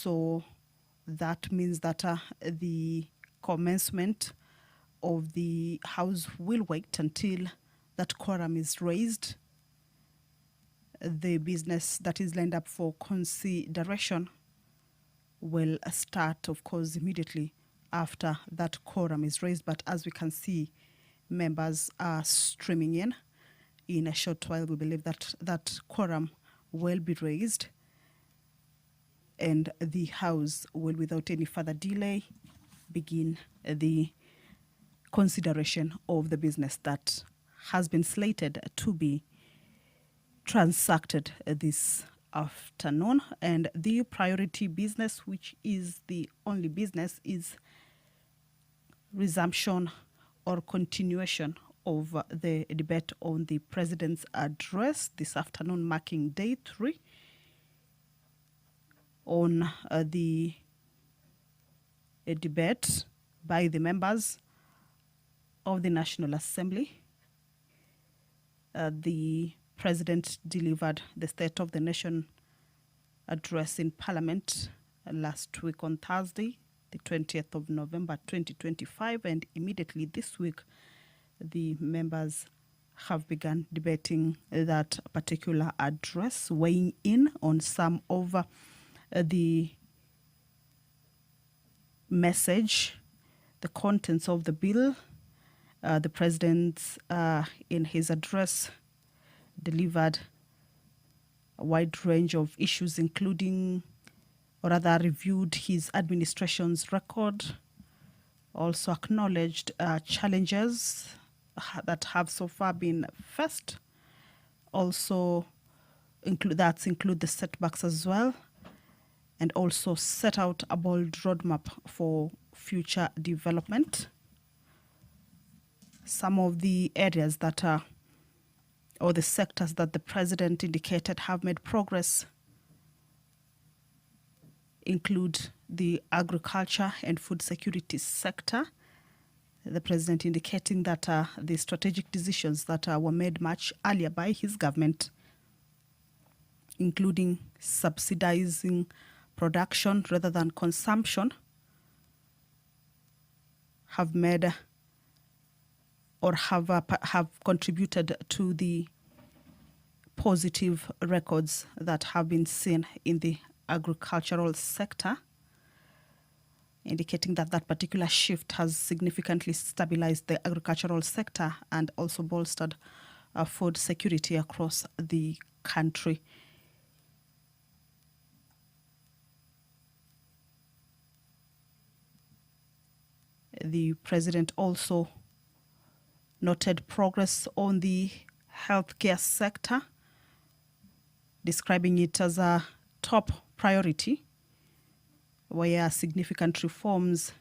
So that means that the commencement of the House will wait until that quorum is raised. The business that is lined up for consideration will start, of course, immediately after that quorum is raised. But as we can see, members are streaming in. In a short while, we believe that that quorum will be raised and the House will, without any further delay, begin the consideration of the business that has been slated to be transacted this afternoon. And the priority business, which is the only business, is resumption or continuation of the debate on the President's address this afternoon, marking day 3 on the debate by the members of the National Assembly. The President delivered the State of the Nation address in Parliament last week on Thursday, the 20th of November 2025, and immediately this week the members have begun debating that particular address, weighing in on some of the message, the contents of the bill. The President, in his address, delivered a wide range of issues, including, or rather reviewed his administration's record, also acknowledged challenges that have so far been faced, also include the setbacks as well, and also set out a bold roadmap for future development. Some of the areas that are, or the sectors that the President indicated have made progress include the agriculture and food security sector. The President indicating that the strategic decisions that were made much earlier by his government, including subsidizing production rather than consumption, have made or have contributed to the positive records that have been seen in the agricultural sector, indicating that that particular shift has significantly stabilized the agricultural sector and also bolstered food security across the country. The President also noted progress on the healthcare sector, describing it as a top priority, where significant reforms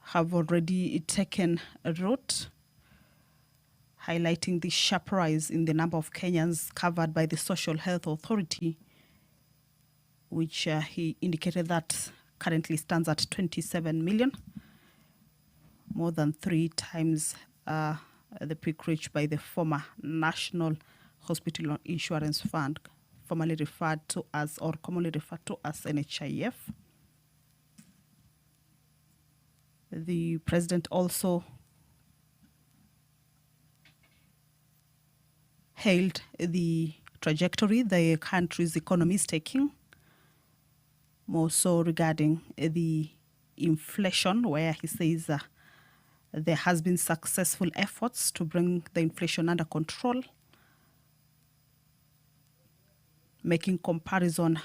have already taken root, highlighting the sharp rise in the number of Kenyans covered by the Social Health Authority, which he indicated that currently stands at 27 million, more than 3 times the peak reached by the former National Hospital Insurance Fund, formerly referred to as, or commonly referred to as, NHIF. The President also hailed the trajectory the country's economy is taking, more so regarding the inflation, where he says there has been successful efforts to bring the inflation under control, making comparison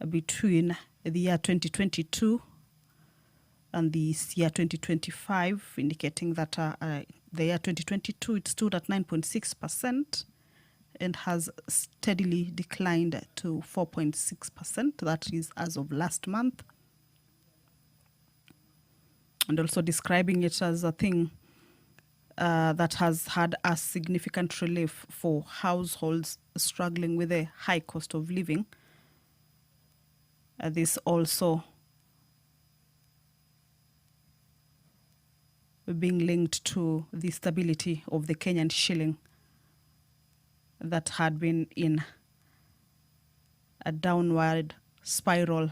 between the year 2022 and the year 2025, indicating that the year 2022 it stood at 9.6% and has steadily declined to 4.6%. That is as of last month. And also describing it as a thing that has had a significant relief for households struggling with a high cost of living. This also being linked to the stability of the Kenyan shilling that had been in a downward spiral,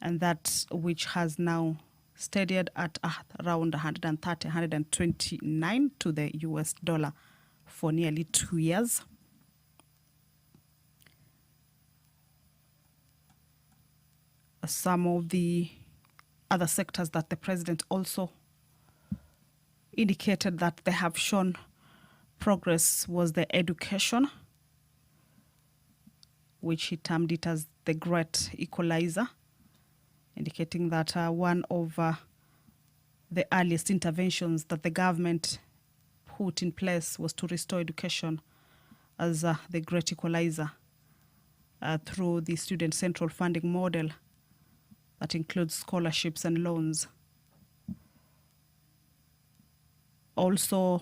and that which has now steadied at around 130, 129 to the US dollar for nearly 2 years. Some of the other sectors that the president also indicated that they have shown progress was the education, which he termed it as the great equalizer, indicating that one of the earliest interventions that the government put in place was to restore education as the great equalizer through the student central funding model that includes scholarships and loans. Also,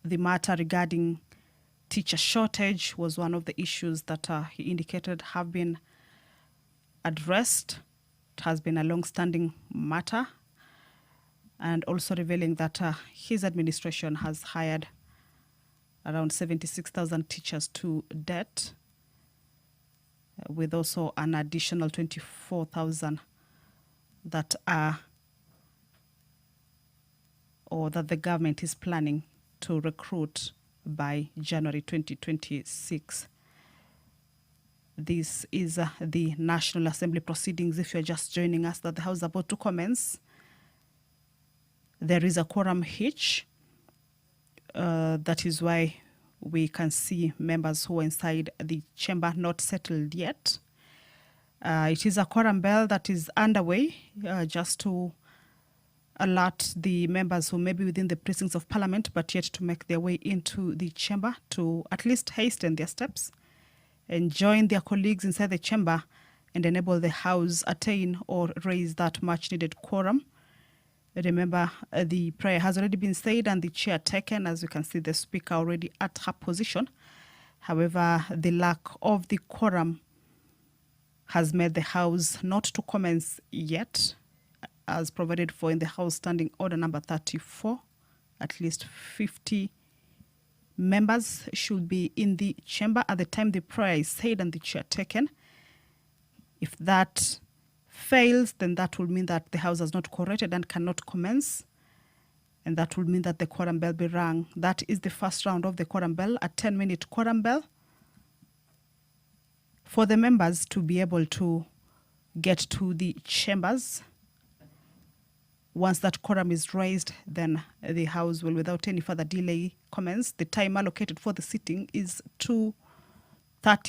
the matter regarding teacher shortage was one of the issues that he indicated have been addressed. It has been a long-standing matter, and also revealing that his administration has hired around 76,000 teachers to date, with also an additional 24,000 that are, or that the government is planning to recruit by January 2026. This is the National Assembly proceedings. If you're just joining us, that the House is about to commence. There is a quorum hitch. That is why we can see members who are inside the chamber not settled yet. It is a quorum bell that is underway, just to alert the members who may be within the precincts of Parliament but yet to make their way into the chamber to at least hasten their steps and join their colleagues inside the chamber and enable the House attain or raise that much needed quorum. Remember, the prayer has already been said and the chair taken. As you can see, the speaker already at her position. However, the lack of the quorum has made the House not to commence yet, as provided for in the House Standing Order number 34. At least 50 members should be in the chamber at the time the prayer is said and the chair taken. If that fails, then that will mean that the House has not quorated and cannot commence, and that will mean that the quorum bell be rung. That is the first round of the quorum bell, a 10-minute quorum bell, for the members to be able to get to the chambers. Once that quorum is raised, then the House will, without any further delay, commence. The time allocated for the sitting is 2:30.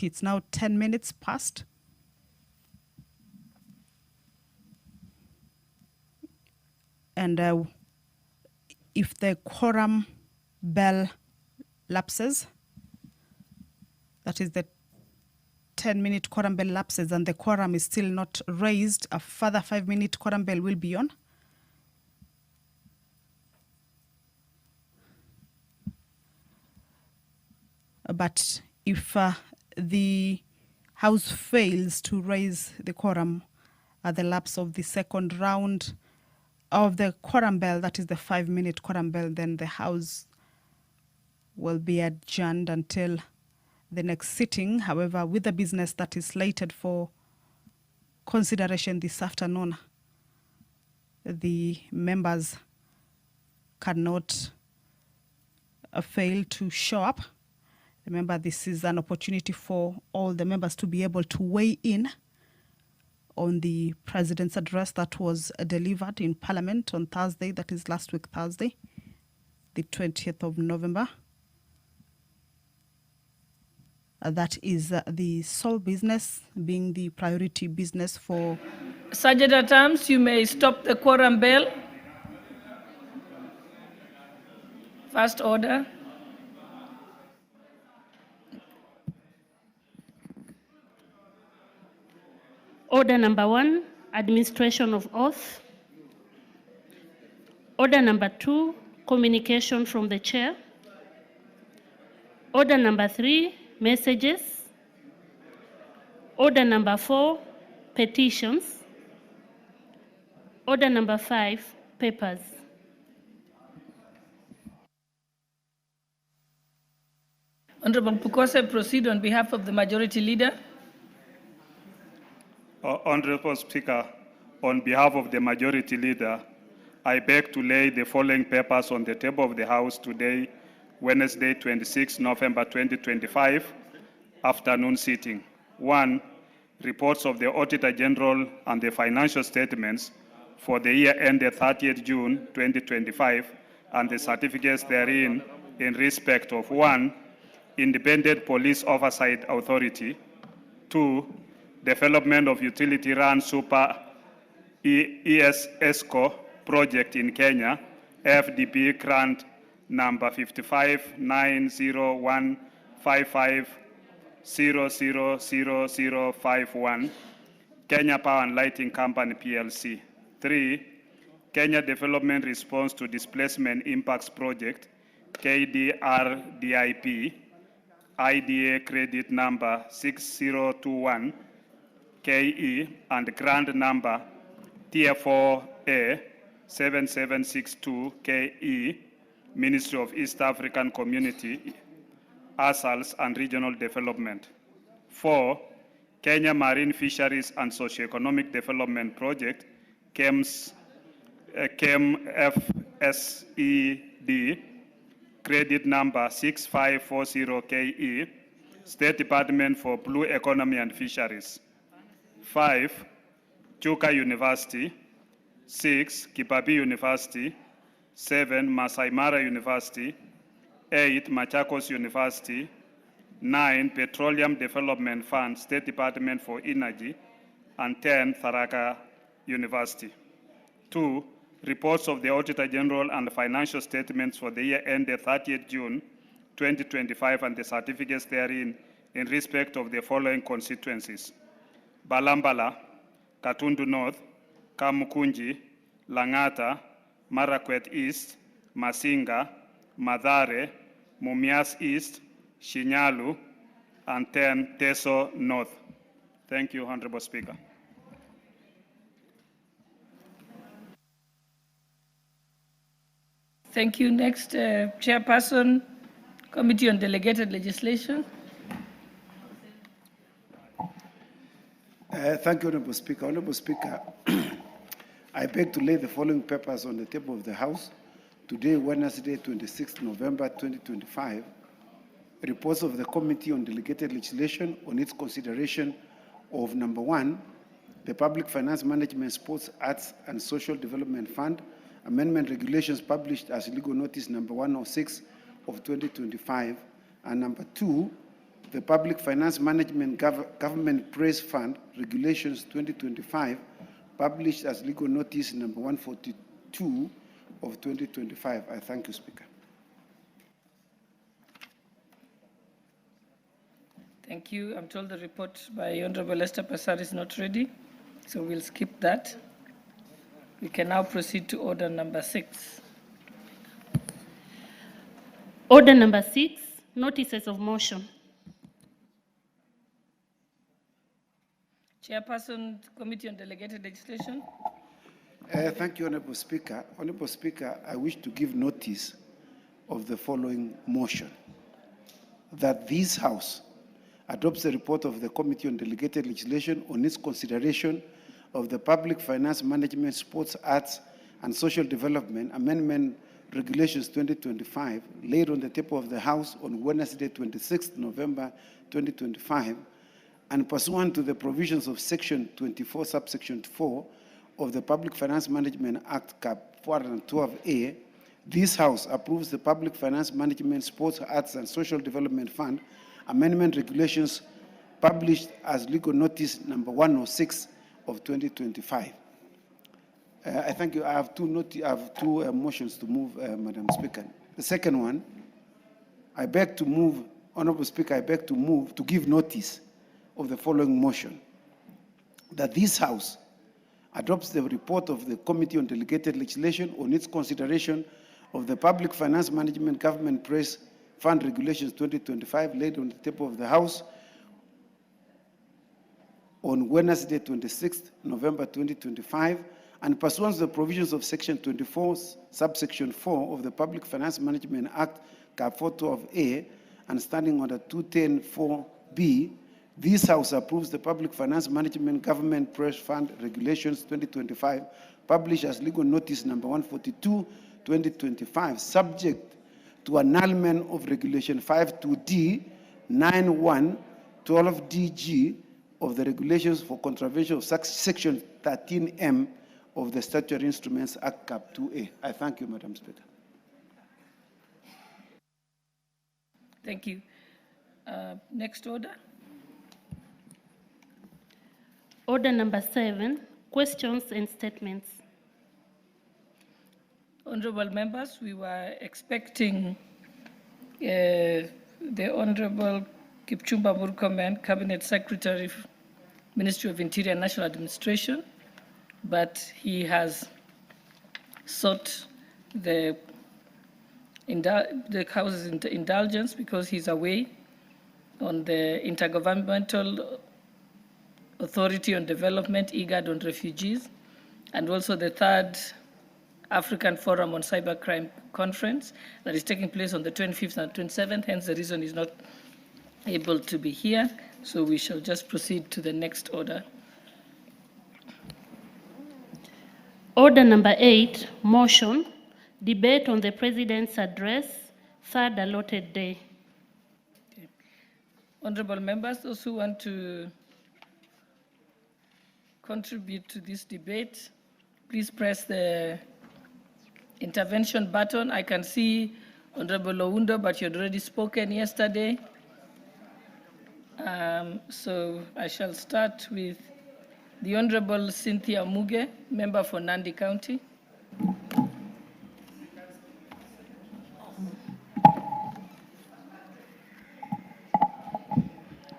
It's now 10 minutes past. And if the quorum bell lapses, that is the 10-minute quorum bell lapses and the quorum is still not raised, a further 5-minute quorum bell will be on. But if the House fails to raise the quorum at the lapse of the second round of the quorum bell, that is the 5-minute quorum bell, then the House will be adjourned until the next sitting. However, with the business that is slated for consideration this afternoon, the members cannot fail to show up. Remember, this is an opportunity for all the members to be able to weigh in on the President's address that was delivered in Parliament on Thursday, that is last week Thursday, the 20th of November. That is the sole business being the priority business for... Sergeant at Arms, you may stop the quorum bell. First order. Order number 1, administration of oath. Order number 2, communication from the chair. Order number 3, messages. Order number 4, petitions. Order number 5, papers. Honorable Pukose, proceed on behalf of the Majority Leader. Honorable Speaker, on behalf of the Majority Leader, I beg to lay the following papers on the table of the House today, Wednesday, 26 November 2025, afternoon sitting. 1. Reports of the Auditor General and the financial statements for the year ended 30th June 2025 and the certificates therein in respect of 1. Independent Police Oversight Authority. 2. Development of Utility-Run Super ESCO project in Kenya, FDP grant number 559015500051, Kenya Power and Lighting Company PLC. 3. Kenya Development Response to Displacement Impacts Project, KDRDIP, IDA credit number 6021 KE and grant number Tier 4A 7762 KE, Ministry of East African Community, ASALS and Regional Development. 4. Kenya Marine Fisheries and Socioeconomic Development Project, KEMFSED, credit number 6540 KE, State Department for Blue Economy and Fisheries. 5. Chuka University. 6. Kipapi University. 7. Masai Mara University. 8. Machakos University. 9. Petroleum Development Fund, State Department for Energy. And 10. Tharaka University. 2. Reports of the Auditor General and financial statements for the year ended 30th June 2025 and the certificates therein in respect of the following constituencies: Balambala, Katundu North, Kamukunji, Langata, Marakwet East, Masinga, Madare, Mumias East, Shinyalu, and 10 Teso North. Thank you, Honorable Speaker. Thank you. Next, Chairperson, Committee on Delegated Legislation. Thank you, Honorable Speaker. Honorable Speaker, I beg to lay the following papers on the table of the House today, Wednesday, 26 November 2025. Reports of the Committee on Delegated Legislation on its consideration of number 1, the Public Finance Management, Sports, Arts and Social Development Fund Amendment Regulations published as legal notice number 106 of 2025, and number 2, the Public Finance Management Government Praise Fund Regulations 2025, published as legal notice number 142 of 2025. I thank you, Speaker. Thank you. I'm told the report by Honorable Esther Passar is not ready, so we'll skip that. We can now proceed to order number 6. Order number 6, notices of motion. Chairperson, Committee on Delegated Legislation. Thank you, Honorable Speaker. Honorable Speaker, I wish to give notice of the following motion: that this House adopts the report of the Committee on Delegated Legislation on its consideration of the Public Finance Management, Sports, Arts and Social Development Amendment Regulations 2025, laid on the table of the House on Wednesday, 26 November 2025, and pursuant to the provisions of Section 24, subsection 4 of the Public Finance Management Act, Cap 412A, this House approves the Public Finance Management, Sports, Arts and Social Development Fund Amendment Regulations published as legal notice number 106 of 2025. I thank you. I have two motions to move, Madam Speaker. The second one, I beg to move, Honorable Speaker, I beg to move to give notice of the following motion: that this House adopts the report of the Committee on Delegated Legislation on its consideration of the Public Finance Management Government Praise Fund Regulations 2025, laid on the table of the House on Wednesday, 26th November 2025, and pursuant to the provisions of Section 24, subsection 4 of the Public Finance Management Act, Cap 412A, and standing under 210(4)B, This House approves the Public Finance Management Government Press Fund Regulations 2025, published as legal notice number 142, 2025, subject to annulment of Regulation 52D 91 12DG of the Regulations for Contravention of Section 13M of the Statutory Instruments Act Cap 2A. I thank you, Madam Speaker. Thank you. Next order. Order number 7, questions and statements. Honorable members, we were expecting the Honorable Kipchumba Murkomen, Cabinet Secretary, Ministry of Interior and National Administration, but he has sought the House's indulgence because he's away on the Intergovernmental Authority on Development, IGAD, on refugees, and also the 3rd African Forum on Cybercrime Conference that is taking place on the 25th and 27th, hence the reason he's not able to be here. So we shall just proceed to the next order. Order number 8, motion, debate on the President's address, 3rd allotted day. Okay. Honorable members, those who want to contribute to this debate, please press the intervention button. I can see Honorable Oundo, but you had already spoken yesterday. So I shall start with the Honorable Cynthia Muge, member for Nandi County.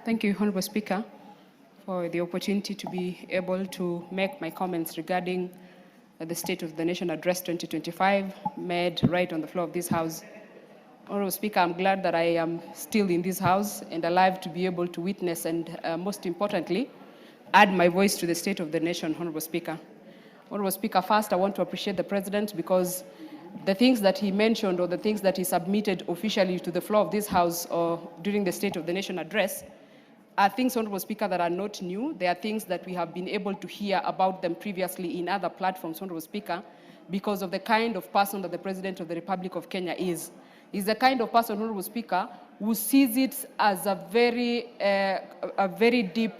Thank you, Honorable Speaker, for the opportunity to be able to make my comments regarding the State of the Nation Address 2025 made right on the floor of this House. Honorable Speaker, I'm glad that I am still in this House and alive to be able to witness and, most importantly, add my voice to the State of the Nation, Honorable Speaker. Honorable Speaker, first I want to appreciate the President because the things that he mentioned or the things that he submitted officially to the floor of this House or during the State of the Nation Address are things, Honorable Speaker, that are not new. They are things that we have been able to hear about them previously in other platforms, Honorable Speaker, because of the kind of person that the President of the Republic of Kenya is. He's the kind of person, Honorable Speaker, who sees it as a very deep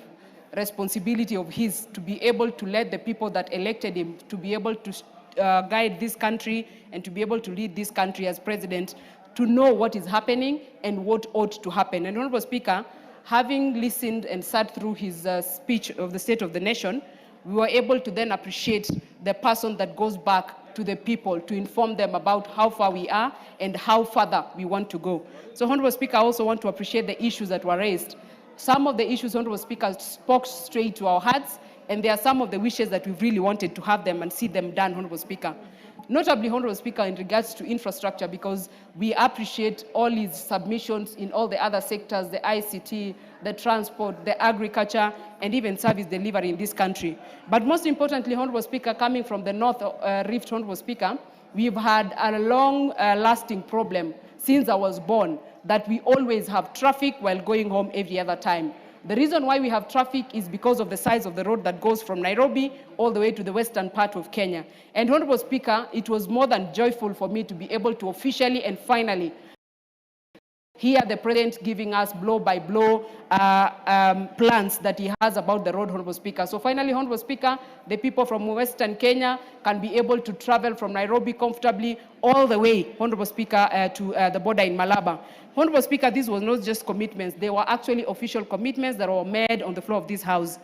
responsibility of his to be able to let the people that elected him to be able to guide this country and to be able to lead this country as president, to know what is happening and what ought to happen. And Honorable Speaker, having listened and sat through his speech of the State of the Nation, we were able to then appreciate the person that goes back to the people to inform them about how far we are and how further we want to go. So, Honorable Speaker, I also want to appreciate the issues that were raised. Some of the issues, Honorable Speaker, spoke straight to our hearts, and there are some of the wishes that we really wanted to have them and see them done, Honorable Speaker. Notably, Honorable Speaker, in regards to infrastructure, because we appreciate all his submissions in all the other sectors, the ICT, the transport, the agriculture, and even service delivery in this country. But most importantly, Honorable Speaker, coming from the North Rift, Honorable Speaker, we've had a long-lasting problem since I was born, that we always have traffic while going home every other time. The reason why we have traffic is because of the size of the road that goes from Nairobi all the way to the western part of Kenya. And Honorable Speaker, it was more than joyful for me to be able to officially and finally hear the President giving us blow-by-blow plans that he has about the road, Honorable Speaker. So finally, Honorable Speaker, the people from Western Kenya can be able to travel from Nairobi comfortably all the way, Honorable Speaker, to the border in Malaba. Honorable Speaker, these were not just commitments. They were actually official commitments that were made on the floor of this House.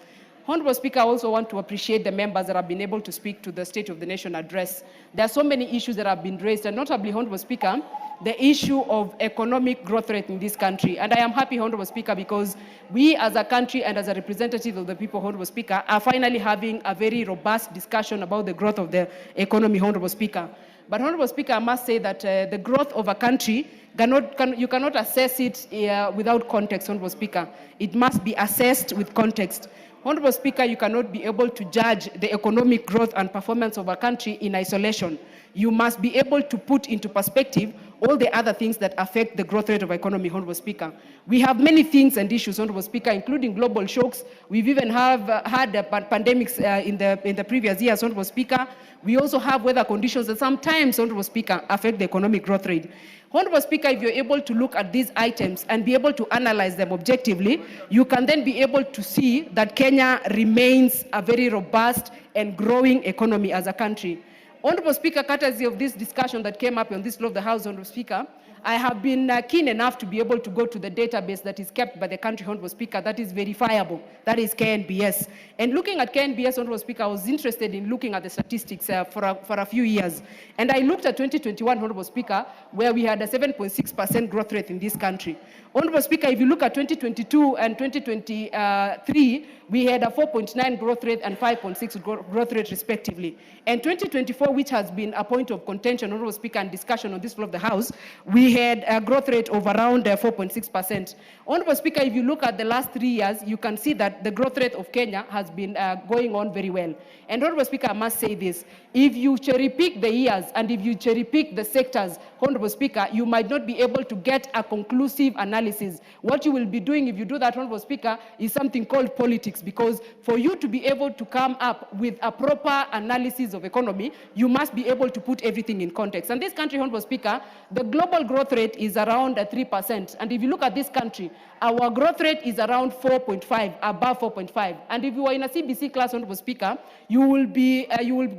Honorable Speaker, I also want to appreciate the members that have been able to speak to the State of the Nation address. There are so many issues that have been raised, and notably, Honorable Speaker, the issue of economic growth rate in this country. And I am happy, Honorable Speaker, because we as a country and as a representative of the people, Honorable Speaker, are finally having a very robust discussion about the growth of the economy, Honorable Speaker. But Honorable Speaker, I must say that the growth of a country, you cannot assess it without context, Honorable Speaker. It must be assessed with context. Honorable Speaker, you cannot be able to judge the economic growth and performance of a country in isolation. You must be able to put into perspective all the other things that affect the growth rate of economy, Honorable Speaker. We have many things and issues, Honorable Speaker, including global shocks. We've even had pandemics in the previous years, Honorable Speaker. We also have weather conditions that sometimes, Honorable Speaker, affect the economic growth rate. Honorable Speaker, if you're able to look at these items and be able to analyze them objectively, you can then be able to see that Kenya remains a very robust and growing economy as a country. Honorable Speaker, courtesy of this discussion that came up on this floor of the House, Honorable Speaker, I have been keen enough to be able to go to the database that is kept by the country, Honorable Speaker, that is verifiable, that is KNBS. And looking at KNBS, Honorable Speaker, I was interested in looking at the statistics for a few years. And I looked at 2021, Honorable Speaker, where we had a 7.6% growth rate in this country. Honorable Speaker, if you look at 2022 and 2023, we had a 4.9 growth rate and 5.6 growth rate respectively. And 2024, which has been a point of contention, Honorable Speaker, and discussion on this floor of the House, we had a growth rate of around 4.6%. Honorable Speaker, if you look at the last 3 years, you can see that the growth rate of Kenya has been going on very well. And Honorable Speaker, I must say this, if you cherry pick the years and if you cherry pick the sectors, Honorable Speaker, you might not be able to get a conclusive analysis. What you will be doing if you do that, Honorable Speaker, is something called politics, because for you to be able to come up with a proper analysis of economy, you must be able to put everything in context. And this country, Honorable Speaker, the global growth rate is around 3%. And if you look at this country, our growth rate is around 4.5, above 4.5. And if you are in a CBC class, Honorable Speaker, you will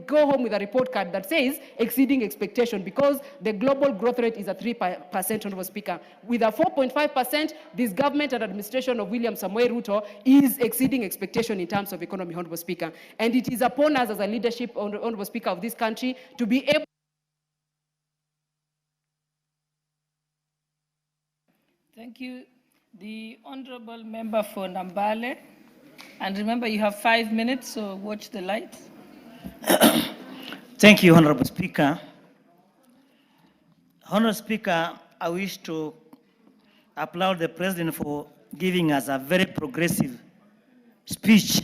go home with a report card that says exceeding expectation, because the global growth rate is at 3%, Honorable Speaker. With a 4.5%, this government and administration of William Samoei Ruto is exceeding expectation in terms of economy, Honorable Speaker. And it is upon us as a leadership, Honorable Speaker, of this country to be able. Thank you. The Honorable Member for Nambale. And remember, you have 5 minutes, so watch the lights. Thank you, Honorable Speaker. Honorable Speaker, I wish to applaud the President for giving us a very progressive speech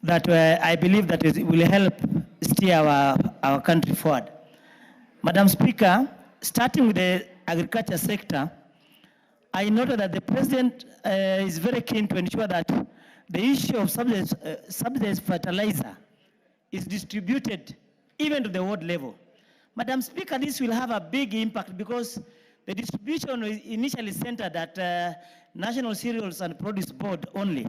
that I believe that it will help steer our country forward. Madam Speaker, starting with the agriculture sector, I noted that the President is very keen to ensure that the issue of subsidized fertilizer is distributed even to the world level. Madam Speaker, this will have a big impact because the distribution is initially centered at National Cereals and Produce Board only,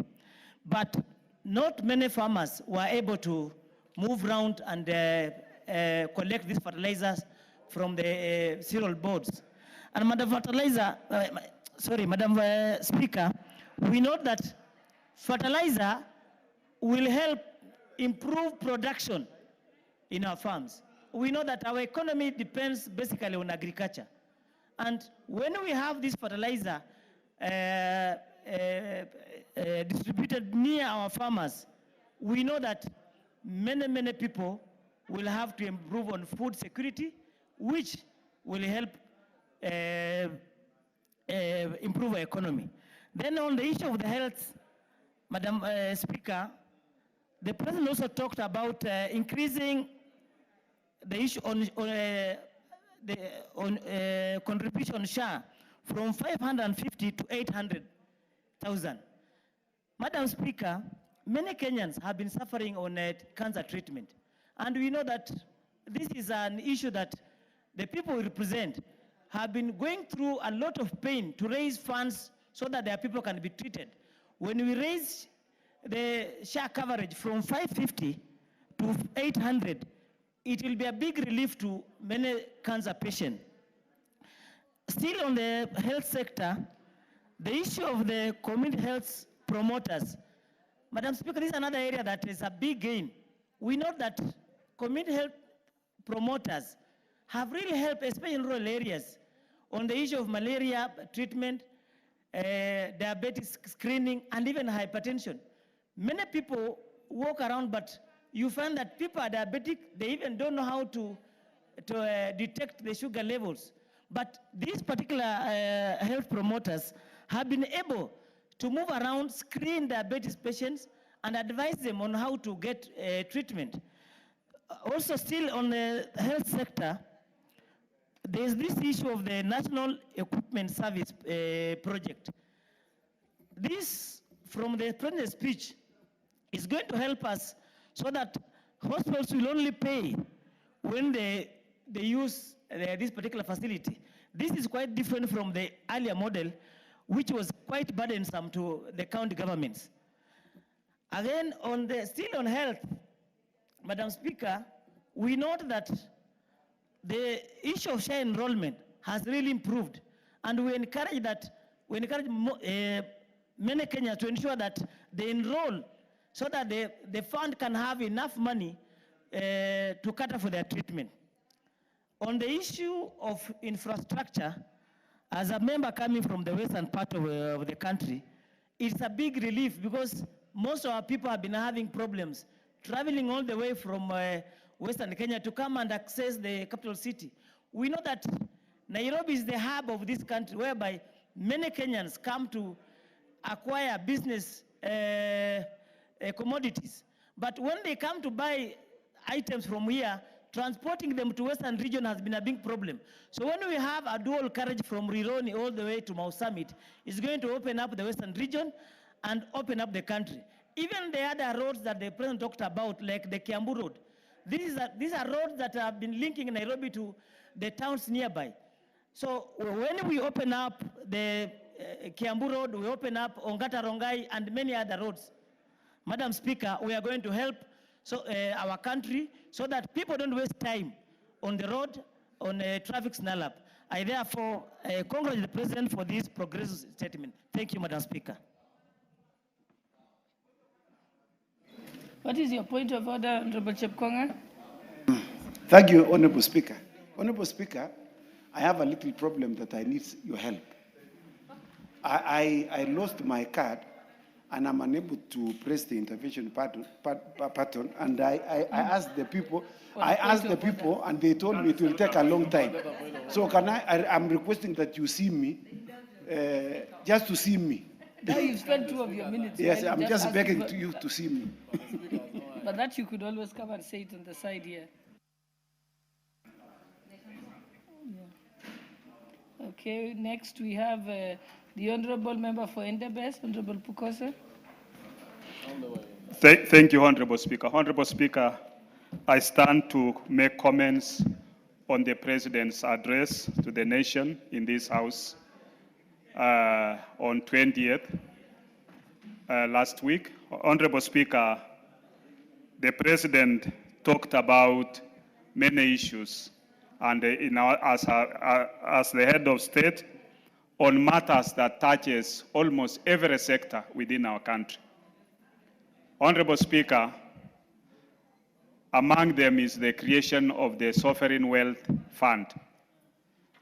but not many farmers were able to move around and collect these fertilizers from the cereal boards. And Madam Speaker, we know that fertilizer will help improve production in our farms. We know that our economy depends basically on agriculture. And when we have this fertilizer distributed near our farmers, we know that many people will have to improve on food security, which will help improve our economy. Then on the issue of the health, Madam Speaker, the President also talked about increasing the issue on contribution share from 550 to 800,000. Madam Speaker, many Kenyans have been suffering on cancer treatment. And we know that this is an issue that the people we represent have been going through a lot of pain to raise funds so that their people can be treated. When we raise the share coverage from 550 to 800, it will be a big relief to many cancer patients. Still on the health sector, the issue of the community health promoters. Madam Speaker, this is another area that is a big gain. We know that community health promoters have really helped, especially in rural areas, on the issue of malaria treatment, diabetes screening, and even hypertension. Many people walk around, but you find that people are diabetic, they even don't know how to detect the sugar levels. But these particular health promoters have been able to move around, screen diabetes patients, and advise them on how to get treatment. Also still on the health sector, there's this issue of the National Equipment Service project. This, from the president's speech, is going to help us so that hospitals will only pay when they use this particular facility. This is quite different from the earlier model, which was quite burdensome to the county governments. Again, still on health, Madam Speaker, we note that the issue of share enrollment has really improved, and we encourage many Kenyans to ensure that they enroll so that the fund can have enough money to cater for their treatment. On the issue of infrastructure, as a member coming from the western part of the country, it's a big relief because most of our people have been having problems traveling all the way from Western Kenya to come and access the capital city. We know that Nairobi is the hub of this country, whereby many Kenyans come to acquire business commodities. But when they come to buy items from here, transporting them to Western region has been a big problem. So when we have a dual carriage from Rironi all the way to Mau Summit, it's going to open up the Western region and open up the country. Even the other roads that the president talked about, like the Kiambu Road, these are roads that have been linking Nairobi to the towns nearby. So when we open up the Kiambu Road, we open up Ongata Rongai and many other roads, Madam Speaker, we are going to help our country so that people don't waste time on the road, on a traffic snarl-up. I therefore congratulate the President for this progressive statement. Thank you, Madam Speaker. What is your point of order, Honorable Chepkonga? Thank you, Honorable Speaker. Honorable Speaker, I have a little problem that I need your help. I lost my card and I'm unable to press the intervention button, and I asked the people, and they told me it will take a long time. So I'm requesting that you see me, just to see me. Now you've spent 2 of your minutes. Yes, I'm just begging you to see me. But that you could always come and say it on the side here. Yeah. Okay, next we have the Honorable Member for Endebess, Honorable Pukosa. Thank you, Honorable Speaker. Honorable Speaker, I stand to make comments on the President's address to the nation in this House on 20th last week. Honorable Speaker, the President talked about many issues, and as the head of state, on matters that touches almost every sector within our country. Honorable Speaker, among them is the creation of the Sovereign Wealth Fund.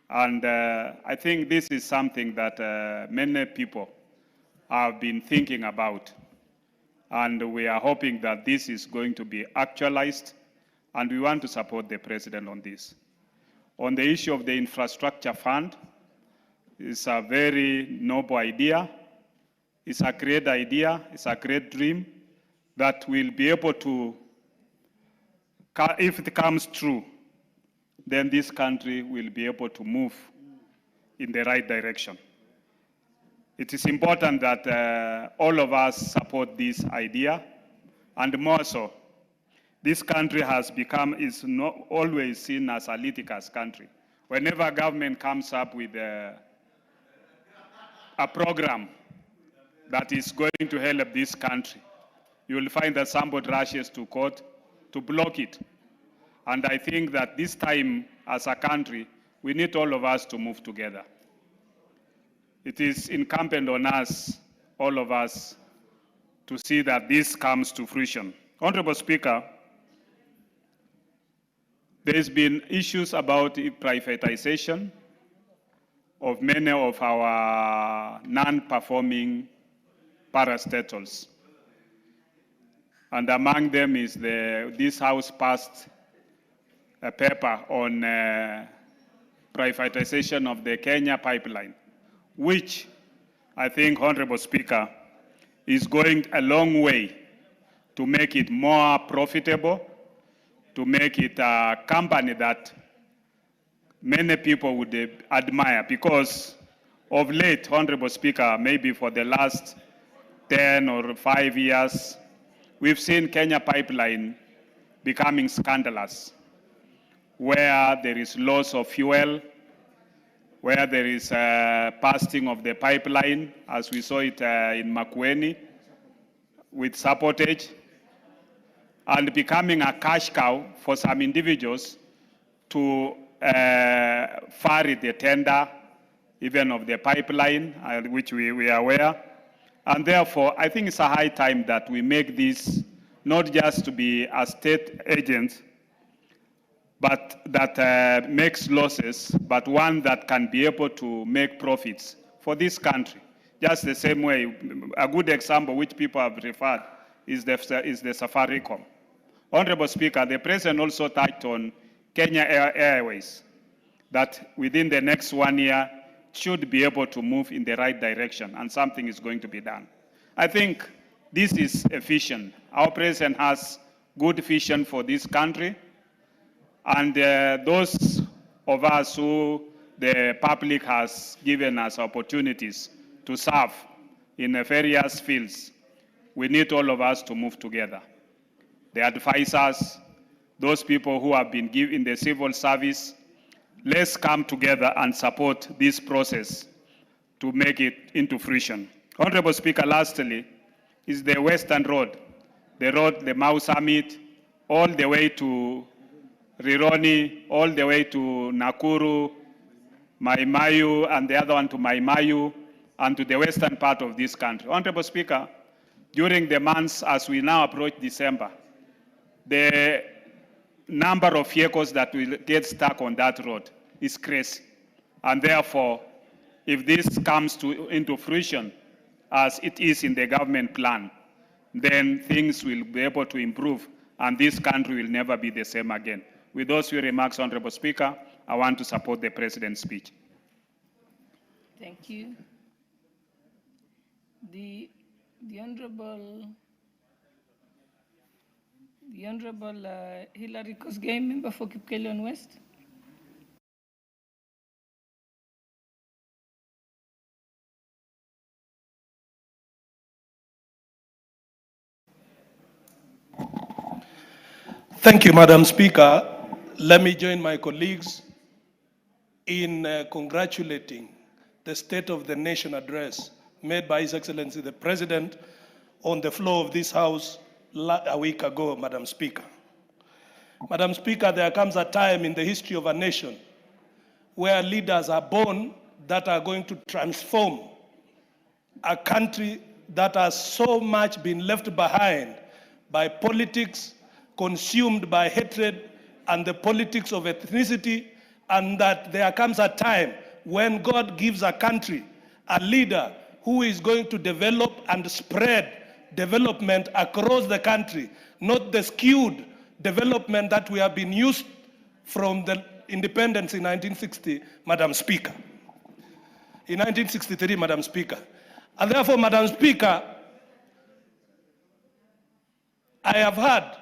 And I think this is something that many people have been thinking about. And we are hoping that this is going to be actualized, and we want to support the President on this. On the issue of the infrastructure fund, it's a very noble idea. It's a great idea. It's a great dream that will be able to, if it comes true, then this country will be able to move in the right direction. It is important that all of us support this idea, and more so, this country is not always seen as a litigous country. Whenever government comes up with a program that is going to help this country, you will find that somebody rushes to court to block it. And I think that this time, as a country, we need all of us to move together. It is incumbent on us, all of us, to see that this comes to fruition. Honorable Speaker, there's been issues about privatization of many of our non-performing parastatals. And among them is this House passed a paper on privatization of the Kenya pipeline, which I think, Honorable Speaker, is going a long way to make it more profitable, to make it a company that many people would admire, because of late, Honorable Speaker, maybe for the last 10 or 5 years, we've seen Kenya Pipeline becoming scandalous, where there is loss of fuel, where there is busting of the pipeline, as we saw it in Makueni, with sabotage, and becoming a cash cow for some individuals to further the tender, even of the pipeline, which we are aware. And therefore, I think it's a high time that we make this not just to be a state agent, but that makes losses, but one that can be able to make profits for this country. Just the same way, a good example which people have referred is the Safaricom. Honorable Speaker, the President also touched on Kenya Airways, that within the next 1 year should be able to move in the right direction, and something is going to be done. I think this is efficient. Our President has good vision for this country, and those of us who the public has given us opportunities to serve in various fields, we need all of us to move together. The advisors, those people who have been given the civil service, let's come together and support this process to make it into fruition. Honorable Speaker, lastly, is the Western Road, the Mau Summit, all the way to Rironi, all the way to Nakuru, Maimayu, and the other one to Maimayu, and to the western part of this country. Honorable Speaker, during the months as we now approach December, the number of vehicles that will get stuck on that road is crazy. And therefore, if this comes into fruition, as it is in the government plan, then things will be able to improve, and this country will never be the same again. With those few remarks, Honorable Speaker, I want to support the President's speech. Thank you. The Honorable Hilary Kosgei, member for Kipkelion West. Thank you, Madam Speaker. Let me join my colleagues in congratulating the State of the Nation address made by His Excellency the President on the floor of this House a week ago, Madam Speaker. Madam Speaker, there comes a time in the history of a nation where leaders are born that are going to transform a country that has so much been left behind by politics, consumed by hatred and the politics of ethnicity, and that there comes a time when God gives a country a leader who is going to develop and spread development across the country, not the skewed development that we have been used from the independence in 1960, Madam Speaker. In 1963, Madam Speaker. And therefore, Madam Speaker, I have heard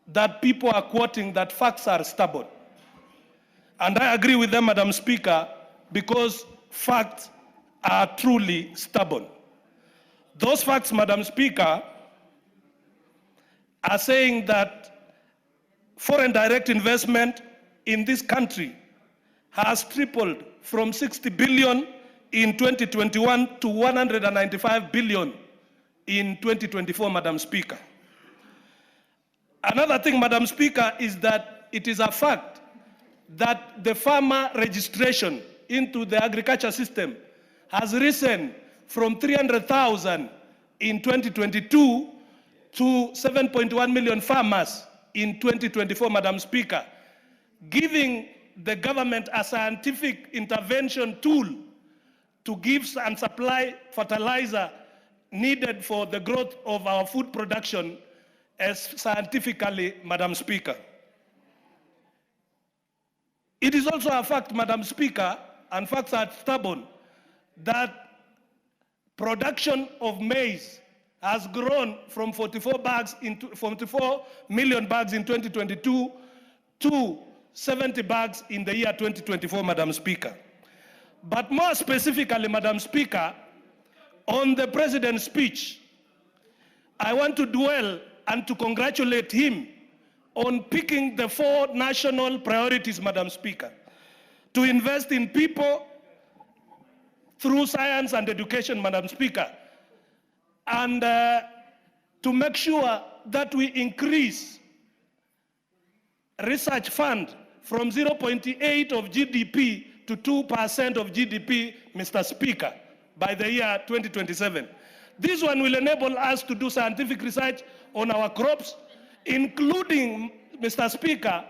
that people are quoting that facts are stubborn. And I agree with them, Madam Speaker, because facts are truly stubborn. Those facts, Madam Speaker, are saying that foreign direct investment in this country has tripled from 60 billion in 2021 to 195 billion in 2024, Madam Speaker. Another thing, Madam Speaker, is that it is a fact that the farmer registration into the agriculture system has risen from 300,000 in 2022 to 7.1 million farmers in 2024, Madam Speaker, giving the government a scientific intervention tool to give and supply fertilizer needed for the growth of our food production as scientifically, Madam Speaker. It is also a fact, Madam Speaker, and facts are stubborn, that production of maize has grown from 44 million bags in 2022 to 70 bags in the year 2024, Madam Speaker. But more specifically, Madam Speaker, on the President's speech, I want to dwell and to congratulate him on picking the 4 national priorities, Madam Speaker, to invest in people through science and education, Madam Speaker, and to make sure that we increase research fund from 0.8 of GDP to 2% of GDP, Mr. Speaker, by the year 2027. This one will enable us to do scientific research on our crops, including, Mr. Speaker,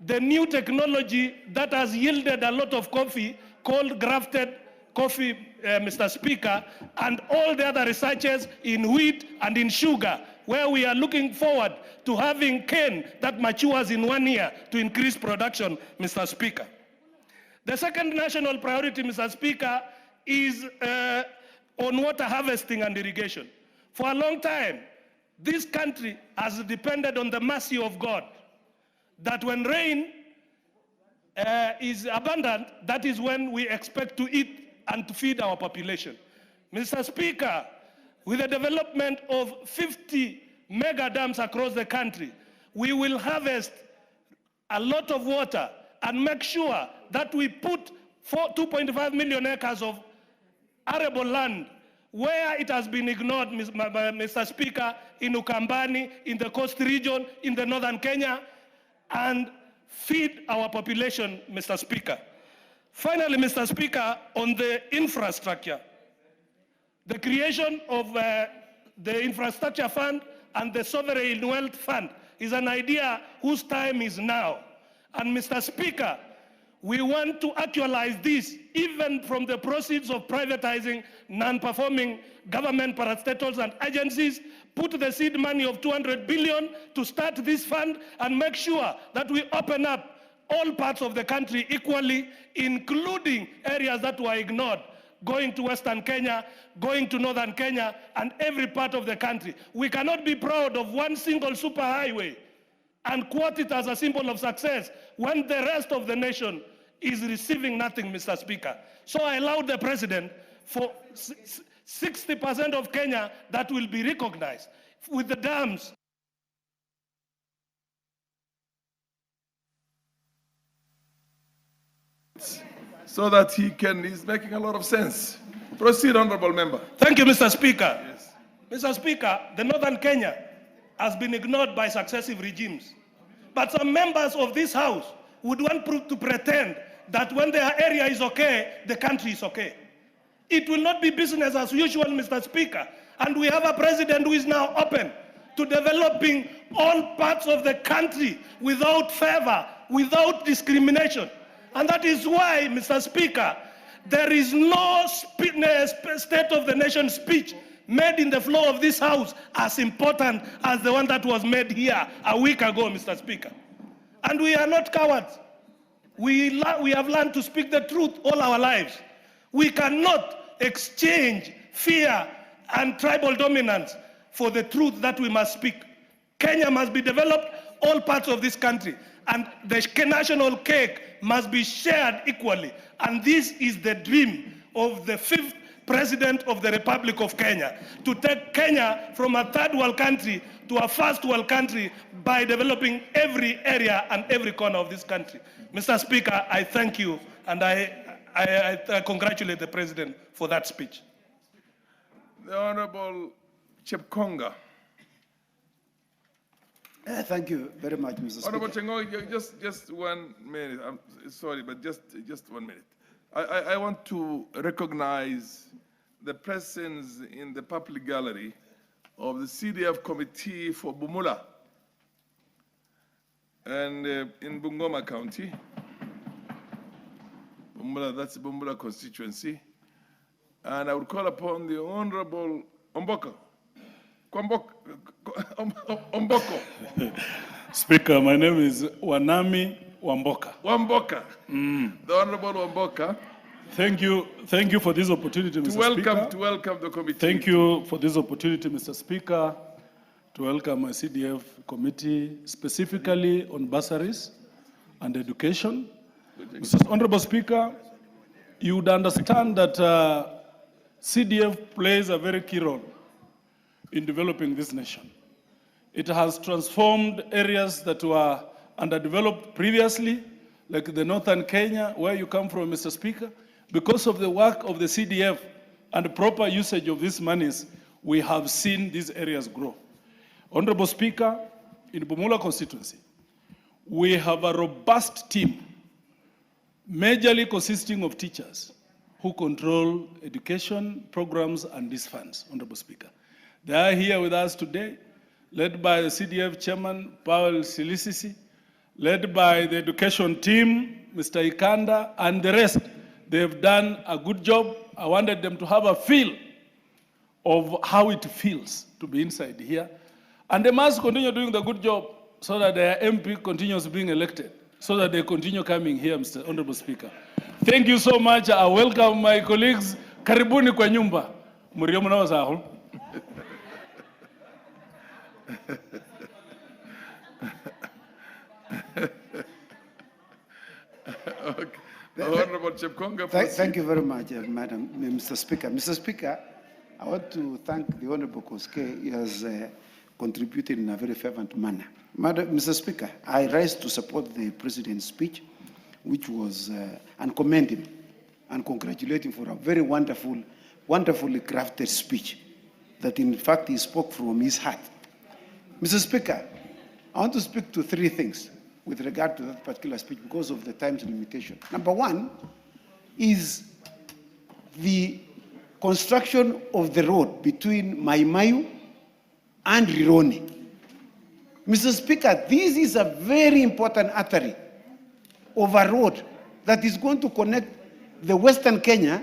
the new technology that has yielded a lot of coffee called grafted coffee, Mr. Speaker, and all the other researches in wheat and in sugar, where we are looking forward to having cane that matures in 1 year to increase production, Mr. Speaker. The second national priority, Mr. Speaker, is on water harvesting and irrigation. For a long time, this country has depended on the mercy of God, that when rain is abundant, that is when we expect to eat and to feed our population. Mr. Speaker, with the development of 50 mega dams across the country, we will harvest a lot of water and make sure that we put 2.5 million acres of arable land where it has been ignored, Mr. Speaker, in Ukambani, in the coast region, in the northern Kenya, and feed our population, Mr. Speaker. Finally, Mr. Speaker, on the infrastructure, the creation of the infrastructure fund and the sovereign wealth fund is an idea whose time is now. And Mr. Speaker, we want to actualize this even from the proceeds of privatizing non-performing government parastatals and agencies, put the seed money of 200 billion to start this fund and make sure that we open up all parts of the country equally, including areas that were ignored, going to Western Kenya, going to Northern Kenya, and every part of the country. We cannot be proud of one single superhighway and quote it as a symbol of success when the rest of the nation is receiving nothing, Mr. Speaker. So I allowed the President for 60% of Kenya that will be recognized with the dams. So that he's making a lot of sense. Proceed, Honorable Member. Thank you, Mr. Speaker. Yes. Mr. Speaker, the Northern Kenya has been ignored by successive regimes. But some members of this House would want to pretend that when their area is okay, the country is okay. It will not be business as usual, Mr. Speaker. And we have a president who is now open to developing all parts of the country without favor, without discrimination. And that is why, Mr. Speaker, there is no State of the Nation speech made in the floor of this House as important as the one that was made here a week ago, Mr. Speaker. And we are not cowards. We have learned to speak the truth all our lives. We cannot exchange fear and tribal dominance for the truth that we must speak. Kenya must be developed, all parts of this country, and the national cake must be shared equally. And this is the dream of the 5th President of the Republic of Kenya, to take Kenya from a third world country to a first world country by developing every area and every corner of this country. Mr. Speaker, I thank you, and I congratulate the President for that speech. The Honorable Chepkonga. Thank you very much, Mr. Speaker. Honorable Chepkonga, just 1 minute. I'm sorry, but just 1 minute. I want to recognize the presence in the public gallery of the CDF Committee for Bumula and in Bungoma County. Bumula, that's Bumula constituency. And I would call upon the Honorable Omboko. Omboko. Speaker, my name is Wanami Wamboka. Wamboka. The Honorable Wamboka. Thank you for this opportunity, Mr. Speaker. To welcome the committee. Thank you for this opportunity, Mr. Speaker, to welcome my CDF committee, specifically on bursaries. and education. Mr. Honorable Speaker, you would understand that CDF plays a very key role in developing this nation. It has transformed areas that were underdeveloped previously, like the northern Kenya, where you come from, Mr. Speaker. Because of the work of the CDF and proper usage of these monies, we have seen these areas grow. Honorable Speaker, in Bumula constituency, we have a robust team, majorly consisting of teachers who control education programs and these funds, Honorable Speaker. They are here with us today, led by the CDF chairman, Paul Silisisi, led by the education team, Mr. Ikanda, and the rest. They've done a good job. I wanted them to have a feel of how it feels to be inside here. And they must continue doing the good job so that their MP continues being elected, so that they continue coming here, Mr. Honorable Speaker. Thank you so much. I welcome my colleagues. Karibuni kwa nyumba. Muriyo mnawazaho. Okay. Honorable Chepkonga. Thank you very much, Mr. Speaker. Mr. Speaker, I want to thank the Honorable Koske. He has contributed in a very fervent manner. Mr. Speaker, I rise to support the President's speech, which was, and commend him and congratulate him for a very wonderfully crafted speech that in fact he spoke from his heart. Mr. Speaker, I want to speak to three things with regard to that particular speech because of the time's limitation. Number one is the construction of the road between Maimayu and Rironi. Mr. Speaker, this is a very important artery of a road that is going to connect the Western Kenya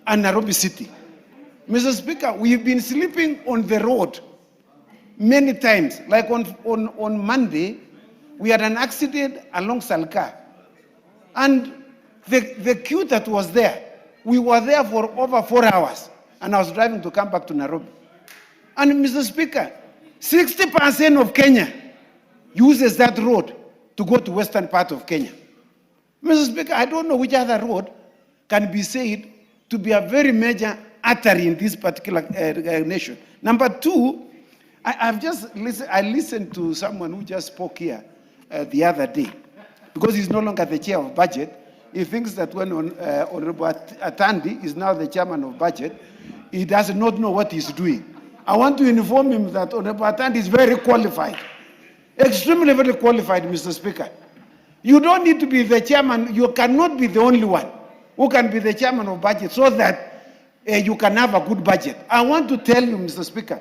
and Nairobi City. Mr. Speaker, we've been sleeping on the road many times. Like on Monday, we had an accident along Salka. And the queue that was there, we were there for over 4 hours. And I was driving to come back to Nairobi. And Mr. Speaker, 60% of Kenya uses that road to go to western part of Kenya. Mr. Speaker, I don't know which other road can be said to be a very major artery in this particular nation. Number two, I listened to someone who just spoke here the other day, because he's no longer the chair of budget. He thinks that when Honorable Atandi is now the chairman of budget, he does not know what he's doing. I want to inform him that Honorable Atandi is very qualified, extremely very qualified, Mr. Speaker. You don't need to be the chairman. You cannot be the only one who can be the chairman of budget so that you can have a good budget. I want to tell you, Mr. Speaker,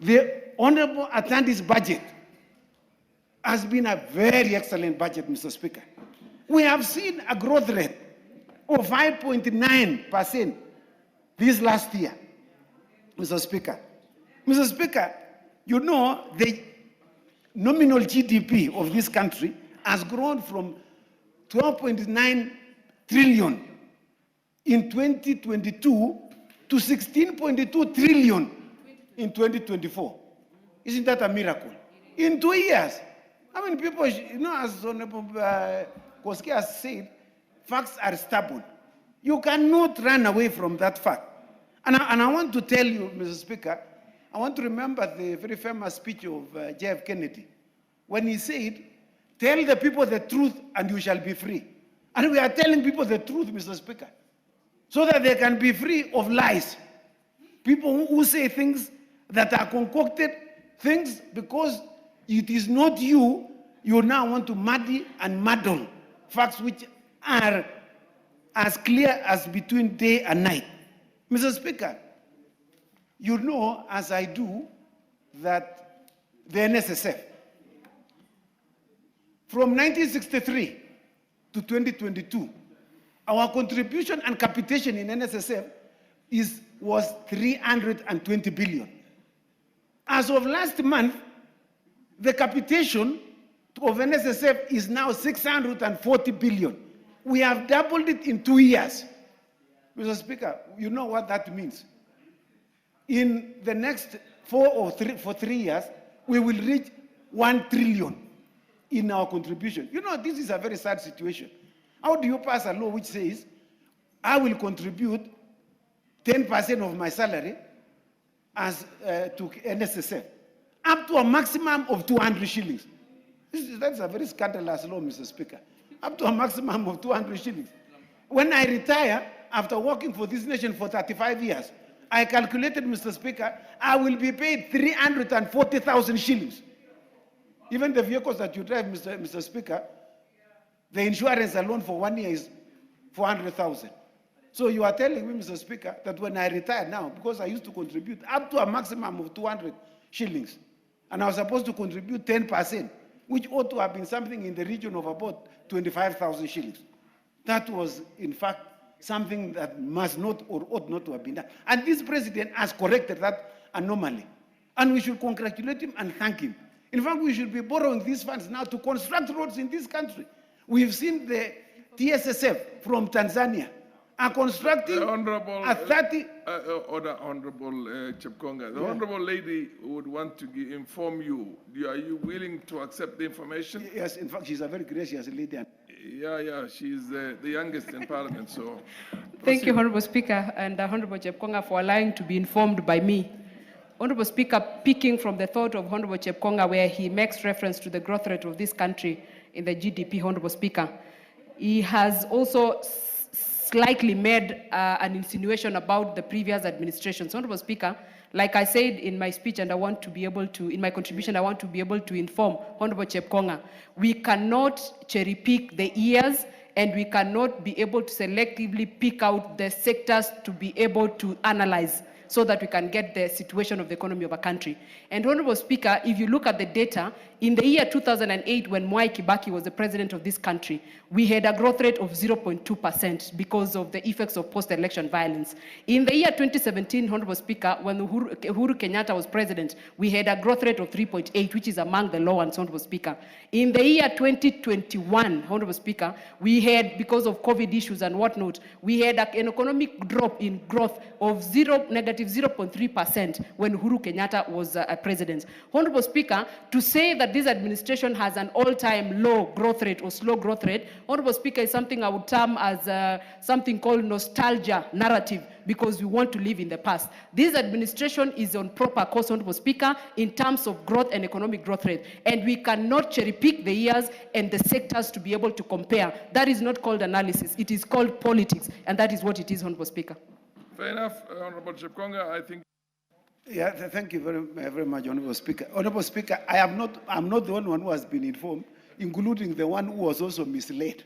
the Honorable Atandi's budget has been a very excellent budget, Mr. Speaker. We have seen a growth rate of 5.9% this last year, Mr. Speaker. Mr. Speaker, you know the nominal GDP of this country has grown from 12.9 trillion in 2022 to 16.2 trillion in 2024. Isn't that a miracle? In 2 years. How many people, as Honorable Koske has said, facts are stubborn. You cannot run away from that fact. And I want to tell you, Mr. Speaker, I want to remember the very famous speech of J.F. Kennedy, when he said, tell the people the truth and you shall be free. And we are telling people the truth, Mr. Speaker, so that they can be free of lies. People who say things that are concocted, things because it is not you, you now want to muddy and muddle facts which are as clear as between day and night. Mr. Speaker, you know, as I do, that the NSSF, from 1963 to 2022, our contribution and capitation in NSSF was 320 billion. As of last month, the capitation of NSSF is now 640 billion. We have doubled it in 2 years. Mr. Speaker, you know what that means. In the next 4 or 3 years, we will reach 1 trillion. in our contribution. You know, this is a very sad situation. How do you pass a law which says, I will contribute 10% of my salary as to NSSF, up to a maximum of 200 shillings. That's a very scandalous law, Mr. Speaker. Up to a maximum of 200 shillings. When I retire, after working for this nation for 35 years, I calculated, Mr. Speaker, I will be paid 340,000 shillings. Even the vehicles that you drive, Mr. Speaker, the insurance alone for 1 year is 400,000. So you are telling me, Mr. Speaker, that when I retire now, because I used to contribute up to a maximum of 200 shillings, and I was supposed to contribute 10%, which ought to have been something in the region of about 25,000 shillings. That was, in fact, something that must not or ought not to have been done. And this president has corrected that anomaly. And we should congratulate him and thank him. In fact, we should be borrowing these funds now to construct roads in this country. We've seen the TSSF from Tanzania are constructing a 30... Honorable Chepkonga, the Honorable Lady would want to inform you. Are you willing to accept the information? Yes, in fact, she's a very gracious lady. Yeah, she's the youngest in Parliament, so... Thank you, Honorable Speaker, and Honorable Chepkonga for allowing to be informed by me. Honorable Speaker, picking from the thought of Honorable Chepkonga, where he makes reference to the growth rate of this country in the GDP, Honorable Speaker, he has also slightly made an insinuation about the previous administration. So, Honorable Speaker, like I said in my speech, and I want to be able to, in my contribution, I want to be able to inform Honorable Chepkonga, we cannot cherry pick the years, and we cannot be able to selectively pick out the sectors to be able to analyze so that we can get the situation of the economy of a country. And Honorable Speaker, if you look at the data, in the year 2008, when Mwai Kibaki was the president of this country, we had a growth rate of 0.2% because of the effects of post-election violence. In the year 2017, Honorable Speaker, when Uhuru Kenyatta was president, we had a growth rate of 3.8, which is among the low ones, Honorable Speaker. In the year 2021, Honorable Speaker, we had, because of COVID issues and whatnot, we had an economic drop in growth of negative 0.3% when Uhuru Kenyatta was president. Honorable Speaker, to say that this administration has an all-time low growth rate or slow growth rate, Honorable Speaker, is something I would term as something called nostalgia narrative, because we want to live in the past. This administration is on proper course, Honorable Speaker, in terms of growth and economic growth rate. And we cannot cherry pick the years and the sectors to be able to compare. That is not called analysis. It is called politics. And that is what it is, Honorable Speaker. Fair enough, Honorable Chepkonga. I think. Yeah, thank you very much, Honorable Speaker. Honorable Speaker, I'm not the only one who has been informed, including the one who was also misled,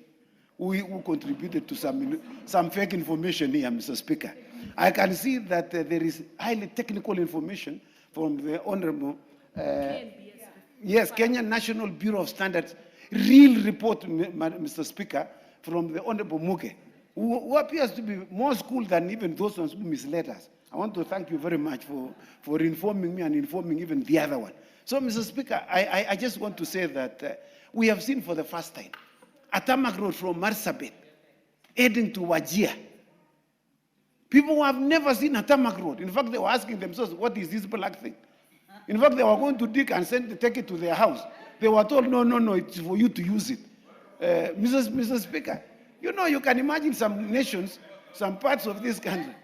who contributed to some fake information here, Mr. Speaker. I can see that there is highly technical information from the Honorable, Kenya National Bureau of Standards, real report, Mr. Speaker, from the Honorable Muke, who appears to be more schooled than even those ones who misled us. I want to thank you very much for informing me and informing even the other one. So, Mr. Speaker, I just want to say that we have seen for the first time a tarmac road from Marsabit heading to Wajir. People who have never seen a tarmac road. In fact, they were asking themselves, what is this black thing? In fact, they were going to dig and take it to their house. They were told, no, it's for you to use it. Mr. Speaker, you know, you can imagine some nations, some parts of this country.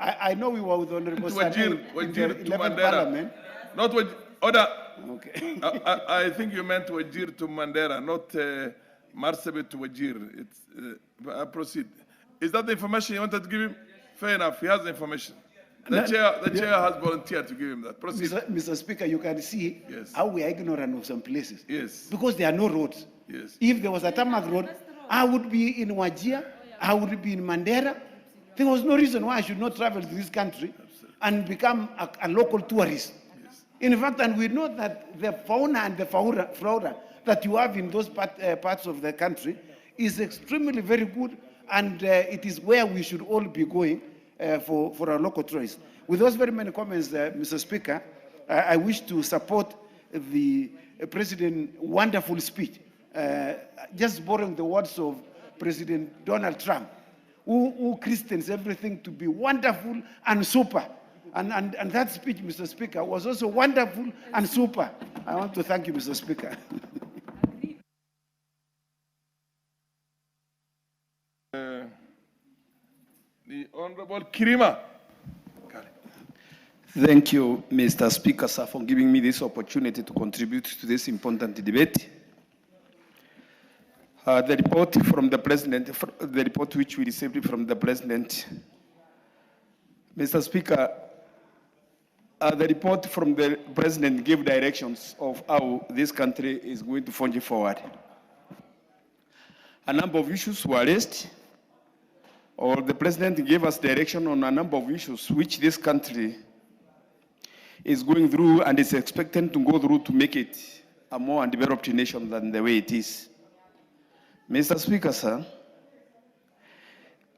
I know we were with Honorable Wajir to Mandela. Not Wajir. Order. Okay. I think you meant Wajir to Mandela, not Marsabit to Wajir. Proceed. Is that the information you wanted to give him? Fair enough. He has the information. The chair has volunteered to give him that. Proceed. Mr. Speaker, you can see how we are ignorant of some places. Yes. Because there are no roads. Yes. If there was a tarmac road, I would be in Wajir, I would be in Mandera. There was no reason why I should not travel to this country and become a local tourist. Yes. In fact, and we know that the fauna and the flora that you have in those parts of the country is extremely very good, and it is where we should all be going for our local tourists. With those very many comments, Mr. Speaker, I wish to support the President's wonderful speech, just borrowing the words of President Donald Trump, who Christians everything to be wonderful and super. And that speech, Mr. Speaker, was also wonderful and super. I want to thank you, Mr. Speaker. The Honorable Kirima. Thank you, Mr. Speaker, sir, for giving me this opportunity to contribute to this important debate. The report from the President, the report which we received from the President, Mr. Speaker, the report from the President gave directions of how this country is going to forge forward. A number of issues were raised, or the President gave us direction on a number of issues which this country is going through and is expected to go through to make it a more developed nation than the way it is. Mr. Speaker, sir,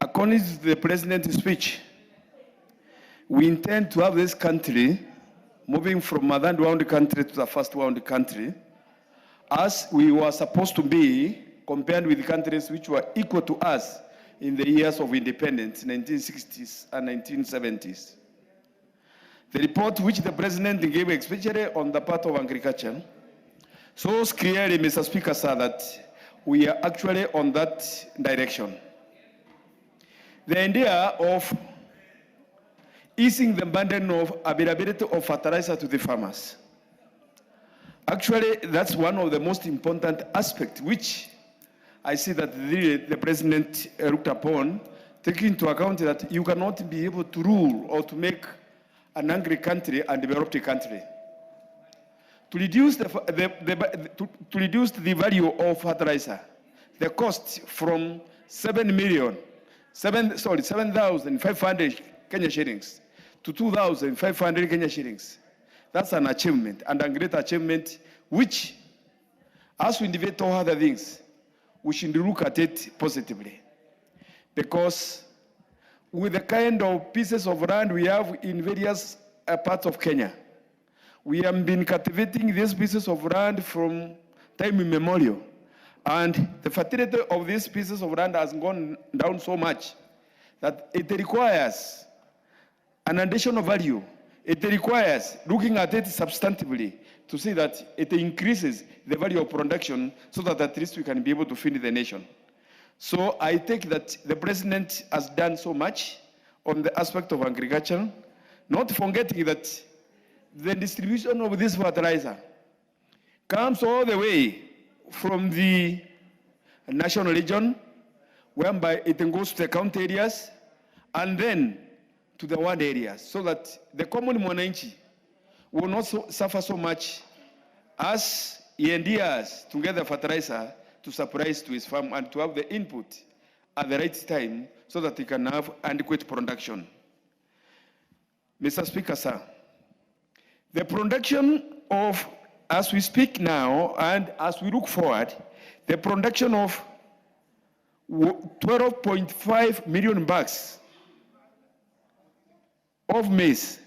according to the President's speech, we intend to have this country moving from a third world country to the first world country, as we were supposed to be compared with countries which were equal to us in the years of independence, 1960s and 1970s. The report which the President gave, especially on the part of agriculture, shows clearly, Mr. Speaker, sir, that we are actually on that direction. The idea of easing the burden of availability of fertilizer to the farmers, actually, that's one of the most important aspects which I see that the President looked upon, taking into account that you cannot be able to rule or to make an angry country and developed country. To reduce the value of fertilizer, the cost from 7,500 Kenya shillings to 2,500 Kenya shillings. That's an achievement, and a great achievement, which, as we debate all other things, we should look at it positively. Because with the kind of pieces of land we have in various parts of Kenya, we have been cultivating these pieces of land from time immemorial. And the fertility of these pieces of land has gone down so much that it requires an additional value. It requires looking at it substantively to see that it increases the value of production so that at least we can be able to feed the nation. So I think that the President has done so much on the aspect of agriculture, not forgetting that the distribution of this fertilizer comes all the way from the national region, whereby it goes to the county areas, and then to the ward areas, so that the common mwananchi will not suffer so much as he endears to get the fertilizer to supply to his farm and to have the input at the right time so that he can have adequate production. Mr. Speaker, sir, the production of, as we speak now and as we look forward, the production of 12.5 million bags of maize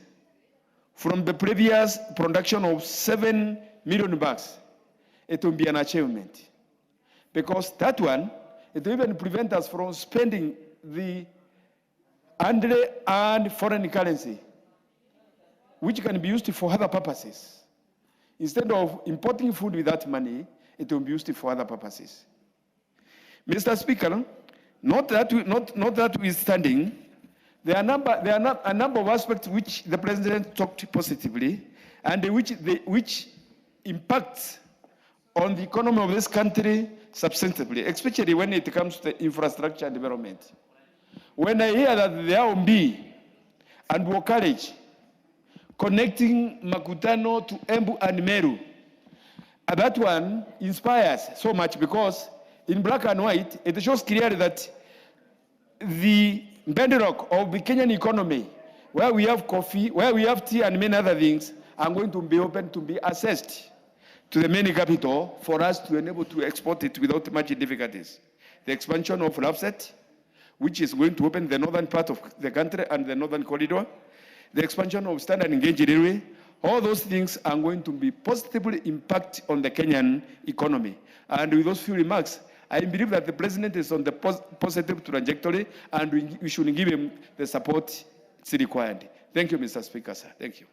from the previous production of 7 million bags, it will be an achievement. Because that one, it will even prevent us from spending the unearned foreign currency, which can be used for other purposes. Instead of importing food with that money, it will be used for other purposes. Mr. Speaker, not that withstanding, there are a number of aspects which the President talked positively and which impact on the economy of this country substantively, especially when it comes to infrastructure development. When I hear that there will be and War College connecting Makutano to Embu and Meru, that one inspires so much, because in black and white, it shows clearly that the bedrock of the Kenyan economy, where we have coffee, where we have tea and many other things, are going to be open to be assessed to the main capital for us to enable to export it without much difficulties. The expansion of RAPSET, which is going to open the northern part of the country and the northern corridor, the expansion of standard engaged railway, all those things are going to be positively impact on the Kenyan economy. And with those few remarks, I believe that the President is on the positive trajectory, and we should give him the support it's required. Thank you, Mr. Speaker, sir. Thank you.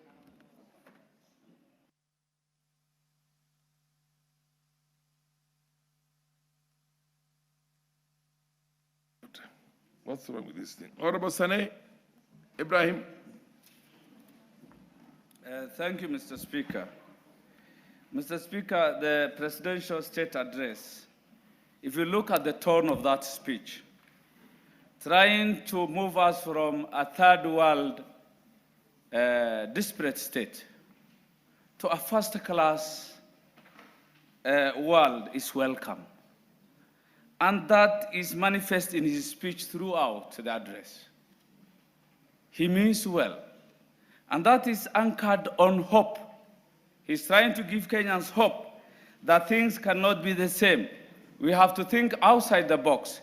What's wrong with this thing? Honorable Sane Ibrahim. Thank you, Mr. Speaker. Mr. Speaker, the presidential state address, if you look at the tone of that speech, trying to move us from a third world disparate state to a first-class world is welcome. And that is manifest in his speech throughout the address. He means well. And that is anchored on hope. He's trying to give Kenyans hope that things cannot be the same. We have to think outside the box.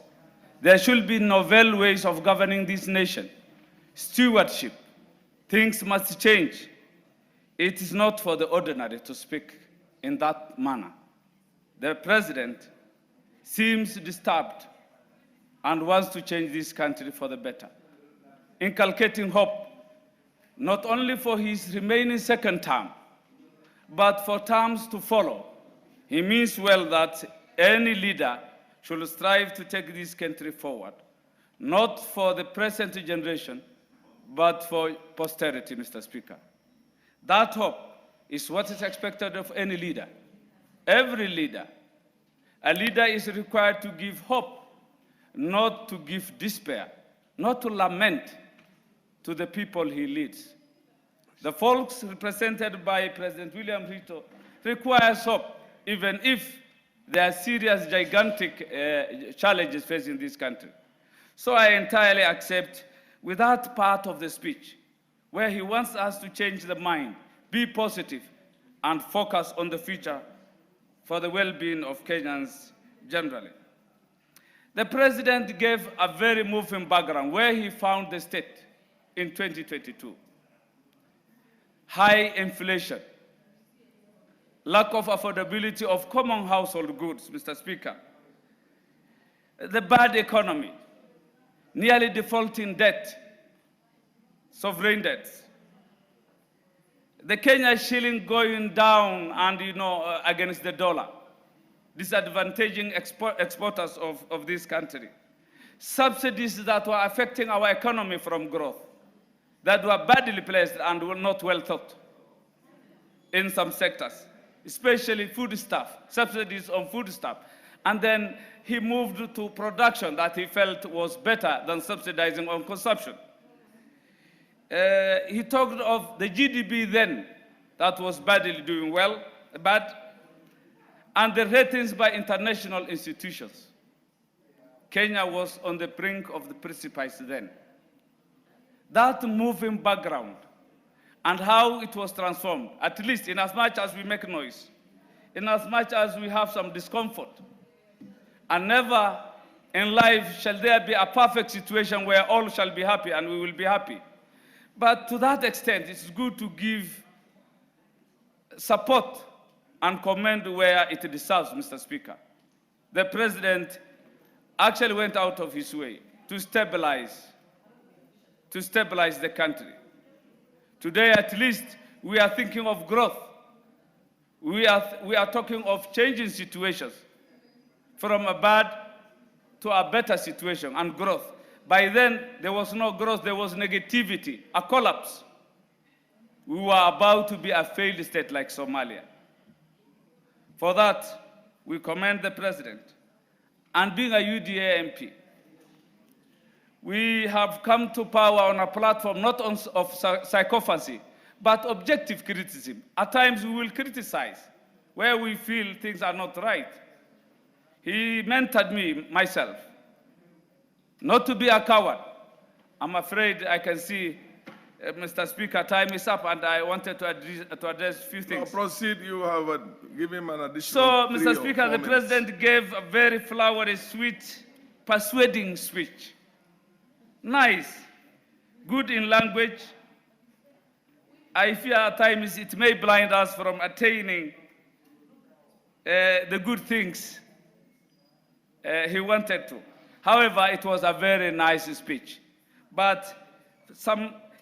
There should be novel ways of governing this nation. Stewardship. Things must change. It is not for the ordinary to speak in that manner. The president seems disturbed and wants to change this country for the better, inculcating hope not only for his remaining second term, but for terms to follow. He means well that any leader should strive to take this country forward, not for the present generation, but for posterity, Mr. Speaker. That hope is what is expected of any leader. Every leader. A leader is required to give hope, not to give despair, not to lament to the people he leads. The folks represented by President William Ruto requires hope, even if there are serious, gigantic challenges facing this country. So I entirely accept with that part of the speech, where he wants us to change the mind, be positive, and focus on the future for the well-being of Kenyans generally. The president gave a very moving background where he found the state in 2022. High inflation, lack of affordability of common household goods, Mr. Speaker, the bad economy, nearly defaulting debt, sovereign debts, the Kenya shilling going down and, against the dollar, disadvantaging exporters of this country, subsidies that were affecting our economy from growth, that were badly placed and were not well thought in some sectors, especially foodstuff, subsidies on foodstuff. And then he moved to production that he felt was better than subsidizing on consumption. He talked of the GDP then that was badly doing well, and the ratings by international institutions. Kenya was on the brink of the precipice then. That moving background and how it was transformed, at least in as much as we make noise, in as much as we have some discomfort, and never in life shall there be a perfect situation where all shall be happy and we will be happy. But to that extent, it's good to give support and commend where it deserves, Mr. Speaker. The president actually went out of his way to stabilize the country. Today, at least, we are thinking of growth. We are talking of changing situations from a bad to a better situation and growth. By then, there was no growth, there was negativity, a collapse. We were about to be a failed state like Somalia. For that, we commend the president. And being a UDA MP, we have come to power on a platform not of sycophancy, but objective criticism. At times, we will criticize where we feel things are not right. He mentored me, myself, not to be a coward. I'm afraid I can see, Mr. Speaker, time is up, and I wanted to address a few things. No, proceed. You have given him an additional. So, Mr. Speaker, the president gave a very flowery, sweet, persuading speech. Nice, good in language. I fear at times it may blind us from attaining the good things he wanted to. However, it was a very nice speech. But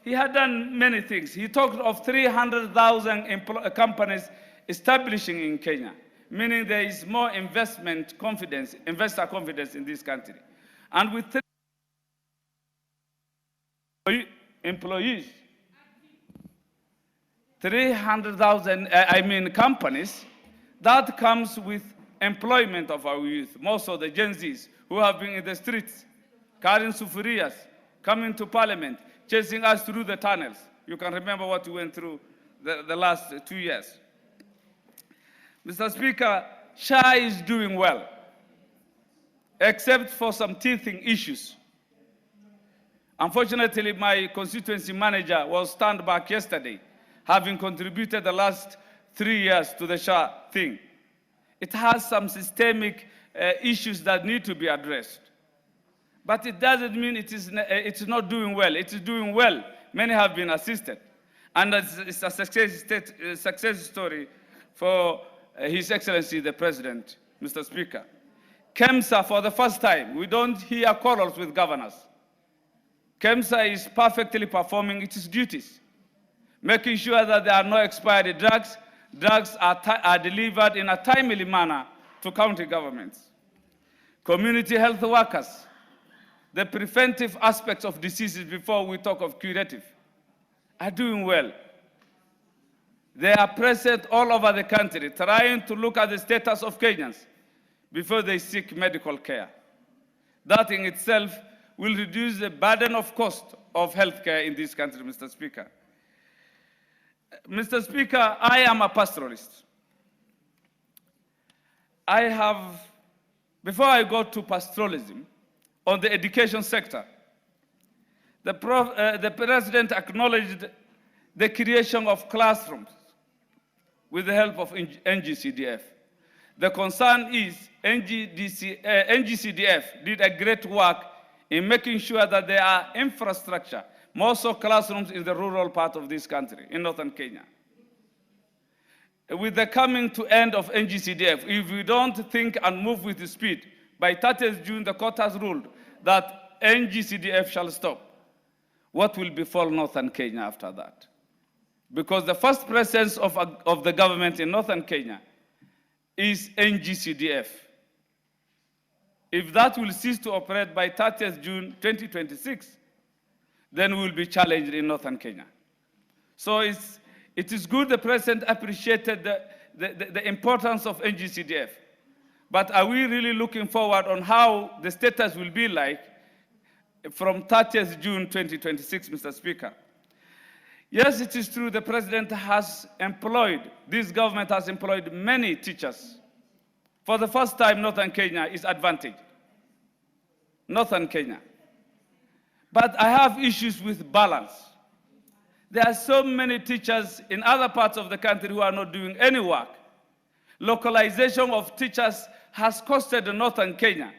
he had done many things. He talked of 300,000 companies establishing in Kenya, meaning there is more investor confidence in this country. And with employees. 300,000, companies, that comes with employment of our youth, most of the Gen Zs who have been in the streets, carrying sufurias, coming to parliament, chasing us through the tunnels. You can remember what we went through the last 2 years. Mr. Speaker, SHA is doing well, except for some teething issues. Unfortunately, my constituency manager was turned back yesterday, having contributed the last 3 years to the SHA thing. It has some systemic issues that need to be addressed. But it doesn't mean it's not doing well. It is doing well. Many have been assisted. And it's a success story for His Excellency the President, Mr. Speaker. KEMSA, for the first time, we don't hear quarrels with governors. KEMSA is perfectly performing its duties, making sure that there are no expired drugs. Drugs are delivered in a timely manner to county governments. Community health workers, the preventive aspects of diseases before we talk of curative, are doing well. They are present all over the country, trying to look at the status of Kenyans before they seek medical care. That in itself will reduce the burden of cost of healthcare in this country, Mr. Speaker. Mr. Speaker, I am a pastoralist. Before I go to pastoralism, on the education sector, the President acknowledged the creation of classrooms with the help of NGCDF. The concern is NGCDF did a great work in making sure that there are infrastructure, more so classrooms in the rural part of this country, in northern Kenya. With the coming to end of NGCDF, if we don't think and move with the speed, by 30th June, the court has ruled that NGCDF shall stop. What will befall northern Kenya after that? Because the first presence of the government in northern Kenya is NGCDF. If that will cease to operate by 30th June 2026, then we will be challenged in northern Kenya. So it is good the President appreciated the importance of NGCDF. But are we really looking forward on how the status will be like from 30th June 2026, Mr. Speaker? Yes, it is true the President has employed, this government has employed many teachers. For the first time, northern Kenya is advantaged. Northern Kenya. But I have issues with balance. There are so many teachers in other parts of the country who are not doing any work. Localization of teachers has costed northern Kenya.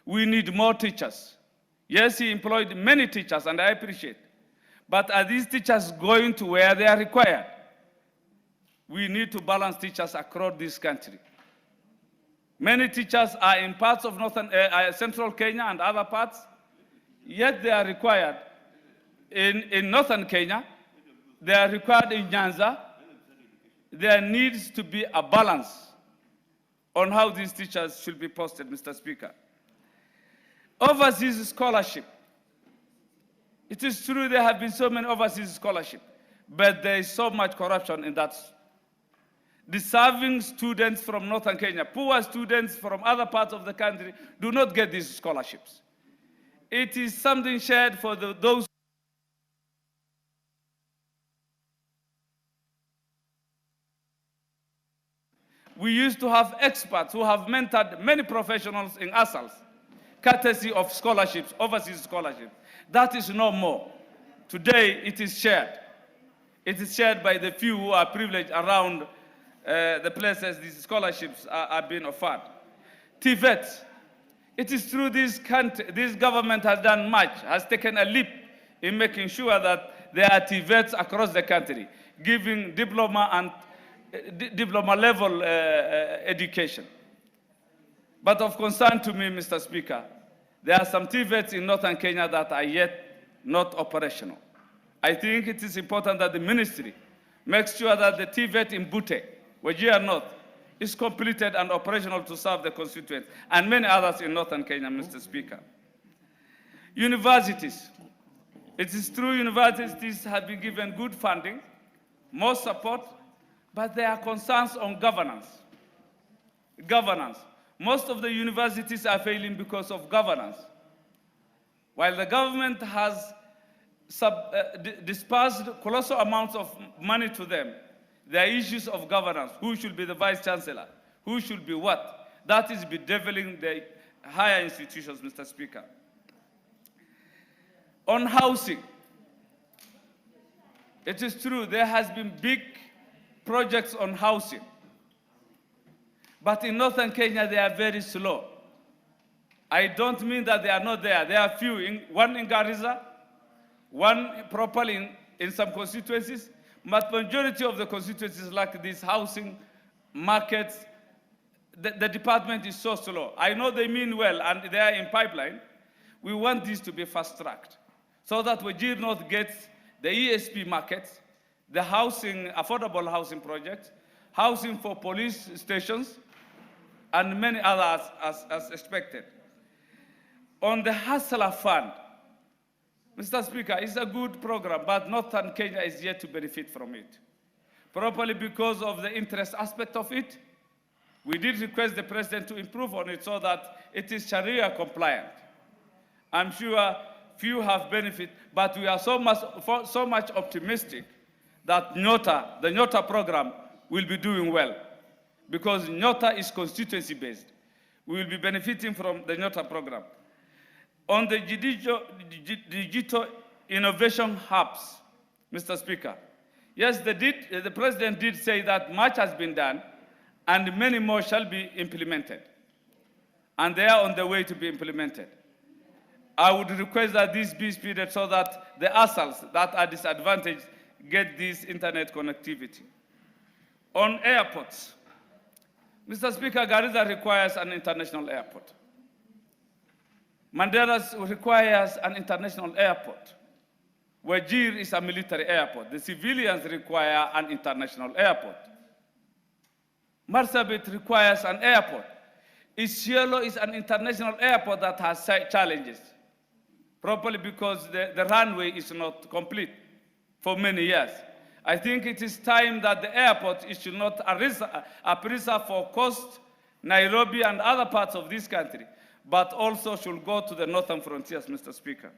We need more teachers. Yes, he employed many teachers, and I appreciate. But are these teachers going to where they are required? We need to balance teachers across this country. Many teachers are in parts of central Kenya and other parts, yet they are required in northern Kenya, they are required in Nyanza. There needs to be a balance on how these teachers should be posted, Mr. Speaker. Overseas scholarship. It is true there have been so many overseas scholarships, but there is so much corruption in that. Deserving students from northern Kenya, poor students from other parts of the country do not get these scholarships. It is something shared for those. We used to have experts who have mentored many professionals in ASALs, courtesy of scholarships, overseas scholarships. That is no more. Today, it is shared. It is shared by the few who are privileged around the places these scholarships are being offered. TVET. It is true this government has done much, has taken a leap in making sure that there are TVETs across the country, giving diploma and diploma level education. But of concern to me, Mr. Speaker, there are some TVETs in northern Kenya that are yet not operational. I think it is important that the ministry makes sure that the TVET in Bute, Wajir North, is completed and operational to serve the constituents and many others in northern Kenya, Mr. Speaker. Universities. It is true universities have been given good funding, more support, but there are concerns on governance. Governance. Most of the universities are failing because of governance. While the government has dispersed colossal amounts of money to them, there are issues of governance. Who should be the vice chancellor? Who should be what? That is bedeviling the higher institutions, Mr. Speaker. On housing, it is true there has been big projects on housing. But in northern Kenya, they are very slow. I don't mean that they are not there. There are few, one in Garissa, one properly in some constituencies, but majority of the constituencies like these housing markets, the department is so slow. I know they mean well and they are in pipeline. We want this to be fast-tracked so that Wajir North gets the ESP markets, the housing, affordable housing projects, housing for police stations, and many others as expected. On the Hustler Fund, Mr. Speaker, it's a good program, but Northern Kenya is yet to benefit from it. Probably because of the interest aspect of it. We did request the President to improve on it so that it is Sharia compliant. I'm sure few have benefit, but we are so much optimistic that Nyota, the Nyota program, will be doing well because Nyota is constituency-based. We will be benefiting from the Nyota program. On the digital innovation hubs, Mr. Speaker, yes, the President did say that much has been done and many more shall be implemented. And they are on the way to be implemented. I would request that this be speeded so that the ASALs that are disadvantaged get this internet connectivity. On airports, Mr. Speaker, Garissa requires an international airport. Mandela's requires an international airport. Wajir is a military airport. The civilians require an international airport. Marsabit requires an airport. Isiolo is an international airport that has challenges, probably because the runway is not complete for many years. I think it is time that the airport should not a preserve for Coast, Nairobi, and other parts of this country, but also should go to the northern frontiers, Mr. Speaker.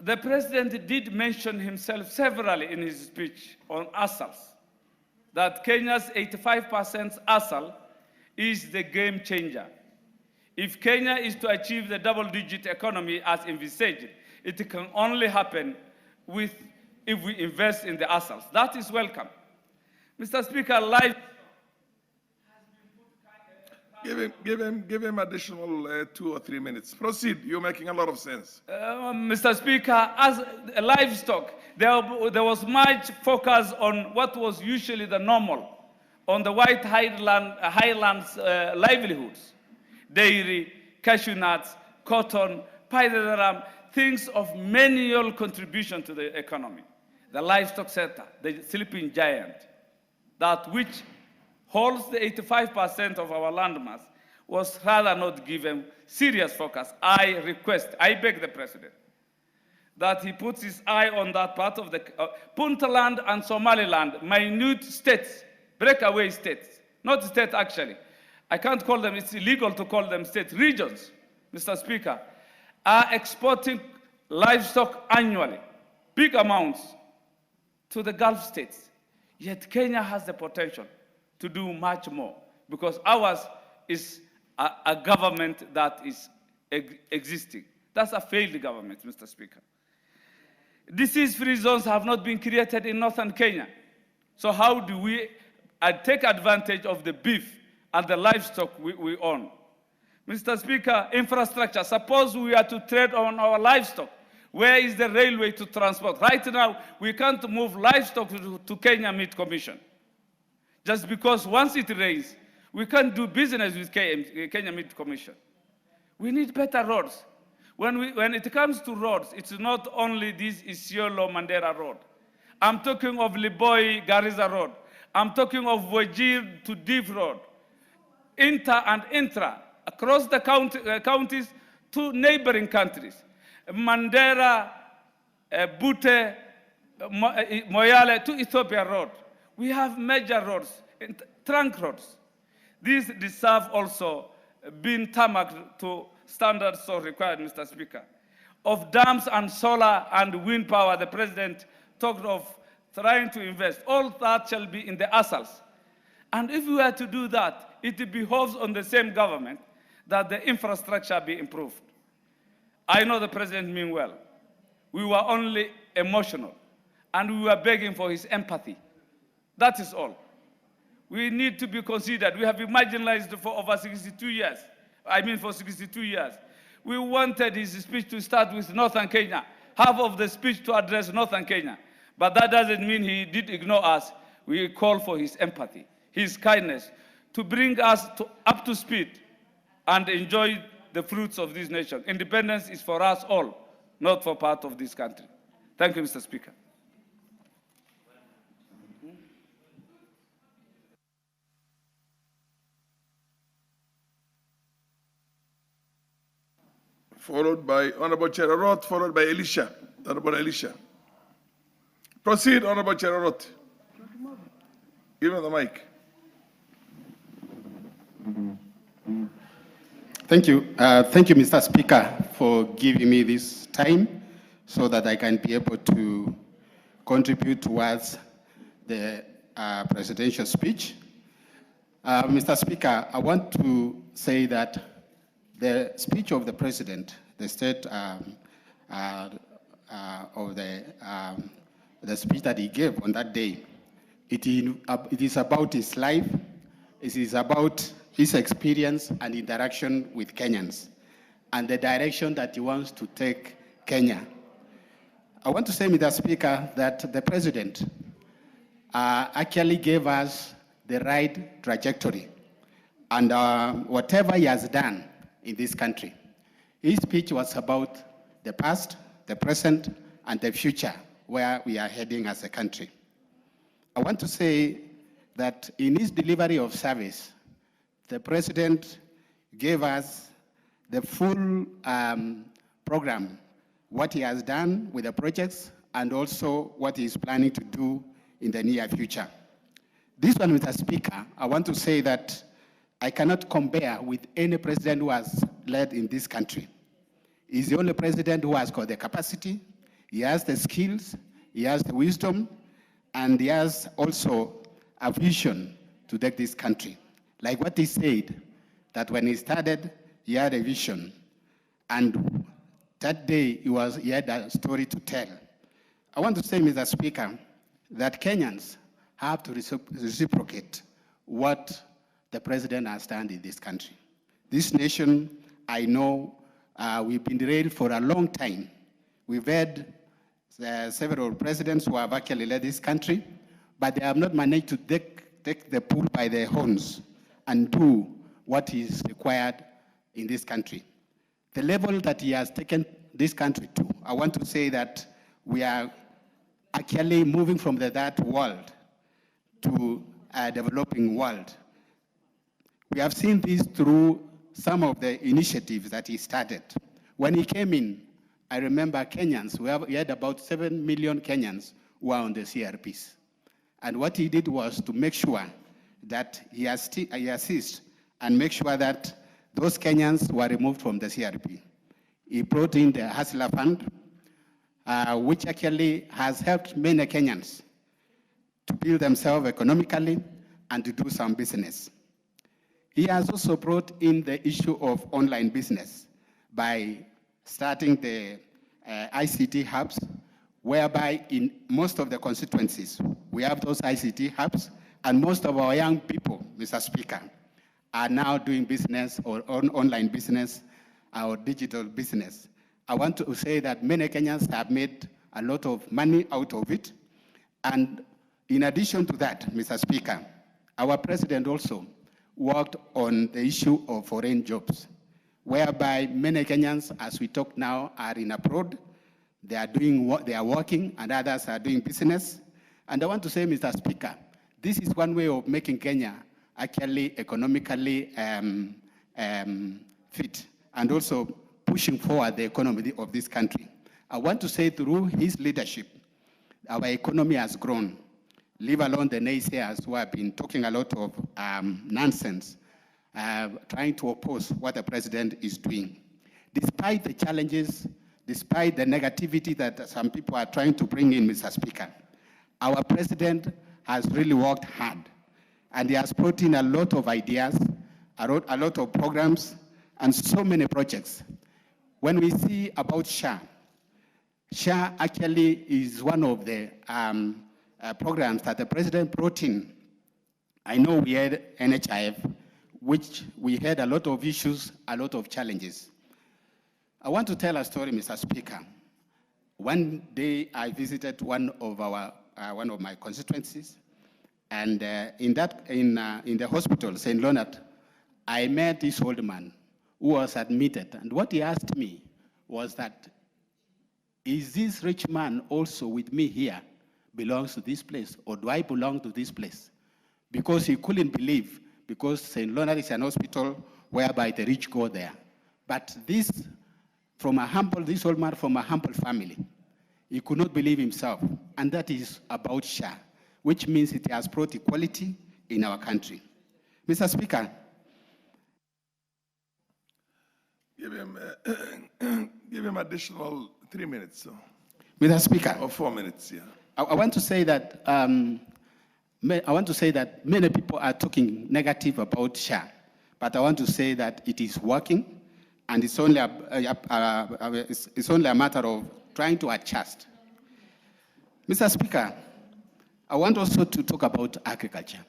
The President did mention himself severally in his speech on ASALs, that Kenya's 85% ASAL is the game changer. If Kenya is to achieve the double-digit economy as envisaged, it can only happen if we invest in the ASALs. That is welcome. Mr. Speaker, Give him additional 2 or 3 minutes. Proceed. You're making a lot of sense. Mr. Speaker, as livestock, there was much focus on what was usually the normal, on the white highlands livelihoods, dairy, cashew nuts, cotton, paideram, things of manual contribution to the economy. The livestock sector, the sleeping giant, that which holds the 85% of our landmass, was rather not given serious focus. I beg the President, that he puts his eye on that part of the Puntland and Somaliland, minute states, breakaway states, not states actually. I can't call them, it's illegal to call them states, regions, Mr. Speaker, are exporting livestock annually, big amounts, to the Gulf states. Yet Kenya has the potential to do much more because ours is a government that is existing. That's a failed government, Mr. Speaker. Disease-free zones have not been created in northern Kenya. So how do we take advantage of the beef and the livestock we own? Mr. Speaker, infrastructure, suppose we are to trade on our livestock. Where is the railway to transport? Right now, we can't move livestock to Kenya Meat Commission. Just because once it rains, we can't do business with Kenya Meat Commission. We need better roads. When it comes to roads, it's not only this Isiolo-Mandera road. I'm talking of Liboi-Garissa road. I'm talking of Wajir to Div road. Inter and intra, across the counties to neighboring countries. Mandera, Bute, Moyale to Ethiopia Road. We have major roads, trunk roads. These deserve also being tarmacked to standards so required, Mr. Speaker. Of dams and solar and wind power, the President talked of trying to invest. All that shall be in the ASALs. And if we were to do that, it behoves on the same government that the infrastructure be improved. I know the President mean well. We were only emotional, and we were begging for his empathy. That is all. We need to be considered. We have been marginalized for over 62 years. For 62 years. We wanted his speech to start with Northern Kenya, half of the speech to address Northern Kenya. But that doesn't mean he did ignore us. We call for his empathy, his kindness, to bring us up to speed and enjoy the fruits of this nation. Independence is for us all, not for part of this country. Thank you, Mr. Speaker. Followed by Honorable Cherarot, followed by Elisha. Honorable Elisha. Proceed, Honorable Cherarot. Give him the mic. Thank you. Thank you, Mr. Speaker, for giving me this time so that I can be able to contribute towards the presidential speech. Mr. Speaker, I want to say that the speech of the President, the state of the speech that he gave on that day, it is about his life, it is about his experience and interaction with Kenyans, and the direction that he wants to take Kenya. I want to say, Mr. Speaker, that the President actually gave us the right trajectory, and whatever he has done in this country. His speech was about the past, the present, and the future, where we are heading as a country. I want to say that in his delivery of service, the President gave us the full program, what he has done with the projects, and also what he is planning to do in the near future. This one, Mr. Speaker, I want to say that I cannot compare with any president who has led in this country. He's the only president who has got the capacity, he has the skills, he has the wisdom, and he has also a vision to take this country. Like what he said, that when he started, he had a vision. And that day, he had a story to tell. I want to say, Mr. Speaker, that Kenyans have to reciprocate what the President has done in this country. This nation, I know, we've been derailed for a long time. We've had several presidents who have actually led this country, but they have not managed to take the bull by the horns and do what is required in this country. The level that he has taken this country to, I want to say that we are actually moving from the third world to a developing world. We have seen this through some of the initiatives that he started. When he came in, I remember Kenyans, we had about 7 million Kenyans who were on the CRPs. And what he did was to make sure that he assists and make sure that those Kenyans were removed from the CRP. He brought in the Hustler Fund, which actually has helped many Kenyans to build themselves economically and to do some business. He has also brought in the issue of online business by starting the ICT hubs, whereby in most of the constituencies, we have those ICT hubs, and most of our young people, Mr. Speaker, are now doing business or online business or digital business. I want to say that many Kenyans have made a lot of money out of it. And in addition to that, Mr. Speaker, our president also worked on the issue of foreign jobs, whereby many Kenyans, as we talk now, are in abroad. They are working, and others are doing business. And I want to say, Mr. Speaker, this is one way of making Kenya actually economically fit, and also pushing forward the economy of this country. I want to say through his leadership, our economy has grown, leave alone the naysayers who have been talking a lot of nonsense, trying to oppose what the president is doing. Despite the challenges, despite the negativity that some people are trying to bring in, Mr. Speaker, our president has really worked hard, and he has brought in a lot of ideas, a lot of programs, and so many projects. When we see about SHA actually is one of the programs that the president brought in. I know we had NHIF, which we had a lot of issues, a lot of challenges. I want to tell a story, Mr. Speaker. One day I visited one of my constituencies, and in the hospital, St. Leonard, I met this old man who was admitted, and what he asked me was that, is this rich man also with me here belongs to this place, or do I belong to this place? Because he couldn't believe, because St. Leonard is an hospital whereby the rich go there. But this old man from a humble family, he could not believe himself, and that is about SHA, which means it has brought equality in our country. Mr. Speaker. Give him additional 3 minutes. So. Mr. Speaker. Or 4 minutes, yeah. I want to say that many people are talking negative about SHA, but I want to say that it is working, and it's only a matter of trying to adjust. Mr. Speaker, I want also to talk about agriculture.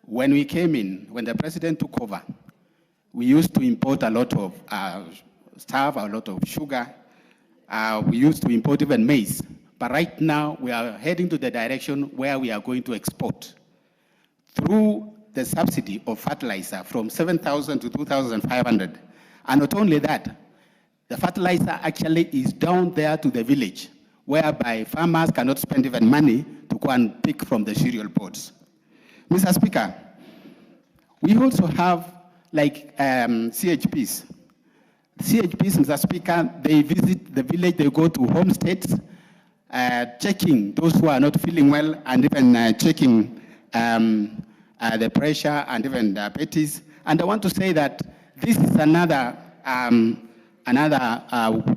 When we came in, when the president took over, we used to import a lot of stuff, a lot of sugar. We used to import even maize. But right now, we are heading to the direction where we are going to export. Through the subsidy of fertilizer from 7,000 to 2,500. And not only that, the fertilizer actually is down there to the village, whereby farmers cannot spend even money to go and pick from the cereal pods. Mr. Speaker, we also have like CHPs. CHPs, Mr. Speaker, they visit the village, they go to homesteads, checking those who are not feeling well, and even checking the pressure and even diabetes. And I want to say that this is another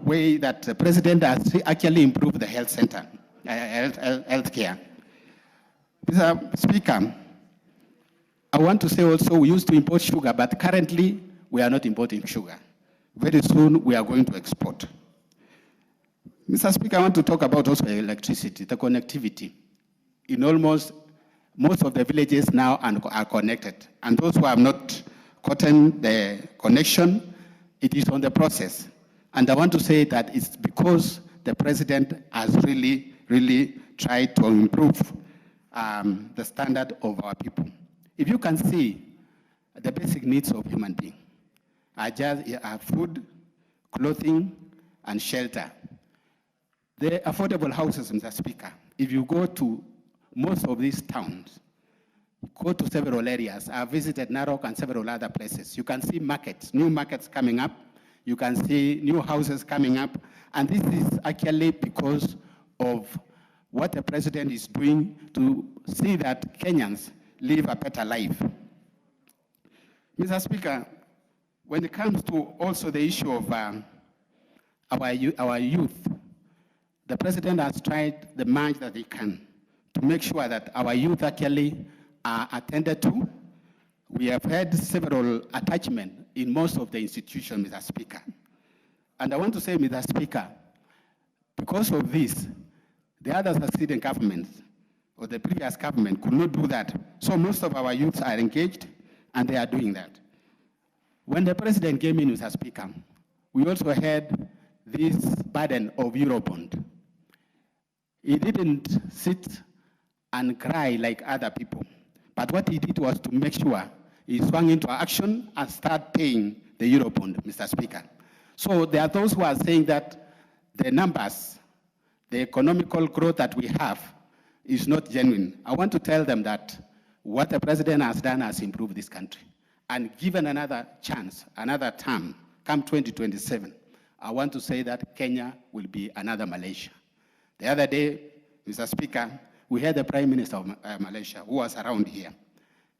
way that the president has actually improved the health center, health care. Mr. Speaker, I want to say also we used to import sugar, but currently we are not importing sugar. Very soon we are going to export. Mr. Speaker, I want to talk about also electricity, the connectivity. In most of the villages now are connected, and those who have not gotten the connection, it is on the process. And I want to say that it's because the president has really tried to improve the standard of our people. If you can see, the basic needs of human being are food, clothing, and shelter. The affordable houses, Mr. Speaker, if you go to most of these towns, go to several areas. I've visited Narok and several other places. You can see markets, new markets coming up. You can see new houses coming up. And this is actually because of what the president is doing to see that Kenyans live a better life. Mr. Speaker, when it comes to also the issue of our youth, the president has tried the much that he can to make sure that our youth actually are attended to. We have had several attachments in most of the institutions, Mr. Speaker. And I want to say, Mr. Speaker, because of this, the other succeeding governments or the previous government could not do that. So most of our youths are engaged and they are doing that. When the president came in, Mr. Speaker, we also had this burden of Eurobond. He didn't sit and cry like other people. But what he did was to make sure he swung into action and start paying the Eurobond, Mr. Speaker. So there are those who are saying that the numbers, the economical growth that we have is not genuine. I want to tell them that what the president has done has improved this country. And given another chance, another term come 2027, I want to say that Kenya will be another Malaysia. The other day, Mr. Speaker, we had the Prime Minister of Malaysia who was around here,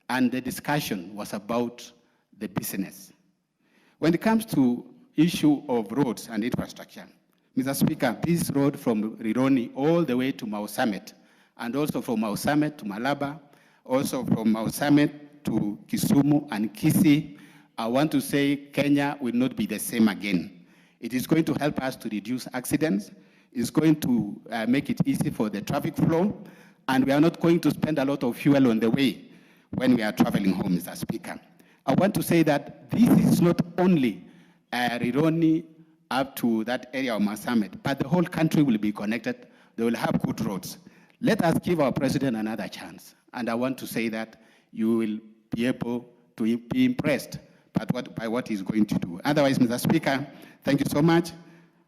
and the discussion was about the business. When it comes to issue of roads and infrastructure, Mr. Speaker, this road from Rironi all the way to Mau Summit, and also from Mau Summit to Malaba, also from Mau Summit to Kisumu and Kisii, I want to say Kenya will not be the same again. It is going to help us to reduce accidents. It's going to make it easy for the traffic flow, and we are not going to spend a lot of fuel on the way when we are traveling home, Mr. Speaker. I want to say that this is not only Rironi up to that area of Mau Summit, but the whole country will be connected. They will have good roads. Let us give our president another chance. And I want to say that you will be able to be impressed by what he's going to do. Otherwise, Mr. Speaker, thank you so much.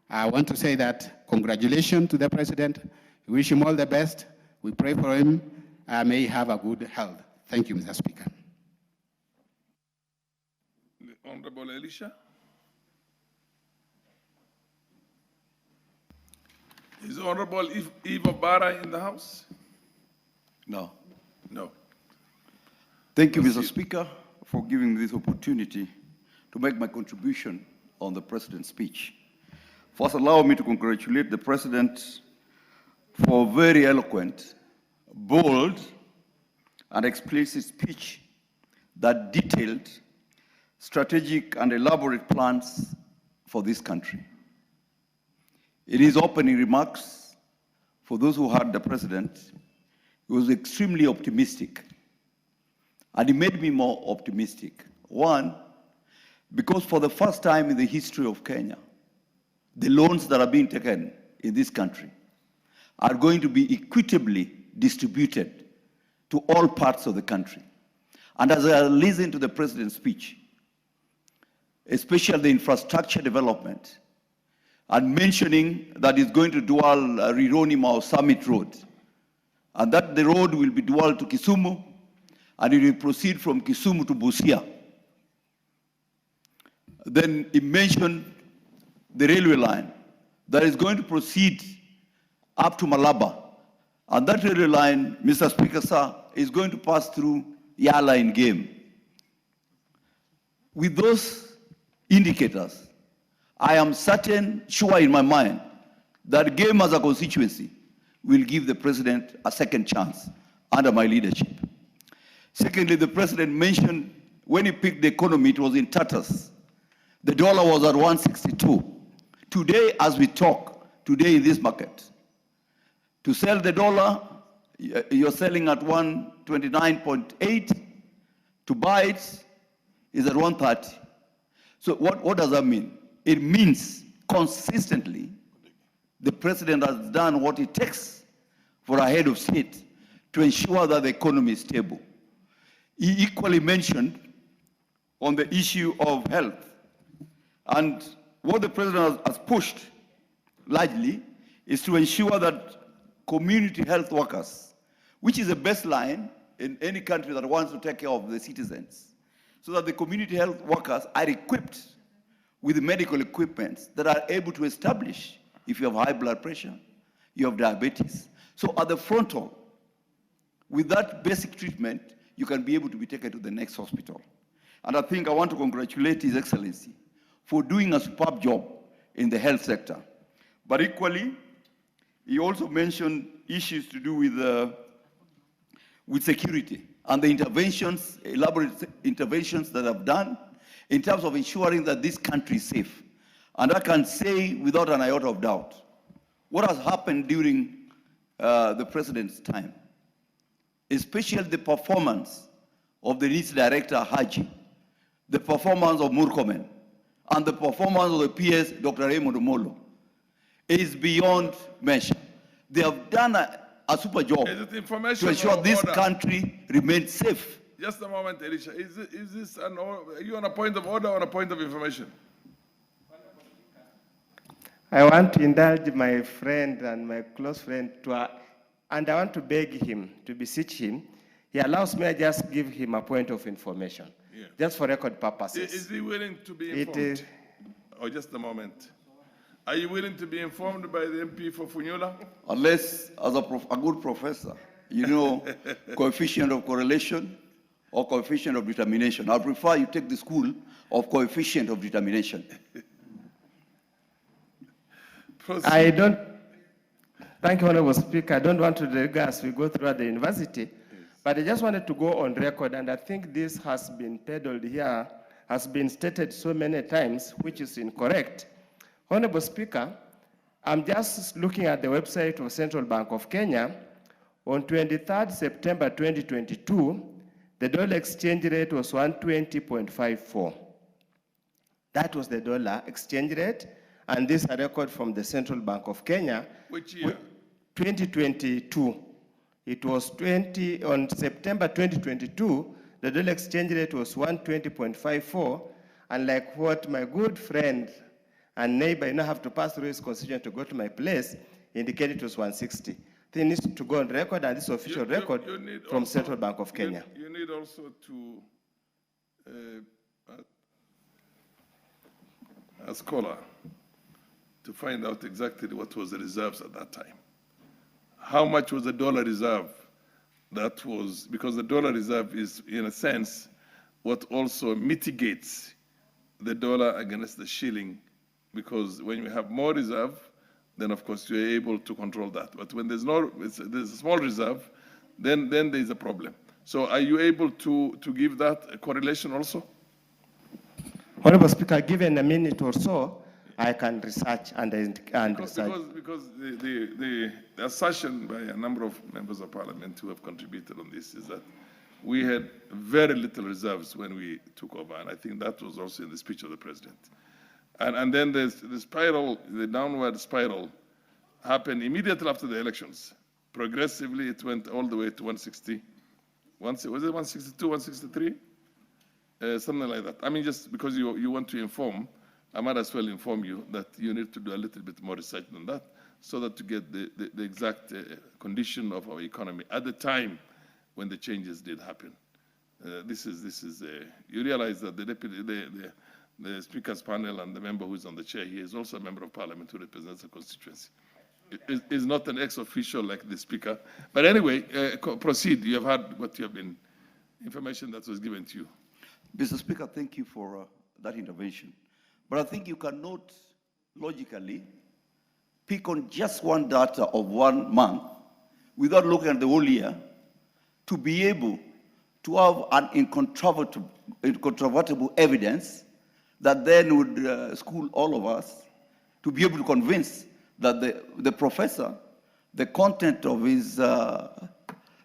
I want to say that congratulations to the president. We wish him all the best. We pray for him. May he have a good health. Thank you, Mr. Speaker. The Honorable Elisha. Is Honorable Eva Barra in the House? No. No. Thank you, Mr. Speaker, for giving me this opportunity to make my contribution on the President's speech. First, allow me to congratulate the President for a very eloquent, bold, and explicit speech that detailed strategic and elaborate plans for this country. In his opening remarks, for those who heard the President, he was extremely optimistic. And he made me more optimistic. One, because for the first time in the history of Kenya, the loans that are being taken in this country are going to be equitably distributed to all parts of the country. And as I listened to the President's speech, especially the infrastructure development, and mentioning that it's going to dual Rironi Mau Summit Road, and that the road will be dual to Kisumu, and it will proceed from Kisumu to Busia. Then he mentioned the railway line that is going to proceed up to Malaba, and that railway line, Mr. Speaker, sir, is going to pass through Yala in Game. With those indicators, I am certain, sure in my mind, that Game as a constituency will give the President a second chance under my leadership. Secondly, the President mentioned when he picked the economy, it was in tatters. The dollar was at 162. Today, as we talk, today in this market, to sell the dollar, you're selling at 129.8. To buy it is at 130. So what does that mean? It means consistently the President has done what it takes for a head of state to ensure that the economy is stable. He equally mentioned on the issue of health. And what the President has pushed largely is to ensure that community health workers, which is the best line in any country that wants to take care of the citizens, so that the community health workers are equipped with medical equipment that are able to establish if you have high blood pressure, you have diabetes. So at the frontal, with that basic treatment, you can be able to be taken to the next hospital. And I think I want to congratulate His Excellency for doing a superb job in the health sector. But equally, he also mentioned issues to do with security and the interventions, elaborate interventions that have done in terms of ensuring that this country is safe. And I can say without an iota of doubt, what has happened during the President's time, especially the performance of the NIS Director Haji, the performance of Murkomen, and the performance of the PS, Dr. Raymond Omolo, is beyond measure. They have done a super job to ensure this country remains safe. Just a moment, Elisha. Is this are you on a point of order or a point of information? I want to indulge my friend and my close friend and I want to beg him, to beseech him. He allows me, I just give him a point of information, just for record purposes. Is he willing to be informed? or just a moment? Are you willing to be informed by the MP for Funyula? Unless, as a good professor, you know coefficient of correlation or coefficient of determination. I prefer you take the school of coefficient of determination. I don't, thank you, Honorable Speaker. I don't want to drag us, we go through the university, but I just wanted to go on record, and I think this has been peddled here, has been stated so many times, which is incorrect. Honorable Speaker, I'm just looking at the website of Central Bank of Kenya. On 23rd September 2022, the dollar exchange rate was 120.54. That was the dollar exchange rate, and this is a record from the Central Bank of Kenya. Which year? 2022. It was on September 2022, the dollar exchange rate was 120.54, and like what my good friend and neighbor, you know, have to pass through his constituent to go to my place, indicated it was 160. They need to go on record, and this official record from also, Central Bank of Kenya. You need also to, a scholar, to find out exactly what was the reserves at that time. How much was the dollar reserve? That was, because the dollar reserve is, in a sense, what also mitigates the dollar against the shilling, because when you have more reserve, then of course you're able to control that. But when there's a small reserve, then there's a problem. So are you able to give that a correlation also? Honorable Speaker, given a minute or so, I can research and research. Because the assertion by a number of members of parliament who have contributed on this is that we had very little reserves when we took over, and I think that was also in the speech of the president. And then the spiral, the downward spiral, happened immediately after the elections. Progressively, it went all the way to 160. Was it 162, 163? Something like that. I mean, just because you want to inform, I might as well inform you that you need to do a little bit more research than that, so that to get the exact condition of our economy at the time when the changes did happen. You realize that the Speaker's panel and the member who is on the chair, he is also a member of parliament who represents a constituency. Is not an ex-official like the Speaker. But anyway, proceed. You have heard what you have been, information that was given to you. Mr. Speaker, thank you for that intervention. But I think you cannot logically pick on just one data of 1 month without looking at the whole year to be able to have an incontrovertible evidence that then would school all of us to be able to convince that the professor, the content of his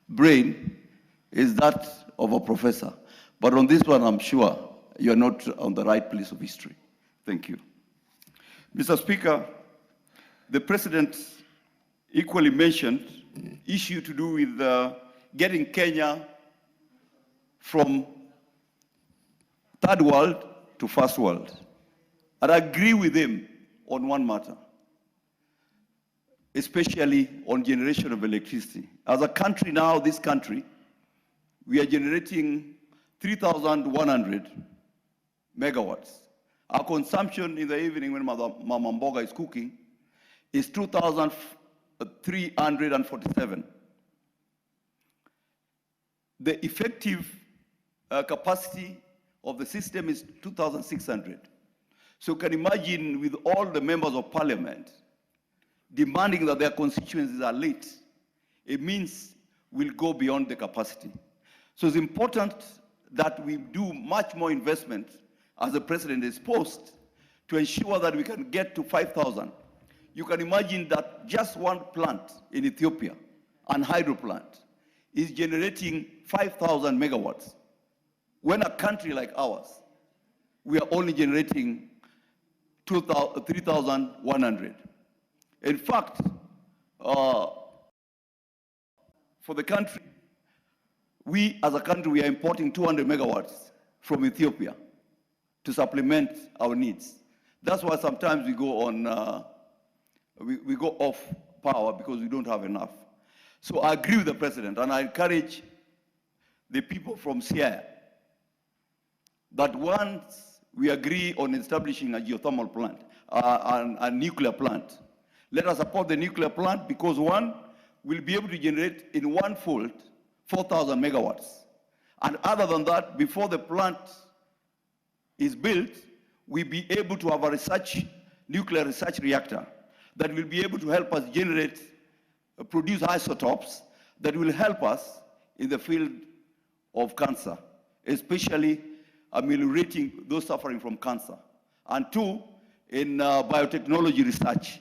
brain is that of a professor. But on this one, I'm sure you're not on the right place of history. Thank you. Mr. Speaker, the President equally mentioned issue to do with getting Kenya from third world to first world. And I agree with him on one matter, especially on generation of electricity. As a country now, this country, we are generating 3,100 megawatts. Our consumption in the evening when Mama Mboga is cooking is 2,347. The effective capacity of the system is 2,600. So you can imagine with all the members of parliament demanding that their constituencies are lit, it means we'll go beyond the capacity. So it's important that we do much more investment as the president is posed to ensure that we can get to 5,000. You can imagine that just one plant in Ethiopia, an hydro plant, is generating 5,000 megawatts. When a country like ours, we are only generating 3,100. In fact, for the country, we as a country, we are importing 200 megawatts from Ethiopia to supplement our needs. That's why sometimes we go on, we go off power because we don't have enough. So I agree with the president, and I encourage the people from Siaya that once we agree on establishing a geothermal plant, a nuclear plant. Let us support the nuclear plant because one will be able to generate in one fold 4,000 megawatts. And other than that, before the plant is built, we'll be able to have a nuclear research reactor that will be able to help us produce isotopes that will help us in the field of cancer, especially ameliorating those suffering from cancer. And two, in biotechnology research.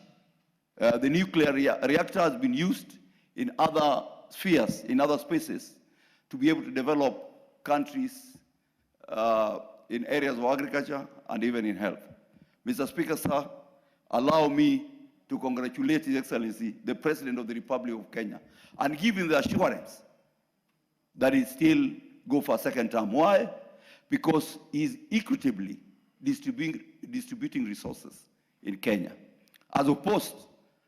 The nuclear reactor has been used in other spheres, in other spaces, to be able to develop countries in areas of agriculture and even in health. Mr. Speaker, sir, allow me to congratulate His Excellency, the President of the Republic of Kenya, and give him the assurance that he still go for a second term. Why? Because he's equitably distributing resources in Kenya, as opposed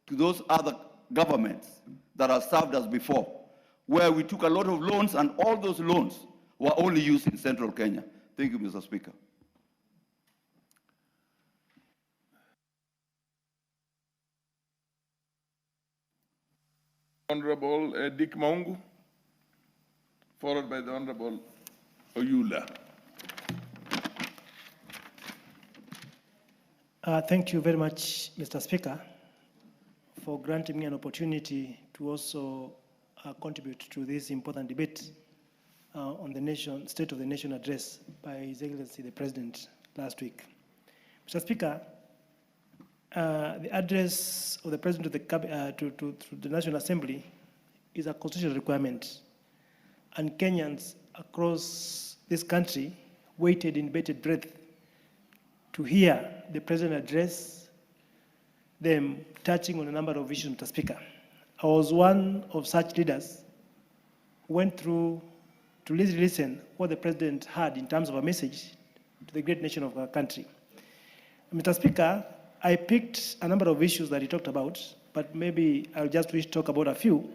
to those other governments that have served us before, where we took a lot of loans and all those loans were only used in central Kenya. Thank you, Mr. Speaker. Honorable Dick Maungu, followed by the Honorable Oyula. Thank you very much, Mr. Speaker, for granting me an opportunity to also contribute to this important debate on the State of the Nation address by His Excellency the President last week. Mr. Speaker, the address of the President of to the National Assembly is a constitutional requirement, and Kenyans across this country waited in bated breath to hear the President address them touching on a number of issues, Mr. Speaker. I was one of such leaders who went through to listen what the President had in terms of a message to the great nation of our country. Mr. Speaker, I picked a number of issues that he talked about, but maybe I'll just wish to talk about a few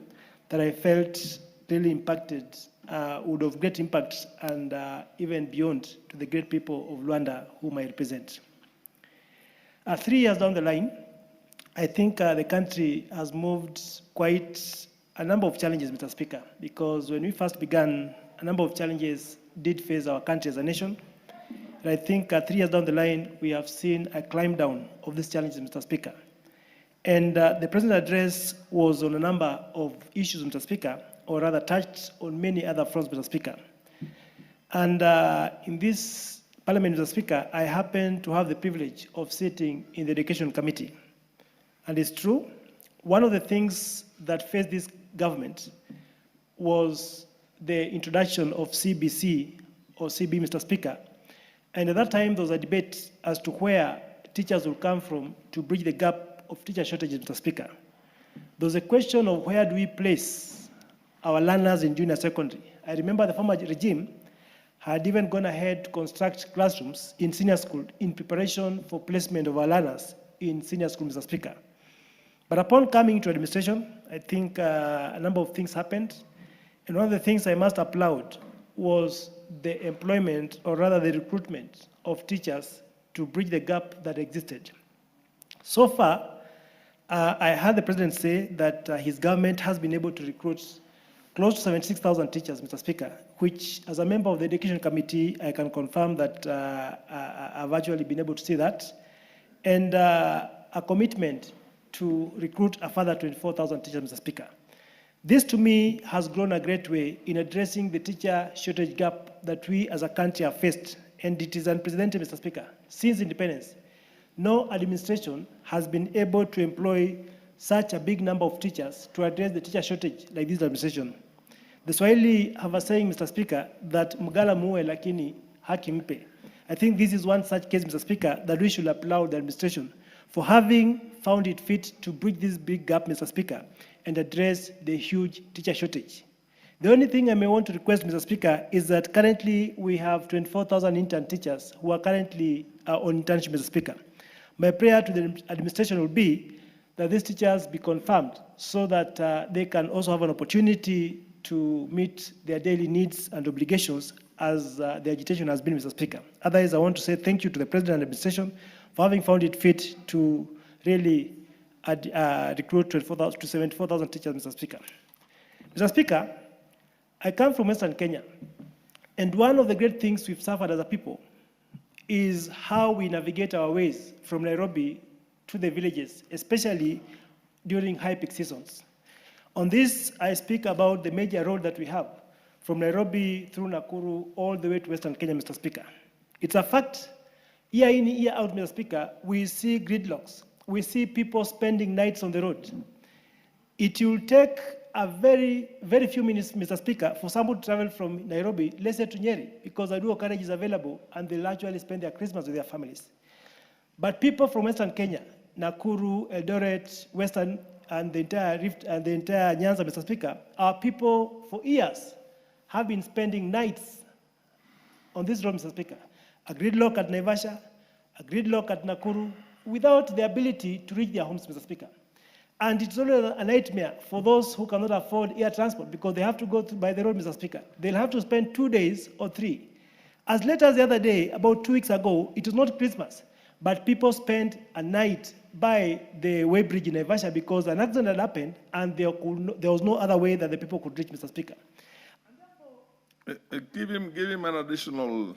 that I felt really impacted, would have great impact and even beyond to the great people of Luanda whom I represent. 3 years down the line, I think the country has moved quite a number of challenges, Mr. Speaker, because when we first began, a number of challenges did face our country as a nation. And I think 3 years down the line, we have seen a climb down of these challenges, Mr. Speaker. And the President's address was on a number of issues, Mr. Speaker, or rather touched on many other fronts, Mr. Speaker. And in this Parliament, Mr. Speaker, I happen to have the privilege of sitting in the Education Committee. And it's true, one of the things that faced this government was the introduction of CBC or CB, Mr. Speaker. And at that time, there was a debate as to where teachers will come from to bridge the gap of teacher shortages, Mr. Speaker. There was a question of where do we place our learners in junior secondary. I remember the former regime had even gone ahead to construct classrooms in senior school in preparation for placement of our learners in senior school, Mr. Speaker. But upon coming to administration, I think a number of things happened. And one of the things I must applaud was the employment, or rather the recruitment of teachers to bridge the gap that existed. So far, I heard the President say that his government has been able to recruit close to 76,000 teachers, Mr. Speaker, which, as a member of the Education Committee, I can confirm that I've actually been able to see that. And a commitment to recruit a further 24,000 teachers, Mr. Speaker. This, to me, has grown a great way in addressing the teacher shortage gap that we as a country have faced, and it is unprecedented, Mr. Speaker. Since independence, no administration has been able to employ such a big number of teachers to address the teacher shortage like this administration. The Swahili have a saying, Mr. Speaker, that mgala muwe lakini haki mpe. I think this is one such case, Mr. Speaker, that we should applaud the administration for having found it fit to bridge this big gap, Mr. Speaker, and address the huge teacher shortage. The only thing I may want to request, Mr. Speaker, is that currently we have 24,000 intern teachers who are currently on internship, Mr. Speaker. My prayer to the administration will be that these teachers be confirmed so that they can also have an opportunity to meet their daily needs and obligations as the agitation has been, Mr. Speaker. Otherwise, I want to say thank you to the President and administration for having found it fit to really recruit 24,000 to 74,000 teachers, Mr. Speaker. Mr. Speaker, I come from Western Kenya, and one of the great things we've suffered as a people is how we navigate our ways from Nairobi to the villages, especially during high peak seasons. On this, I speak about the major road that we have from Nairobi through Nakuru all the way to Western Kenya, Mr. Speaker. It's a fact, year in, year out, Mr. Speaker, we see gridlocks. We see people spending nights on the road. It will take a very few minutes, Mr. Speaker, for someone to travel from Nairobi, let's say to Nyeri, because Aduo carriage is available and they'll actually spend their Christmas with their families. But people from Western Kenya, Nakuru, Eldoret, Western, and the entire Rift and the entire Nyanza, Mr. Speaker, our people for years have been spending nights on this road, Mr. Speaker. A gridlock at Naivasha, a gridlock at Nakuru, without the ability to reach their homes, Mr. Speaker. And it's always a nightmare for those who cannot afford air transport because they have to go by the road, Mr. Speaker. They'll have to spend 2 days or 3. As late as the other day, about 2 weeks ago, it was not Christmas, but people spent a night by the way bridge in Naivasha because an accident had happened and there was no other way that the people could reach, Mr. Speaker. Give him an additional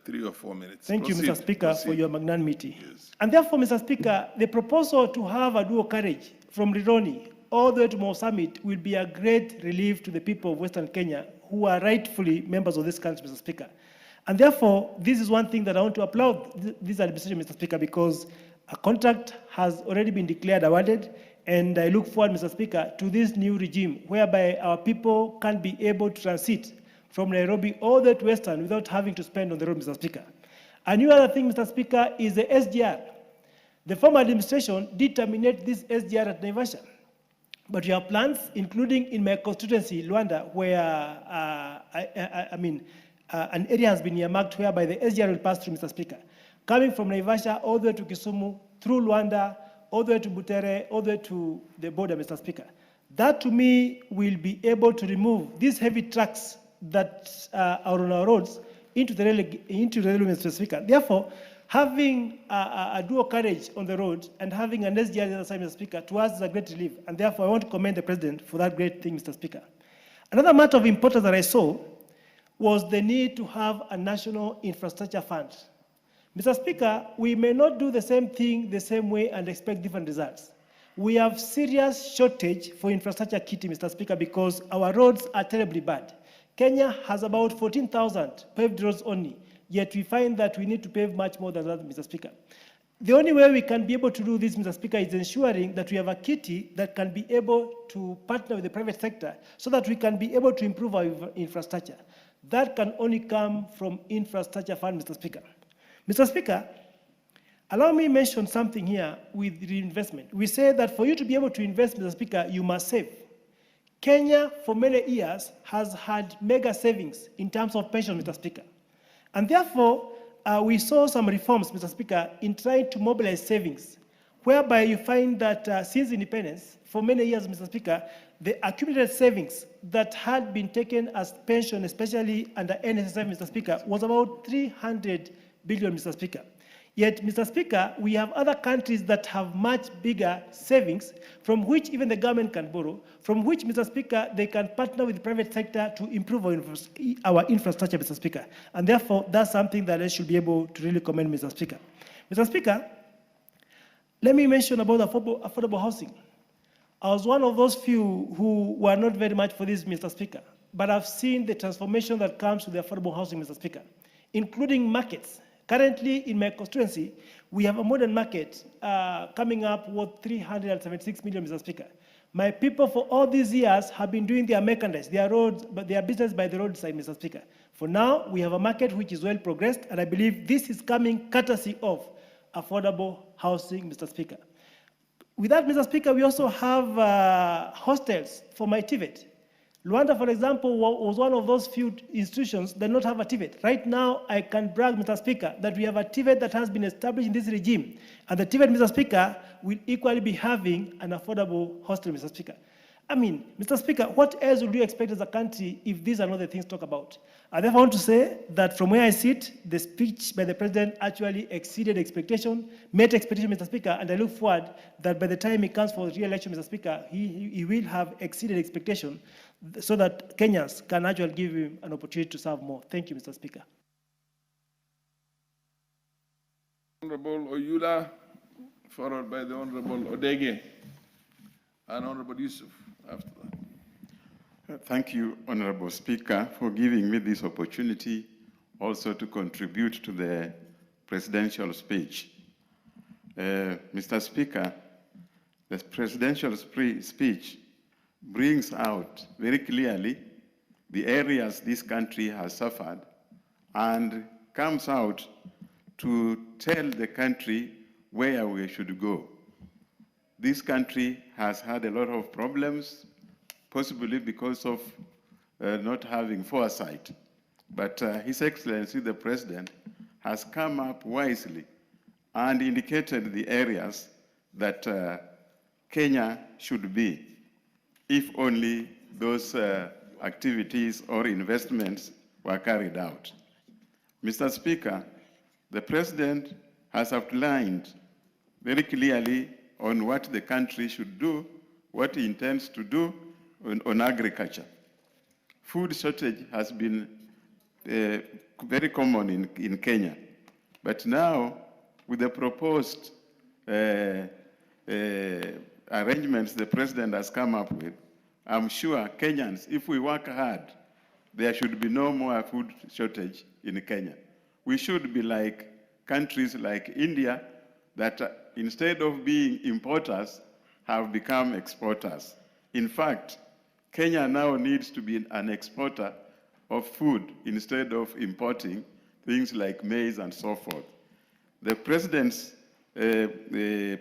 3 or 4 minutes. Thank you, Mr. Speaker, proceed. for your magnanimity. Yes. And therefore, Mr. Speaker, the proposal to have a dual carriage from Rironi all the way to Mau Summit will be a great relief to the people of Western Kenya who are rightfully members of this country, Mr. Speaker. And therefore, this is one thing that I want to applaud this administration, Mr. Speaker, because a contract has already been declared awarded, and I look forward, Mr. Speaker, to this new regime whereby our people can be able to transit from Nairobi all the way to Western without having to spend on the road, Mr. Speaker. A new other thing, Mr. Speaker, is the SGR. The former administration did terminate this SGR at Naivasha, but we have plans, including in my constituency, Luanda, where an area has been earmarked whereby the SGR will pass through, Mr. Speaker, coming from Naivasha all the way to Kisumu, through Luanda, all the way to Butere, all the way to the border, Mr. Speaker. That, to me, will be able to remove these heavy trucks that are on our roads into the railway, Mr. Speaker. Therefore, having a dual carriage on the road and having an SGR on the other side, Mr. Speaker, to us is a great relief. And therefore, I want to commend the President for that great thing, Mr. Speaker. Another matter of importance that I saw was the need to have a national infrastructure fund. Mr. Speaker, we may not do the same thing the same way and expect different results. We have serious shortage for infrastructure kitty, Mr. Speaker, because our roads are terribly bad. Kenya has about 14,000 paved roads only, yet we find that we need to pave much more than that, Mr. Speaker. The only way we can be able to do this, Mr. Speaker, is ensuring that we have a kitty that can be able to partner with the private sector so that we can be able to improve our infrastructure. That can only come from infrastructure fund, Mr. Speaker. Mr. Speaker, allow me to mention something here with reinvestment. We say that for you to be able to invest, Mr. Speaker, you must save. Kenya, for many years, has had mega savings in terms of pension, Mr. Speaker. And therefore, we saw some reforms, Mr. Speaker, in trying to mobilize savings, whereby you find that since independence, for many years, Mr. Speaker, the accumulated savings that had been taken as pension, especially under NSSF, Mr. Speaker, was about 300 billion, Mr. Speaker. Yet, Mr. Speaker, we have other countries that have much bigger savings from which even the government can borrow, from which, Mr. Speaker, they can partner with the private sector to improve our infrastructure, Mr. Speaker. And therefore, that's something that I should be able to really commend, Mr. Speaker. Mr. Speaker, let me mention about affordable housing. I was one of those few who were not very much for this, Mr. Speaker, but I've seen the transformation that comes with the affordable housing, Mr. Speaker, including markets. Currently, in my constituency, we have a modern market coming up worth 376 million, Mr. Speaker. My people for all these years have been doing their merchandise, their roads, but their business by the roadside, Mr. Speaker. For now, we have a market which is well progressed, and I believe this is coming courtesy of affordable housing, Mr. Speaker. With that, Mr. Speaker, we also have hostels for my TVET. Luanda, for example, was one of those few institutions that not have a TVET. Right now, I can brag, Mr. Speaker, that we have a TVET that has been established in this regime. And the TVET, Mr. Speaker, will equally be having an affordable hostel, Mr. Speaker. I mean, Mr. Speaker, what else would you expect as a country if these are not the things to talk about? I therefore want to say that from where I sit, the speech by the President actually exceeded expectation, met expectation, Mr. Speaker, and I look forward that by the time he comes for re-election, Mr. Speaker, he will have exceeded expectation so that Kenyans can actually give him an opportunity to serve more. Thank you, Mr. Speaker. Honorable Oyula, followed by the Honorable Odege, and Honorable Yusuf after that. Thank you, Honorable Speaker, for giving me this opportunity also to contribute to the presidential speech. Mr. Speaker, the presidential speech brings out very clearly the areas this country has suffered and comes out to tell the country where we should go. This country has had a lot of problems, possibly because of not having foresight. But His Excellency, the President, has come up wisely and indicated the areas that Kenya should be, if only those activities or investments were carried out. Mr. Speaker, the President has outlined very clearly on what the country should do, what he intends to do on agriculture. Food shortage has been very common in Kenya. But now, with the proposed arrangements the President has come up with, I'm sure Kenyans, if we work hard, there should be no more food shortage in Kenya. We should be like countries like India that instead of being importers, have become exporters. In fact, Kenya now needs to be an exporter of food instead of importing things like maize and so forth. The President's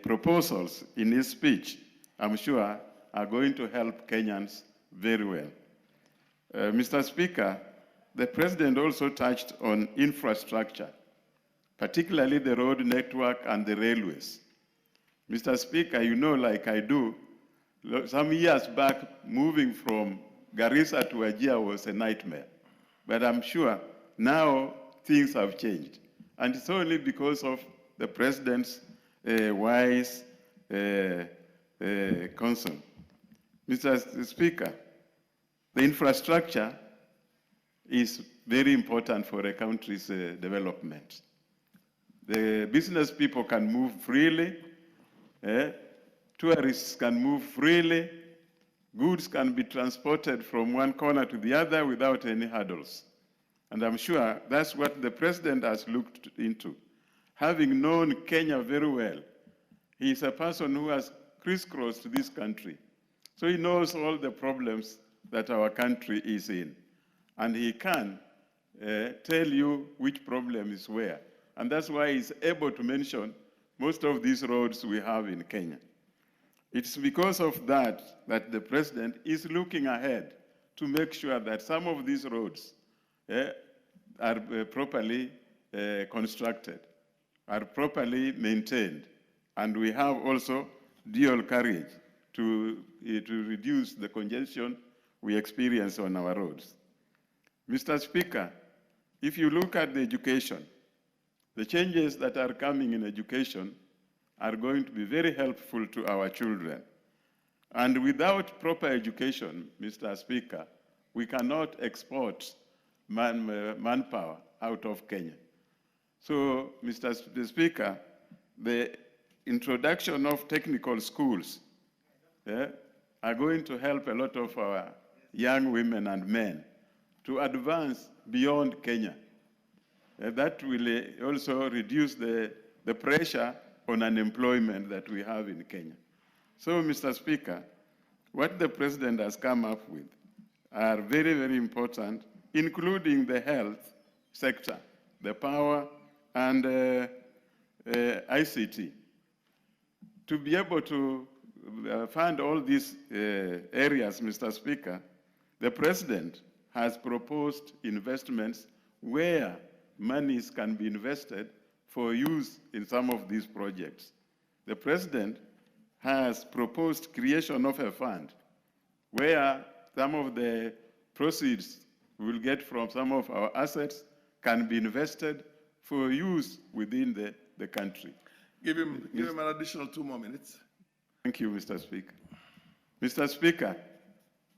proposals in his speech, I'm sure, are going to help Kenyans very well. Mr. Speaker, the President also touched on infrastructure, particularly the road network and the railways. Mr. Speaker, you know, like I do, some years back, moving from Garissa to Wajir was a nightmare. But I'm sure now things have changed. And it's only because of the President's wise concern. Mr. Speaker, the infrastructure is very important for a country's development. The business people can move freely, tourists can move freely, goods can be transported from one corner to the other without any hurdles. And I'm sure that's what the President has looked into. Having known Kenya very well, he is a person who has crisscrossed this country. So he knows all the problems that our country is in. And he can tell you which problem is where. And that's why he's able to mention most of these roads we have in Kenya. It's because of that that the President is looking ahead to make sure that some of these roads are properly constructed, are properly maintained, and we have also dual carriage to reduce the congestion we experience on our roads. Mr. Speaker, if you look at the education, the changes that are coming in education are going to be very helpful to our children. And without proper education, Mr. Speaker, we cannot export manpower out of Kenya. So, Mr. Speaker, the introduction of technical schools are going to help a lot of our young women and men to advance beyond Kenya. That will also reduce the pressure on unemployment that we have in Kenya. So, Mr. Speaker, what the President has come up with are very, very important, including the health sector, the power, and ICT. To be able to fund all these areas, Mr. Speaker, the President has proposed investments where monies can be invested for use in some of these projects. The President has proposed creation of a fund where some of the proceeds we will get from some of our assets can be invested for use within the country. Give him an additional 2 more minutes. Thank you, Mr. Speaker. Mr. Speaker,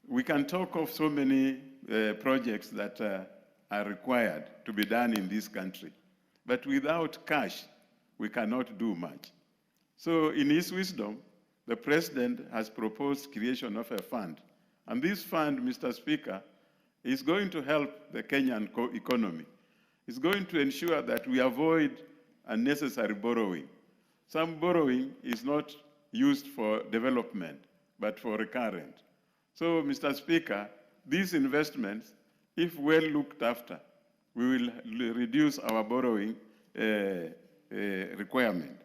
we can talk of so many projects that are required to be done in this country, but without cash, we cannot do much. So in his wisdom, the President has proposed creation of a fund. And this fund, Mr. Speaker, is going to help the Kenyan economy. It's going to ensure that we avoid unnecessary borrowing. Some borrowing is not used for development, but for recurrent. So, Mr. Speaker, these investments, if well looked after, we will reduce our borrowing requirement.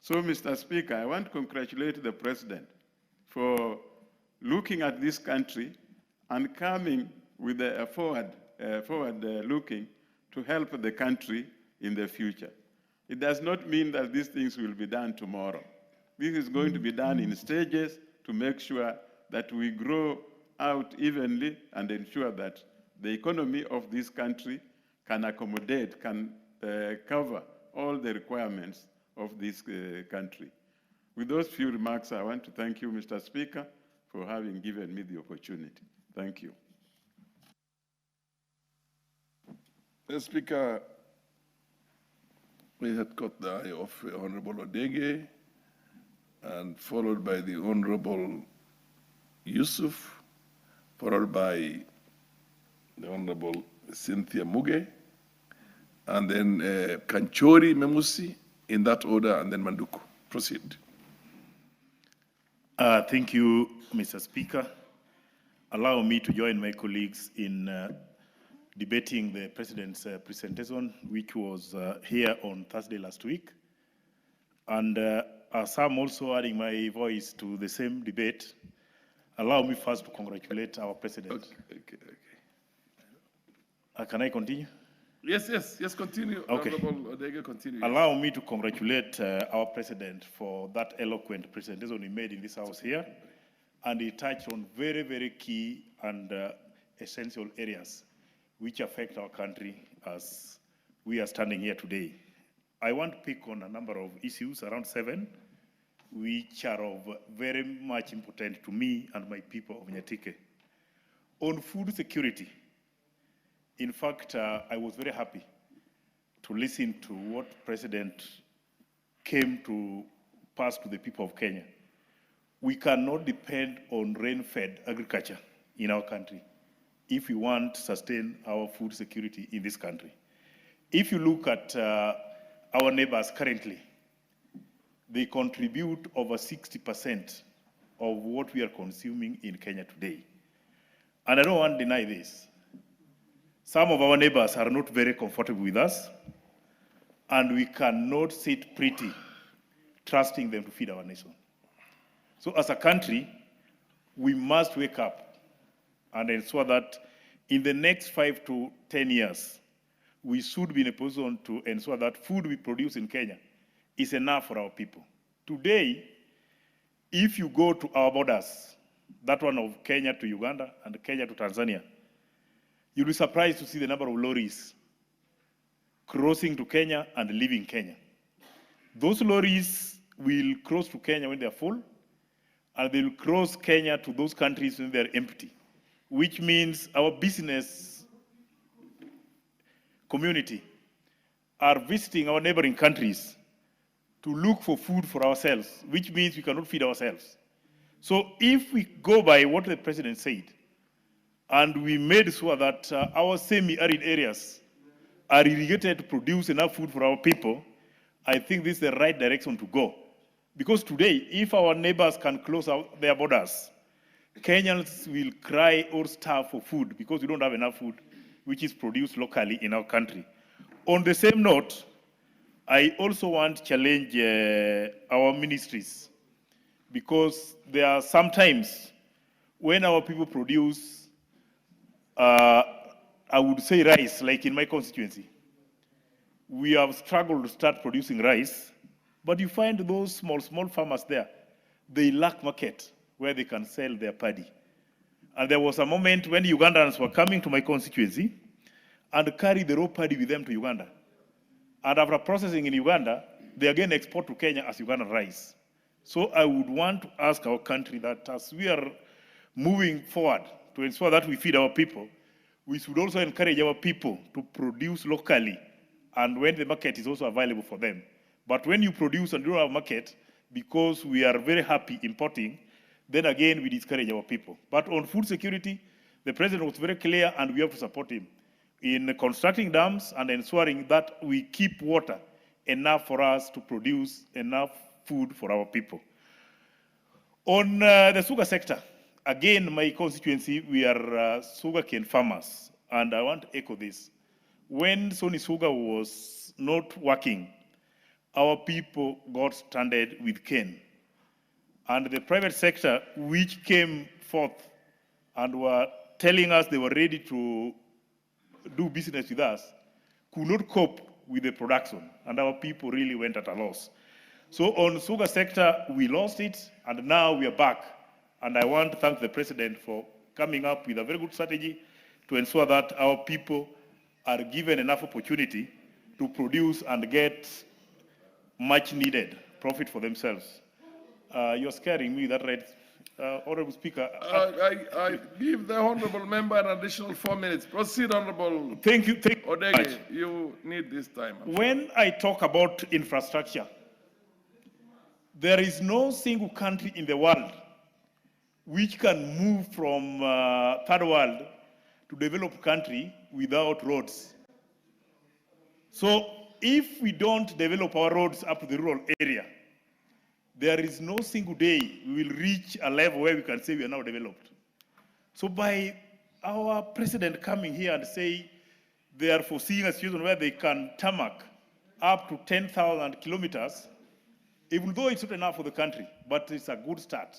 So, Mr. Speaker, I want to congratulate the President for looking at this country and coming with a forward looking to help the country in the future. It does not mean that these things will be done tomorrow. This is going to be done in stages to make sure that we grow out evenly and ensure that the economy of this country can accommodate, can cover all the requirements of this country. With those few remarks, I want to thank you, Mr. Speaker, for having given me the opportunity. Thank you. Mr. Speaker, we had caught the eye of Honorable Odege, and followed by the Honorable Yusuf, followed by the Honorable Cynthia Muge, and then Kanchori Memusi, in that order, and then Manduku. Proceed. Thank you, Mr. Speaker. Allow me to join my colleagues in debating the President's presentation, which was here on Thursday last week. And as I'm also adding my voice to the same debate, allow me first to congratulate our President. Okay. Can I continue? Yes, continue. Okay. Honorable Odege, continue. Yes. Allow me to congratulate our President for that eloquent presentation he made in this house here. And he touched on very, very key and essential areas which affect our country as we are standing here today. I want to pick on a number of issues, around 7, which are of very much importance to me and my people of Nyatike. On food security, in fact, I was very happy to listen to what President came to pass to the people of Kenya. We cannot depend on rain-fed agriculture in our country if we want to sustain our food security in this country. If you look at our neighbors currently, they contribute over 60% of what we are consuming in Kenya today. And I don't want to deny this. Some of our neighbors are not very comfortable with us, and we cannot sit pretty trusting them to feed our nation. So as a country, we must wake up and ensure that in the next 5 to 10 years, we should be in a position to ensure that food we produce in Kenya is enough for our people. Today, if you go to our borders, that one of Kenya to Uganda and Kenya to Tanzania, you'll be surprised to see the number of lorries crossing to Kenya and leaving Kenya. Those lorries will cross to Kenya when they're full, and they'll cross Kenya to those countries when they're empty, which means our business community are visiting our neighboring countries to look for food for ourselves, which means we cannot feed ourselves. So if we go by what the President said, and we made sure that our semi-arid areas are irrigated to produce enough food for our people, I think this is the right direction to go. Because today, if our neighbors can close out their borders, Kenyans will cry or starve for food because we don't have enough food which is produced locally in our country. On the same note, I also want to challenge our ministries, because there are sometimes when our people produce, I would say rice, like in my constituency, we have struggled to start producing rice, but you find those small farmers there, they lack market where they can sell their paddy. And there was a moment when Ugandans were coming to my constituency and carried the raw paddy with them to Uganda. And after processing in Uganda, they again export to Kenya as Ugandan rice. So I would want to ask our country that as we are moving forward to ensure that we feed our people, we should also encourage our people to produce locally and when the market is also available for them. But when you produce and don't have a market, because we are very happy importing, then again we discourage our people. But on food security, the president was very clear and we have to support him in constructing dams and ensuring that we keep water enough for us to produce enough food for our people. On the sugar sector, again, my constituency, we are sugarcane farmers, and I want to echo this. When Sony Sugar was not working, our people got stranded with cane. And the private sector, which came forth and were telling us they were ready to do business with us, could not cope with the production, and our people really went at a loss. So on sugar sector, we lost it, and now we are back. And I want to thank the president for coming up with a very good strategy to ensure that our people are given enough opportunity to produce and get much needed profit for themselves. You're scaring me, that right? Honorable Speaker. I give the honorable member an additional 4 minutes. Proceed, Honorable. Thank you. Odege, you need this time. When I talk about infrastructure, there is no single country in the world which can move from third world to developed country without roads. So if we don't develop our roads up to the rural area, there is no single day we will reach a level where we can say we are now developed. So by our president coming here and say they are foreseeing a situation where they can tarmac up to 10,000 kilometers, even though it's not enough for the country, but it's a good start.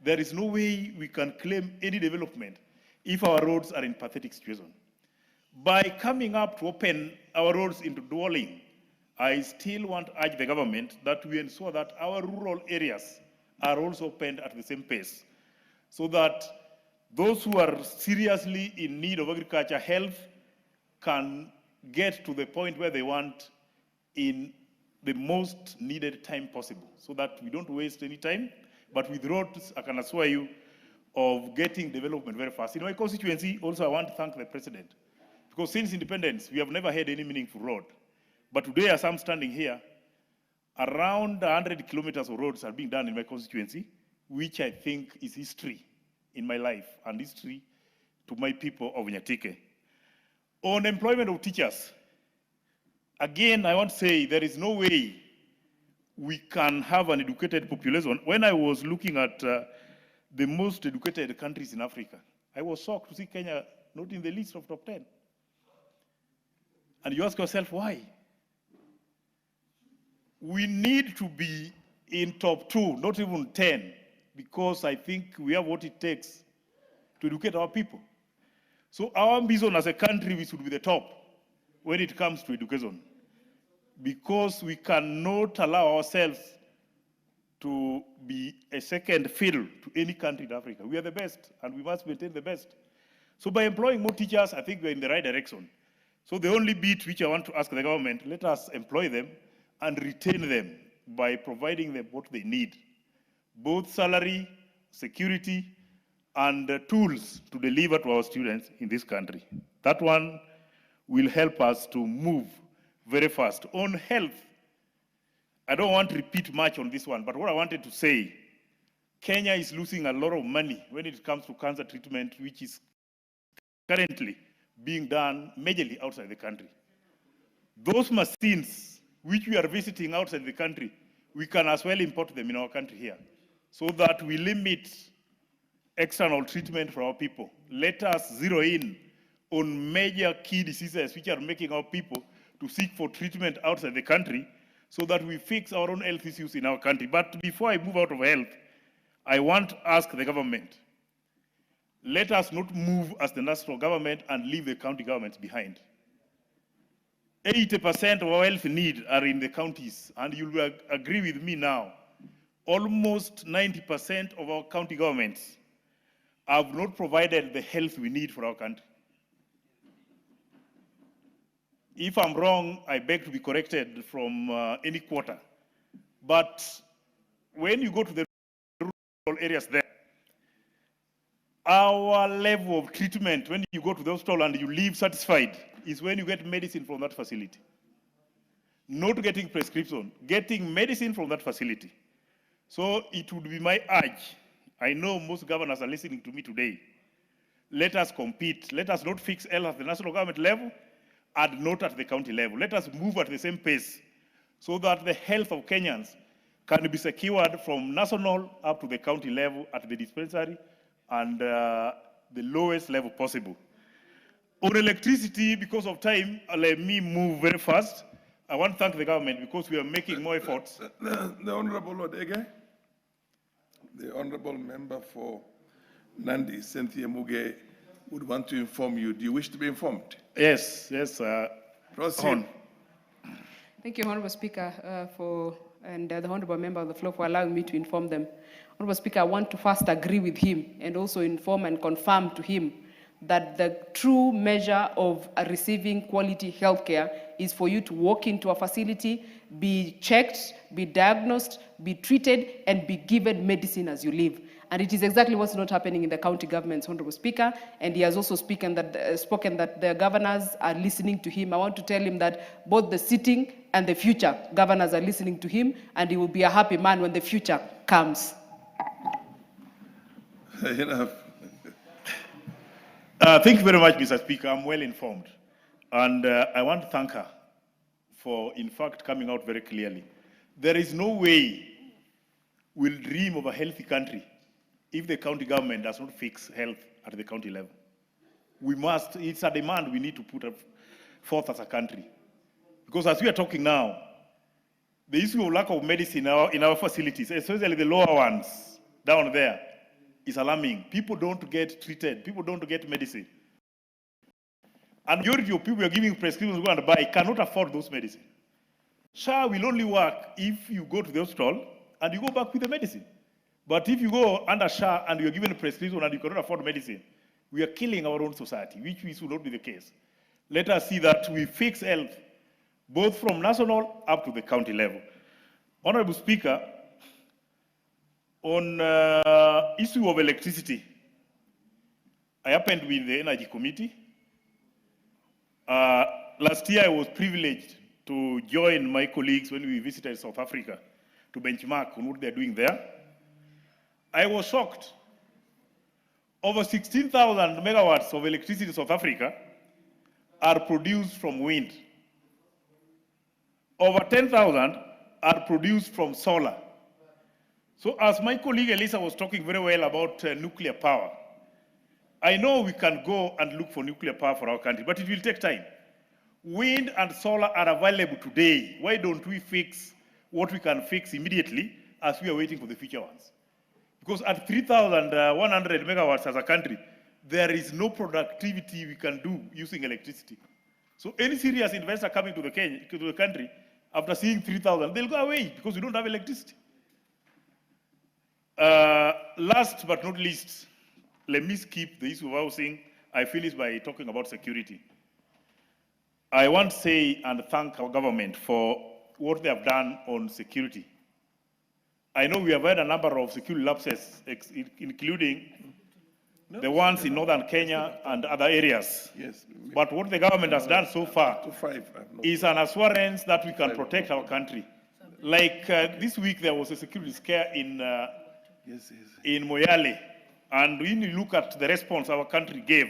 There is no way we can claim any development if our roads are in pathetic situation. By coming up to open our roads into dwelling, I still want to urge the government that we ensure that our rural areas are also opened at the same pace, so that those who are seriously in need of agriculture health can get to the point where they want in the most needed time possible, so that we don't waste any time. But with roads, I can assure you of getting development very fast. In my constituency, also I want to thank the president, because since independence, we have never had any meaningful road. But today, as I'm standing here, around 100 kilometers of roads are being done in my constituency, which I think is history in my life and history to my people of Nyatike. On employment of teachers, again, I want to say there is no way we can have an educated population. When I was looking at the most educated countries in Africa, I was shocked to see Kenya not in the list of top 10. And you ask yourself, why? We need to be in top 2, not even 10, because I think we have what it takes to educate our people. So our ambition as a country, we should be the top when it comes to education, because we cannot allow ourselves to be a second fiddle to any country in Africa. We are the best, and we must maintain the best. So by employing more teachers, I think we're in the right direction. So the only bit which I want to ask the government, let us employ them and retain them by providing them what they need, both salary, security, and tools to deliver to our students in this country. That one will help us to move very fast. On health, I don't want to repeat much on this one, but what I wanted to say, Kenya is losing a lot of money when it comes to cancer treatment, which is currently being done majorly outside the country. Those machines which we are visiting outside the country, we can as well import them in our country here, so that we limit external treatment for our people. Let us zero in on major key diseases which are making our people to seek for treatment outside the country, so that we fix our own health issues in our country. But before I move out of health, I want to ask the government, let us not move as the national government and leave the county governments behind. 80% of our health needs are in the counties, and you will agree with me now, almost 90% of our county governments have not provided the health we need for our country. If I'm wrong, I beg to be corrected from any quarter. But when you go to the rural areas there, our level of treatment, when you go to the hospital and you leave satisfied, is when you get medicine from that facility. Not getting prescription, getting medicine from that facility. So it would be my urge. I know most governors are listening to me today. Let us compete. Let us not fix health at the national government level and not at the county level. Let us move at the same pace so that the health of Kenyans can be secured from national up to the county level at the dispensary and the lowest level possible. On electricity, because of time, let me move very fast. I want to thank the government because we are making more efforts. The Honorable Odege, the Honorable Member for Nandi, Cynthia Muge, would want to inform you. Do you wish to be informed? Yes. Proceed. Thank you, Honorable Speaker, and the Honorable Member of the floor for allowing me to inform them. Honorable Speaker, I want to first agree with him and also inform and confirm to him that the true measure of receiving quality healthcare is for you to walk into a facility, be checked, be diagnosed, be treated, and be given medicine as you leave. And it is exactly what's not happening in the county governments, Honorable Speaker. And he has also spoken that the governors are listening to him. I want to tell him that both the sitting and the future governors are listening to him, and he will be a happy man when the future comes. Enough. Thank you very much, Mr. Speaker. I'm well informed. And I want to thank her for, in fact, coming out very clearly. There is no way we'll dream of a healthy country if the county government does not fix health at the county level. We must, it's a demand we need to put forth as a country. Because as we are talking now, the issue of lack of medicine in our facilities, especially the lower ones down there, is alarming. People don't get treated. People don't get medicine. And the majority of people are giving prescriptions to go and buy cannot afford those medicine. SHA will only work if you go to the hospital and you go back with the medicine. But if you go under SHA and you're given a prescription and you cannot afford medicine, we are killing our own society, which will not be the case. Let us see that we fix health, both from national up to the county level. Honorable Speaker, on issue of electricity, I happened to be in the Energy Committee. Last year, I was privileged to join my colleagues when we visited South Africa to benchmark on what they're doing there. I was shocked. Over 16,000 megawatts of electricity in South Africa are produced from wind. Over 10,000 are produced from solar. So as my colleague Elisa was talking very well about nuclear power, I know we can go and look for nuclear power for our country, but it will take time. Wind and solar are available today. Why don't we fix what we can fix immediately as we are waiting for the future ones? Because at 3,100 megawatts as a country, there is no productivity we can do using electricity. So any serious investor coming to the country, after seeing 3,000, they'll go away because we don't have electricity. Last but not least, let me skip the issue of housing. I finish by talking about security. I want to say and thank our government for what they have done on security. I know we have had a number of security lapses, including the ones in northern Kenya and other areas. Yes. But what the government has done so far is an assurance that we can protect our country. Like this week, there was a security scare in Moyale. And when you look at the response our country gave,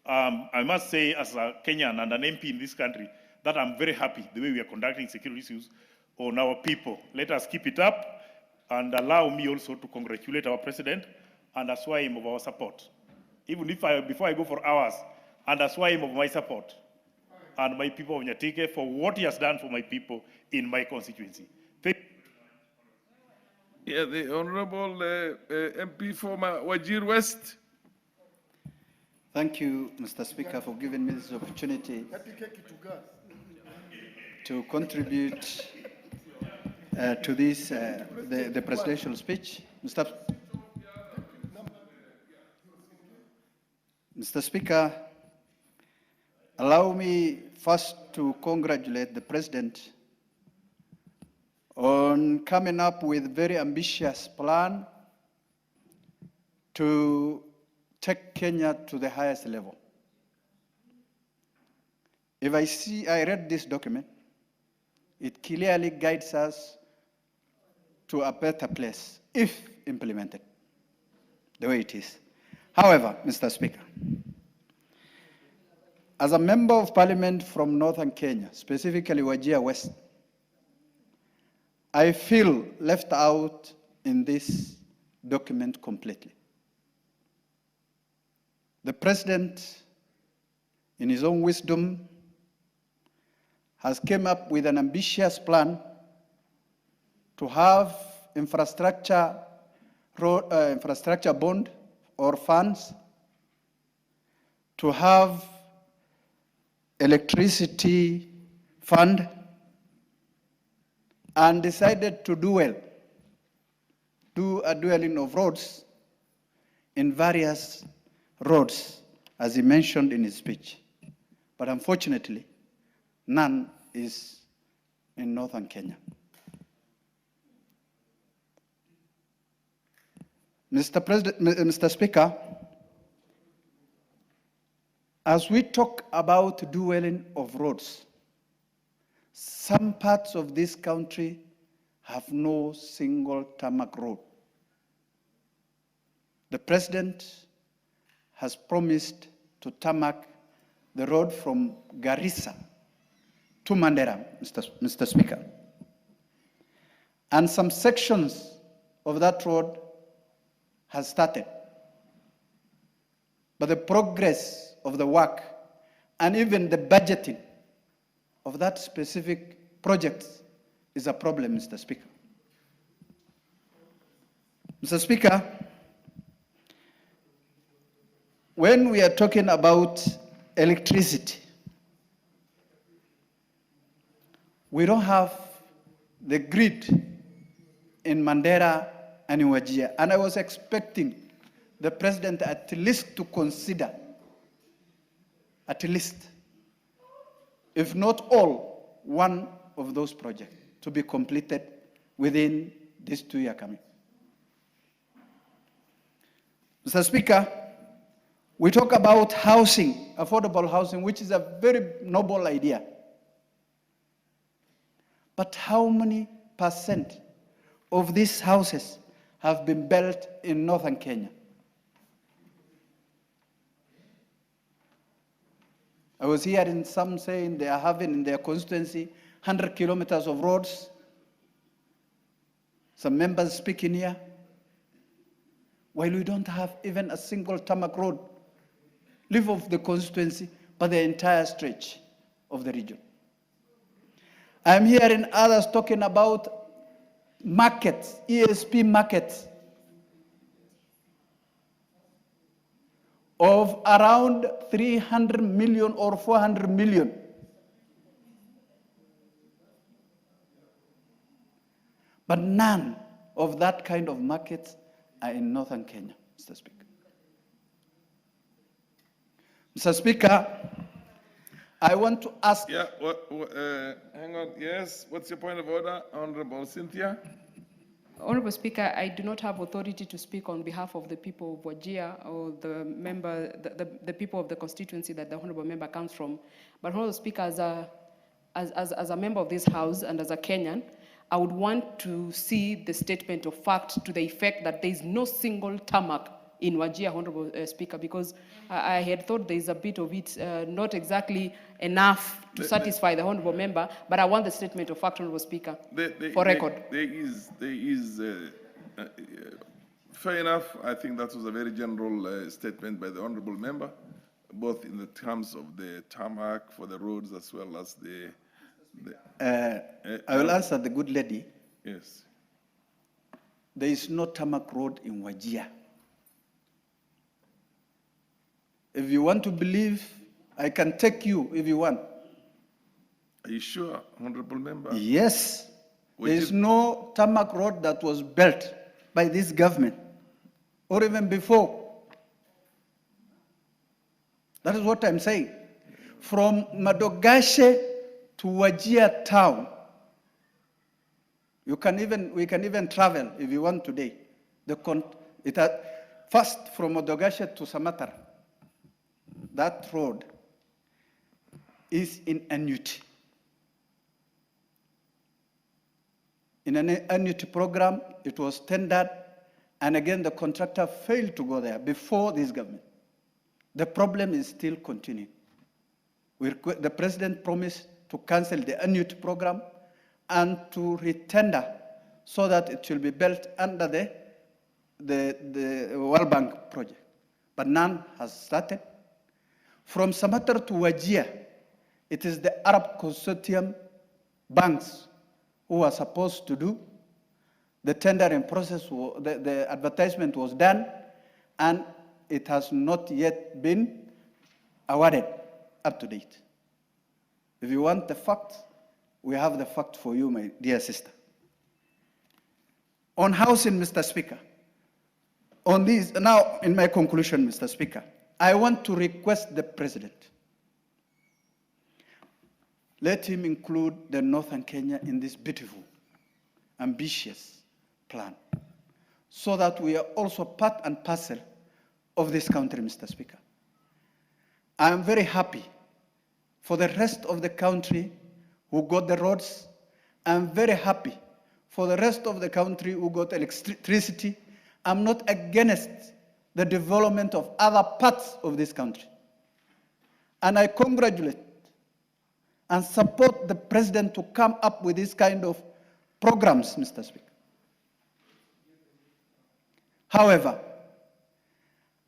I must say as a Kenyan and an MP in this country, that I'm very happy the way we are conducting security issues on our people. Let us keep it up and allow me also to congratulate our president and assure him of our support. Even if before I go for hours, and assure him of my support and my people of Nyatike for what he has done for my people in my constituency. Thank you. Yeah, the Honorable MP for Wajir West. Thank you, Mr. Speaker, for giving me this opportunity to contribute to this, the presidential speech. Mr. Speaker, allow me first to congratulate the President on coming up with a very ambitious plan to take Kenya to the highest level. If I read this document, it clearly guides us to a better place if implemented the way it is. However, Mr. Speaker, as a member of parliament from northern Kenya, specifically Wajir West, I feel left out in this document completely. The President, in his own wisdom, has come up with an ambitious plan to have infrastructure bond or funds, to have electricity fund, and decided to do a dueling of roads in various roads, as he mentioned in his speech. But unfortunately, none is in northern Kenya. Mr. Speaker, as we talk about dueling of roads, some parts of this country have no single tarmac road. The President has promised to tarmac the road from Garissa to Mandera, Mr. Speaker. And some sections of that road has started. But the progress of the work and even the budgeting of that specific project is a problem, Mr. Speaker. Mr. Speaker, when we are talking about electricity, we don't have the grid in Mandera and in Wajir. And I was expecting the President at least to consider, at least, if not all, one of those projects to be completed within this 2 year coming. Mr. Speaker, we talk about housing, affordable housing, which is a very noble idea. But how many percent of these houses have been built in northern Kenya? I was hearing some saying they are having in their constituency 100 kilometers of roads. Some members speaking here, while we don't have even a single tarmac road, leave off the constituency, but the entire stretch of the region. I'm hearing others talking about markets, ESP markets, of around 300 million or 400 million. But none of that kind of markets are in northern Kenya, Mr. Speaker. Mr. Speaker, I want to ask... Yeah, hang on. Yes, what's your point of order, Honorable Cynthia? Honorable Speaker, I do not have authority to speak on behalf of the people of Wajir or the people of the constituency that the Honorable Member comes from. But Honorable Speaker, as a member of this House and as a Kenyan, I would want to see the statement of fact to the effect that there is no single tarmac in Wajir, Honorable Speaker, because I had thought there is a bit of it, not exactly enough to satisfy the Honorable Member, but I want the statement of fact, Honorable Speaker, for record. There is fair enough. I think that was a very general statement by the Honorable Member, both in the terms of the tarmac for the roads as well as the... I will answer the good lady. Yes. There is no tarmac road in Wajir. If you want to believe, I can take you if you want. Are you sure, Honorable Member? Yes. There is no tarmac road that was built by this government, or even before. That is what I'm saying. From Madogashe to Wajir town, we can even travel if you want today. First from Madogashe to Samatar, that road is in annuity. In an annuity program, it was tendered, and again the contractor failed to go there before this government. The problem is still continuing. The president promised to cancel the annuity program and to retender so that it will be built under the World Bank project. But none has started. From Samatar to Wajir, it is the Arab Consortium banks who are supposed to do. The tendering process, the advertisement was done, and it has not yet been awarded up to date. If you want the facts, we have the fact for you, my dear sister. On housing, Mr. Speaker, on this, now in my conclusion, Mr. Speaker, I want to request the president, let him include the Northern Kenya in this beautiful, ambitious plan, so that we are also part and parcel of this country, Mr. Speaker. I am very happy for the rest of the country who got the roads. I'm very happy for the rest of the country who got electricity. I'm not against the development of other parts of this country. And I congratulate and support the president to come up with this kind of programs, Mr. Speaker. However,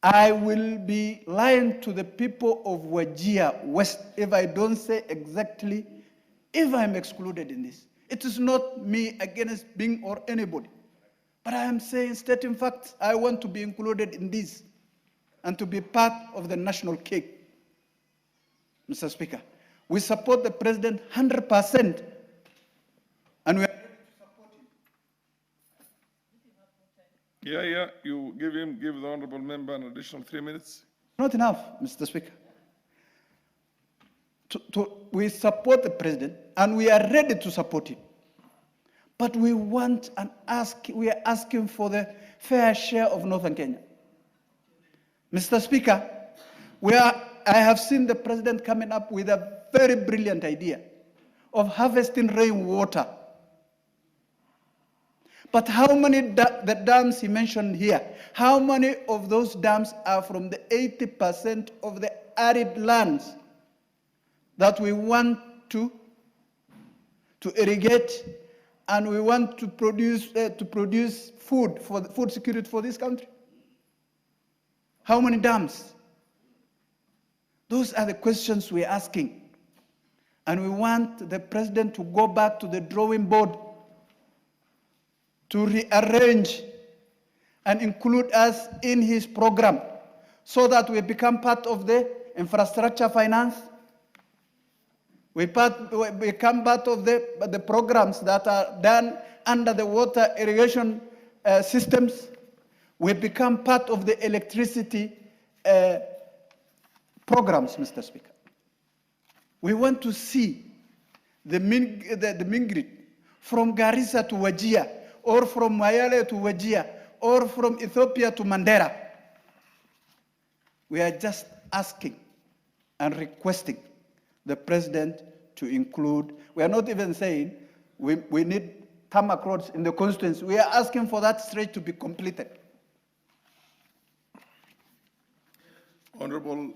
I will be lying to the people of Wajir West if I don't say exactly if I'm excluded in this. It is not me against Bing or anybody, but I am saying, stating facts. I want to be included in this and to be part of the national cake. Mr. Speaker, we support the president 100%, and we are ready to support him. Yeah, you give the honorable member an additional 3 minutes. Not enough, Mr. Speaker. We support the president, and we are ready to support him. But we want and we are asking for the fair share of Northern Kenya. Mr. Speaker, I have seen the president coming up with a very brilliant idea of harvesting rainwater. But how many the dams he mentioned here, how many of those dams are from the 80% of the arid lands that we want to irrigate, and we want to produce food for the food security for this country? How many dams? Those are the questions we're asking. And we want the president to go back to the drawing board to rearrange and include us in his program so that we become part of the infrastructure finance. We become part of the programs that are done under the water irrigation systems. We become part of the electricity programs, Mr. Speaker. We want to see the Mingrid from Garissa to Wajir, or from Mayale to Wajir, or from Ethiopia to Mandera. We are just asking and requesting the president to include. We are not even saying we need tarmac roads in the constituency. We are asking for that stretch to be completed. Honorable.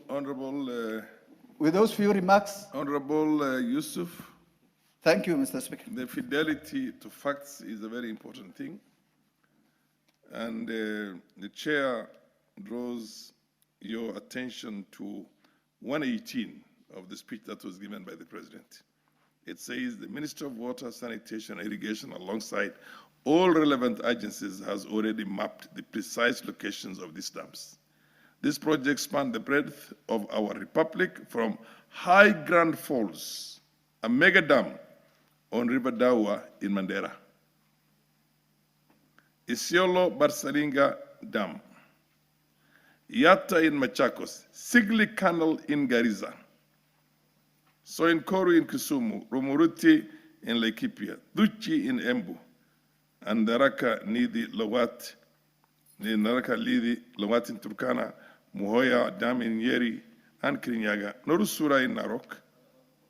With those few remarks. Honorable Yusuf. Thank you, Mr. Speaker. The fidelity to facts is a very important thing. And the chair draws your attention to 118 of the speech that was given by the president. It says the Ministry of Water, Sanitation, and Irrigation, alongside all relevant agencies, has already mapped the precise locations of these dams. This project spans the breadth of our republic from High Grand Falls, a mega dam on River Dawa in Mandera, Isiolo Barsalinga Dam, Yatta in Machakos, Sigli Canal in Garissa, Soinkoru in Kisumu, Romuruti in Laikipia, Duchi in Embu, and Naraka Nidi Lawat, Naraka Lidi Lawat in Turkana, Muhoya Dam in Yeri, and Kirinyaga, Norusura in Narok,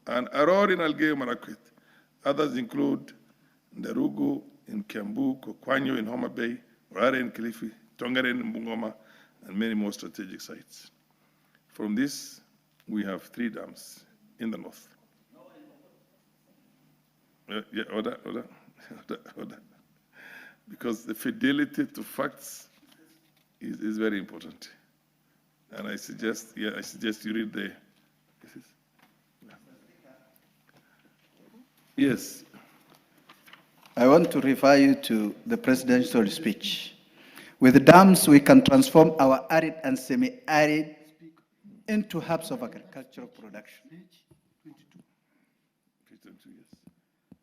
and Aror in Algeo Marakwet. Others include Ndarugu in Kiambu, Kokwanyo in Homa Bay, Rare in Kilifi, Tongaren in Bungoma, and many more strategic sites. From this, we have 3 dams in the north. Order. Because the fidelity to facts is very important. And I suggest you read the. Yes. I want to refer you to the presidential speech. With dams, we can transform our arid and semi-arid into hubs of agricultural production.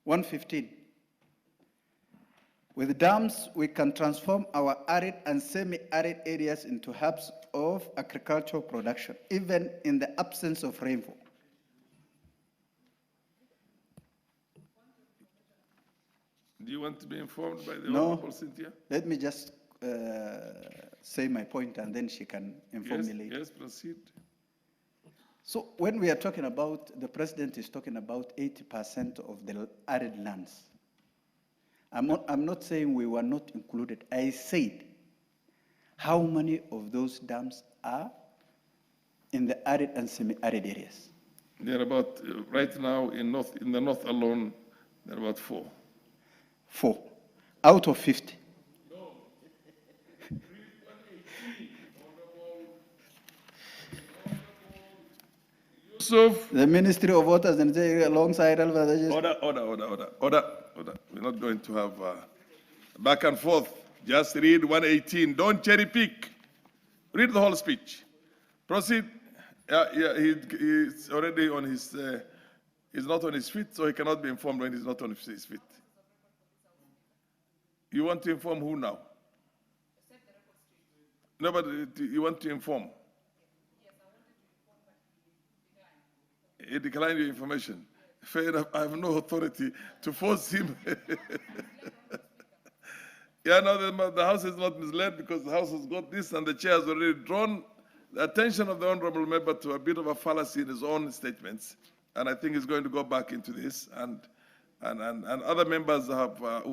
115. With dams, we can transform our arid and semi-arid areas into hubs of agricultural production, even in the absence of rainfall. Do you want to be informed by the No. Honorable Cynthia? Let me just say my point and then she can inform me later. Yes, proceed. So when we are talking about, the president is talking about 80% of the arid lands. I'm not saying we were not included. I said how many of those dams are in the arid and semi-arid areas. There are about, right now in the north alone, there are about 4. 4 out of 50. The Ministry of Waters and alongside Order. We're not going to have back and forth. Just read 118. Don't cherry pick. Read the whole speech. Proceed. He's already on his. He's not on his feet, so he cannot be informed when he's not on his feet. You want to inform who now? No, but you want to inform. He declined your information. Fair enough, I have no authority to force him. No, the House is not misled because the House has got this and the chair has already drawn the attention of the Honorable Member to a bit of a fallacy in his own statements. And I think he's going to go back into this. And other members who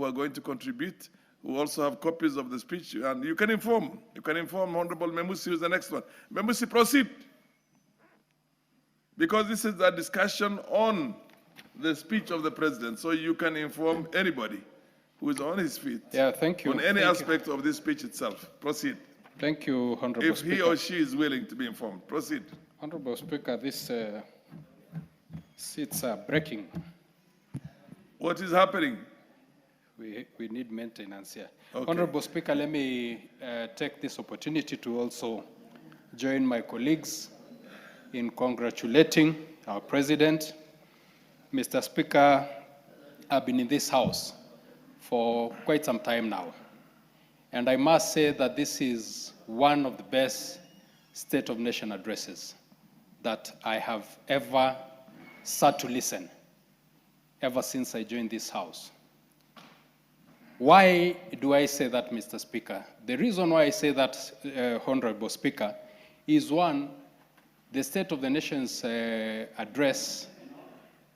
are going to contribute, who also have copies of the speech. And you can inform. You can inform Honorable Memusi, who's the next one. Memusi, proceed. Because this is a discussion on the speech of the president, so you can inform anybody who is on his feet. Yeah, thank you. On any aspect of this speech itself. Proceed. Thank you, Honorable If Speaker. he or she is willing to be informed. Proceed. Honorable Speaker, this seats are breaking. What is happening? We need maintenance here. Okay. Honorable Speaker, let me take this opportunity to also join my colleagues in congratulating our president. Mr. Speaker, I've been in this House for quite some time now. And I must say that this is one of the best State of Nation addresses that I have ever sat to listen, ever since I joined this House. Why do I say that, Mr. Speaker? The reason why I say that, Honorable Speaker, is one, the State of the Nation's address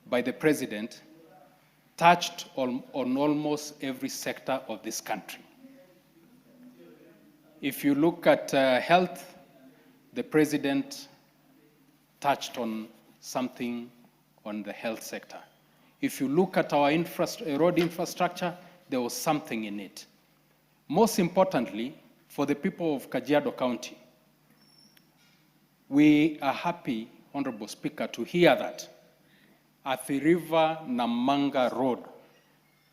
by the President touched on almost every sector of this country. If you look at health, the President touched on something on the health sector. If you look at our road infrastructure, there was something in it. Most importantly, for the people of Kajiado County, we are happy, Honorable Speaker, to hear that Athi River Namanga Road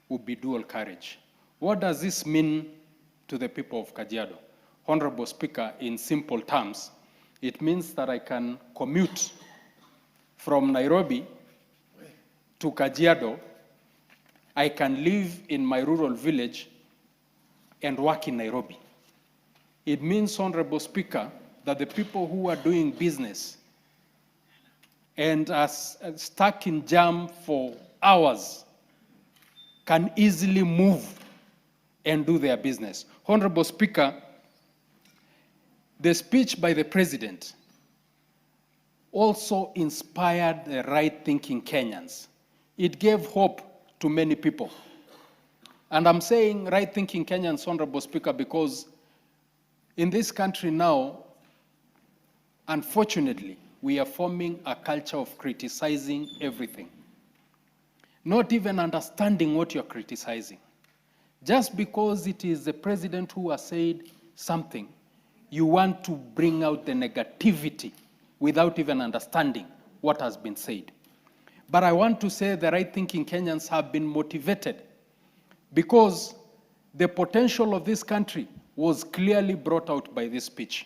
will be dual carriage. What does this mean to the people of Kajiado? Honorable Speaker, in simple terms, it means that I can commute from Nairobi to Kajiado. I can live in my rural village and work in Nairobi. It means, Honorable Speaker, that the people who are doing business and are stuck in jam for hours can easily move and do their business. Honorable Speaker, the speech by the President also inspired the right-thinking Kenyans. It gave hope to many people. And I'm saying right-thinking Kenyans, Honorable Speaker, because in this country now, unfortunately, we are forming a culture of criticizing everything, not even understanding what you're criticizing. Just because it is the president who has said something, you want to bring out the negativity without even understanding what has been said. But I want to say the right-thinking Kenyans have been motivated because the potential of this country was clearly brought out by this speech.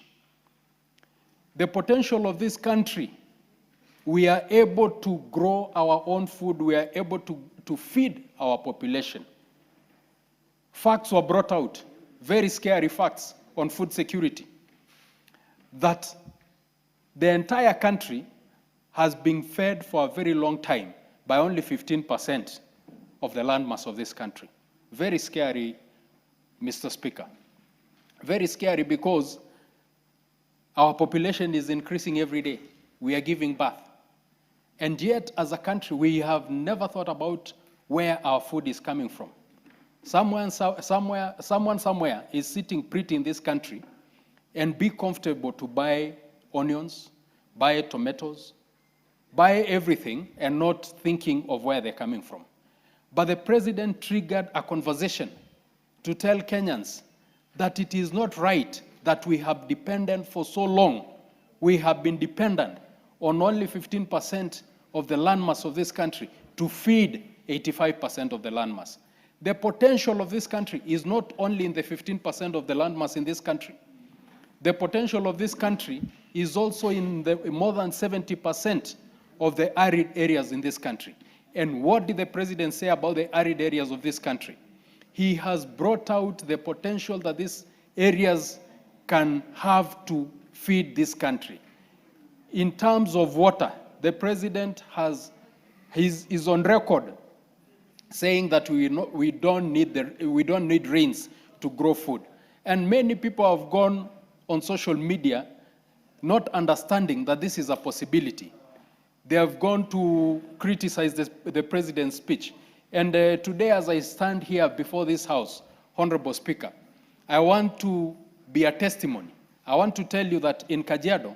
The potential of this country, we are able to grow our own food, we are able to feed our population. Facts were brought out, very scary facts on food security, that the entire country has been fed for a very long time by only 15% of the landmass of this country. Very scary, Mr. Speaker. Very scary because our population is increasing every day. We are giving birth. And yet, as a country, we have never thought about where our food is coming from. Someone somewhere is sitting pretty in this country and be comfortable to buy onions, buy tomatoes, buy everything and not thinking of where they're coming from. But the president triggered a conversation to tell Kenyans that it is not right that we have dependent for so long. We have been dependent on only 15% of the landmass of this country to feed 85% of the landmass. The potential of this country is not only in the 15% of the landmass in this country. The potential of this country is also in the more than 70% of the arid areas in this country. And what did the president say about the arid areas of this country? He has brought out the potential that these areas can have to feed this country. In terms of water, the president is on record saying that we don't need rains to grow food. And many people have gone on social media not understanding that this is a possibility. They have gone to criticize the president's speech. And today, as I stand here before this House, Honorable Speaker, I want to be a testimony. I want to tell you that in Kajiado,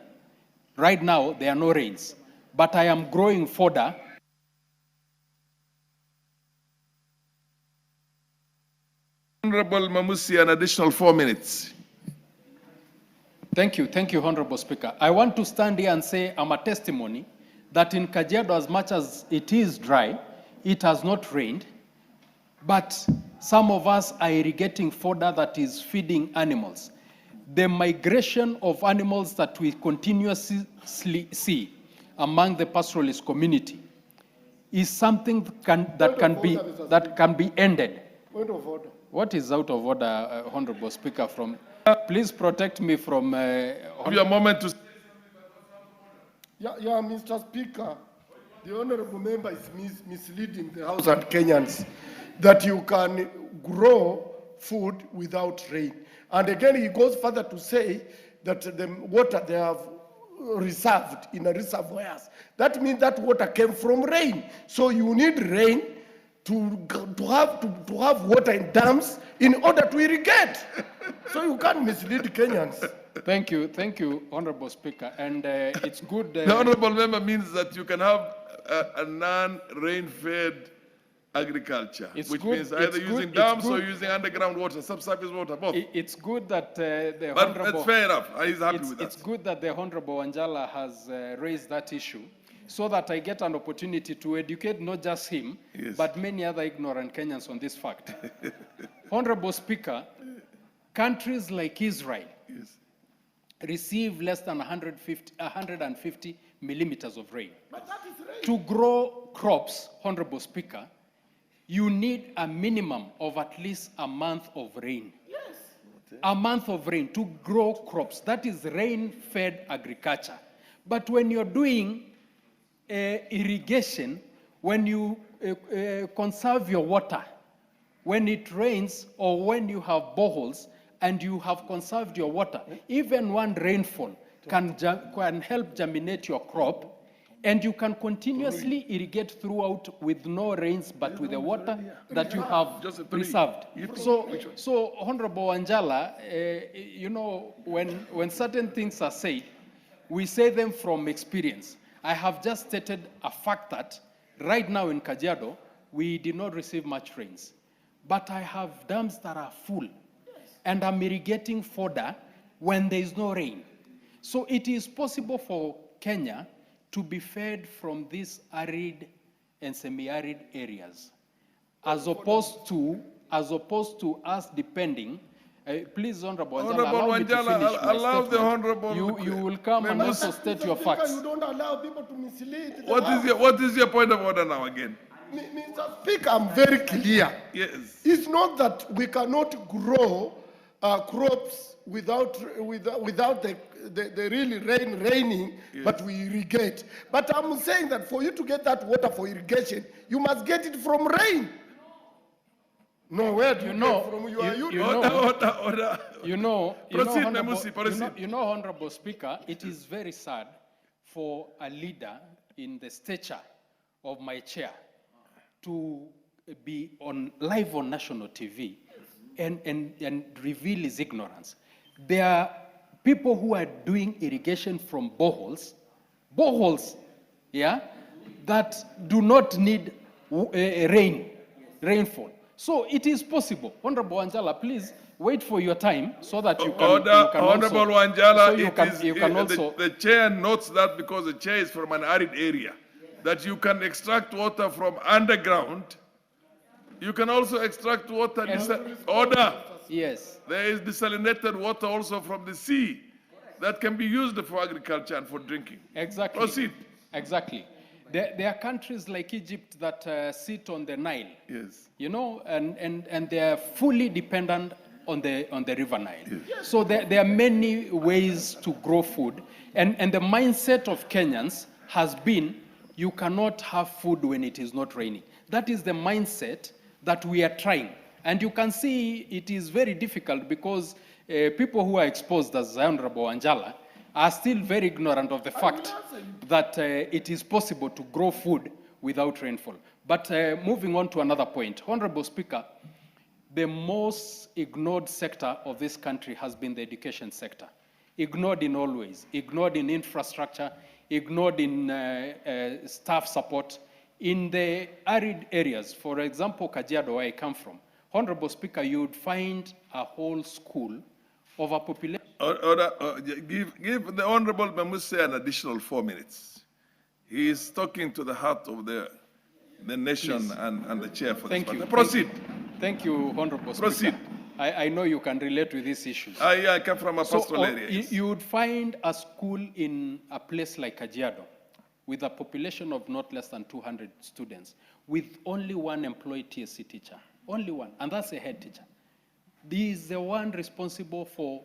right now, there are no rains. But I am growing fodder. Honorable Mamusi, an additional 4 minutes. Thank you, Honorable Speaker. I want to stand here and say I'm a testimony that in Kajiado, as much as it is dry, it has not rained, but some of us are irrigating fodder that is feeding animals. The migration of animals that we continuously see among the pastoralist community is something that can be ended. Point of order. What is out of order, Honorable Speaker? Please protect me from... Give you a moment to... Yeah, Mr. Speaker, the honorable member is misleading the House and Kenyans that you can grow food without rain. And again, he goes further to say that the water they have reserved in the reservoirs. That means that water came from rain. So you need rain to have water in dams in order to irrigate. So you can't mislead Kenyans. Thank you, Honorable Speaker. And it's good... The honorable member means that you can have a non-rain-fed agriculture, which means either using dams or using underground water, subsurface water, both. It's good that the but Honorable... it's fair enough. He's happy with that. It's good that the Honorable Wanjala has raised that issue so that I get an opportunity to educate not just him, but many other ignorant Kenyans on this fact. Honorable Speaker, countries like Israel receive less than 150 millimeters of rain. But that is rain. To grow crops, Honorable Speaker, you need a minimum of at least a month of rain. Yes. a month of rain to grow crops. That is rain-fed agriculture. But when you're doing irrigation, when you conserve your water, when it rains or when you have boreholes and you have conserved your water, even one rainfall can help germinate your crop, and you can continuously irrigate throughout with no rains, but with the water that you have preserved. So Honorable Wanjala, you know, when certain things are said, we say them from experience. I have just stated a fact that right now in Kajiado, we did not receive much rains. But I have dams that are full, and I'm irrigating fodder when there is no rain. So it is possible for Kenya to be fed from these arid and semi-arid areas, as opposed to us depending. Please, Honorable Wanjala, allow me to finish my statement. You will come and also state your facts. You don't allow people to mislead. What is your point of order now again? Mr. Speaker, I'm very clear. Yes. It's not that we cannot grow crops without the really raining, yes, but we irrigate. But I'm saying that for you to get that water for irrigation, you must get it from rain. No, where do you know from? You know, Honorable Speaker, it is very sad for a leader in the stature of my chair to be live on national TV and reveal his ignorance. There are people who are doing irrigation from boreholes, yeah, that do not need rainfall. So it is possible. Honorable Wanjala, please wait for your time so that you can. Honorable Wanjala, so the chair notes that because the chair is from an arid area, that you can extract water from underground. You can also extract water. Yes. There is desalinated water also from the sea that can be used for agriculture and for drinking. Exactly. Proceed. Exactly. There are countries like Egypt that sit on the Nile. Yes. You know, and they are fully dependent on the River Nile. Yes. So there are many ways to grow food, and the mindset of Kenyans has been, you cannot have food when it is not raining. That is the mindset that we are trying. And you can see it is very difficult because people who are exposed, as Honorable Wanjala, are still very ignorant of the fact that it is possible to grow food without rainfall. But moving on to another point, Honorable Speaker, the most ignored sector of this country has been the education sector. Ignored in all ways, ignored in infrastructure, ignored in staff support. In the arid areas, for example, Kajiado, where I come from, Honorable Speaker, you would find a whole school of a population. Give the Honorable Mamuse an additional 4 minutes. He is talking to the heart of the nation and the chair for this matter. Proceed. Thank you, Honorable Speaker. Proceed. I know you can relate with these issues. I come from a pastoral area. Yes. You would find a school in a place like Kajiado with a population of not less than 200 students, with only one employed TSC teacher, only one, and that's a head teacher. This is the one responsible for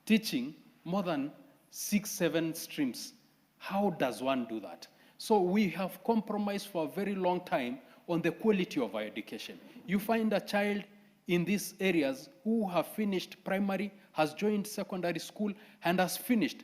teaching more than 6-7 streams. How does one do that? So we have compromised for a very long time on the quality of our education. You find a child in these areas who have finished primary, has joined secondary school, and has finished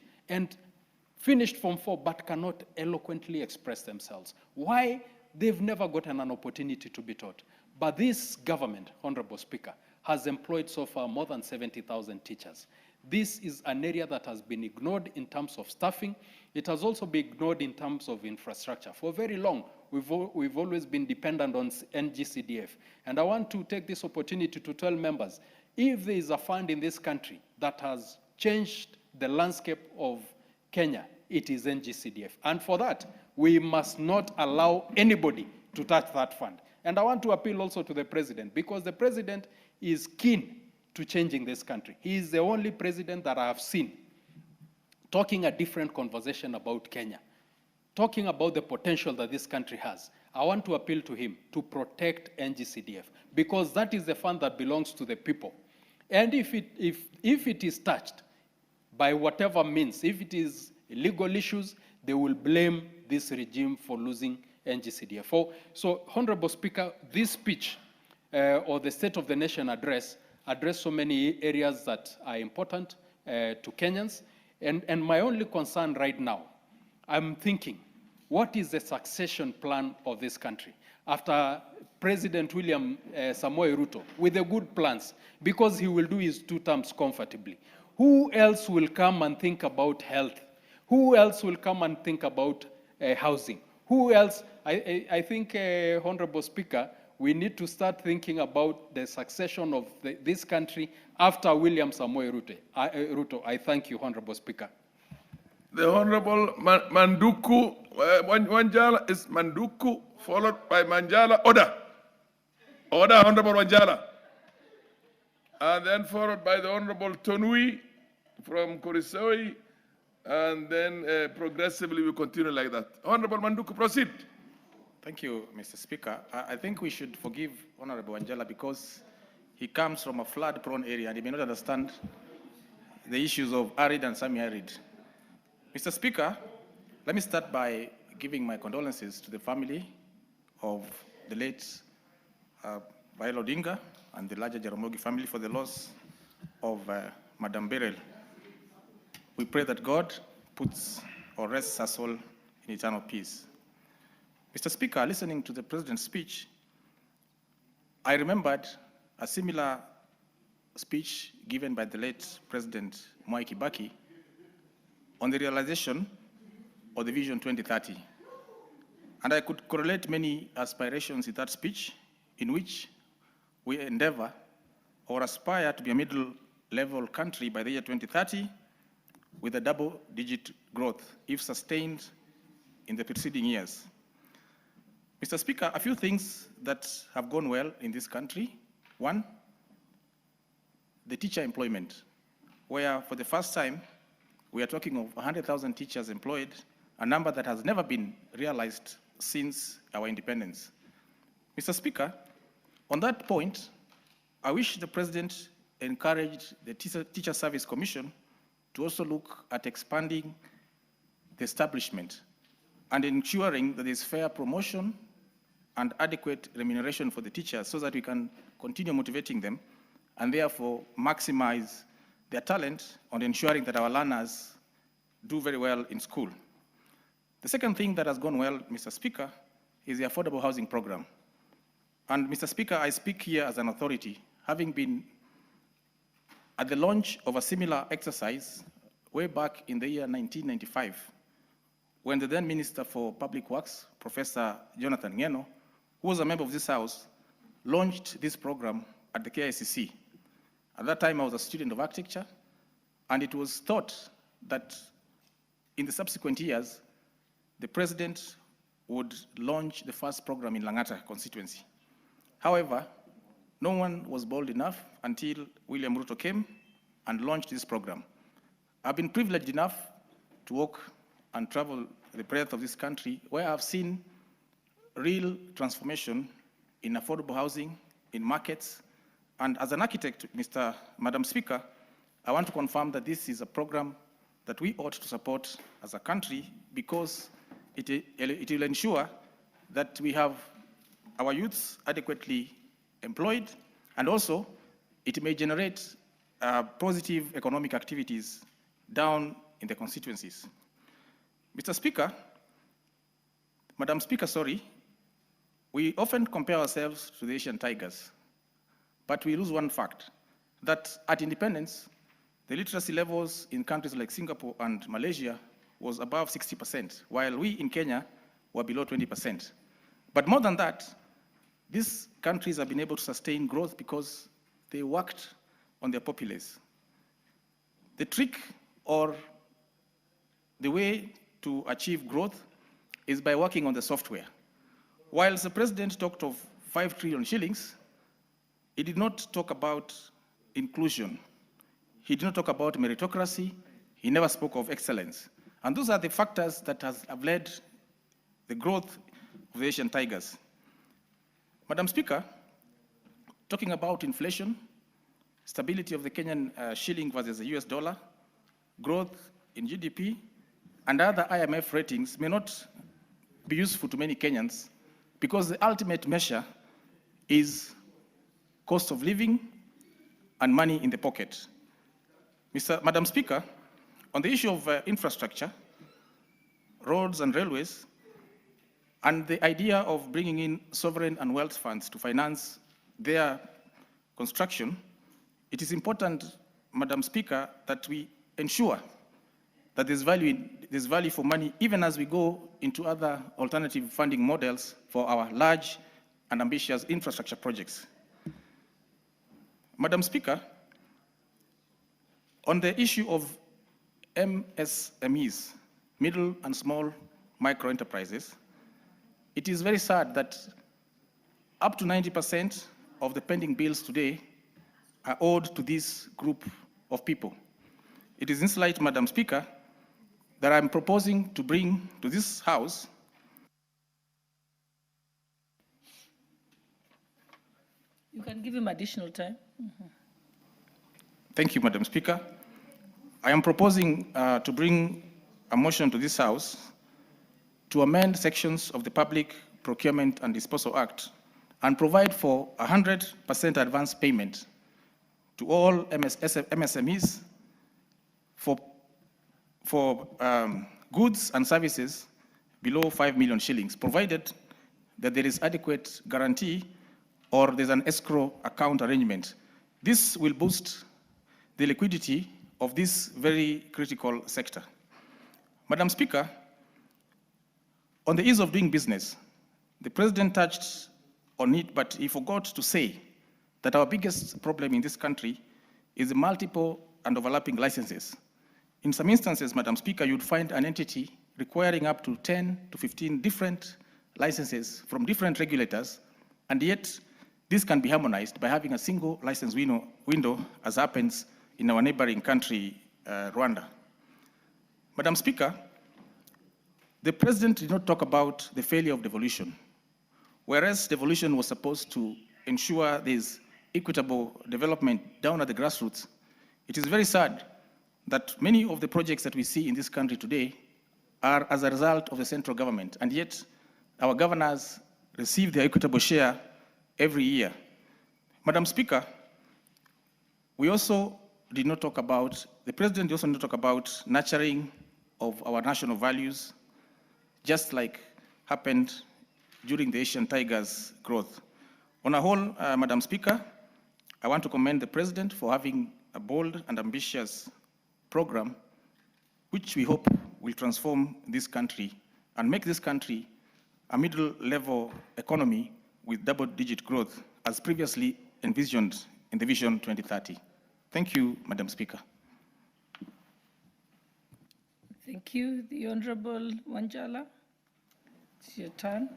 Form 4, but cannot eloquently express themselves. Why? They've never gotten an opportunity to be taught. But this government, Honorable Speaker, has employed so far more than 70,000 teachers. This is an area that has been ignored in terms of staffing. It has also been ignored in terms of infrastructure. For very long, we've always been dependent on NGCDF. And I want to take this opportunity to tell members, if there is a fund in this country that has changed the landscape of Kenya, it is NGCDF. And for that, we must not allow anybody to touch that fund. And I want to appeal also to the president, because the president is keen to changing this country. He is the only president that I have seen talking a different conversation about Kenya, talking about the potential that this country has. I want to appeal to him to protect NGCDF, because that is the fund that belongs to the people. And if it is touched by whatever means, if it is legal issues, they will blame this regime for losing NGCDF. So, Honorable Speaker, this speech or the State of the Nation address addressed so many areas that are important to Kenyans. And my only concern right now, I'm thinking, what is the succession plan of this country after President William Samoei Ruto with the good plans, because he will do his 2 terms comfortably? Who else will come and think about health? Who else will come and think about housing? Who else? I think, Honorable Speaker, we need to start thinking about the succession of this country after William Samoei Ruto. I thank you, Honorable Speaker. The Honorable Manduku Wanjala is Manduku, followed by Manjala. Order. Order, Honorable Wanjala. And then followed by the Honorable Tonui from Kurisoi. And then progressively we continue like that. Honorable Manduku, proceed. Thank you, Mr. Speaker. I think we should forgive Honorable Wanjala because he comes from a flood-prone area and he may not understand the issues of arid and semi-arid. Mr. Speaker, let me start by giving my condolences to the family of the late Raila Odinga and the larger Jaramogi family for the loss of Madam Beryl. We pray that God puts or rests her soul in eternal peace. Mr. Speaker, listening to the President's speech, I remembered a similar speech given by the late President Mwai Kibaki on the realization of the Vision 2030. And I could correlate many aspirations in that speech in which we endeavor or aspire to be a middle-level country by the year 2030 with a double-digit growth, if sustained in the preceding years. Mr. Speaker, a few things that have gone well in this country. One, the teacher employment, where for the first time, we are talking of 100,000 teachers employed, a number that has never been realized since our independence. Mr. Speaker, on that point, I wish the President encouraged the Teacher Service Commission to also look at expanding the establishment and ensuring that there is fair promotion and adequate remuneration for the teachers so that we can continue motivating them and therefore maximize their talent on ensuring that our learners do very well in school. The second thing that has gone well, Mr. Speaker, is the affordable housing program. And Mr. Speaker, I speak here as an authority, having been at the launch of a similar exercise way back in the year 1995, when the then Minister for Public Works, Professor Jonathan Ngeno, who was a member of this House, launched this program at the KICC. At that time, I was a student of architecture, and it was thought that in the subsequent years, the President would launch the first program in Langata constituency. However, no one was bold enough until William Ruto came and launched this program. I've been privileged enough to walk and travel the breadth of this country, where I've seen real transformation in affordable housing, in markets, and as an architect, Madam Speaker, I want to confirm that this is a program that we ought to support as a country because it will ensure that we have our youths adequately employed, and also it may generate positive economic activities down in the constituencies. Mr. Speaker, Madam Speaker, sorry, we often compare ourselves to the Asian tigers, but we lose one fact, that at independence, the literacy levels in countries like Singapore and Malaysia was above 60%, while we in Kenya were below 20%. But more than that, these countries have been able to sustain growth because they worked on their populace. The trick or the way to achieve growth is by working on the software. Whilst the President talked of 5 trillion shillings, he did not talk about inclusion. He did not talk about meritocracy. He never spoke of excellence. And those are the factors that have led the growth of the Asian tigers. Madam Speaker, talking about inflation, stability of the Kenyan shilling versus the US dollar, growth in GDP, and other IMF ratings may not be useful to many Kenyans because the ultimate measure is cost of living and money in the pocket. Madam Speaker, on the issue of infrastructure, roads and railways, and the idea of bringing in sovereign and wealth funds to finance their construction, it is important, Madam Speaker, that we ensure that there's value for money even as we go into other alternative funding models for our large and ambitious infrastructure projects. Madam Speaker, on the issue of MSMEs, middle and small micro enterprises, it is very sad that up to 90% of the pending bills today are owed to this group of people. It is in this light, Madam Speaker, that I'm proposing to bring to this House You can give him additional time. Thank you, Madam Speaker. I am proposing to bring a motion to this House to amend sections of the Public Procurement and Disposal Act and provide for 100% advance payment to all MSMEs for goods and services below 5 million shillings, provided that there is adequate guarantee or there's an escrow account arrangement. This will boost the liquidity of this very critical sector. Madam Speaker, on the ease of doing business, the President touched on it, but he forgot to say that our biggest problem in this country is the multiple and overlapping licenses. In some instances, Madam Speaker, you'd find an entity requiring up to 10 to 15 different licenses from different regulators, and yet this can be harmonized by having a single license window, as happens in our neighboring country, Rwanda. Madam Speaker, the President did not talk about the failure of devolution. Whereas devolution was supposed to ensure there's equitable development down at the grassroots, it is very sad that many of the projects that we see in this country today are as a result of the central government, and yet our governors receive their equitable share every year. Madam Speaker, we also did not talk about, the President also did not talk about nurturing of our national values, just like happened during the Asian Tigers growth. On a whole, Madam Speaker, I want to commend the President for having a bold and ambitious program, which we hope will transform this country and make this country a middle-level economy with double-digit growth, as previously envisioned in the Vision 2030. Thank you, Madam Speaker. Thank you. The Honorable Wanjala, it's your turn.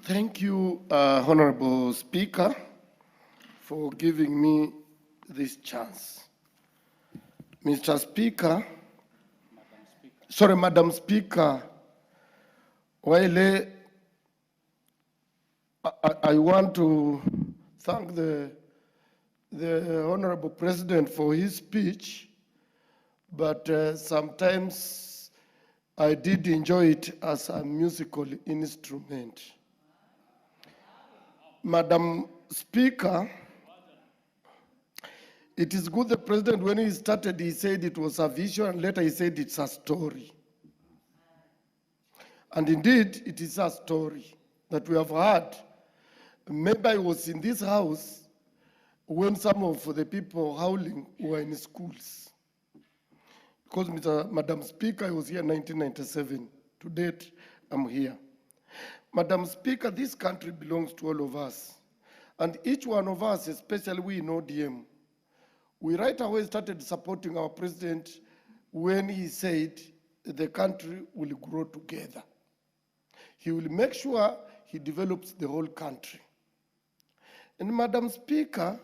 Thank you, Honorable Speaker, for giving me this chance. Mr. Speaker, Madam Speaker, while I want to thank the Honorable President for his speech, but sometimes I did enjoy it as a musical instrument. Madam Speaker, it is good the President, when he started, he said it was a vision, and later he said it's a story. And indeed, it is a story that we have heard. Maybe I was in this house when some of the people howling were in schools. Because, Madam Speaker, I was here in 1997. To date, I'm here. Madam Speaker, this country belongs to all of us. And each one of us, especially we in ODM, we right away started supporting our president when he said the country will grow together. He will make sure he develops the whole country. And Madam Speaker,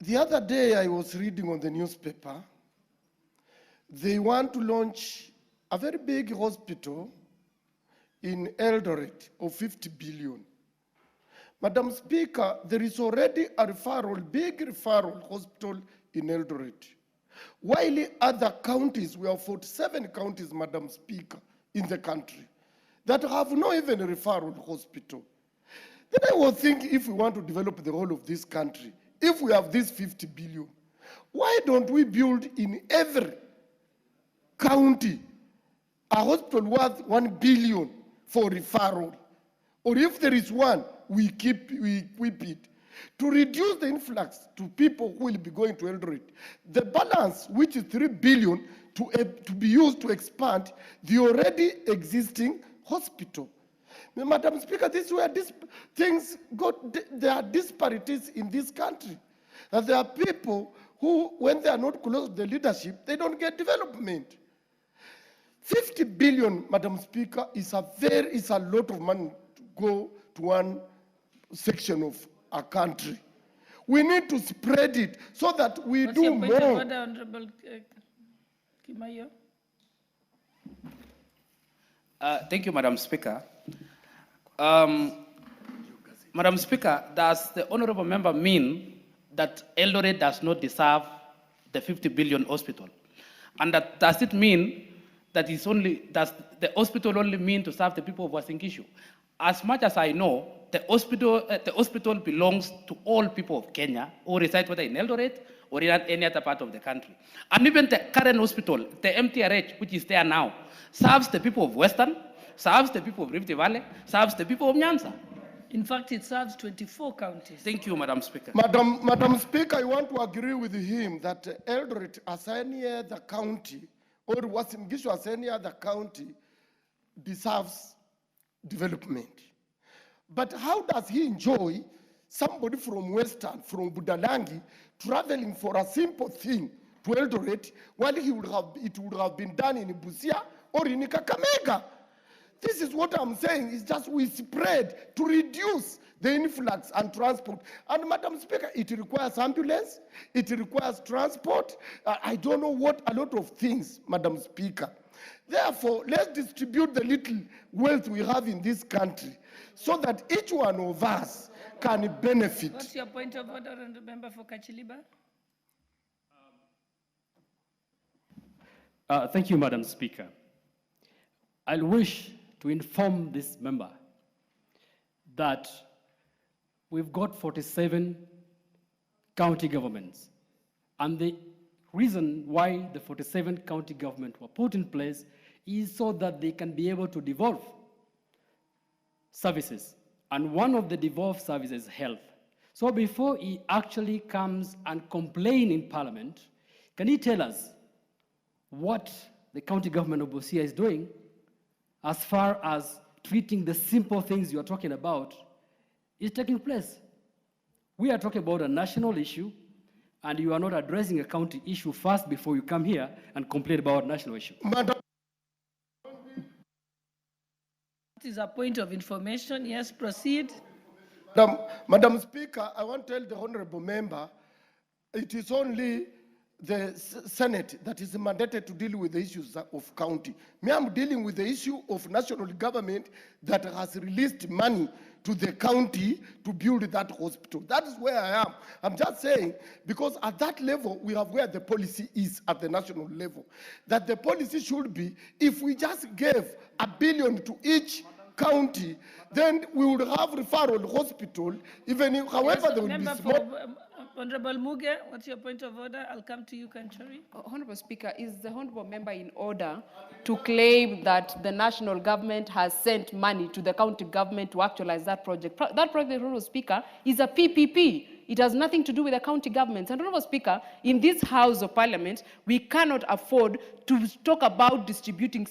the other day I was reading on the newspaper, they want to launch a very big hospital in Eldoret of 50 billion. Madam Speaker, there is already a big referral hospital in Eldoret. While other counties, we have 47 counties, Madam Speaker, in the country that have no even a referral hospital. Then I was thinking, if we want to develop the whole of this country, if we have this 50 billion, why don't we build in every county a hospital worth 1 billion for referral? Or if there is one, we equip it to reduce the influx to people who will be going to Eldoret. The balance, which is 3 billion, to be used to expand the already existing hospital. Madam Speaker, this is where things go. There are disparities in this country. And there are people who, when they are not close to the leadership, they don't get development. 50 billion, Madam Speaker, is a lot of money to go to one section of a country. We need to spread it so that we What's do your point more. of order, Honorable Kimayo? Thank you, Madam Speaker. Madam Speaker, does the honorable member mean that Eldoret does not deserve the 50 billion hospital? And does it mean that does the hospital only mean to serve the people of Uasin Gishu? As much as I know, the hospital belongs to all people of Kenya who reside whether in Eldoret or in any other part of the country. And even the current hospital, the MTRH, which is there now, serves the people of Western, serves the people of Rift Valley, serves the people of Nyanza. In fact, it serves 24 counties. Thank you, Madam Speaker. Madam Speaker, I want to agree with him that Eldoret, as any other county, or Uasin Gishu as any other county, deserves development. But how does he enjoy somebody from Western, from Budalangi, traveling for a simple thing to Eldoret, while it would have been done in Busia or in Kakamega? This is what I'm saying, is just we spread to reduce the influx and transport. And Madam Speaker, it requires ambulance, it requires transport. I don't know what, a lot of things, Madam Speaker. Therefore, let's distribute the little wealth we have in this country so that each one of us can benefit. What's your point of order, Honorable Member for Kachiliba? Thank you, Madam Speaker. I wish to inform this member that we've got 47 county governments, and the reason why the 47 county government were put in place is so that they can be able to devolve services, and one of the devolved services is health. So before he actually comes and complain in Parliament, can he tell us what the county government of Busia is doing as far as treating the simple things you are talking about is taking place? We are talking about a national issue, and you are not addressing a county issue first before you come here and complain about a national issue. It is a point of information. Yes, proceed. Madam Speaker, I want to tell the honorable member, it is only the Senate that is mandated to deal with the issues of county. Me, I'm dealing with the issue of national government that has released money to the county to build that hospital. That is where I am. I'm just saying, because at that level, we have where the policy is at the national level. That the policy should be, if we just gave $1 billion to each county, then we would have referral hospital, even if, however, there would be small. Honorable Muge, what's your point of order? I'll come to you, Kanchari. Honorable Speaker, is the honorable member in order to claim that the national government has sent money to the county government to actualize that project? That project, Honorable Speaker, is a PPP. It has nothing to do with the county governments. And Honorable Speaker, in this House of Parliament, we cannot afford to talk about distributing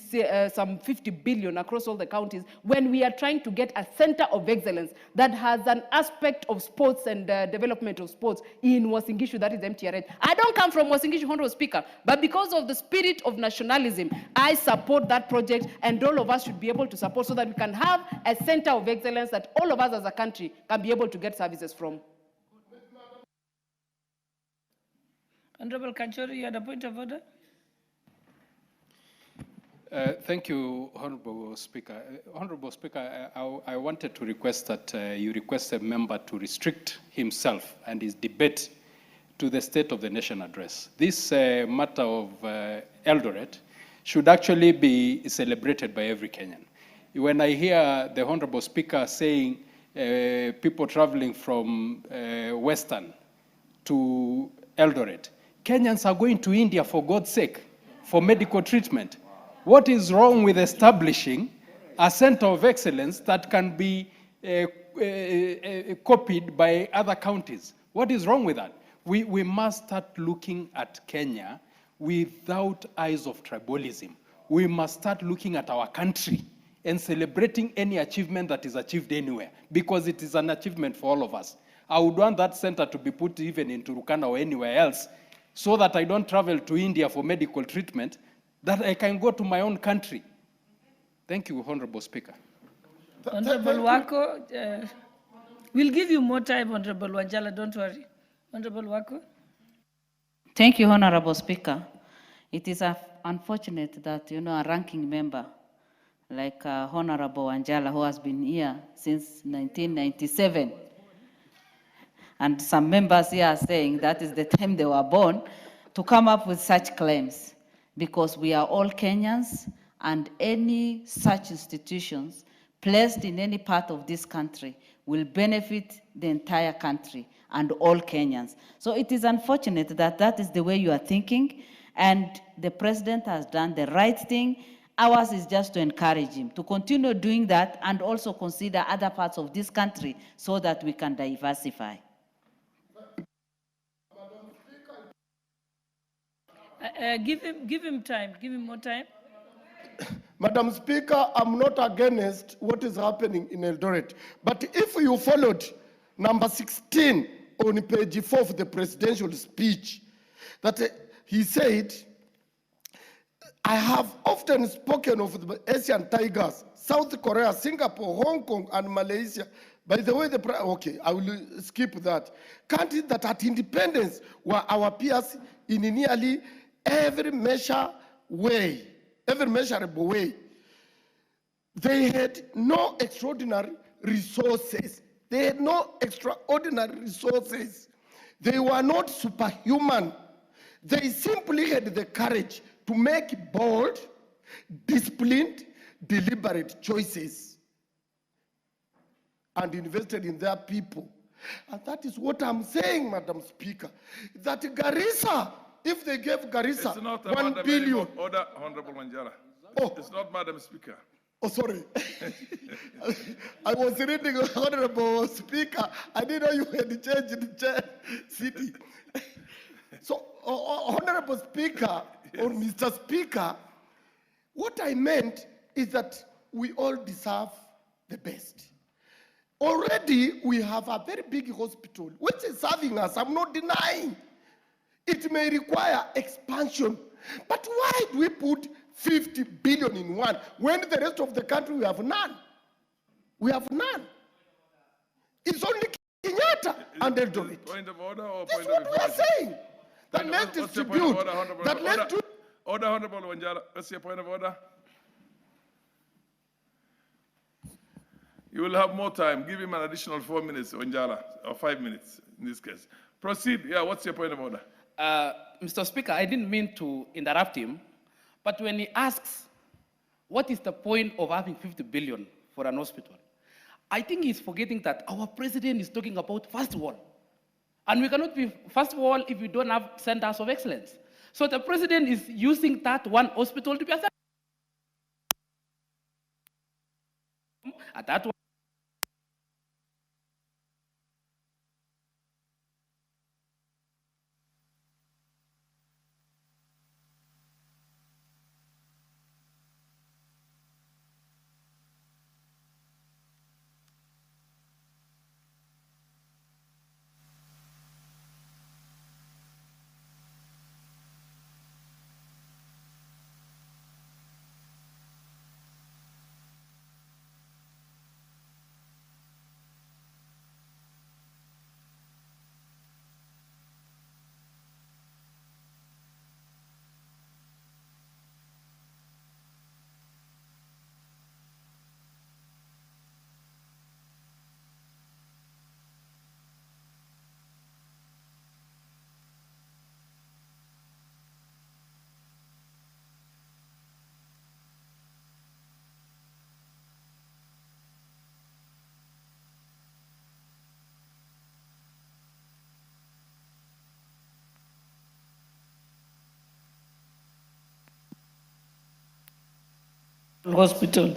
some 50 billion across all the counties when we are trying to get a center of excellence that has an aspect of sports and development of sports in Uasin Gishu, that is MTRH. I don't come from Uasin Gishu, Honorable Speaker, but because of the spirit of nationalism, I support that project, and all of us should be able to support so that we can have a center of excellence that all of us as a country can be able to get services from. Honorable Kanchori, you had a point of order? Thank you, Honorable Speaker. Honorable Speaker, I wanted to request that you request a member to restrict himself and his debate to the State of the Nation address. This matter of Eldoret should actually be celebrated by every Kenyan. When I hear the Honorable Speaker saying people traveling from Western to Eldoret, Kenyans are going to India for God's sake, for medical treatment. What is wrong with establishing a center of excellence that can be copied by other counties? What is wrong with that? We must start looking at Kenya without eyes of tribalism. We must start looking at our country and celebrating any achievement that is achieved anywhere, because it is an achievement for all of us. I would want that center to be put even in Turkana or anywhere else, so that I don't travel to India for medical treatment, that I can go to my own country. Thank you, Honorable Speaker. Honorable Wako, we'll give you more time, Honorable Wanjala, don't worry. Honorable Wako. Thank you, Honorable Speaker. It is unfortunate that, a ranking member like Honorable Wanjala, who has been here since 1997, and some members here are saying that is the time they were born, to come up with such claims, because we are all Kenyans, and any such institutions placed in any part of this country will benefit the entire country and all Kenyans. So it is unfortunate that that is the way you are thinking, and the president has done the right thing. Ours is just to encourage him to continue doing that and also consider other parts of this country so that we can diversify. Give him time. Give him more time. Madam Speaker, I'm not against what is happening in Eldoret. But if you followed number 16 on page 4 of the presidential speech, that he said, I have often spoken of the Asian tigers, South Korea, Singapore, Hong Kong, and Malaysia. By the way, okay, I will skip that. Countries that at independence were our peers in nearly every measurable way. They had no extraordinary resources. They had no extraordinary resources. They were not superhuman. They simply had the courage to make bold, disciplined, deliberate choices and invested in their people. And that is what I'm saying, Madam Speaker, that Garissa, if they gave Garissa It's not 1 billion. Order, Honorable Manjara. Oh. It's not Madam Speaker. Oh, sorry. I was reading Honorable Speaker. I didn't know you had changed the chair city. So, Honorable Speaker, or Mr. Speaker, what I meant is that we all deserve the best. Already, we have a very big hospital, which is serving us. I'm not denying. It may require expansion. But why do we put 50 billion in one when the rest of the country we have none? We have none. It's only Kenyatta and Eldoret. Point of order or That's point of what we are saying. That let's distribute. That let's do. Order, Honorable Wanjala. What's your point of order? You will have more time. Give him an additional 4 minutes, Wanjala, or 5 minutes in this case. Proceed. Yeah, what's your point of order? Mr. Speaker, I didn't mean to interrupt him, but when he asks, what is the point of having 50 billion for an hospital? I think he's forgetting that our president is talking about first world. And we cannot be first world if we don't have centers of excellence. So the president is using that one hospital to be a center. At that one, Hospital.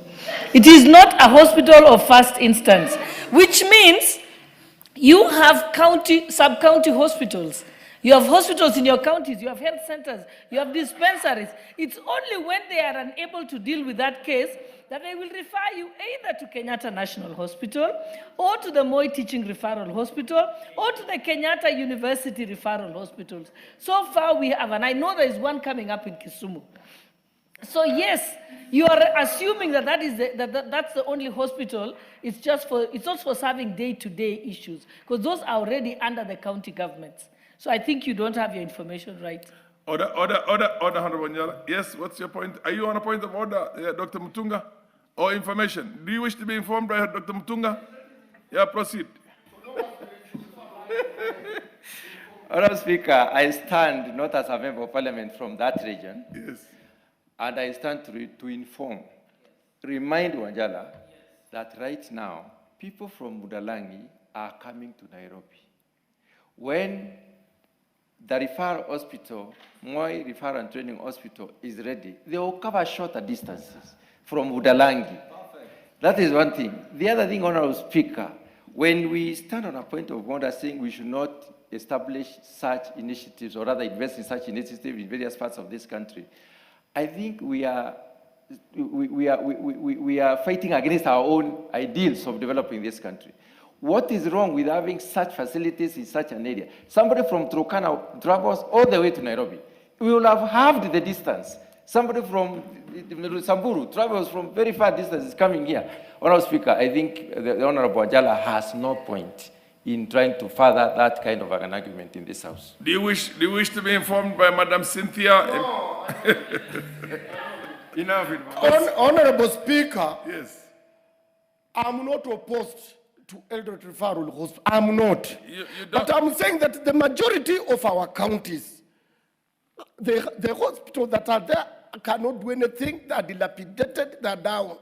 It is not a hospital of first instance, which means you have county, sub-county hospitals. You have hospitals in your counties, you have health centers, you have dispensaries. It's only when they are unable to deal with that case that they will refer you either to Kenyatta National Hospital or to the Moi Teaching Referral Hospital or to the Kenyatta University Referral Hospitals. So far we have, and I know there is one coming up in Kisumu. So yes, you are assuming that that's the only hospital. It's also for serving day-to-day issues, because those are already under the county governments. So I think you don't have your information right. Order, Honorable Nyala. Yes, what's your point? Are you on a point of order, Dr. Mutunga? Or information? Do you wish to be informed by Dr. Mutunga? Yeah, proceed. Honorable Speaker, I stand not as a member of parliament from that region. Yes. And I stand to inform, remind Wanjala that right now, people from Budalangi are coming to Nairobi. When the referral hospital, Moi Referral and Training Hospital is ready, they will cover shorter distances from Budalangi. That is one thing. The other thing, Honorable Speaker, when we stand on a point of order saying we should not establish such initiatives or rather invest in such initiatives in various parts of this country, I think we are fighting against our own ideals of developing this country. What is wrong with having such facilities in such an area? Somebody from Turkana travels all the way to Nairobi. We will have halved the distance. Somebody from Samburu travels from very far distances coming here. Honorable Speaker, I think the Honorable Ajala has no point in trying to further that kind of an argument in this House. Do you wish to be informed by Madam Cynthia? No. Enough. Honorable Speaker, yes. I'm not opposed to Eldoret Referral Hospital. I'm not. But I'm saying that the majority of our counties, the hospitals that are there cannot do anything. They are dilapidated, they are down.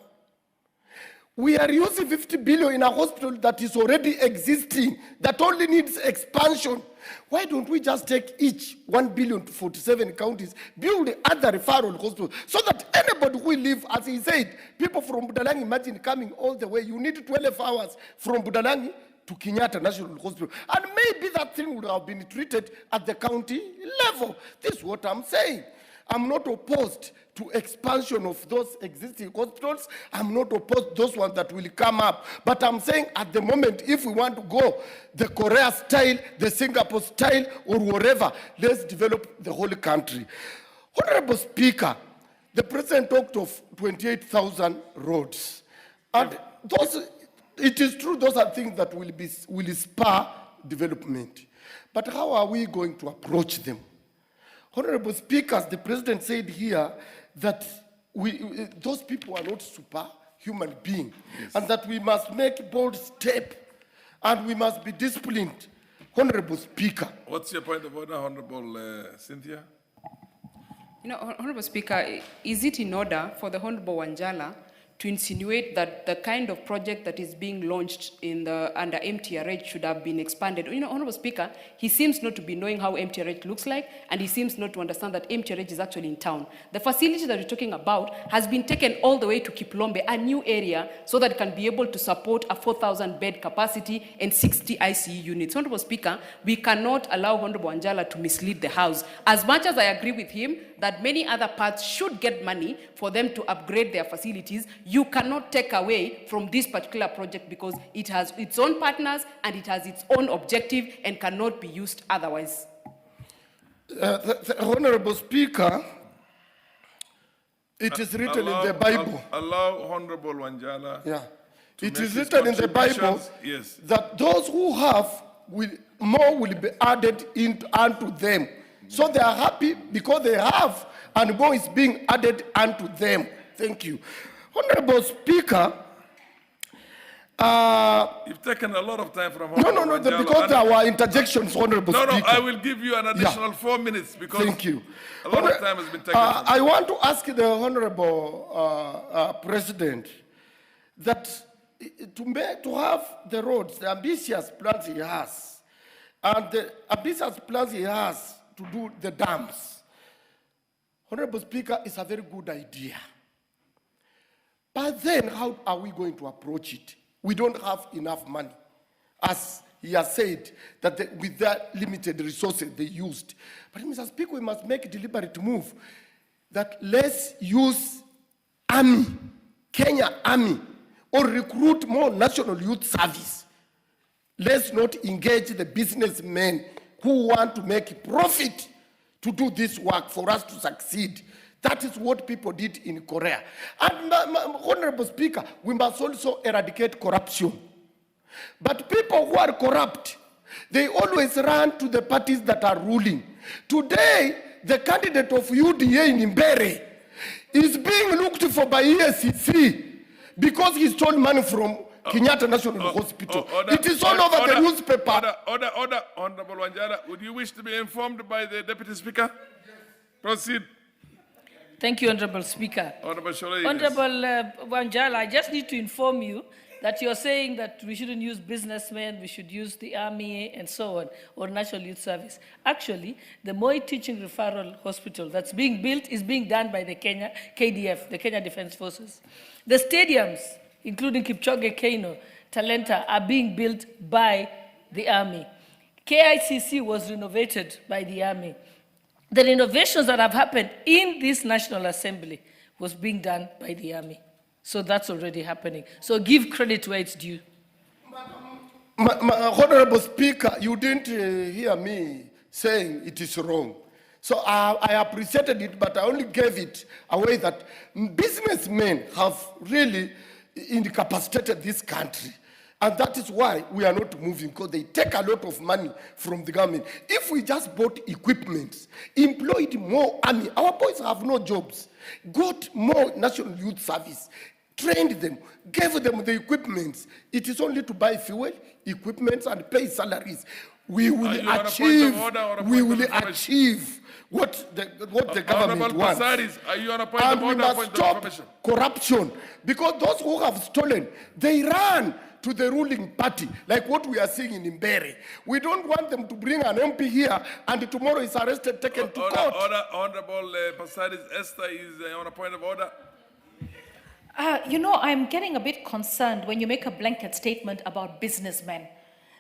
We are using 50 billion in a hospital that is already existing, that only needs expansion. Why don't we just take each 1 billion to 47 counties, build other referral hospitals, so that anybody who live, as he said, people from Budalangi, imagine coming all the way, you need 12 hours from Budalangi to Kenyatta National Hospital. And maybe that thing would have been treated at the county level. This is what I'm saying. I'm not opposed to expansion of those existing hospitals. I'm not opposed to those ones that will come up. But I'm saying at the moment, if we want to go the Korea style, the Singapore style, or whatever, let's develop the whole country. Honorable Speaker, the President talked of 28,000 roads. And those, it is true, those are things that will spur development. But how are we going to approach them? Honorable Speakers, the President said here that those people are not superhuman beings, yes, and that we must make bold step and we must be disciplined. Honorable Speaker. What's your point of order, Honorable Cynthia? You know, Honorable Speaker, is it in order for the Honorable Wanjala to insinuate that the kind of project that is being launched under MTRH should have been expanded? You know, Honorable Speaker, he seems not to be knowing how MTRH looks like, and he seems not to understand that MTRH is actually in town. The facility that we're talking about has been taken all the way to Kiplombe, a new area, so that it can be able to support a 4,000 bed capacity and 60 ICU units. Honorable Speaker, we cannot allow Honorable Wanjala to mislead the House. As much as I agree with him that many other parts should get money for them to upgrade their facilities, you cannot take away from this particular project because it has its own partners and it has its own objective and cannot be used otherwise. The Honorable Speaker, it is written in the Bible. Allow Honorable Wanjala. Yeah. It is written in the Bible, yes, that those who have, more will be added unto them. So they are happy because they have, and more is being added unto them. Thank you. Honorable Speaker, you've taken a lot of time from No, because there were interjections, Honorable Speaker. No, I will give you an additional 4 minutes because thank you. A lot of time has been taken. I want to ask the Honorable President that to have the roads, the ambitious plans he has, and the ambitious plans he has to do the dams, Honorable Speaker, is a very good idea. But then how are we going to approach it? We don't have enough money. As he has said, that with that limited resources they used. But Mr. Speaker, we must make a deliberate move that let's use army, Kenya Army, or recruit more National Youth Service. Let's not engage the businessmen who want to make profit to do this work for us to succeed. That is what people did in Korea. And Honorable Speaker, we must also eradicate corruption. But people who are corrupt, they always run to the parties that are ruling. Today, the candidate of UDA in Mbere is being looked for by ESCC because he stole money from Kenyatta National Hospital. It is all over the newspaper. Order. Honorable Wanjala, would you wish to be informed by the Deputy Speaker? Yes. Proceed. Thank you, Honorable Speaker. Honorable Sholay, yes. Honorable Wanjala, I just need to inform you that you're saying that we shouldn't use businessmen, we should use the army and so on, or National Youth Service. Actually, the Moi Teaching Referral Hospital that's being built is being done by the KDF, the Kenya Defense Forces. The stadiums, including Kipchoge Keino, Talenta, are being built by the army. KICC was renovated by the army. The renovations that have happened in this National Assembly was being done by the army. So that's already happening. So give credit where it's due. Honorable Speaker, you didn't hear me saying it is wrong. So I appreciated it, but I only gave it away that businessmen have really incapacitated this country. And that is why we are not moving, because they take a lot of money from the government. If we just bought equipment, employed more army, our boys have no jobs, got more National Youth Service, trained them, gave them the equipment. It is only to buy fuel, equipment, and pay salaries. We will achieve what the government wants. Are you on a point And of we order or must point of stop information? corruption, because those who have stolen, they run to the ruling party, like what we are seeing in Mbere. We don't want them to bring an MP here and tomorrow is arrested, taken to court. Honorable Pasaris Esther is on a point of order. You know, I'm getting a bit concerned when you make a blanket statement about businessmen.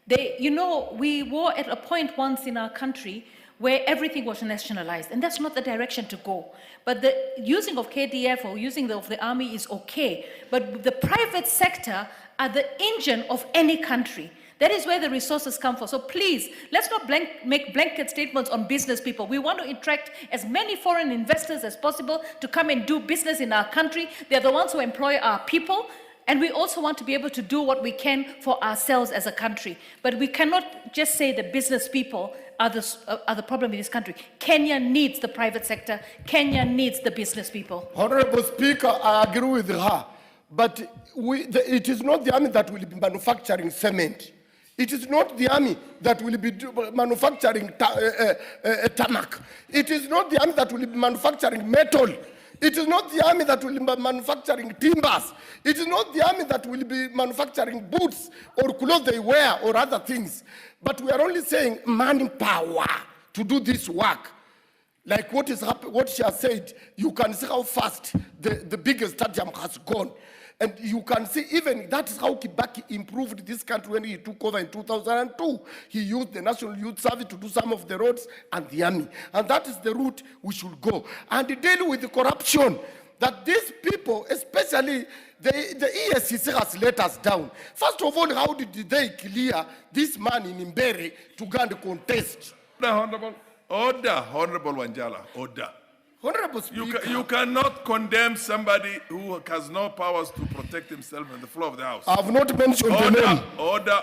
We were at a point once in our country where everything was nationalized, and that's not the direction to go. But the using of KDF or using of the army is okay, but the private sector are the engine of any country. That is where the resources come from. So please, let's not make blanket statements on business people. We want to attract as many foreign investors as possible to come and do business in our country. They're the ones who employ our people. And we also want to be able to do what we can for ourselves as a country. But we cannot just say the business people are the problem in this country. Kenya needs the private sector. Kenya needs the business people. Honorable Speaker, I agree with her. But it is not the army that will be manufacturing cement. It is not the army that will be manufacturing tarmac. It is not the army that will be manufacturing metal. It is not the army that will be manufacturing timbers. It is not the army that will be manufacturing boots or clothes they wear or other things. But we are only saying manpower to do this work. Like what she has said, you can see how fast the biggest stadium has gone. And you can see even that is how Kibaki improved this country when he took over in 2002. He used the National Youth Service to do some of the roads and the army. And that is the route we should go. And deal with the corruption that these people, especially the ESCC has let us down. First of all, how did they clear this man in Mbere to go and contest? Honorable Wanjala, order. Honorable Speaker. You cannot condemn somebody who has no powers to protect himself on the floor of the House. I have not mentioned the name. Order.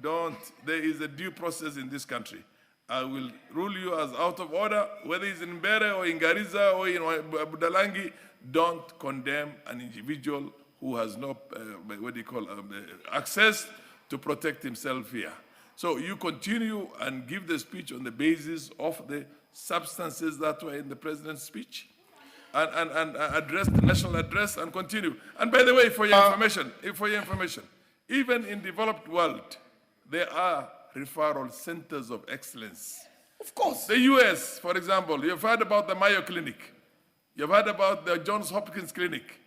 Don't. There is a due process in this country. I will rule you as out of order, whether it's in Mbere or in Garissa or in Budalangi. Don't condemn an individual who has no, access to protect himself here. So you continue and give the speech on the basis of the substances that were in the president's speech and address the national address and continue. And by the way, for your information, even in developed world, there are referral centers of excellence. Of course. The US, for example, you've heard about the Mayo Clinic. You've heard about the Johns Hopkins Clinic.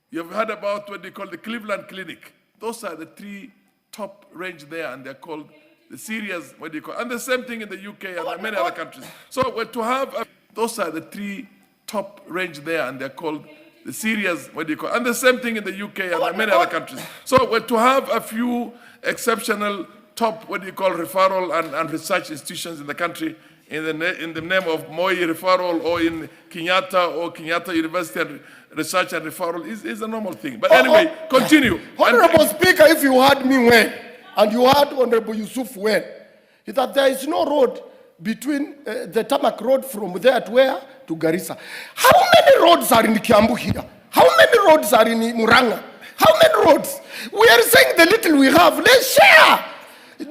You've heard about what they call the Cleveland Clinic. Those are the 3 top range there, and they're called the serious, what do you call, and the same thing in the UK and many other countries. So we're to have, those are the 3 top range there, and they're called the serious, what do you call, and the same thing in the UK and many other countries. So we're to have a few exceptional top, what do you call, referral and research institutions in the country in the name of Moi referral, or in Kenyatta University and research and referral is a normal thing. But anyway, continue. Honorable Speaker, if you heard me well, and you heard Honorable Yusuf well, is that there is no road between the tarmac road from there to where? To Garissa. How many roads are in Kiambu here? How many roads are in Muranga? How many roads? We are saying the little we have, let's share.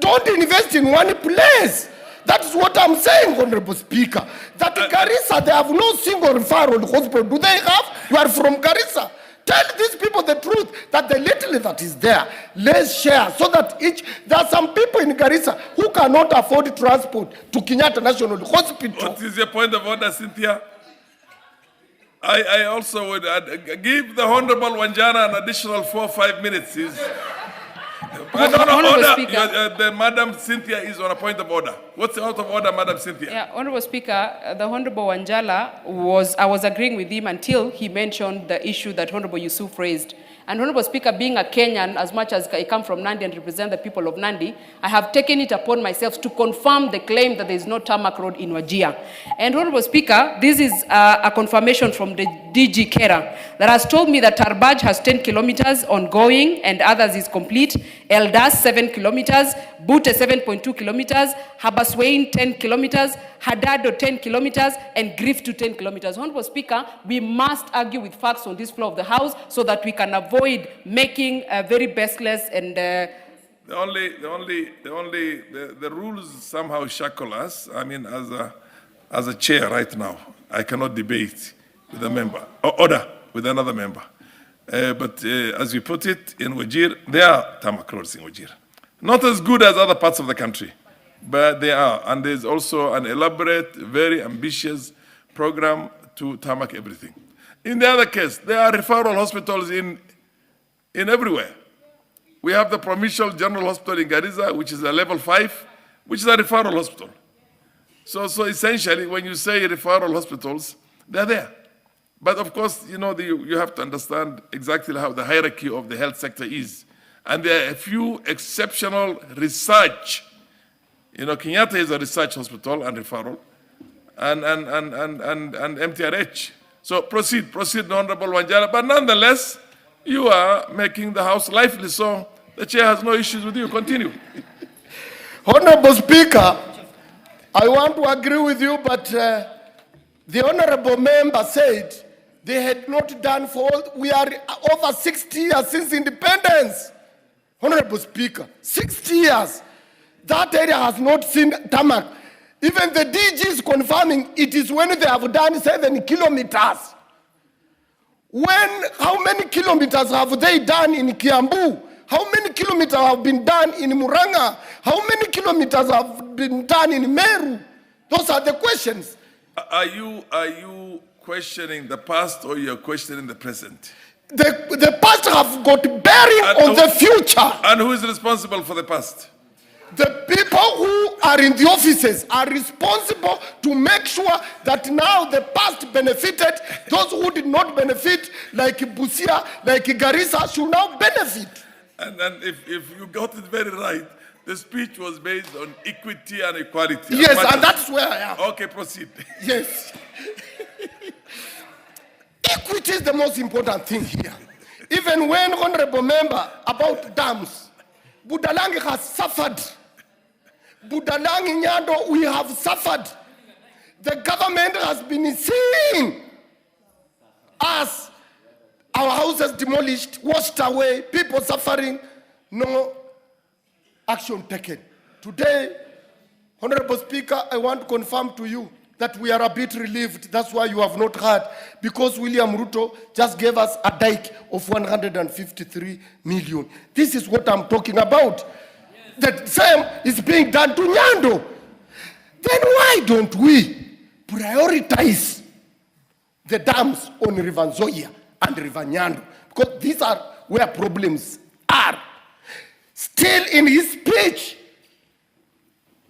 Don't invest in one place. That's what I'm saying, Honorable Speaker. That Garissa, they have no single referral hospital. Do they have? You are from Garissa. Tell these people the truth, that the little that is there, let's share, so that there are some people in Garissa who cannot afford transport to Kenyatta National Hospital. What is your point of order, Cynthia? I also would give the Honorable Wanjana an additional 4 or 5 minutes. The Madam Cynthia is on a point of order. What's the out of order, Madam Cynthia? Yeah, Honorable Speaker, the Honorable Wanjala I was agreeing with him until he mentioned the issue that Honorable Yusuf raised. And Honorable Speaker, being a Kenyan, as much as I come from Nandi and represent the people of Nandi, I have taken it upon myself to confirm the claim that there is no tarmac road in Wajir. And Honorable Speaker, this is a confirmation from the DG Kera that has told me that Tarbaj has 10 kilometers ongoing and others is complete, Eldas 7 kilometers, Bute 7.2 kilometers, Habaswein 10 kilometers, Hadado 10 kilometers, and Griftu 10 kilometers. Honorable Speaker, we must argue with facts on this floor of the House so that we can avoid making very baseless and the rules somehow shackle us. I mean, as a chair right now, I cannot debate with a member, or order with another member. But as you put it, in Wajir, there are tarmac roads in Wajir. Not as good as other parts of the country, but they are. And there's also an elaborate, very ambitious program to tarmac everything. In the other case, there are referral hospitals in everywhere. We have the Provincial General Hospital in Garissa, which is a level 5, which is a referral hospital. So essentially, when you say referral hospitals, they're there. But of course, you know, you have to understand exactly how the hierarchy of the health sector is. And there are a few exceptional research. You know, Kenyatta is a research hospital and referral, and MTRH. So proceed, Honorable Wanjala. But nonetheless, you are making the House lively, so the chair has no issues with you. Continue. Honorable Speaker, I want to agree with you, but the honorable member said they had not done we are over 60 years since independence. Honorable Speaker, 60 years. That area has not seen tarmac. Even the DG is confirming it is when they have done 7 kilometers. How many kilometers have they done in Kiambu? How many kilometers have been done in Muranga? How many kilometers have been done in Meru? Those are the questions. Are you questioning the past, or you're questioning the present? The past have got bearing on the future. And who is responsible for the past? The people who are in the offices are responsible to make sure that now the past benefited, those who did not benefit, like Busia, like Garissa, should now benefit. And if you got it very right, the speech was based on equity and equality. Yes, and that's where I am. Okay, proceed. Yes. Equity is the most important thing here. Even when honorable member about dams, Budalangi has suffered. Budalangi Nyando, we have suffered. The government has been seeing us, our houses demolished, washed away, people suffering, no action taken. Today, Honorable Speaker, I want to confirm to you that we are a bit relieved. That's why you have not heard, because William Ruto just gave us a dike of 153 million. This is what I'm talking about. The same is being done to Nyando. Then why don't we prioritize the dams on River Nzoia and River Nyando, because these are where problems are. Still in his speech,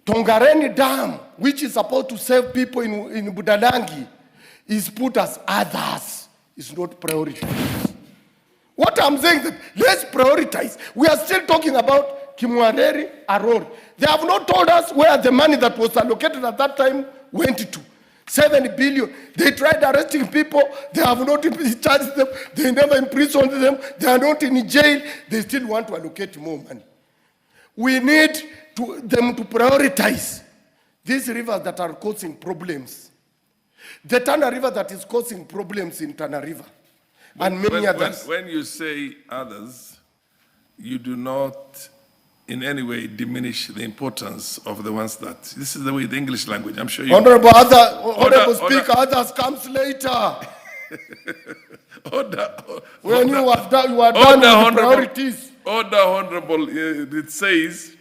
Tongareni Dam, which is supposed to save people in Budalangi, is put as others. It's not priority. What I'm saying is that let's prioritize. We are still talking about Kimwareri, Arori. They have not told us where the money that was allocated at that time went to. 7 billion. They tried arresting people. They have not charged them. They never imprisoned them. They are not in jail. They still want to allocate more money. We need them to prioritize these rivers that are causing problems. The Tana River that is causing problems in Tana River and many others. When you say others, you do not in any way diminish the importance of the ones that, this is the way the English language, I'm sure you... Honorable Speaker, others comes later. When you are done with the priorities. Order, Honorable, it says,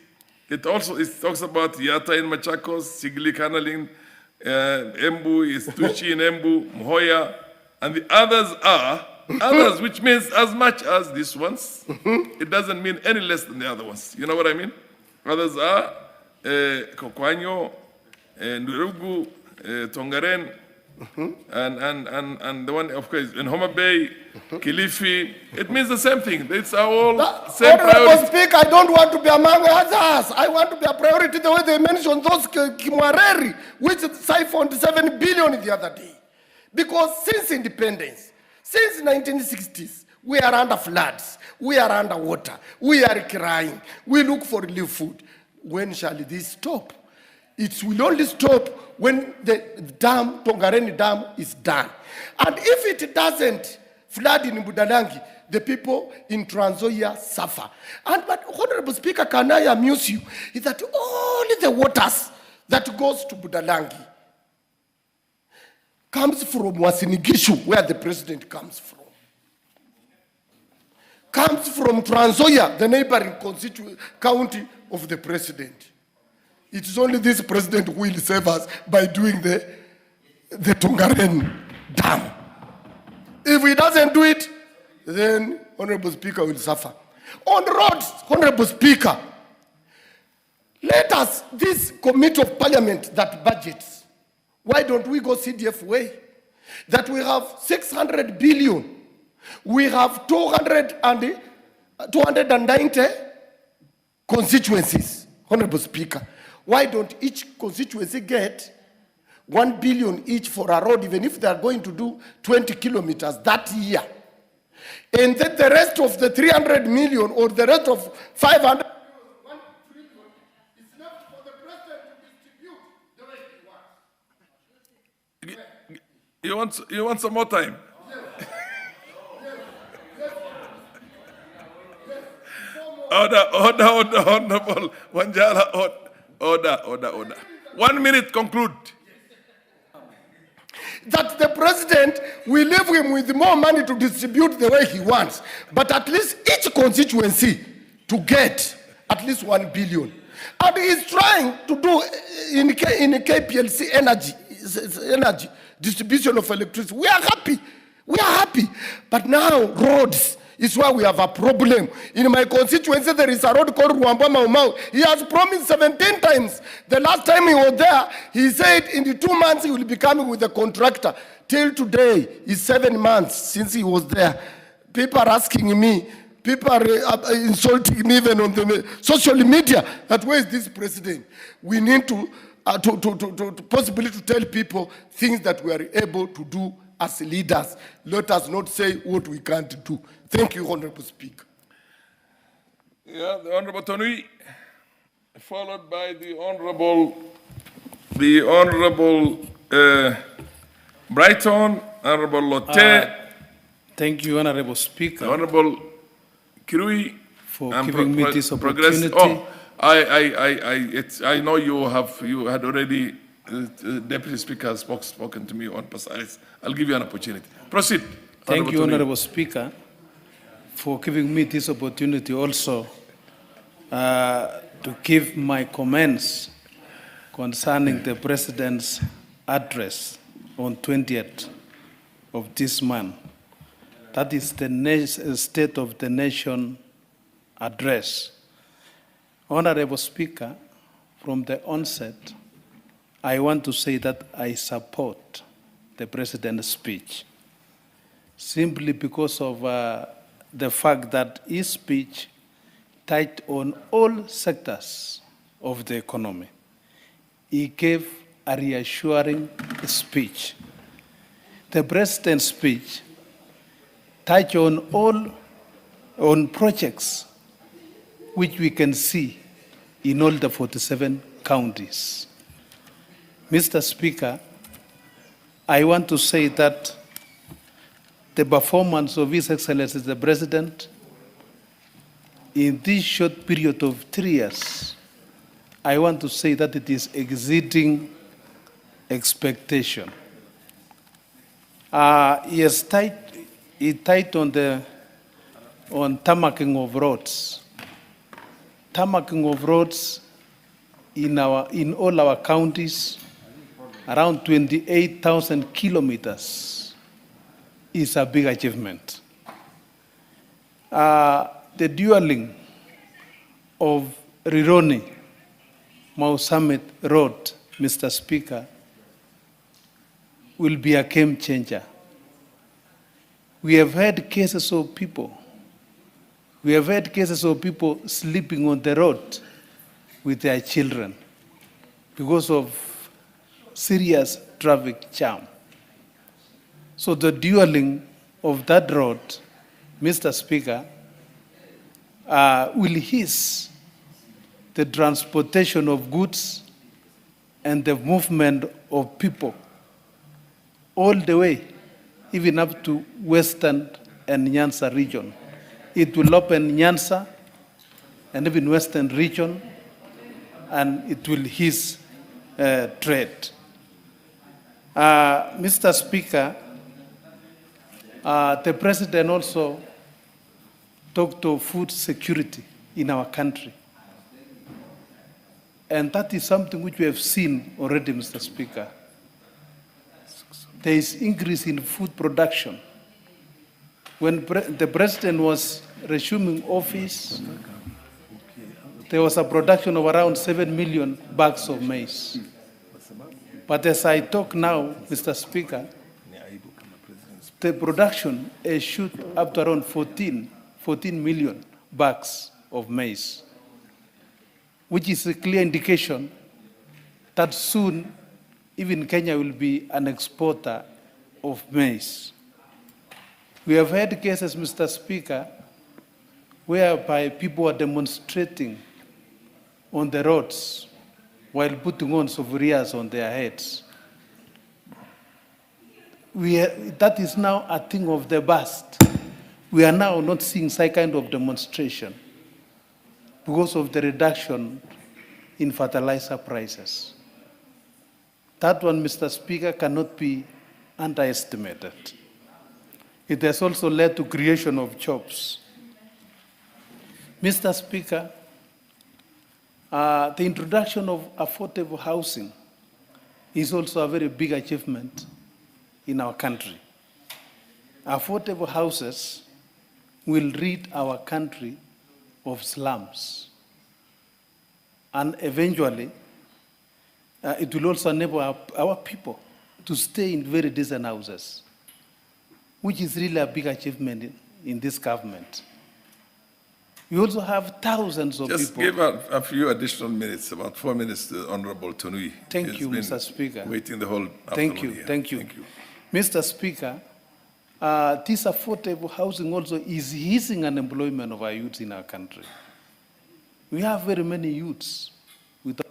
it talks about Yata in Machakos, Sigli Kanalin, Embu, Tuchi in Embu, Mhoya, and the others are others, which means as much as these ones. It doesn't mean any less than the other ones. You know what I mean? Others are Kokwanyo, Ndurugu, Tongaren, and the one, of course, in Homa Bay, Kilifi. It means the same thing. It's all same priority. Honorable Speaker, I don't want to be among others. I want to be a priority the way they mentioned those Kimwareri, which siphoned 7 billion the other day. Because since independence, since 1960s, we are under floods, we are under water, we are crying, we look for relief food. When shall this stop? It will only stop when the dam, Tongareni Dam, is done. And if it doesn't flood in Budalangi, the people in Trans Nzoia suffer. But Honorable Speaker, can I amuse you, is that only the waters that goes to Budalangi comes from Wasinigishu, where the president comes from. Comes from Trans Nzoia, the neighboring county of the president. It is only this president who will save us by doing the Tongaren Dam. If he doesn't do it, then Honorable Speaker will suffer. On roads, Honorable Speaker, let us, this committee of parliament that budgets, why don't we go CDF way? That we have 600 billion. We have 290 constituencies, Honorable Speaker. Why don't each constituency get 1 billion each for a road, even if they are going to do 20 kilometers that year? And then the rest of the 300 million or the rest of 500 is left for the president to distribute the way he wants. You want some more time? Order, Honorable Wanjala, order. 1 minute, conclude. That the president will leave him with more money to distribute the way he wants, but at least each constituency to get at least 1 billion. And he's trying to do in KPLC energy distribution of electricity. We are happy. But now roads is why we have a problem. In my constituency, there is a road called Ruamba Mau. He has promised 17 times. The last time he was there, he said in the 2 months he will be coming with a contractor. Till today, it's 7 months since he was there. People are asking me, people are insulting me even on the social media, that where is this president? We need to possibly to tell people things that we are able to do as leaders. Let us not say what we can't do. Thank you, Honorable Speaker. Yeah, the Honorable Tonui, followed by the Honorable Brighton, Honorable Lotte. Thank you, Honorable Speaker. The Honorable Kirui. For giving me this opportunity. I know you had already, Deputy Speaker has spoken to me on precise. I'll give you an opportunity. Proceed. Thank you, Honorable Speaker, for giving me this opportunity also to give my comments concerning the President's address on 20th of this month. That is the State of the Nation address. Honorable Speaker, from the onset, I want to say that I support the President's speech, simply because of the fact that his speech touched on all sectors of the economy. He gave a reassuring speech. The President's speech touched on projects which we can see in all the 47 counties. Mr. Speaker, I want to say that the performance of His Excellency the President in this short period of 3 years, I want to say that it is exceeding expectation. He tied on tarmacking of roads. Tarmacking of roads in all our counties, around 28,000 kilometers, is a big achievement. The dueling of Rironi, Mau Summit Road, Mr. Speaker, will be a game changer. We have had cases of people sleeping on the road with their children because of serious traffic jam. So the dueling of that road, Mr. Speaker, will ease the transportation of goods and the movement of people all the way, even up to Western and Nyanza region. It will open Nyanza and even Western region, and it will ease trade. Mr. Speaker, the President also talked of food security in our country. And that is something which we have seen already, Mr. Speaker. There is increase in food production. When the President was resuming office, there was a production of around 7 million bags of maize. But as I talk now, Mr. Speaker, the production is shoot up to around 14 million bags of maize, which is a clear indication that soon even Kenya will be an exporter of maize. We have had cases, Mr. Speaker, whereby people are demonstrating on the roads while putting on souvenirs on their heads. That is now a thing of the past. We are now not seeing such kind of demonstration because of the reduction in fertilizer prices. That one, Mr. Speaker, cannot be underestimated. It has also led to creation of jobs. Mr. Speaker, the introduction of affordable housing is also a very big achievement in our country. Affordable houses will rid our country of slums. And eventually, it will also enable our people to stay in very decent houses, which is really a big achievement in this government. We also have thousands of Just people. give a few additional minutes, about 4 minutes to Honorable Tonui. Thank you, Mr. Speaker. Waiting the whole afternoon Thank you, here. thank you. Mr. Speaker, this affordable housing also is easing unemployment of our youths in our country. We have very many youths without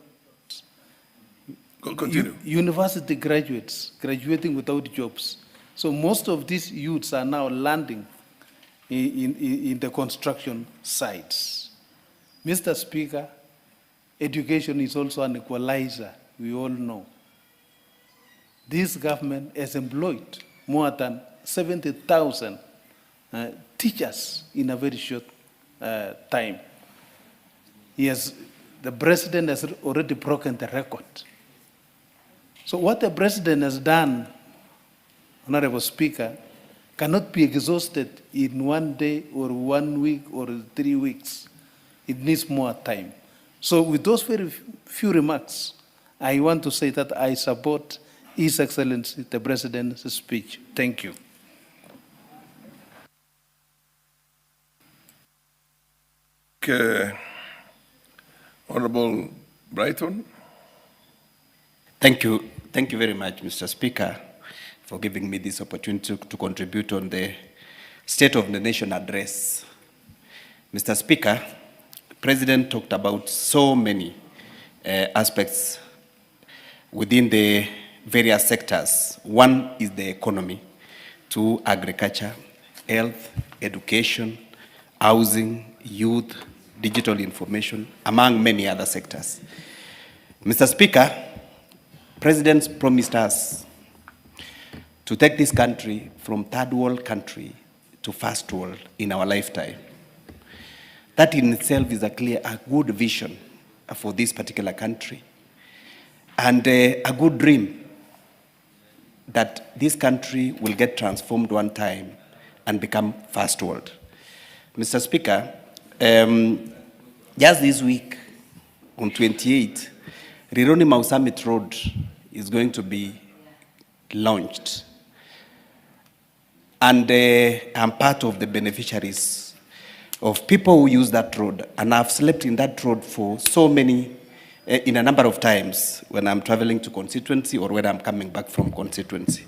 Continue. university graduates graduating without jobs. So most of these youths are now landing in the construction sites. Mr. Speaker, education is also an equalizer, we all know. This government has employed more than 70,000 teachers in a very short time. The president has already broken the record. So what the president has done Honorable Speaker, cannot be exhausted in one day or 1 week or 3 weeks. It needs more time. So with those very few remarks, I want to say that I support His Excellency the President's speech. Thank you. Honorable Brighton. Thank you. Thank you very much, Mr. Speaker, for giving me this opportunity to contribute on the State of the Nation address. Mr. Speaker, the President talked about so many aspects within the various sectors. One is the economy, two, agriculture, health, education, housing, youth, digital information, among many other sectors. Mr. Speaker, President promised us to take this country from third world country to first world in our lifetime. That in itself is a good vision for this particular country, and a good dream that this country will get transformed one time and become first world. Mr. Speaker, just this week, on 28th, Rironi Mau Summit Road is going to be launched. And I'm part of the beneficiaries of people who use that road. And I've slept in that road for so many, in a number of times when I'm traveling to constituency or when I'm coming back from constituency.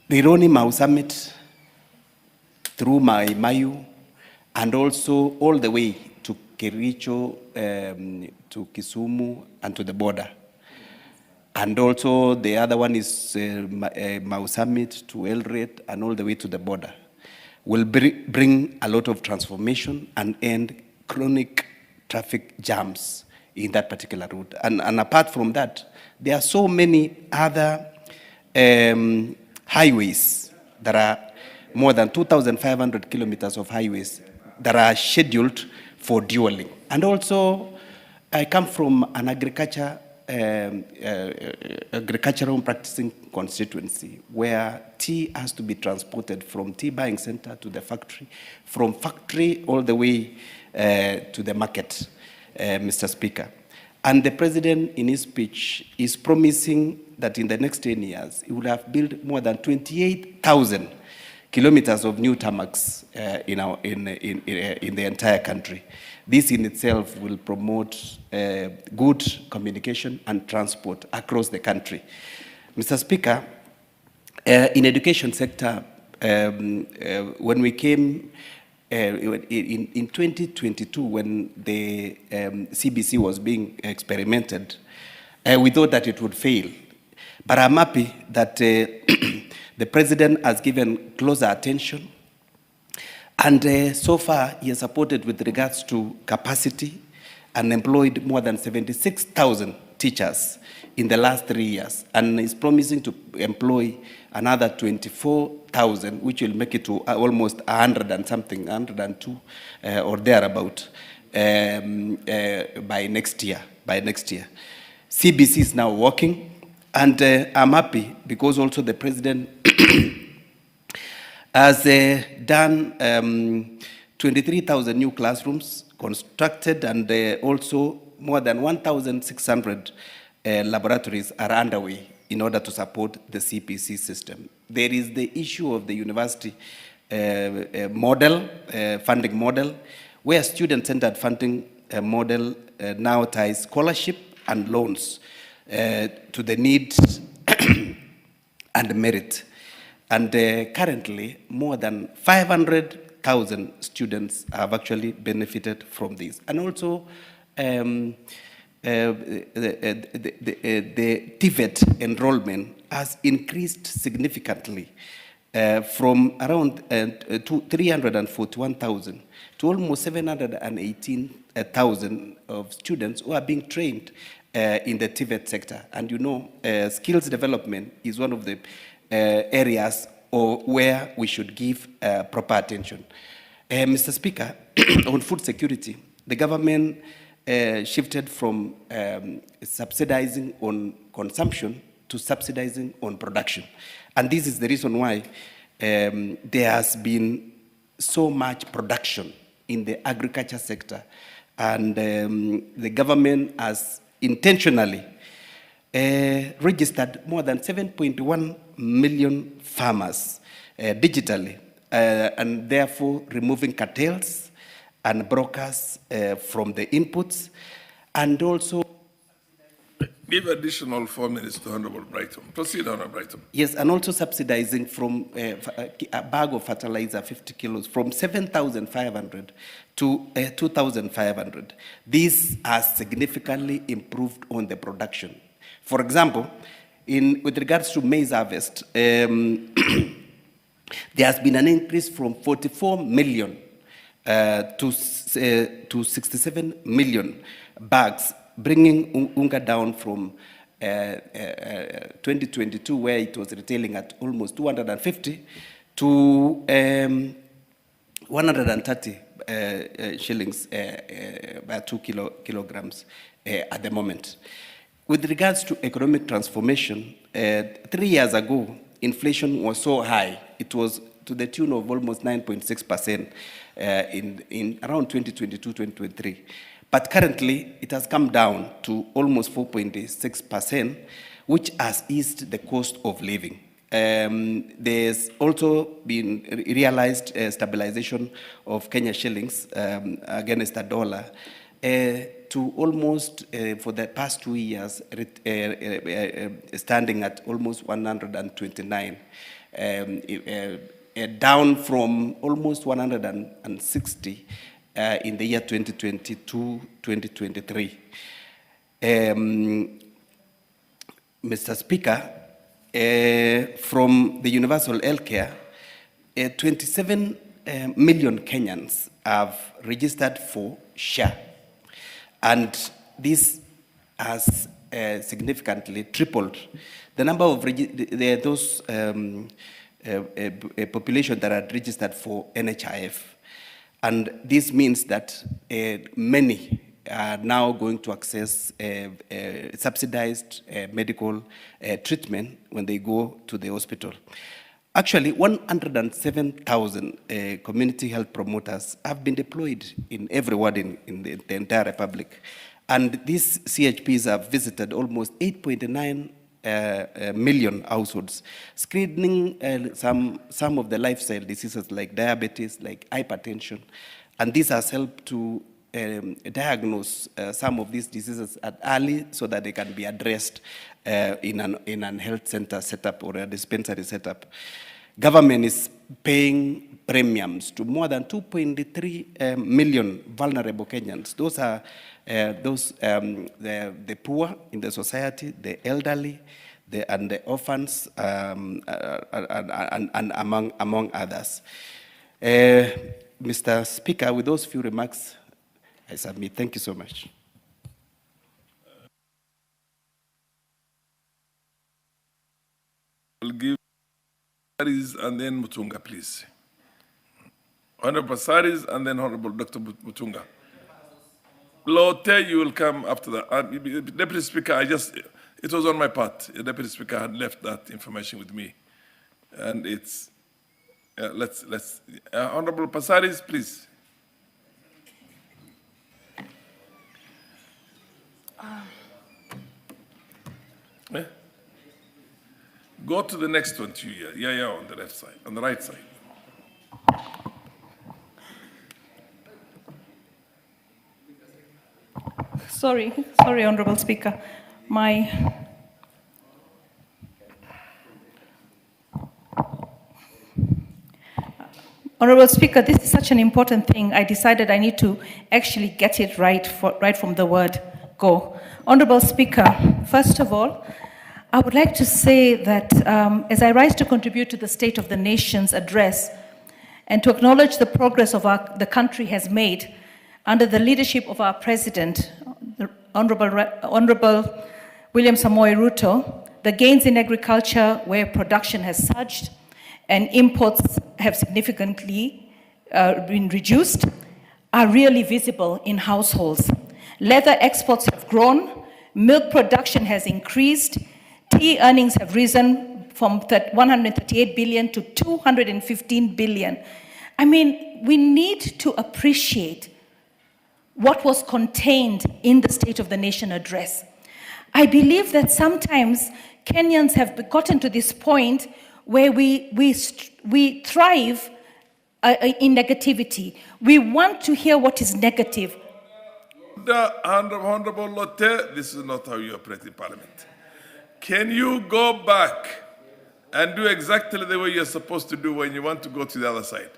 Rironi Mau Summit, through Mayu, and also all the way to Kericho, to Kisumu, and to the border. And also the other one is Mau Summit to Eldoret and all the way to the border. Will bring a lot of transformation and end chronic traffic jams in that particular route. And apart from that, there are so many other highways that are more than 2,500 kilometers of highways that are scheduled for dualing. And also, I come from an agricultural practicing constituency where tea has to be transported from tea buying center to the factory, from factory all the way to the market, Mr. Speaker. And the President, in his speech, is promising that in the next 10 years, he will have built more than 28,000 kilometers of new tarmacs in the entire country. This in itself will promote good communication and transport across the country. Mr. Speaker, in education sector, when we came in 2022, when the CBC was being experimented, we thought that it would fail. But I'm happy that the President has given closer attention, and so far he has supported with regards to capacity and employed more than 76,000 teachers in the last 3 years, and is promising to employ another 24,000, which will make it to almost 100 and something, 102 or thereabout by next year. CBC is now working. And I'm happy because also the President has done 23,000 new classrooms constructed, and also more than 1,600 laboratories are underway in order to support the CPC system. There is the issue of the university model, funding model, where student-centered funding model now ties scholarship and loans to the needs and merit. And currently, more than 500,000 students have actually benefited from this. And also, the TVET enrollment has increased significantly from around 341,000 to almost 718,000 of students who are being trained in the TVET sector. And you know, skills development is one of the areas where we should give proper attention. Mr. Speaker, on food security, the government shifted from subsidizing on consumption to subsidizing on production. And this is the reason why there has been so much production in the agriculture sector. And the government has intentionally registered more than 7.1 million farmers digitally, and therefore removing cartels and brokers from the inputs, and also give additional 4 minutes to Honorable Brighton. Proceed, Honorable Brighton. yes, and also subsidizing from a bag of fertilizer, 50 kilos, from 7,500 to 2,500. This has significantly improved on the production. For example, with regards to maize harvest, there has been an increase from 44 million to 67 million bags, bringing UNGA down from 2022, where it was retailing at almost 250, to 130 shillings by 2 kilograms at the moment. With regards to economic transformation, 3 years ago, inflation was so high, it was to the tune of almost 9.6% in around 2022-2023. But currently, it has come down to almost 4.6%, which has eased the cost of living. There's also been realized stabilization of Kenya shillings against the dollar to almost, for the past 2 years, standing at almost 129, down from almost 160 in the year 2022-2023. Mr. Speaker, from the universal healthcare, 27 million Kenyans have registered for SHA, and this has significantly tripled the number of those population that are registered for NHIF. And this means that many are now going to access subsidized medical treatment when they go to the hospital. Actually, 107,000 community health promoters have been deployed in every ward in the entire Republic. And these CHPs have visited almost 8.9 million households, screening some of the lifestyle diseases like diabetes, like hypertension. And this has helped to diagnose some of these diseases at early so that they can be addressed in an health center setup or a dispensary setup. Government is paying premiums to more than 2.3 million vulnerable Kenyans. Those are the poor in the society, the elderly, and the orphans, and among others. Mr. Speaker, with those few remarks, I submit. Thank you so much. I'll give Saris and then Mutunga, please. Honorable Saris and then Honorable Dr. Mutunga. Lotte, you will come after that. Deputy Speaker, it was on my part. The Deputy Speaker had left that information with me. And it's, Honorable Passaris, please. Go to the next one to you. Yeah, on the left side, on the right side. Sorry, Honorable Speaker. Honorable Speaker, this is such an important thing. I decided I need to actually get it right from the word go. Honorable Speaker, first of all, I would like to say that as I rise to contribute to the State of the Nation's address and to acknowledge the progress the country has made under the leadership of our President, the Honorable William Samoei Ruto, the gains in agriculture where production has surged and imports have significantly been reduced are really visible in households. Leather exports have grown, milk production has increased, tea tea earnings have risen from 138 billion to 215 billion. I mean, we need to appreciate what was contained in the State of the Nation address. I believe that sometimes Kenyans have gotten to this point where we thrive in negativity. We want to hear what is negative. Honorable Lotte, this is not how you operate in Parliament. Can you go back and do exactly the way you're supposed to do when you want to go to the other side?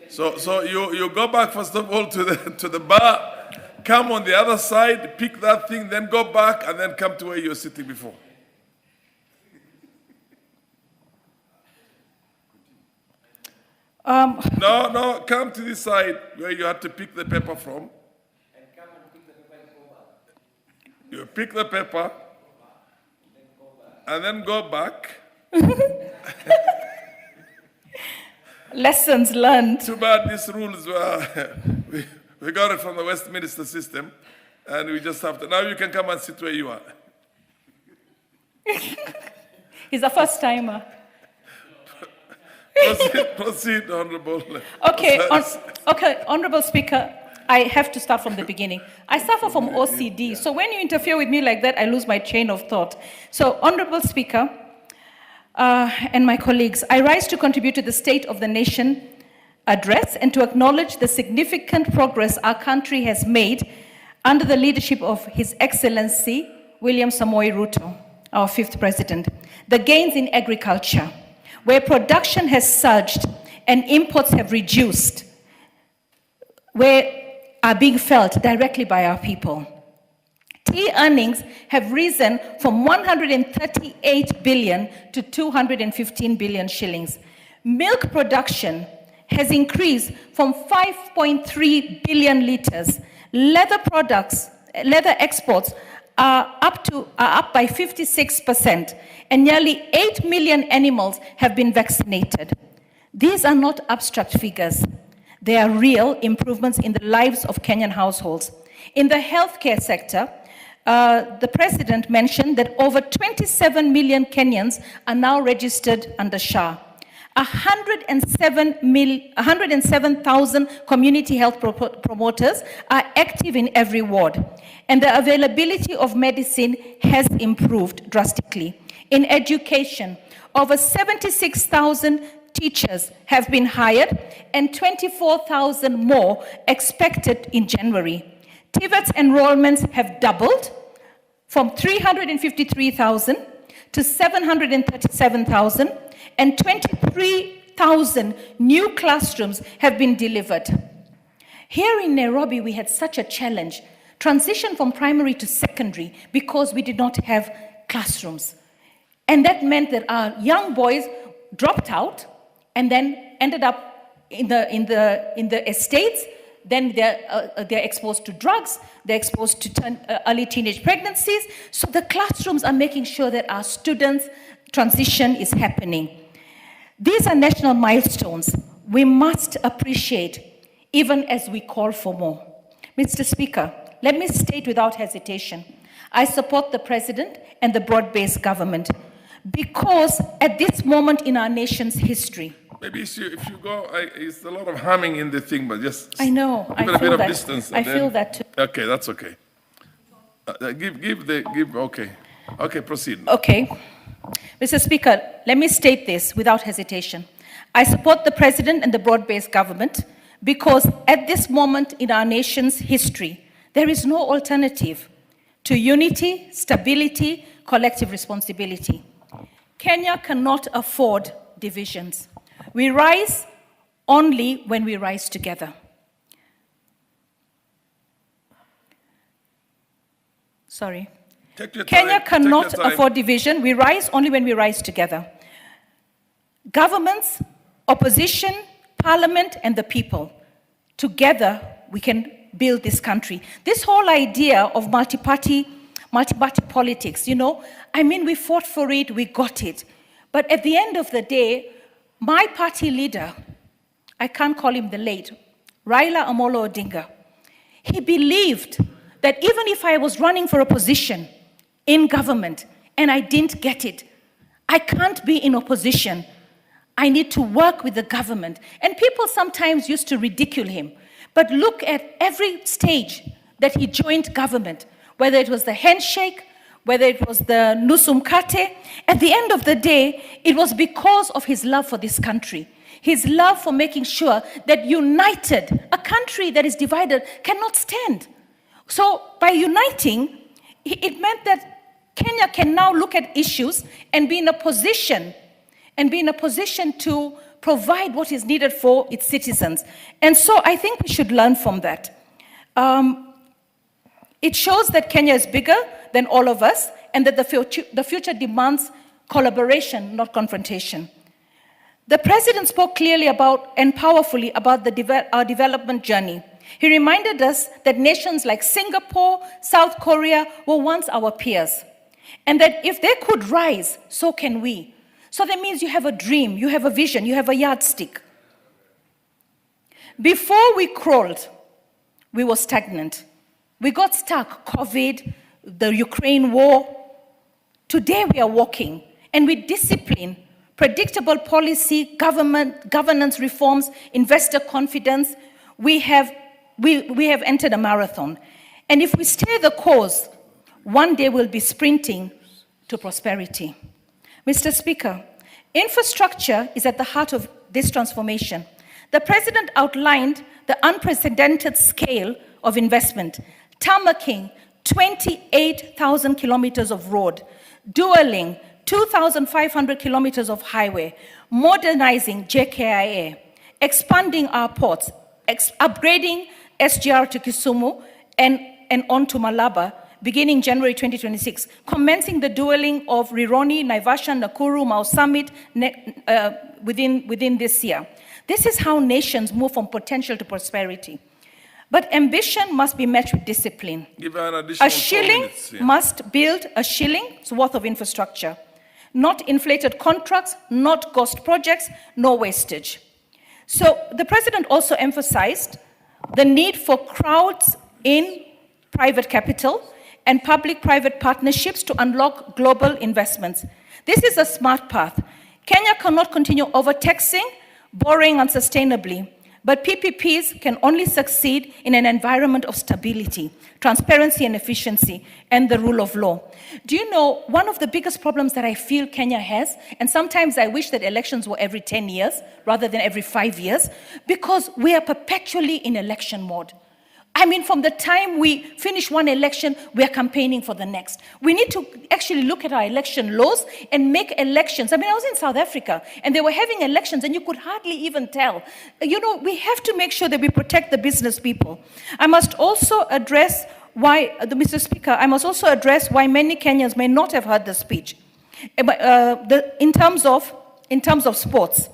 So you go back first of all to the bar, come on the other side, pick that thing, then go back and then come to where you were sitting before. No, come to this side where you had to pick the paper from. You pick the paper and then go back. Lessons learned. Too bad these rules were, we got it from the Westminster system, and we just have to, now you can come and sit where you are. He's a first timer. Proceed, Honorable. Okay, Honorable Speaker, I have to start from the beginning. I suffer from OCD, so when you interfere with me like that, I lose my chain of thought. So, Honorable Speaker, and my colleagues, I rise to contribute to the State of the Nation address and to acknowledge the significant progress our country has made under the leadership of His Excellency William Samoei Ruto, our 5th President. The gains in agriculture, where production has surged and imports have reduced, where are being felt directly by our people. Tea earnings have risen from 138 billion to 215 billion shillings. Milk production has increased from 5.3 billion liters. Leather exports are up by 56%, and nearly 8 million animals have been vaccinated. These are not abstract figures. They are real improvements in the lives of Kenyan households. In the healthcare sector, the President mentioned that over 27 million Kenyans are now registered under SHA. 107,000 community health promoters are active in every ward, and the availability of medicine has improved drastically. In education, over 76,000 teachers have been hired and 24,000 more expected in January. TVET's enrollments have doubled from 353,000 to 737,000, and 23,000 new classrooms have been delivered. Here in Nairobi, we had such a challenge, transition from primary to secondary, because we did not have classrooms. And that meant that our young boys dropped out and then ended up in the estates. Then they're exposed to drugs, they're exposed to early teenage pregnancies. So the classrooms are making sure that our students' transition is happening. These are national milestones we must appreciate, even as we call for more. Mr. Speaker, let me state without hesitation, I support the President and the broad-based government, because at this moment in our nation's history, maybe if you go, it's a lot of humming in the thing, but just I know, give it a bit of distance. I feel that too. Okay, that's okay. Okay, proceed. Okay. Mr. Speaker, let me state this without hesitation. I support the President and the broad-based government because at this moment in our nation's history, there is no alternative to unity, stability, collective responsibility. Kenya cannot afford divisions. We rise only when we rise together. Sorry. Kenya cannot afford division. We rise only when we rise together. Governments, opposition, parliament, and the people. Together, we can build this country. This whole idea of multi-party politics, you know, I mean, we fought for it, we got it. But at the end of the day, my party leader, I can't call him the late, Raila Amolo Odinga, he believed that even if I was running for a position in government and I didn't get it, I can't be in opposition. I need to work with the government. And people sometimes used to ridicule him. But look at every stage that he joined government, whether it was the handshake, whether it was the Nusu Mkate. At the end of the day, it was because of his love for this country. His love for making sure that united, a country that is divided cannot stand. So by uniting, it meant that Kenya can now look at issues and be in a position to provide what is needed for its citizens. And so I think we should learn from that. It shows that Kenya is bigger than all of us and that the future demands collaboration, not confrontation. The president spoke clearly about and powerfully about our development journey. He reminded us that nations like Singapore, South Korea were once our peers, and that if they could rise, so can we. So that means you have a dream, you have a vision, you have a yardstick. Before we crawled, we were stagnant. We got stuck, COVID, the Ukraine war. Today we are walking, and with discipline, predictable policy, governance reforms, investor confidence, we have entered a marathon. And if we stay the course, one day we'll be sprinting to prosperity. Mr. Speaker, infrastructure is at the heart of this transformation. The president outlined the unprecedented scale of investment, tarmacking 28,000 kilometers of road, dualing 2,500 kilometers of highway, modernizing JKIA, expanding our ports, upgrading SGR to Kisumu and on to Malaba, beginning January 2026, commencing the dueling of Rironi, Naivasha, Nakuru, Mau Summit within this year. This is how nations move from potential to prosperity. But ambition must be met with discipline. Give an additional A shilling 4 minutes, yeah. must build a shilling's worth of infrastructure. Not inflated contracts, not ghost projects, no wastage. So the president also emphasized the need for crowds in private capital and public-private partnerships to unlock global investments. This is a smart path. Kenya cannot continue overtaxing, borrowing unsustainably, but PPPs can only succeed in an environment of stability, transparency and efficiency, and the rule of law. Do you know, one of the biggest problems that I feel Kenya has, and sometimes I wish that elections were every 10 years rather than every 5 years, because we are perpetually in election mode. I mean, from the time we finish one election, we are campaigning for the next. We need to actually look at our election laws and make elections. I mean, I was in South Africa, and they were having elections, and you could hardly even tell. You know, we have to make sure that we protect the business people. I must also address why, Mr. Speaker, I must also address why many Kenyans may not have heard the speech. In terms of sports,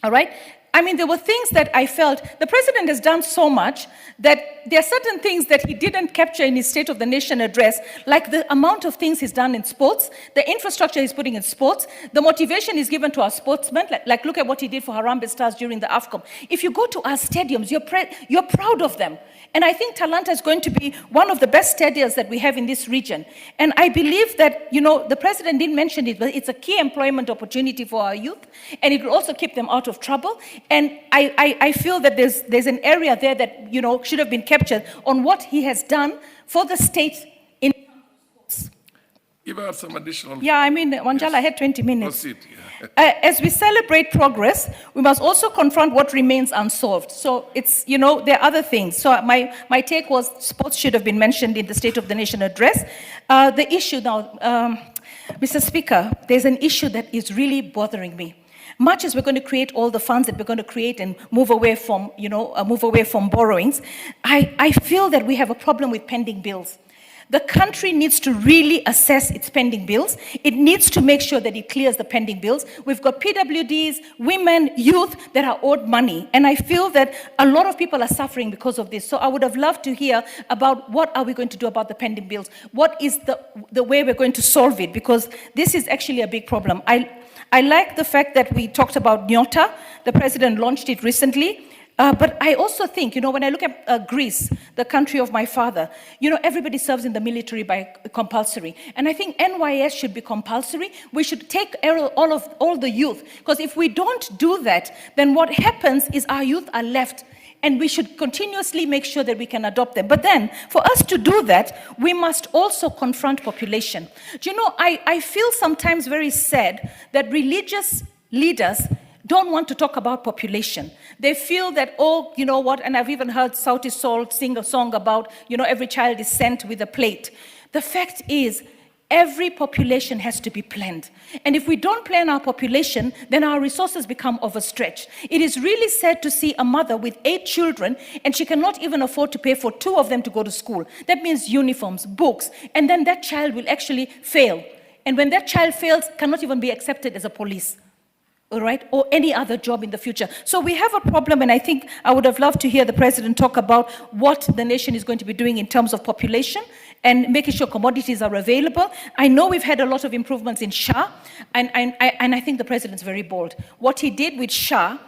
all right? I mean, there were things that I felt the president has done so much that there are certain things that he didn't capture in his State of the Nation address, like the amount of things he's done in sports, the infrastructure he's putting in sports, the motivation he's given to our sportsmen, like look at what he did for Harambee Stars during the AFCON. If you go to our stadiums, you're proud of them. And I think Talanta is going to be one of the best stadiums that we have in this region. And I believe that, you know, the president didn't mention it, but it's a key employment opportunity for our youth, and it will also keep them out of trouble. And I feel that there's an area there that, you know, should have been captured on what he has done for the state in sports. Give us some additional. Yeah, I mean, Wanjala, I had 20 minutes. Proceed, yeah. As we celebrate progress, we must also confront what remains unsolved. So it's, you know, there are other things. So my take was sports should have been mentioned in the State of the Nation address. The issue now, Mr. Speaker, there's an issue that is really bothering me. Much as we're going to create all the funds that we're going to create and move away from, you know, move away from borrowings, I feel that we have a problem with pending bills. The country needs to really assess its pending bills. It needs to make sure that it clears the pending bills. We've got PWDs, women, youth that are owed money. And I feel that a lot of people are suffering because of this. So I would have loved to hear about what are we going to do about the pending bills? What is the way we're going to solve it? Because this is actually a big problem. I like the fact that we talked about Nyota. The president launched it recently. But I also think, when I look at Greece, the country of my father, everybody serves in the military by compulsory. And I think NYS should be compulsory. We should take all the youth. Because if we don't do that, then what happens is our youth are left. And we should continuously make sure that we can adopt them. But then, for us to do that, we must also confront population. I feel sometimes very sad that religious leaders don't want to talk about population. They feel that, and I've even heard Sauti Sol sing a song about, every child is sent with a plate. The fact is, every population has to be planned. And if we don't plan our population, then our resources become overstretched. It is really sad to see a mother with 8 children, and she cannot even afford to pay for 2 of them to go to school. That means uniforms, books, and then that child will actually fail. And when that child fails, cannot even be accepted as a police. All right, or any other job in the future. So we have a problem, and I think I would have loved to hear the president talk about what the nation is going to be doing in terms of population and making sure commodities are available. I know we've had a lot of improvements in SHA, and I think the president's very bold. What he did with SHA,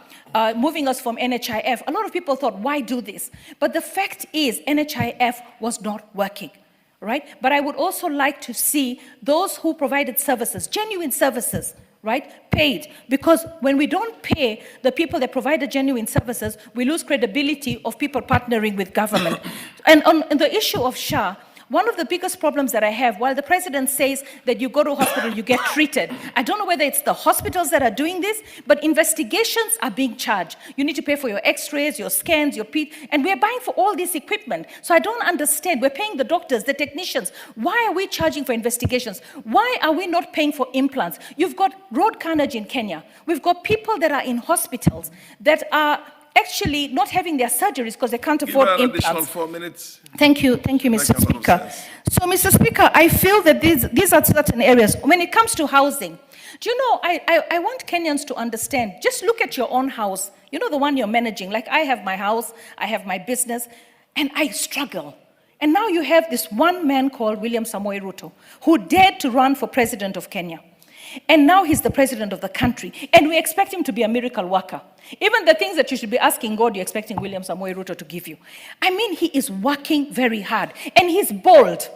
moving us from NHIF, a lot of people thought, why do this? But the fact is, NHIF was not working. Right? But I would also like to see those who provided services, genuine services, right, paid. Because when we don't pay the people that provide the genuine services, we lose credibility of people partnering with government. And on the issue of SHA, one of the biggest problems that I have, while the president says that you go to a hospital, you get treated, I don't know whether it's the hospitals that are doing this, but investigations are being charged. You need to pay for your x-rays, your scans, your PET, and we're buying for all this equipment. So I don't understand. We're paying the doctors, the technicians. Why are we charging for investigations? Why are we not paying for implants? You've got road carnage in Kenya. We've got people that are in hospitals that are actually not having their surgeries because they can't afford implants. Additional 4 minutes. Thank you, Mr. Speaker. So, Mr. Speaker, I feel that these are certain areas. When it comes to housing, do you know, I want Kenyans to understand, just look at your own house, the one you're managing. Like, I have my house, I have my business, and I struggle. And now you have this one man called William Samoei Ruto, who dared to run for president of Kenya. And now he's the president of the country. And we expect him to be a miracle worker. Even the things that you should be asking God, you're expecting William Samoei Ruto to give you. I mean, he is working very hard. And he's bold.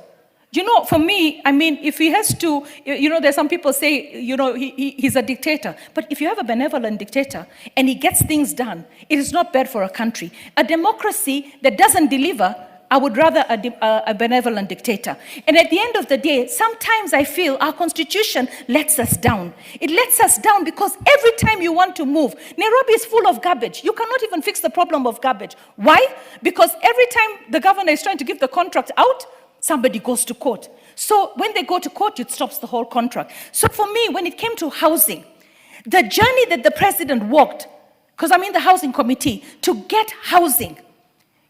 For me, I mean, if he has to, there's some people say, he's a dictator. But if you have a benevolent dictator and he gets things done, it is not bad for a country. A democracy that doesn't deliver, I would rather a benevolent dictator. And at the end of the day, sometimes I feel our constitution lets us down. It lets us down because every time you want to move, Nairobi is full of garbage. You cannot even fix the problem of garbage. Why? Because every time the governor is trying to give the contract out, somebody goes to court. So when they go to court, it stops the whole contract. So for me, when it came to housing, the journey that the president walked, because I'm in the housing committee, to get housing,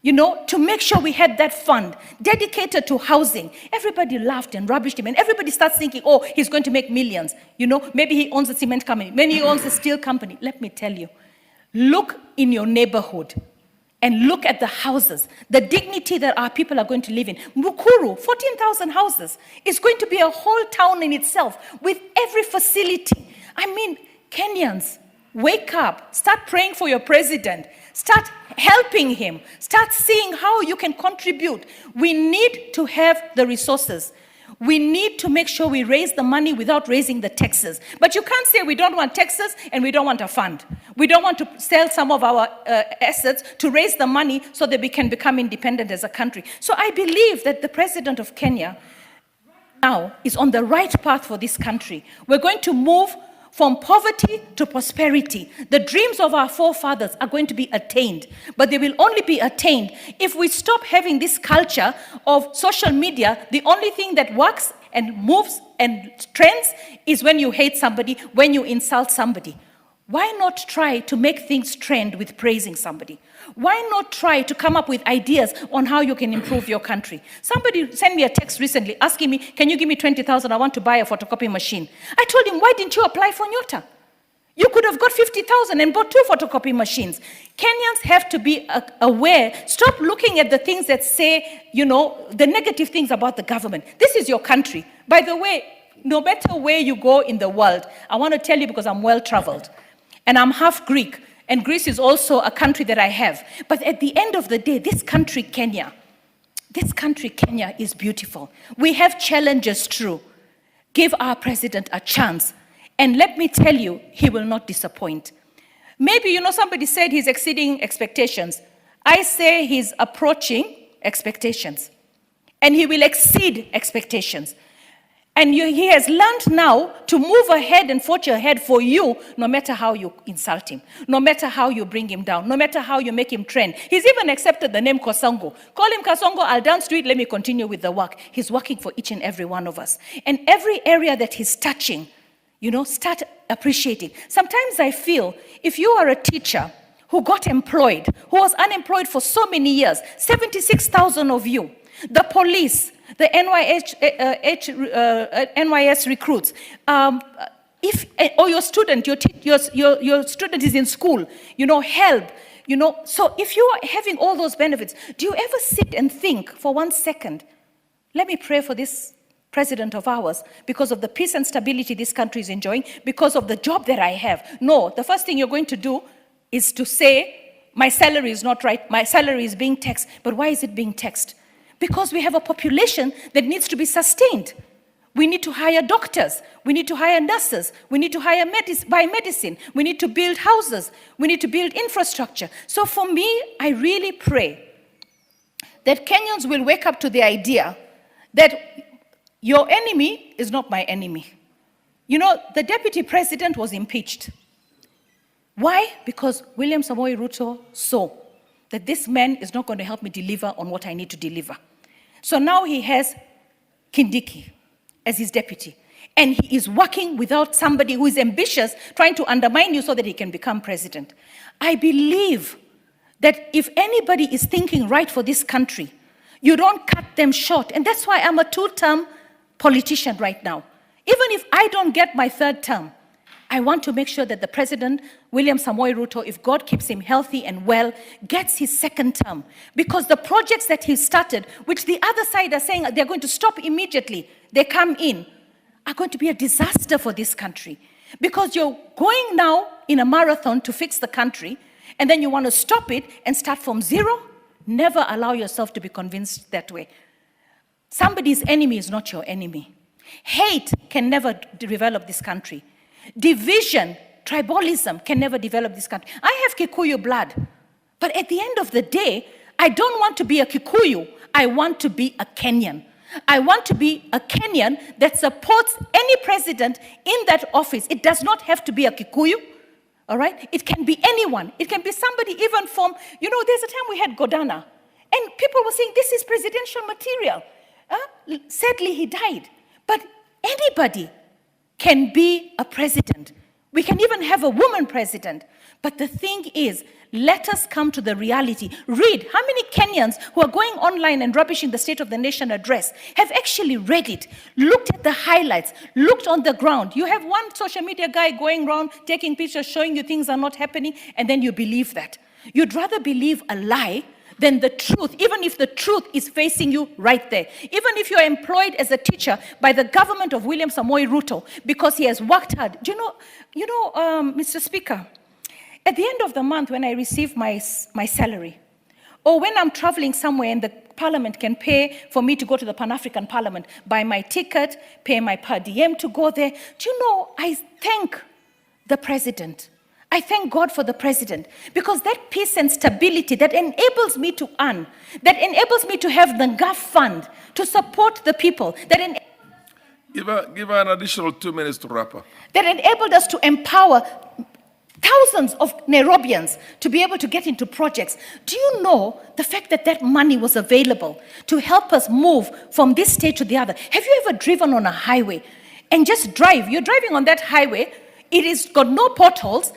to make sure we had that fund dedicated to housing. Everybody laughed and rubbished him, and everybody starts thinking, oh, he's going to make millions. Maybe he owns a cement company, maybe he owns a steel company. Let me tell you, look in your neighborhood and look at the houses, the dignity that our people are going to live in. Mukuru, 14,000 houses. It's going to be a whole town in itself with every facility. I mean, Kenyans, wake up, start praying for your president, start helping him, start seeing how you can contribute. We need to have the resources. We need to make sure we raise the money without raising the taxes. But you can't say we don't want taxes and we don't want a fund. We don't want to sell some of our assets to raise the money so that we can become independent as a country. So I believe that the president of Kenya now is on the right path for this country. We're going to move from poverty to prosperity. The dreams of our forefathers are going to be attained, but they will only be attained if we stop having this culture of social media. The only thing that works and moves and trends is when you hate somebody, when you insult somebody. Why not try to make things trend with praising somebody? Why not try to come up with ideas on how you can improve your country? Somebody sent me a text recently asking me, can you give me 20,000? I want to buy a photocopy machine. I told him, why didn't you apply for Nyota? You could have got 50,000 and bought 2 photocopy machines. Kenyans have to be aware. Stop looking at the things that say, the negative things about the government. This is your country. By the way, no matter where you go in the world, I want to tell you because I'm well-traveled. And I'm half Greek. And Greece is also a country that I have. But at the end of the day, this country, Kenya, is beautiful. We have challenges, true. Give our president a chance. And let me tell you, he will not disappoint. Maybe, somebody said he's exceeding expectations. I say he's approaching expectations. And he will exceed expectations. And he has learned now to move ahead and forge ahead for you, no matter how you insult him, no matter how you bring him down, no matter how you make him trend. He's even accepted the name Kosongo. Call him Kasongo, I'll dance to it, let me continue with the work. He's working for each and every one of us. And every area that he's touching, start appreciating. Sometimes I feel if you are a teacher who got employed, who was unemployed for so many years, 76,000 of you, the police, the NYS recruits, or your student, your student is in school, help, so if you are having all those benefits, do you ever sit and think for 1 second, let me pray for this president of ours because of the peace and stability this country is enjoying, because of the job that I have? No, the first thing you're going to do is to say, my salary is not right, my salary is being taxed. But why is it being taxed? Because we have a population that needs to be sustained. We need to hire doctors, we need to hire nurses, we need to hire buy medicine, we need to build houses, we need to build infrastructure. So for me, I really pray that Kenyans will wake up to the idea that your enemy is not my enemy. The deputy president was impeached. Why? Because William Samoei Ruto saw that this man is not going to help me deliver on what I need to deliver. So now he has Kindiki as his deputy. And he is working without somebody who is ambitious, trying to undermine you so that he can become president. I believe that if anybody is thinking right for this country, you don't cut them short. And that's why I'm a 2-term politician right now. Even if I don't get my 3rd term, I want to make sure that the president, William Samoei Ruto, if God keeps him healthy and well, gets his 2nd term. Because the projects that he started, which the other side are saying they're going to stop immediately, they come in, are going to be a disaster for this country. Because you're going now in a marathon to fix the country, and then you want to stop it and start from zero. Never allow yourself to be convinced that way. Somebody's enemy is not your enemy. Hate can never develop this country. Division, tribalism can never develop this country. I have Kikuyu blood, but at the end of the day, I don't want to be a Kikuyu. I want to be a Kenyan. I want to be a Kenyan that supports any president in that office. It does not have to be a Kikuyu, all right? It can be anyone. It can be somebody even from, there's a time we had Godana, and people were saying, this is presidential material. Sadly, he died. But anybody can be a president. We can even have a woman president. But the thing is, let us come to the reality. Read how many Kenyans who are going online and rubbishing the State of the Nation address have actually read it, looked at the highlights, looked on the ground. You have one social media guy going around taking pictures, showing you things are not happening, and then you believe that. You'd rather believe a lie than the truth, even if the truth is facing you right there. Even if you're employed as a teacher by the government of William Samoei Ruto because he has worked hard. Do you know, Mr. Speaker, at the end of the month when I receive my salary, or when I'm traveling somewhere and the parliament can pay for me to go to the Pan-African Parliament, buy my ticket, pay my per diem to go there, do you know, I thank the president. I thank God for the president, because that peace and stability that enables me to earn, that enables me to have the GAF fund to support the people, that give her an additional 2 minutes to wrap up. That enabled us to empower thousands of Nairobians to be able to get into projects. Do you know the fact that that money was available to help us move from this state to the other? Have you ever driven on a highway and just drive? You're driving on that highway, it has got no potholes,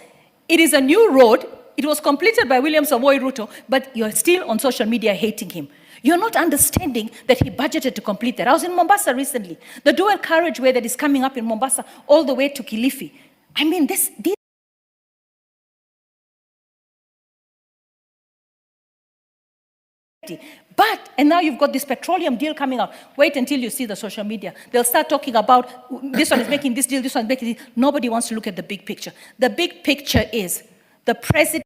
it is a new road, it was completed by William Samoei Ruto, but you're still on social media hating him. You're not understanding that he budgeted to complete that. I was in Mombasa recently. The dual carriageway that is coming up in Mombasa all the way to Kilifi. I mean, this but, and now you've got this petroleum deal coming out. Wait until you see the social media. They'll start talking about, this one is making this deal, this one is making this. Nobody wants to look at the big picture. The big picture is The president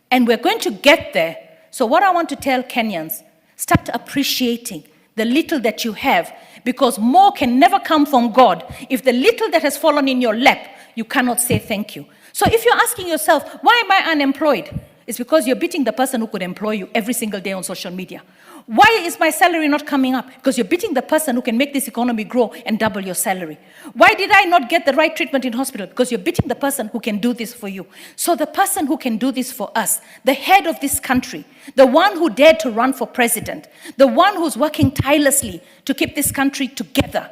and we're going to get there. So what I want to tell Kenyans, start appreciating the little that you have, because more can never come from God. If the little that has fallen in your lap, you cannot say thank you. So if you're asking yourself, why am I unemployed? It's because you're beating the person who could employ you every single day on social media. Why is my salary not coming up? Because you're beating the person who can make this economy grow and double your salary. Why did I not get the right treatment in hospital? Because you're beating the person who can do this for you. So the person who can do this for us, the head of this country, the one who dared to run for president, the one who's working tirelessly to keep this country together,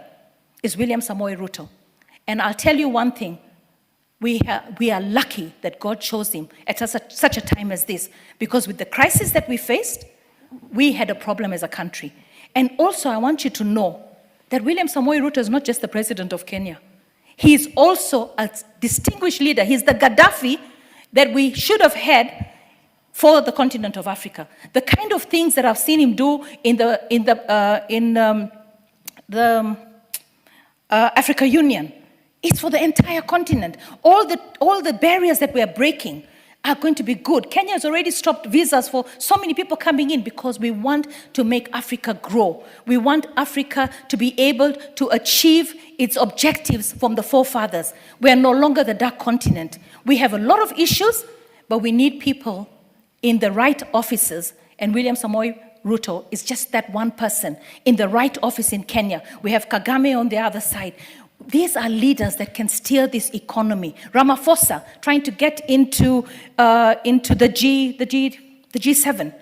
is William Samoei Ruto. And I'll tell you one thing, we are lucky that God chose him at such a time as this, because with the crisis that we faced, we had a problem as a country. And also, I want you to know that William Samoei Ruto is not just the president of Kenya. He is also a distinguished leader. He's the Gaddafi that we should have had for the continent of Africa. The kind of things that I've seen him do in the Africa Union, it's for the entire continent. All the barriers that we are breaking are going to be good. Kenya has already stopped visas for so many people coming in because we want to make Africa grow. We want Africa to be able to achieve its objectives from the forefathers. We are no longer the dark continent. We have a lot of issues, but we need people in the right offices. And William Samoei Ruto is just that one person in the right office in Kenya. We have Kagame on the other side. These are leaders that can steer this economy. Ramaphosa trying to get into the G7.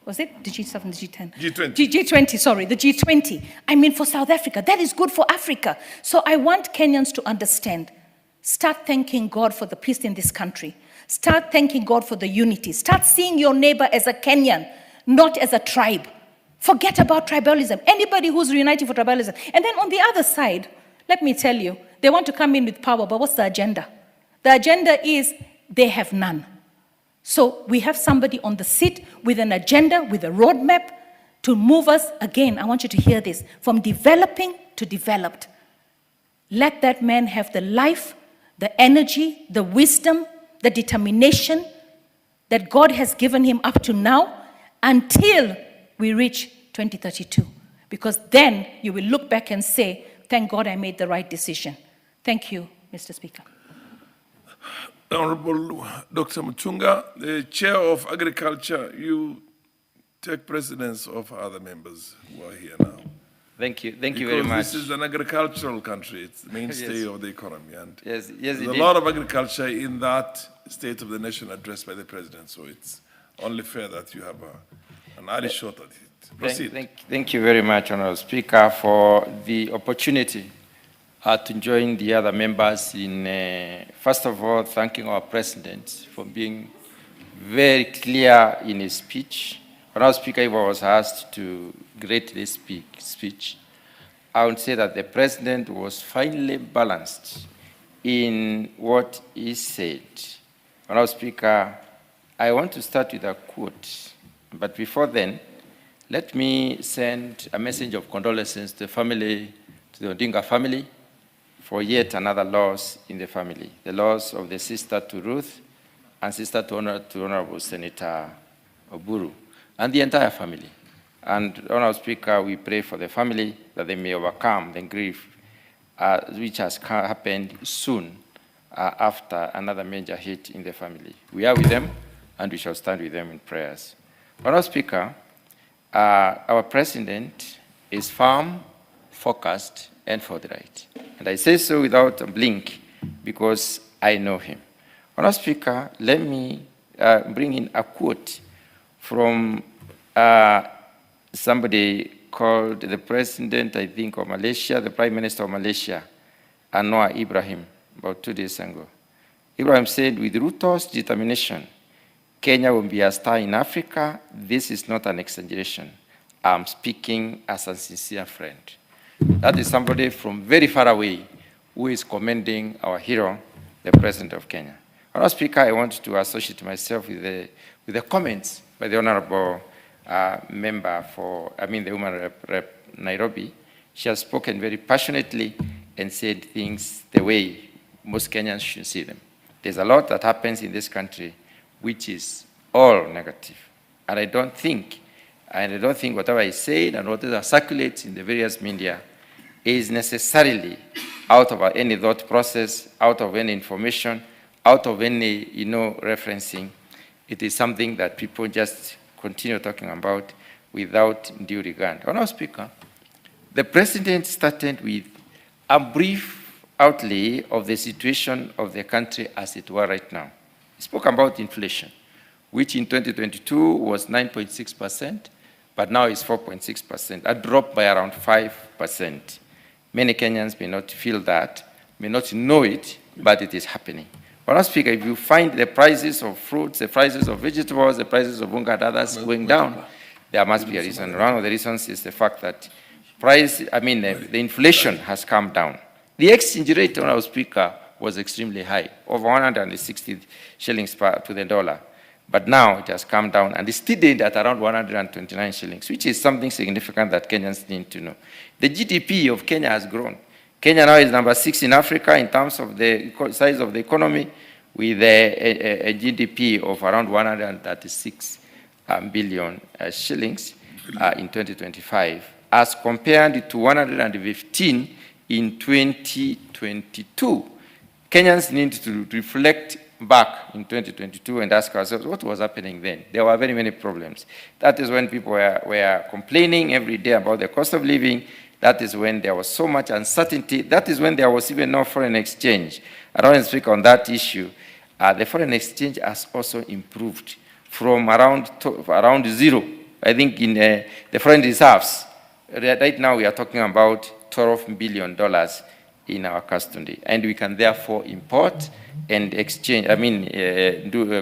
Was it the G7, the G10? G20. G20, sorry, the G20. I mean, for South Africa, that is good for Africa. So I want Kenyans to understand. Start thanking God for the peace in this country. Start thanking God for the unity. Start seeing your neighbor as a Kenyan, not as a tribe. Forget about tribalism. Anybody who's uniting for tribalism. And then on the other side, let me tell you, they want to come in with power, but what's the agenda? The agenda is they have none. So we have somebody on the seat with an agenda, with a roadmap to move us, again, I want you to hear this, from developing to developed. Let that man have the life, the energy, the wisdom, the determination that God has given him up to now until we reach 2032. Because then you will look back and say, thank God I made the right decision. Thank you, Mr. Speaker. Honorable Dr. Mutunga, the Chair of Agriculture, you take precedence of other members who are here now. Thank you very much. This is an agricultural country. It's the mainstay Yes. of the economy. And Yes, there's a indeed. lot of agriculture in that State of the Nation address by the President. So it's only fair that you have an early shot at it. Proceed. Thank you very much, Honorable Speaker, for the opportunity to join the other members in, first of all, thanking our President for being very clear in his speech. Honorable Speaker, if I was asked to grade this speech, I would say that the President was finely balanced in what he said. Honorable Speaker, I want to start with a quote, but before then, let me send a message of condolences to the family, to the Odinga family, for yet another loss in the family, the loss of the sister to Ruth and sister to Honorable Senator Oburu, and the entire family. And Honorable Speaker, we pray for the family that they may overcome the grief which has happened soon after another major hit in the family. We are with them, and we shall stand with them in prayers. Honorable Speaker, our President is firm, focused, and forthright. And I say so without a blink because I know him. Honorable Speaker, let me bring in a quote from somebody called the President, I think, of Malaysia, the Prime Minister of Malaysia, Anwar Ibrahim, about 2 days ago. Ibrahim said, with Ruto's determination, Kenya will be a star in Africa. This is not an exaggeration. I'm speaking as a sincere friend. That is somebody from very far away who is commending our hero, the President of Kenya. Honorable Speaker, I want to associate myself with the comments by the Honorable member the woman rep Nairobi, she has spoken very passionately and said things the way most Kenyans should see them. There's a lot that happens in this country which is all negative. And I don't think whatever I said and whatever circulates in the various media is necessarily out of any thought process, out of any information, out of any, referencing. It is something that people just continue talking about without due regard. Honourable Speaker, the President started with a brief outlay of the situation of the country as it were right now. He spoke about inflation, which in 2022 was 9.6%, but now is 4.6%, a drop by around 5%. Many Kenyans may not feel that, may not know it, but it is happening. Honourable Speaker, if you find the prices of fruits, the prices of vegetables, the prices of bunga and others going down, there must be a reason. One of the reasons is the fact that the inflation has come down. The exchange rate, Honourable Speaker, was extremely high, over 160 shillings to the dollar. But now it has come down and is still at around 129 shillings, which is something significant that Kenyans need to know. The GDP of Kenya has grown. Kenya now is number 6 in Africa in terms of the size of the economy, with a GDP of around 136 billion shillings in 2025, as compared to 115 in 2022. Kenyans need to reflect back in 2022 and ask ourselves what was happening then. There were very many problems. That is when people were complaining every day about the cost of living. That is when there was so much uncertainty. That is when there was even no foreign exchange. I don't want to speak on that issue. The foreign exchange has also improved from around zero. I think in the foreign reserves, right now we are talking about $12 billion in our custody. And we can therefore import and exchange,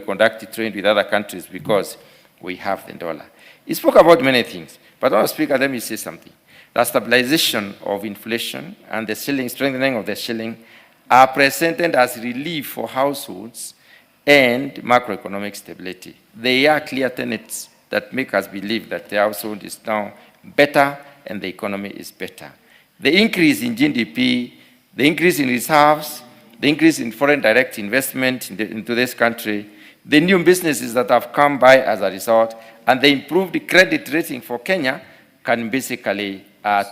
conduct trade with other countries because we have the dollar. He spoke about many things, but Honourable Speaker, let me say something. The stabilization of inflation and the strengthening of the shilling are presented as relief for households and macroeconomic stability. They are clear tenets that make us believe that the household is now better and the economy is better. The increase in GDP, the increase in reserves, the increase in foreign direct investment into this country, the new businesses that have come by as a result, and the improved credit rating for Kenya can basically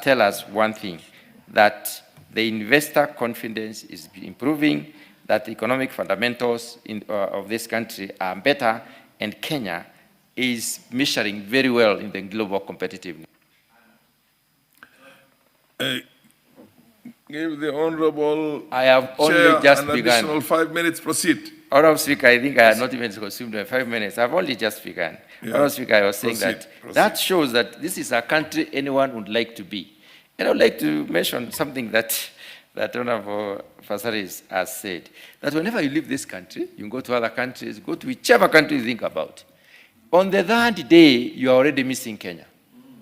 tell us one thing, that the investor confidence is improving, that the economic fundamentals of this country are better, and Kenya is measuring very well in the global competitiveness. Give the Honourable I have only Chair just an begun. additional 5 minutes. Proceed. Honourable Speaker, I think I had not even consumed the 5 minutes. I've only just begun. Yeah. Honourable Speaker, I was saying that shows that this is a country anyone would like to be. And I would like to mention something that Honourable Fasaris has said, that whenever you leave this country, you go to other countries, go to whichever country you think about. On the third day, you are already missing Kenya.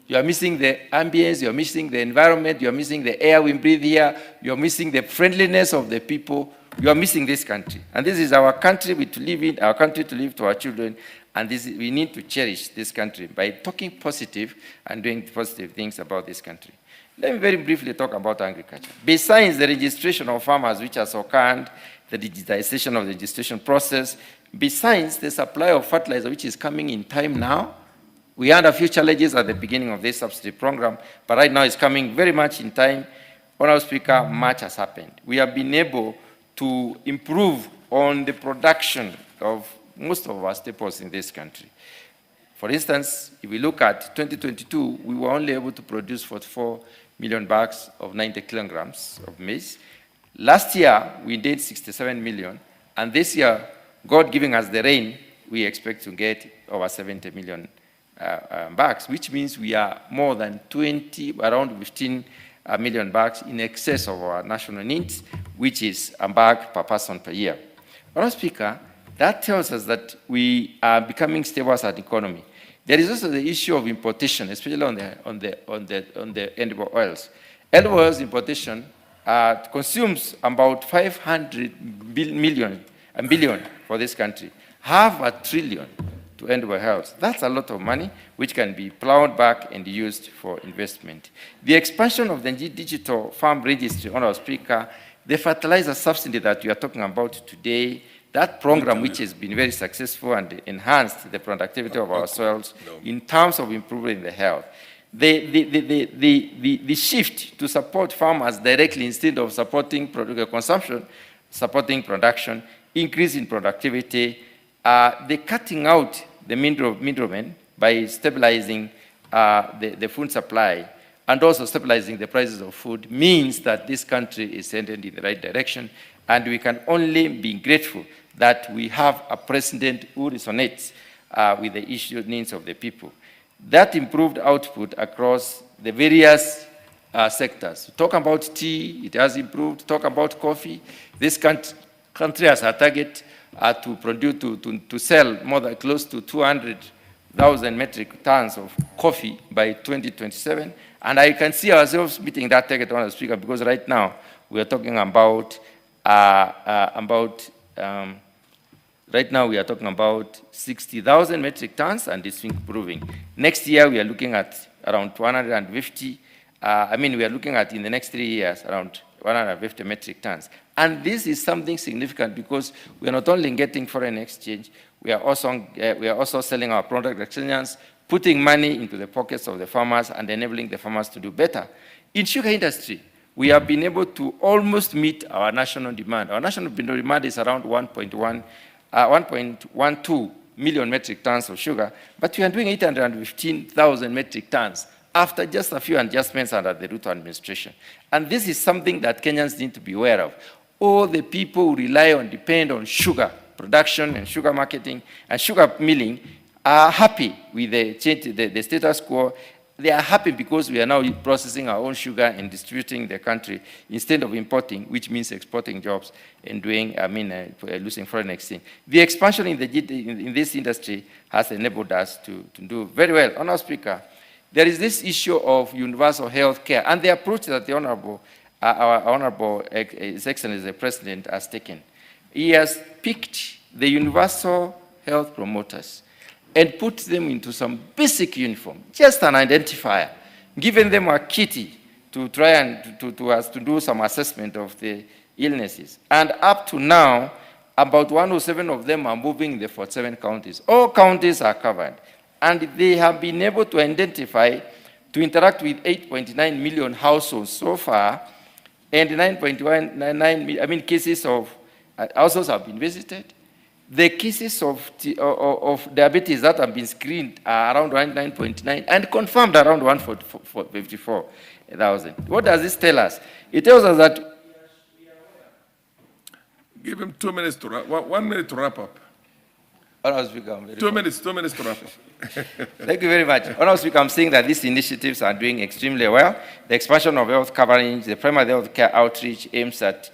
You are missing the ambience, you are missing the environment, you are missing the air we breathe here, you are missing the friendliness of the people, you are missing this country. And this is our country to live in, our country to live to our children, and we need to cherish this country by talking positive and doing positive things about this country. Let me very briefly talk about agriculture. Besides the registration of farmers, which has occurred, the digitization of the registration process, besides the supply of fertilizer, which is coming in time now, we had a few challenges at the beginning of this subsidy program, but right now it's coming very much in time. Honourable Speaker, much has happened. We have been able to improve on the production of most of our staples in this country. For instance, if we look at 2022, we were only able to produce 44 million bags of 90 kilograms of maize. Last year, we did 67 million, and this year, God giving us the rain, we expect to get over 70 million bags, which means we are more than around 15 million bags in excess of our national needs, which is a bag per person per year. Honourable Speaker, that tells us that we are becoming stable as an economy. There is also the issue of importation, especially on the edible oils. Edible oils importation consumes about 500 billion for this country, $500 billion end health. That's a lot of money which can be plowed back and used for investment. The expansion of the digital farm registry, Honorable Speaker, the fertilizer subsidy that we are talking about today, that program which has been very successful and enhanced the productivity of our soils in terms of improving the health. The shift to support farmers directly instead of supporting consumption, supporting production, increase in productivity, the cutting out the middlemen by stabilizing the food supply and also stabilizing the prices of food means that this country is headed in the right direction, and we can only be grateful that we have a president who resonates with the needs of the people. That improved output across the various sectors. Talk about tea, it has improved. Talk about coffee. This country has a target to produce, to sell more than close to 200,000 metric tons of coffee by 2027. And I can see ourselves meeting that target, Honorable Speaker, because right now we are talking about right now, we are talking about 60,000 metric tons, and it's improving. Next year, we are looking at around 250. We are looking at in the next 3 years around 150 metric tons. And this is something significant because we are not only getting foreign exchange, we are also selling our product excellence, putting money into the pockets of the farmers and enabling the farmers to do better. In sugar industry, we have been able to almost meet our national demand. Our national demand is around 1.12 million metric tons of sugar, but we are doing 815,000 metric tons after just a few adjustments under the Ruto administration. And this is something that Kenyans need to be aware of. All the people who depend on sugar production and sugar marketing and sugar milling are happy with the change, the status quo. They are happy because we are now processing our own sugar and distributing the country instead of importing, which means exporting jobs and losing foreign exchange. The expansion in this industry has enabled us to do very well. Honourable Speaker, there is this issue of universal health care and the approach that the our Honourable His Excellency the President has taken. He has picked the universal health promoters and put them into some basic uniform, just an identifier, giving them a kitty to try and to do some assessment of the illnesses. And up to now, about 107 of them are moving in the 47 counties. All counties are covered. And they have been able to identify, to interact with 8.9 million households so far, and 9.19 cases of households have been visited. The cases of diabetes that have been screened are around 9.9 and confirmed around 154,000. What does this tell us? It tells us that... Give him 2 minutes to wrap, 1 minute to wrap up. Honourable Speaker, I'm very 2 minutes to wrap up. Thank you very much. Honourable Speaker, I'm saying that these initiatives are doing extremely well. The expansion of health coverage, the primary health care outreach aims at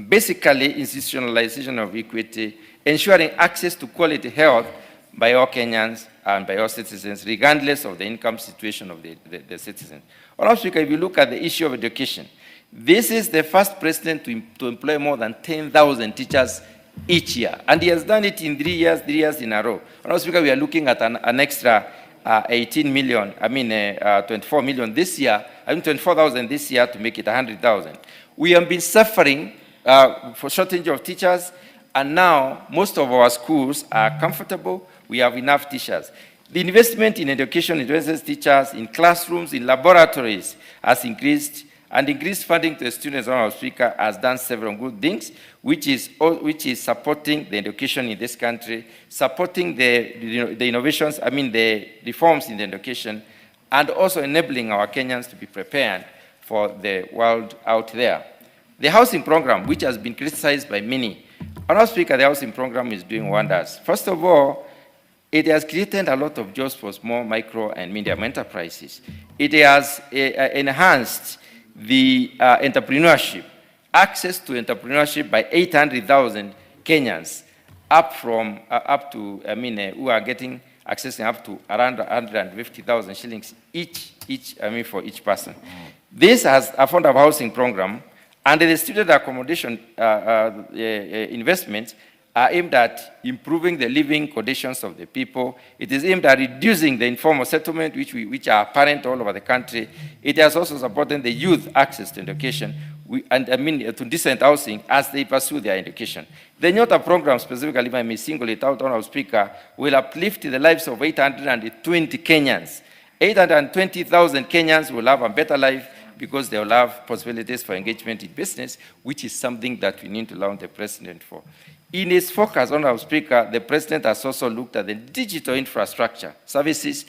basically institutionalization of equity, ensuring access to quality health by all Kenyans and by all citizens, regardless of the income situation of the citizens. Honourable Speaker, if you look at the issue of education, this is the first president to employ more than 10,000 teachers each year, and he has done it in 3 years in a row. Honourable Speaker, we are looking at an extra 24 million this year, 24,000 this year to make it 100,000. We have been suffering for shortage of teachers, and now most of our schools are comfortable. We have enough teachers. The investment in education, investment teachers, in classrooms, in laboratories has increased, and increased funding to the students, Honourable Speaker, has done several good things, which is supporting the education in this country, supporting the innovations, the reforms in the education, and also enabling our Kenyans to be prepared for the world out there. The housing program, which has been criticized by many, Honourable Speaker, the housing program is doing wonders. First of all, it has created a lot of jobs for small, micro, and medium enterprises. It has enhanced the entrepreneurship, access to entrepreneurship by 800,000 Kenyans, who are getting accessing up to around 150,000 shillings for each person. This has a affordable housing program, and the student accommodation investments are aimed at improving the living conditions of the people. It is aimed at reducing the informal settlement, which are apparent all over the country. It has also supported the youth access to education, to decent housing as they pursue their education. The Nyota program, specifically, if I may single it out, Honorable Speaker, will uplift the lives of 820 Kenyans. 820,000 Kenyans will have a better life because they will have possibilities for engagement in business, which is something that we need to laud the President for. In his focus, Honorable Speaker, the President has also looked at the digital infrastructure, services,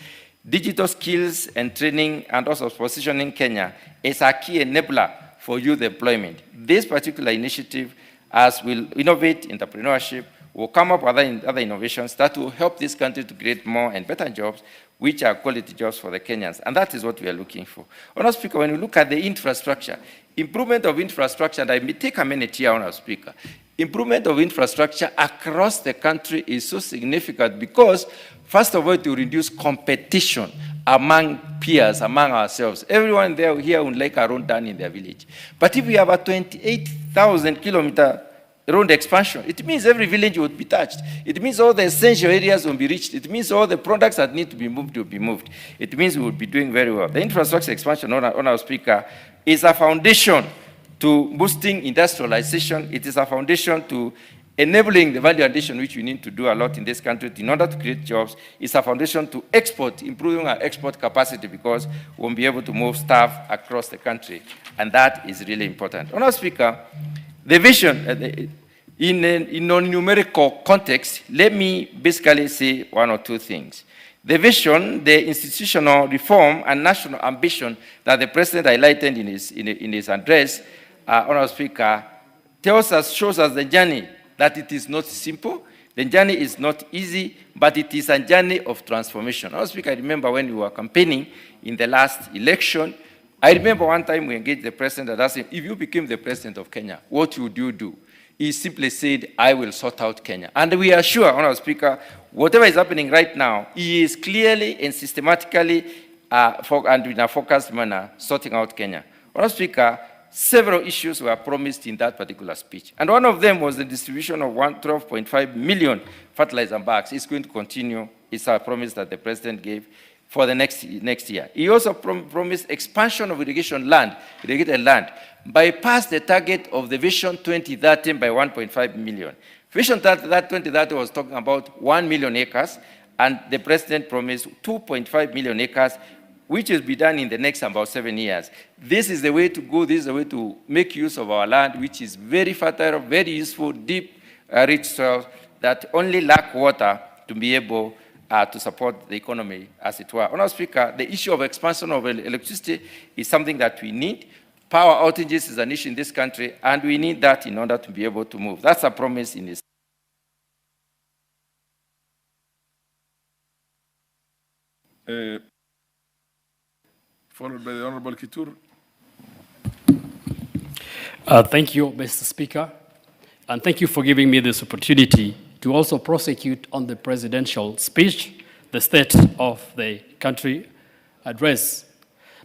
digital skills and training, and also positioning Kenya as a key enabler for youth employment. This particular initiative, as will innovate entrepreneurship, will come up with other innovations that will help this country to create more and better jobs, which are quality jobs for the Kenyans. And that is what we are looking for. Honorable Speaker, when we look at the infrastructure, improvement of infrastructure, and I may take a minute here, Honorable Speaker, improvement of infrastructure across the country is so significant because, first of all, it will reduce competition among peers, among ourselves. Everyone there here would like a road done in their village. But if we have a 28,000-kilometer road expansion, it means every village would be touched. It means all the essential areas will be reached. It means all the products that need to be moved will be moved. It means we will be doing very well. The infrastructure expansion, Honorable Speaker, is a foundation to boosting industrialization. It is a foundation to enabling the value addition, which we need to do a lot in this country in order to create jobs. It's a foundation to export, improving our export capacity, because we won't be able to move staff across the country. And that is really important. Honorable Speaker, the vision, in a numerical context, let me basically say one or two things. The vision, the institutional reform and national ambition that the President highlighted in his address, Honorable Speaker, shows us the journey, that it is not simple, the journey is not easy, but it is a journey of transformation. Honorable Speaker, I remember when we were campaigning in the last election, I remember one time we engaged the President and asked him, if you became the President of Kenya, what would you do? He simply said, I will sort out Kenya. And we are sure, Honorable Speaker, whatever is happening right now, he is clearly and systematically and in a focused manner sorting out Kenya. Honorable Speaker, several issues were promised in that particular speech. And one of them was the distribution of 12.5 million fertilizer bags. It's going to continue. It's a promise that the President gave for the next year. He also promised expansion of irrigated land, bypass the target of the Vision 2030 by 1.5 million. Vision 2030 was talking about 1 million acres, and the President promised 2.5 million acres, which will be done in the next about 7 years. This is the way to go. This is the way to make use of our land, which is very fertile, very useful, deep, rich soil that only lack water to be able to support the economy, as it were. Honorable Speaker, the issue of expansion of electricity is something that we need. Power outages is an issue in this country, and we need that in order to be able to move. That's a promise in this. Followed by the Honorable Kitur. Thank you, Mr. Speaker, and thank you for giving me this opportunity to also prosecute on the presidential speech, the State of the Country address.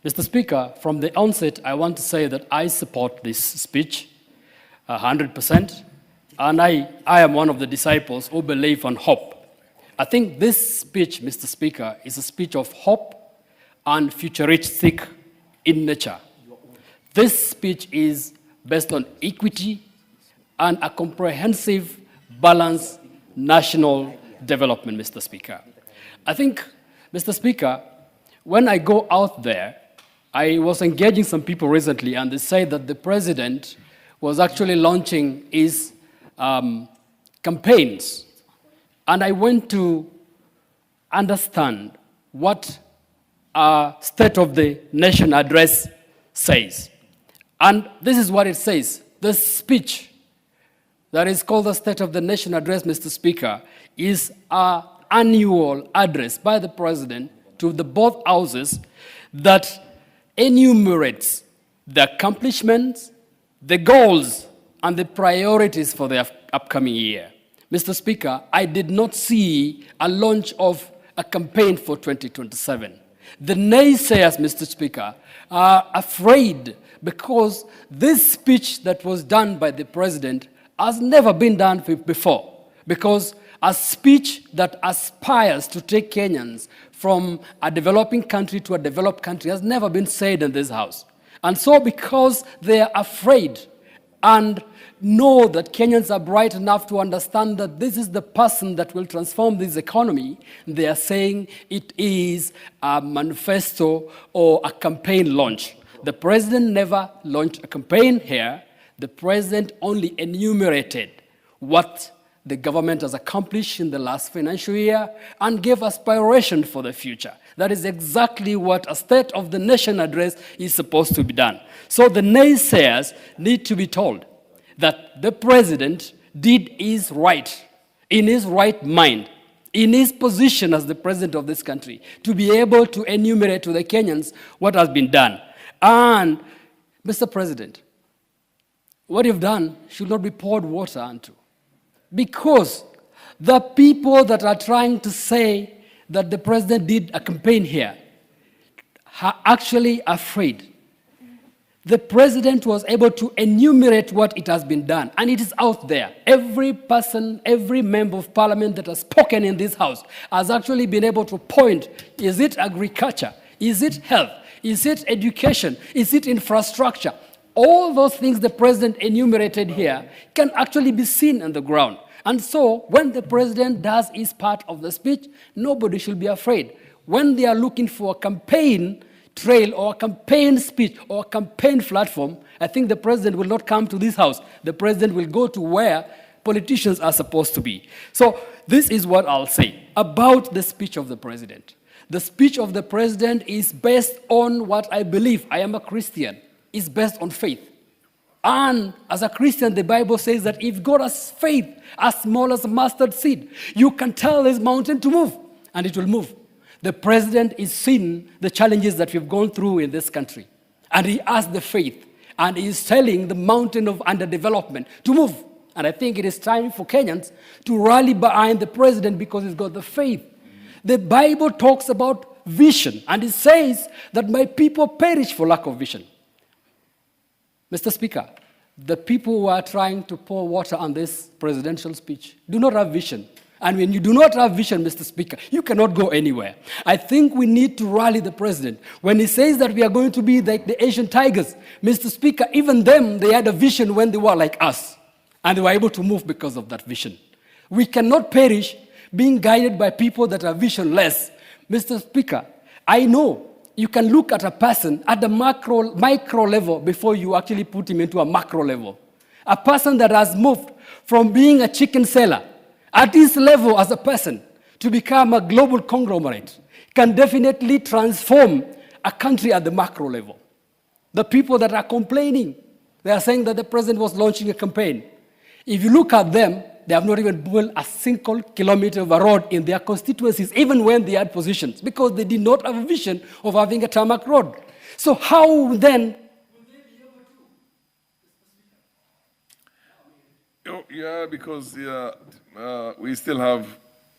Mr. Speaker, from the onset, I want to say that I support this speech 100%, and I am one of the disciples who believe on hope. I think this speech, Mr. Speaker, is a speech of hope and futuristic in nature. This speech is based on equity and a comprehensive, balanced national development, Mr. Speaker. I think, Mr. Speaker, when I go out there, I was engaging some people recently, and they say that the President was actually launching his campaigns. And I went to understand what our State of the Nation address says. And this is what it says. This speech that is called the State of the Nation address, Mr. Speaker, is an annual address by the President to the both houses that enumerates the accomplishments, the goals, and the priorities for the upcoming year. Mr. Speaker, I did not see a launch of a campaign for 2027. The naysayers, Mr. Speaker, are afraid because this speech that was done by the President has never been done before. because a speech that aspires to take Kenyans from a developing country to a developed country has never been said in this house. And so because they are afraid and know that Kenyans are bright enough to understand that this is the person that will transform this economy, they are saying it is a manifesto or a campaign launch. The president never launched a campaign here. The president only enumerated what the government has accomplished in the last financial year and gave aspiration for the future. That is exactly what a State of the Nation address is supposed to be done. So the naysayers need to be told that the president did his right, in his right mind, in his position as the president of this country, to be able to enumerate to the Kenyans what has been done. And, Mr. President, what you've done should not be poured water onto. Because the people that are trying to say that the president did a campaign here are actually afraid. The president was able to enumerate what it has been done, and it is out there. Every person, every member of parliament that has spoken in this house has actually been able to point, is it agriculture? Is it health? Is it education? Is it infrastructure? All those things the president enumerated here can actually be seen on the ground. And so when the president does his part of the speech, nobody should be afraid. When they are looking for a campaign trail or a campaign speech or a campaign platform, I think the president will not come to this house. The president will go to where politicians are supposed to be. So this is what I'll say about the speech of the president. The speech of the president is based on what I believe. I am a Christian. It's based on faith. And as a Christian, the Bible says that if God has faith as small as a mustard seed, you can tell this mountain to move, and it will move. The president is seeing the challenges that we've gone through in this country, and he has the faith, and he is telling the mountain of underdevelopment to move. And I think it is time for Kenyans to rally behind the president because he's got the faith. The Bible talks about vision, and it says that my people perish for lack of vision. Mr. Speaker, the people who are trying to pour water on this presidential speech do not have vision. And when you do not have vision, Mr. Speaker, you cannot go anywhere. I think we need to rally the president. When he says that we are going to be like the Asian tigers, Mr. Speaker, even them, they had a vision when they were like us. And they were able to move because of that vision. We cannot perish being guided by people that are visionless. Mr. Speaker, I know you can look at a person at the micro level before you actually put him into a macro level. A person that has moved from being a chicken seller at this level as a person to become a global conglomerate can definitely transform a country at the macro level. The people that are complaining, they are saying that the president was launching a campaign. If you look at them, they have not even built a single kilometer of a road in their constituencies, even when they had positions, because they did not have a vision of having a tarmac road. So how then? Yeah, because we still have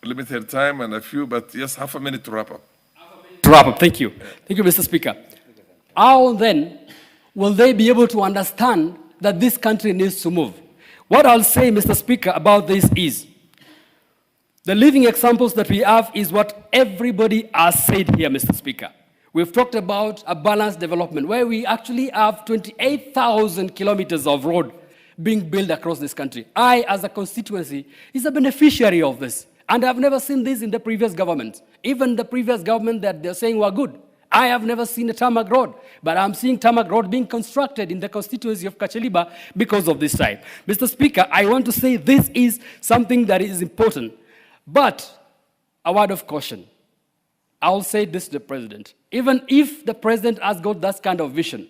limited time and a few, but yes, half a minute to wrap up. To wrap up, thank you. Thank you, Mr. Speaker. How then will they be able to understand that this country needs to move? What I'll say, Mr. Speaker, about this is, the living examples that we have is what everybody has said here, Mr. Speaker. We've talked about a balanced development, where we actually have 28,000 kilometers of road being built across this country. I, as a constituency, is a beneficiary of this. And I've never seen this in the previous government. Even the previous government that they're saying were good. I have never seen a tarmac road, but I'm seeing tarmac road being constructed in the constituency of Kacheliba because of this type. Mr. Speaker, I want to say this is something that is important, but a word of caution. I'll say this to the president. Even if the president has got that kind of vision,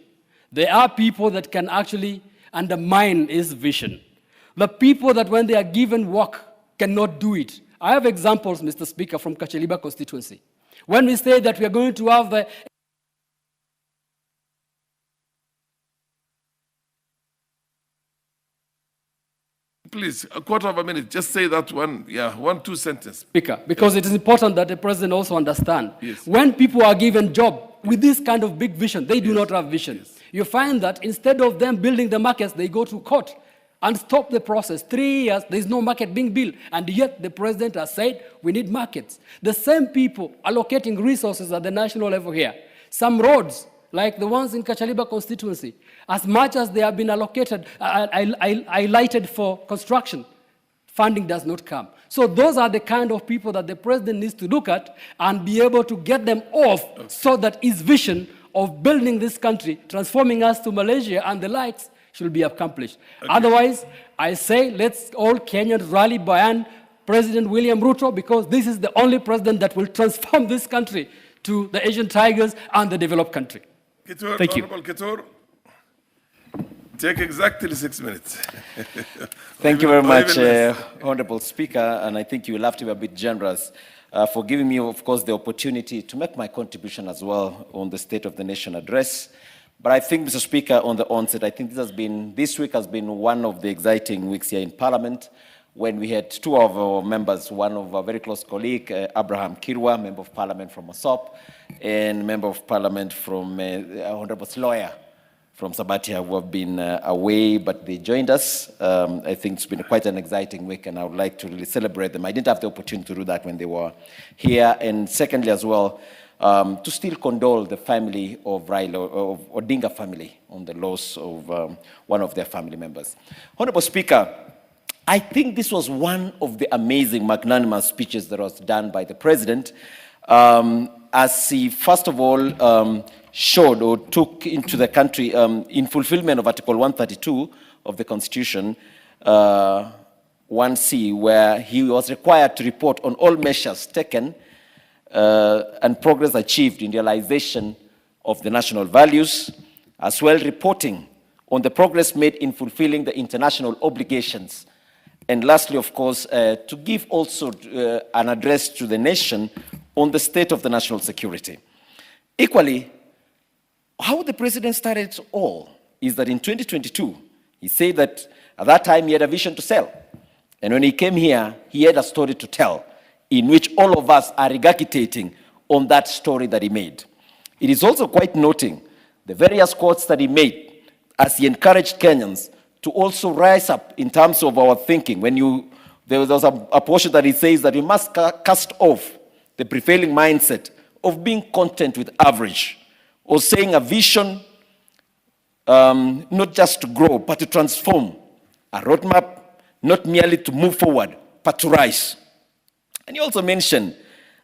there are people that can actually undermine his vision. The people that when they are given work cannot do it. I have examples, Mr. Speaker, from Kacheliba constituency. When we say that we are going to have the Please, a quarter of a minute. Just say that one, 2 sentences. Speaker, because it is important that the president also understand. Yes. When people are given job with this kind of big vision, they do not have vision. You find that instead of them building the markets, they go to court. and stop the process. 3 years, there's no market being built, and yet the president has said we need markets. The same people allocating resources at the national level here. Some roads, like the ones in Kachaliba constituency, as much as they have been allocated, highlighted for construction, funding does not come. So those are the kind of people that the president needs to look at and be able to get them off so that his vision of building this country, transforming us to Malaysia and the likes, should be accomplished. Okay. Otherwise, I say let's all Kenyans rally behind President William Ruto, because this is the only president that will transform this country to the Asian tigers and the developed country. Kitur, Thank you. Honorable Kitur, take exactly 6 minutes. Thank you very much, Honorable Speaker, and I think you will have to be a bit generous for giving me, of course, the opportunity to make my contribution as well on the State of the Nation address. But I think, Mr. Speaker, on the onset, I think this week has been one of the exciting weeks here in Parliament, when we had two of our members, one of our very close colleague, Abraham Kirwa, Member of Parliament from Mosop, and Member of Parliament from Honorable Sloya from Sabatia, who have been away, but they joined us. I think it's been quite an exciting week, and I would like to really celebrate them. I didn't have the opportunity to do that when they were here. And secondly, as well, to still condole the family of Odinga family on the loss of one of their family members. Honorable Speaker, I think this was one of the amazing magnanimous speeches that was done by the President, as he, first of all, showed or took into the country, in fulfillment of Article 132 of the Constitution, 1C, where he was required to report on all measures taken and progress achieved in realization of the national values, as well reporting on the progress made in fulfilling the international obligations. And lastly, of course, to give also an address to the nation on the state of the national security. Equally, how the president started it all is that in 2022, he said that at that time he had a vision to sell. And when he came here, he had a story to tell, in which all of us are regurgitating on that story that he made. It is also quite noting the various quotes that he made as he encouraged Kenyans to also rise up in terms of our thinking. There was a portion that he says that we must cast off the prevailing mindset of being content with average, or saying a vision not just to grow, but to transform. A roadmap not merely to move forward, but to rise. And he also mentioned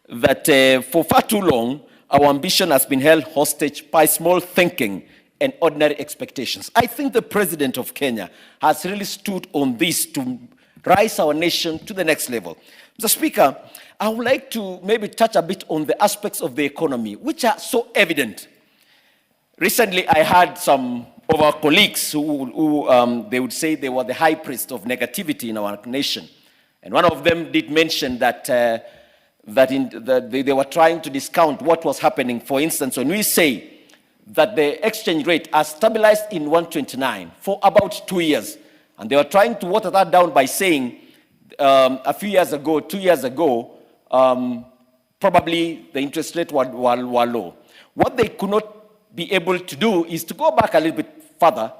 that for far too long, our ambition has been held hostage by small thinking and ordinary expectations. I think the President of Kenya has really stood on this to rise our nation to the next level. Mr. Speaker, I would like to maybe touch a bit on the aspects of the economy, which are so evident. Recently, I had some of our colleagues who they would say they were the high priest of negativity in our nation. And one of them did mention that, they were trying to discount what was happening. For instance, when we say that the exchange rate has stabilized in 129 for about 2 years, and they were trying to water that down by saying a few years ago, 2 years ago, probably the interest rate were low. What they could not be able to do is to go back a little bit further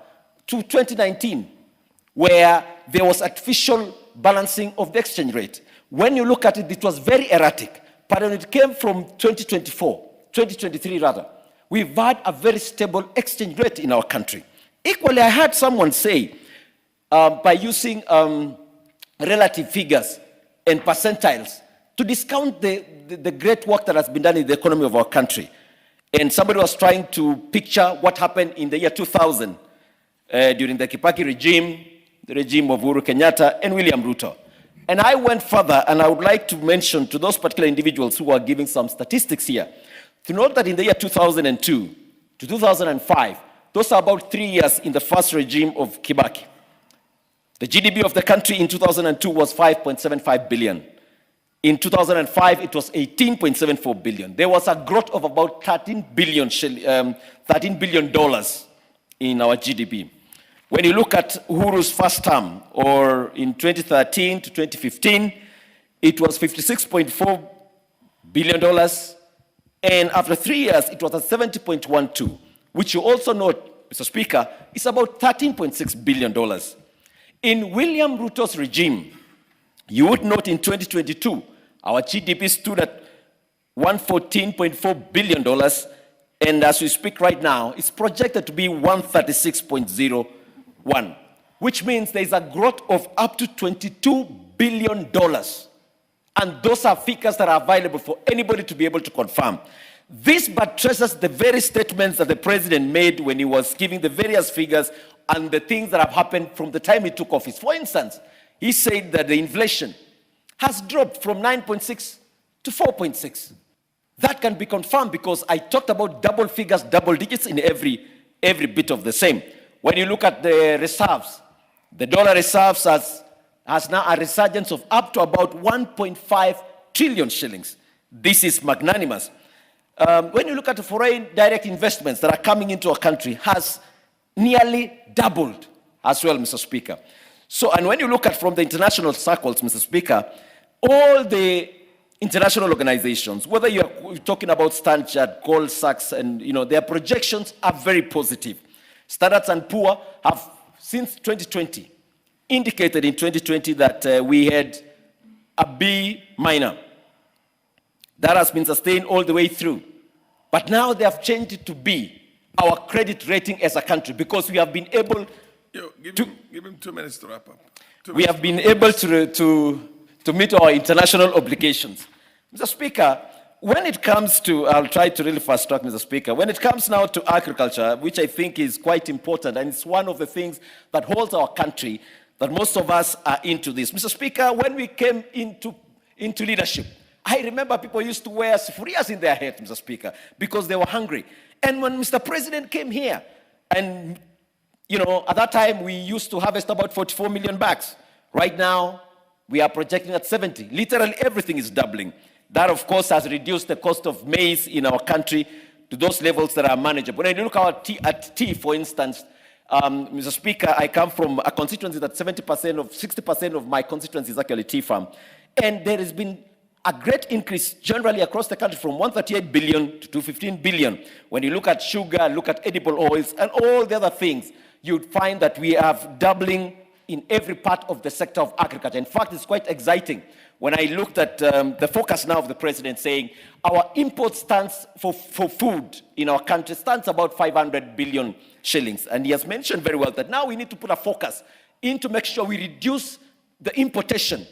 to 2019, where there was artificial balancing of the exchange rate. When you look at it, it was very erratic. But when it came from 2023 rather, we've had a very stable exchange rate in our country. Equally, I heard someone say, by using relative figures and percentiles to discount the great work that has been done in the economy of our country. And somebody was trying to picture what happened in the year 2000 during the Kibaki regime, the regime of Uhuru Kenyatta and William Ruto. And I went further, and I would like to mention to those particular individuals who are giving some statistics here, to note that in the year 2002 to 2005, those are about 3 years in the first regime of Kibaki. The GDP of the country in 2002 was 5.75 billion. In 2005, it was 18.74 billion. There was a growth of about $13 billion in our GDP. When you look at Uhuru's first term, or in 2013 to 2015, it was $56.4 billion. And after 3 years, it was at 70.12, which you also note, Mr. Speaker, is about $13.6 billion. In William Ruto's regime, you would note in 2022, our GDP stood at $114.4 billion, and as we speak right now, it's projected to be 136.01, which means there is a growth of up to $22 billion. And those are figures that are available for anybody to be able to confirm. This buttresses the very statements that the president made when he was giving the various figures and the things that have happened from the time he took office. For instance, he said that the inflation has dropped from 9.6 to 4.6. That can be confirmed because I talked about double figures, double digits in every bit of the same. When you look at the reserves, the dollar reserves has now a resurgence of up to about 1.5 trillion shillings. This is magnanimous. When you look at the foreign direct investments that are coming into our country, has nearly doubled as well, Mr. Speaker. So, and when you look at from the international circles, Mr. Speaker, all the international organizations, whether you're talking about Standard, Gold Sachs, and their projections are very positive. Standard & Poor have, since 2020, indicated in 2020 that we had a B minor. That has been sustained all the way through. But now they have changed it to B, our credit rating as a country, because we have been able give him 2 minutes to wrap up. We have been able to meet our international obligations. Mr. Speaker, when it comes to, I'll try to really fast track, Mr. Speaker, when it comes now to agriculture, which I think is quite important, and it's one of the things that holds our country, that most of us are into this. Mr. Speaker, when we came into leadership, I remember people used to wear sufurias in their head, Mr. Speaker, because they were hungry. And when Mr. President came here, and at that time we used to harvest about 44 million bags. Right now, we are projecting at 70. Literally everything is doubling. That, of course, has reduced the cost of maize in our country to those levels that are manageable. When you look at tea, for instance, Mr. Speaker, I come from a constituency that 60% of my constituency is actually tea farm. And there has been a great increase generally across the country from 138 billion to 215 billion. When you look at sugar, look at edible oils, and all the other things, you'd find that we have doubling in every part of the sector of agriculture. In fact, it's quite exciting. When I looked at the focus now of the president saying our import stands for food in our country stands about 500 billion shillings. And he has mentioned very well that now we need to put a focus into make sure we reduce the importation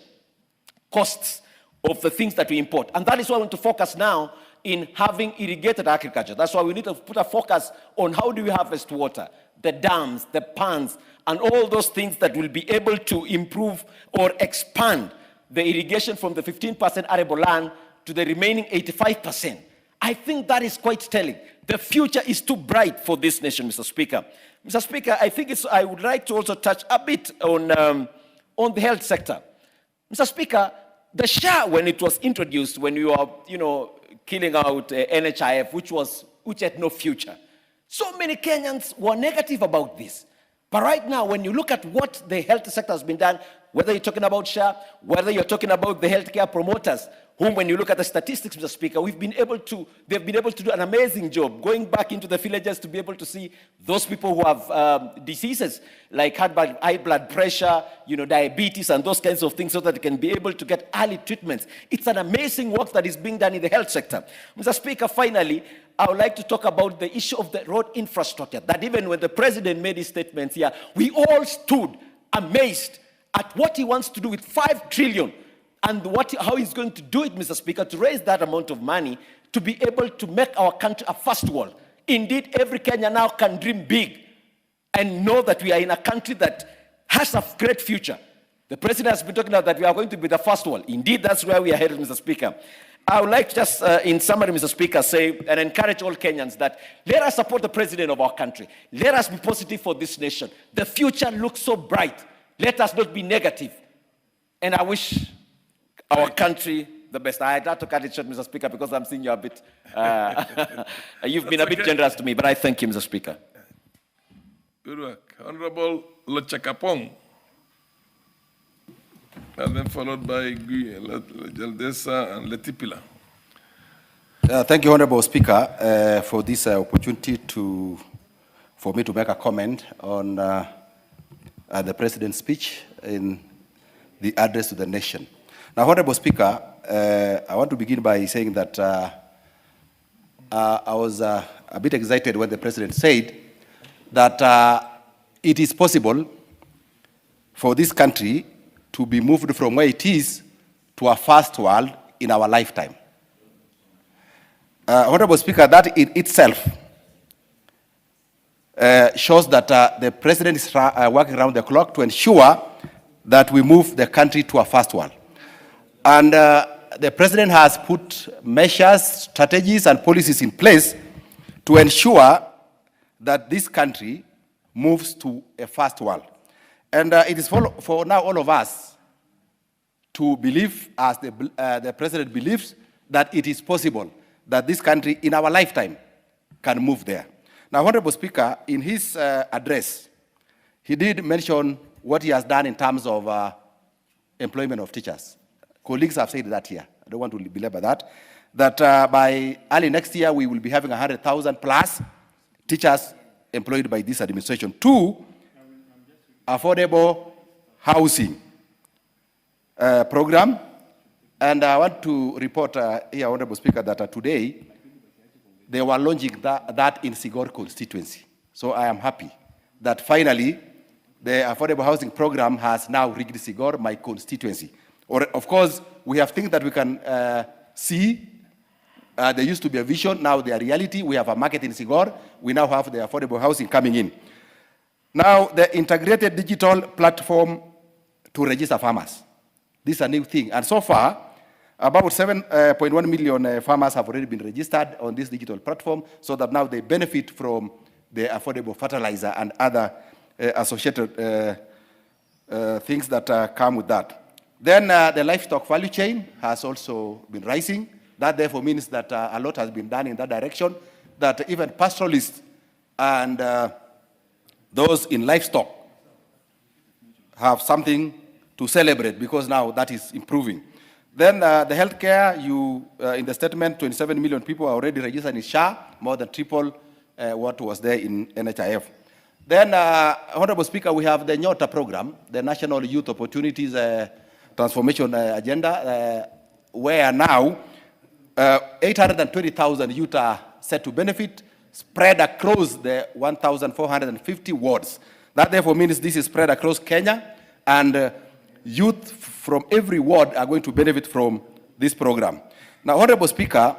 costs of the things that we import. And that is why we want to focus now in having irrigated agriculture. That's why we need to put a focus on how do we harvest water, the dams, the ponds, and all those things that will be able to improve or expand the irrigation from the 15% arable land to the remaining 85%. I think that is quite telling. The future is too bright for this nation, Mr. Speaker. Mr. Speaker, I would like to also touch a bit on the health sector. Mr. Speaker, the SHA, when it was introduced, when we were, killing out NHIF, which had no future, so many Kenyans were negative about this. But right now, when you look at what the health sector has been done, whether you're talking about SHA, whether you're talking about the healthcare promoters, whom, when you look at the statistics, Mr. Speaker, they've been able to do an amazing job going back into the villages to be able to see those people who have diseases like high blood pressure, diabetes, and those kinds of things, so that they can be able to get early treatments. It's an amazing work that is being done in the health sector. Mr. Speaker, finally, I would like to talk about the issue of the road infrastructure, that even when the president made his statements here, we all stood amazed at what he wants to do with 5 trillion and how he's going to do it, Mr. Speaker, to raise that amount of money to be able to make our country a first world. Indeed, every Kenyan now can dream big and know that we are in a country that has a great future. The president has been talking about that we are going to be the first world. Indeed, that's where we are headed, Mr. Speaker. I would like to just, in summary, Mr. Speaker, say and encourage all Kenyans that let us support the president of our country. Let us be positive for this nation. The future looks so bright. Let us not be negative. And I wish our country the best. I had to cut it short, Mr. Speaker, because I'm seeing you a bit, you've been a bit generous to me, but I thank you, Mr. Speaker. Good work. Honorable Lochakapong. And then followed by Jaldesa and Letipila. Thank you, Honorable Speaker, for this opportunity for me to make a comment on the President's speech in the address to the nation. Now, Honorable Speaker, I want to begin by saying that I was a bit excited when the President said that it is possible for this country to be moved from where it is to a first world in our lifetime. Honorable Speaker, that in itself shows that the President is working around the clock to ensure that we move the country to a first world. And the President has put measures, strategies, and policies in place to ensure that this country moves to a first world. And it is for now all of us to believe, as the President believes, that it is possible that this country in our lifetime can move there. Now, Honorable Speaker, in his address, he did mention what he has done in terms of employment of teachers. Colleagues have said that here. I don't want to belabor that. That by early next year, we will be having 100,000 plus teachers employed by this administration. 2, affordable housing program. And I want to report here, Honorable Speaker, that today they were launching that in Sigor constituency. So I am happy that finally the affordable housing program has now reached Sigor, my constituency. Of course, we have things that we can see. There used to be a vision, now they are reality. We have a market in Sigor. We now have the affordable housing coming in. Now, the integrated digital platform to register farmers. This is a new thing. And so far, about 7.1 million farmers have already been registered on this digital platform, so that now they benefit from the affordable fertilizer and other associated things that come with that. Then the livestock value chain has also been rising. That therefore means that a lot has been done in that direction, that even pastoralists and those in livestock have something to celebrate, because now that is improving. Then the healthcare, in the statement, 27 million people are already registered in SHA, more than triple what was there in NHIF. Then, Honorable Speaker, we have the NYOTA program, the National Youth Opportunities Transformation Agenda, where now 820,000 youth are set to benefit, spread across the 1,450 wards. That therefore means this is spread across Kenya, and youth from every ward are going to benefit from this program. Now, Honorable Speaker,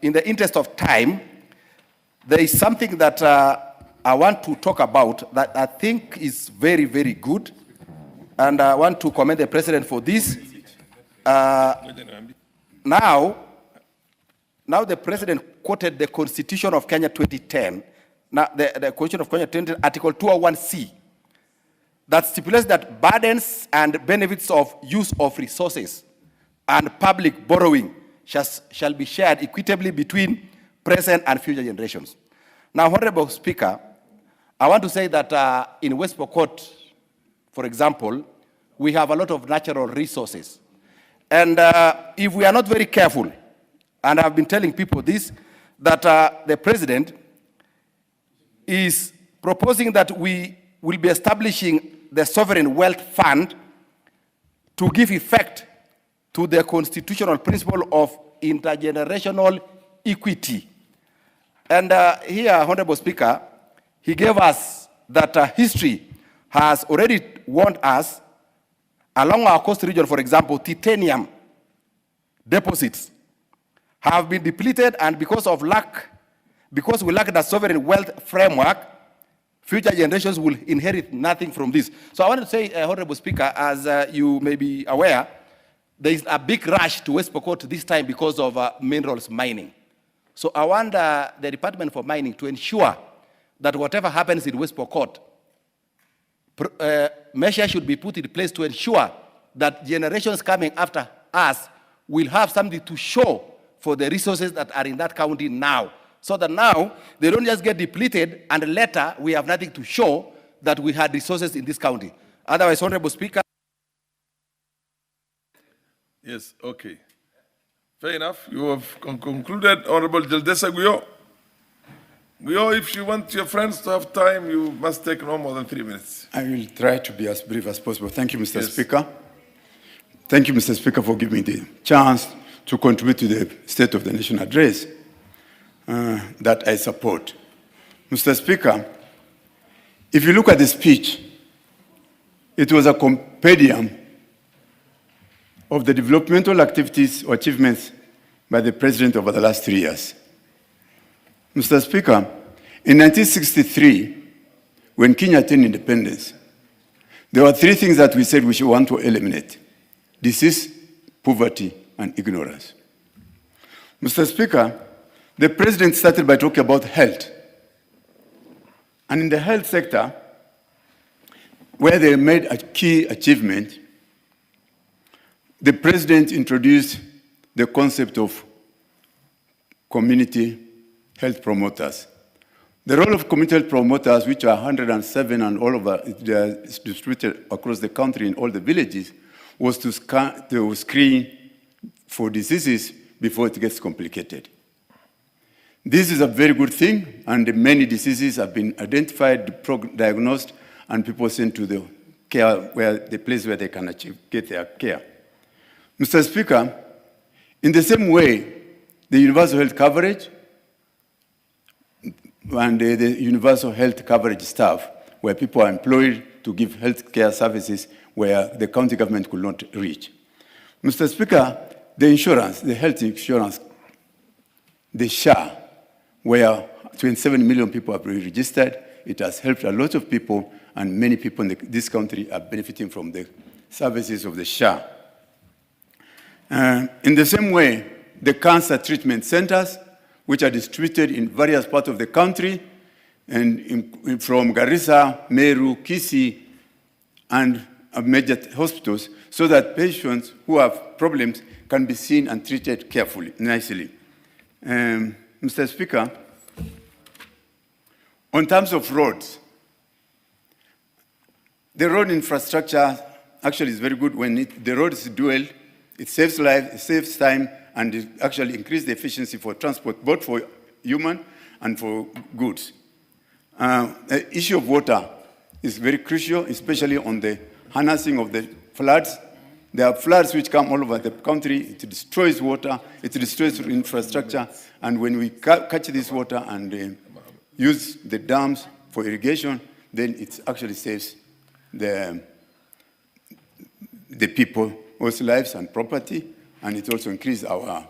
in the interest of time, there is something that I want to talk about that I think is very, very good, and I want to commend the President for this. Now the President quoted the Constitution of Kenya 2010, now the Constitution of Kenya 2010, Article 201C, that stipulates that burdens and benefits of use of resources and public borrowing shall be shared equitably between present and future generations. Now, Honorable Speaker, I want to say that in West Pokot, for example, we have a lot of natural resources. And if we are not very careful, and I've been telling people this, that the President is proposing that we will be establishing the Sovereign Wealth Fund to give effect to the constitutional principle of intergenerational equity. And here, Honorable Speaker, he gave us that history has already warned us. Along our coast region, for example, titanium deposits have been depleted, and because we lack the sovereign wealth framework, future generations will inherit nothing from this. So I want to say, Honorable Speaker, as you may be aware, there is a big rush to West Pokot this time because of minerals mining. So I want the Department for Mining to ensure that whatever happens in West Pokot, measures should be put in place to ensure that generations coming after us will have something to show for the resources that are in that county now. So that now, they don't just get depleted and later we have nothing to show that we had resources in this county. Otherwise, Honorable Speaker. Yes, okay. Fair enough. You have concluded, Honorable Jaldesa Guyo. If you want your friends to have time, you must take no more than 3 minutes. I will try to be as brief as possible. Thank you, Mr. Yes. Speaker. Thank you, Mr. Speaker, for giving me the chance to contribute to the State of the Nation address that I support. Mr. Speaker, if you look at the speech, it was a compendium of the developmental activities or achievements by the President over the last 3 years. Mr. Speaker, in 1963, when Kenya attained independence, there were 3 things that we said we should want to eliminate: disease, poverty, and ignorance. Mr. Speaker, the President started by talking about health. And in the health sector, where they made a key achievement, the President introduced the concept of community health promoters. The role of community health promoters, which are 107 and all over, they are distributed across the country in all the villages, was to screen for diseases before it gets complicated. This is a very good thing, and many diseases have been identified, diagnosed, and people sent to the care the place where they can get their care. Mr. Speaker, in the same way, the universal health coverage and the universal health coverage staff, where people are employed to give health care services where the county government could not reach. Mr. Speaker, the insurance, the health insurance, the SHA, where 27 million people have been registered, it has helped a lot of people, and many people in this country are benefiting from the services of the SHA. In the same way, the cancer treatment centers, which are distributed in various parts of the country, and from Garissa, Meru, Kisii, and major hospitals, so that patients who have problems can be seen and treated carefully, nicely. Mr. Speaker, on terms of roads, the road infrastructure actually is very good. When the road is dual, it saves lives, it saves time, and it actually increases the efficiency for transport, both for human and for goods. The issue of water is very crucial, especially on the harnessing of the floods. There are floods which come all over the country. It destroys water, it destroys infrastructure, and when we catch this water and use the dams for irrigation, then it actually saves the people's lives and property, and it also increases our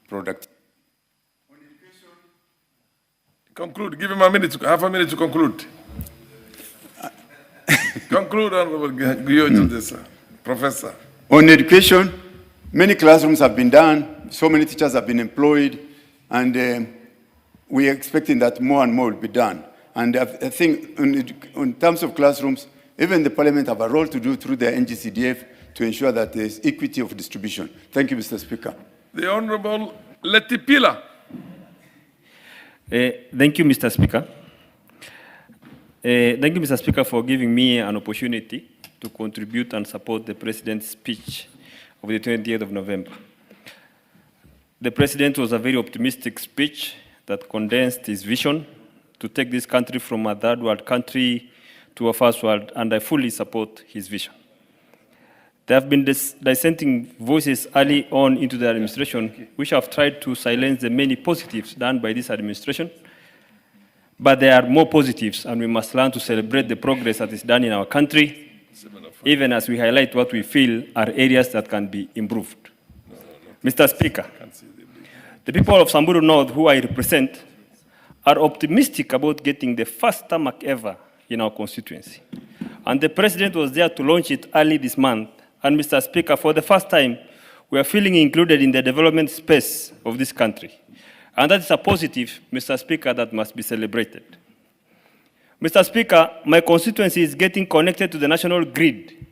product. Conclude. Give him a minute, half a minute to conclude. Conclude, Honorable Professor. On education, many classrooms have been done, so many teachers have been employed, and we are expecting that more and more will be done. And I think in terms of classrooms, even the Parliament have a role to do through the NGCDF to ensure that there is equity of distribution. Thank you, Mr. Speaker. The Honorable Letipila. Thank you, Mr. Speaker. Thank you, Mr. Speaker, for giving me an opportunity to contribute and support the President's speech of the 28th of November. The President was a very optimistic speech that condensed his vision to take this country from a third world country to a first world, and I fully support his vision. There have been dissenting voices early on into the administration which have tried to silence the many positives done by this administration, but there are more positives, and we must learn to celebrate the progress that is done in our country, even as we highlight what we feel are areas that can be improved. Mr. Speaker, the people of Samburu North, who I represent, are optimistic about getting the first tarmac ever in our constituency. And the President was there to launch it early this month. And Mr. Speaker, for the first time, we are feeling included in the development space of this country. And that is a positive, Mr. Speaker, that must be celebrated. Mr. Speaker, my constituency is getting connected to the national grid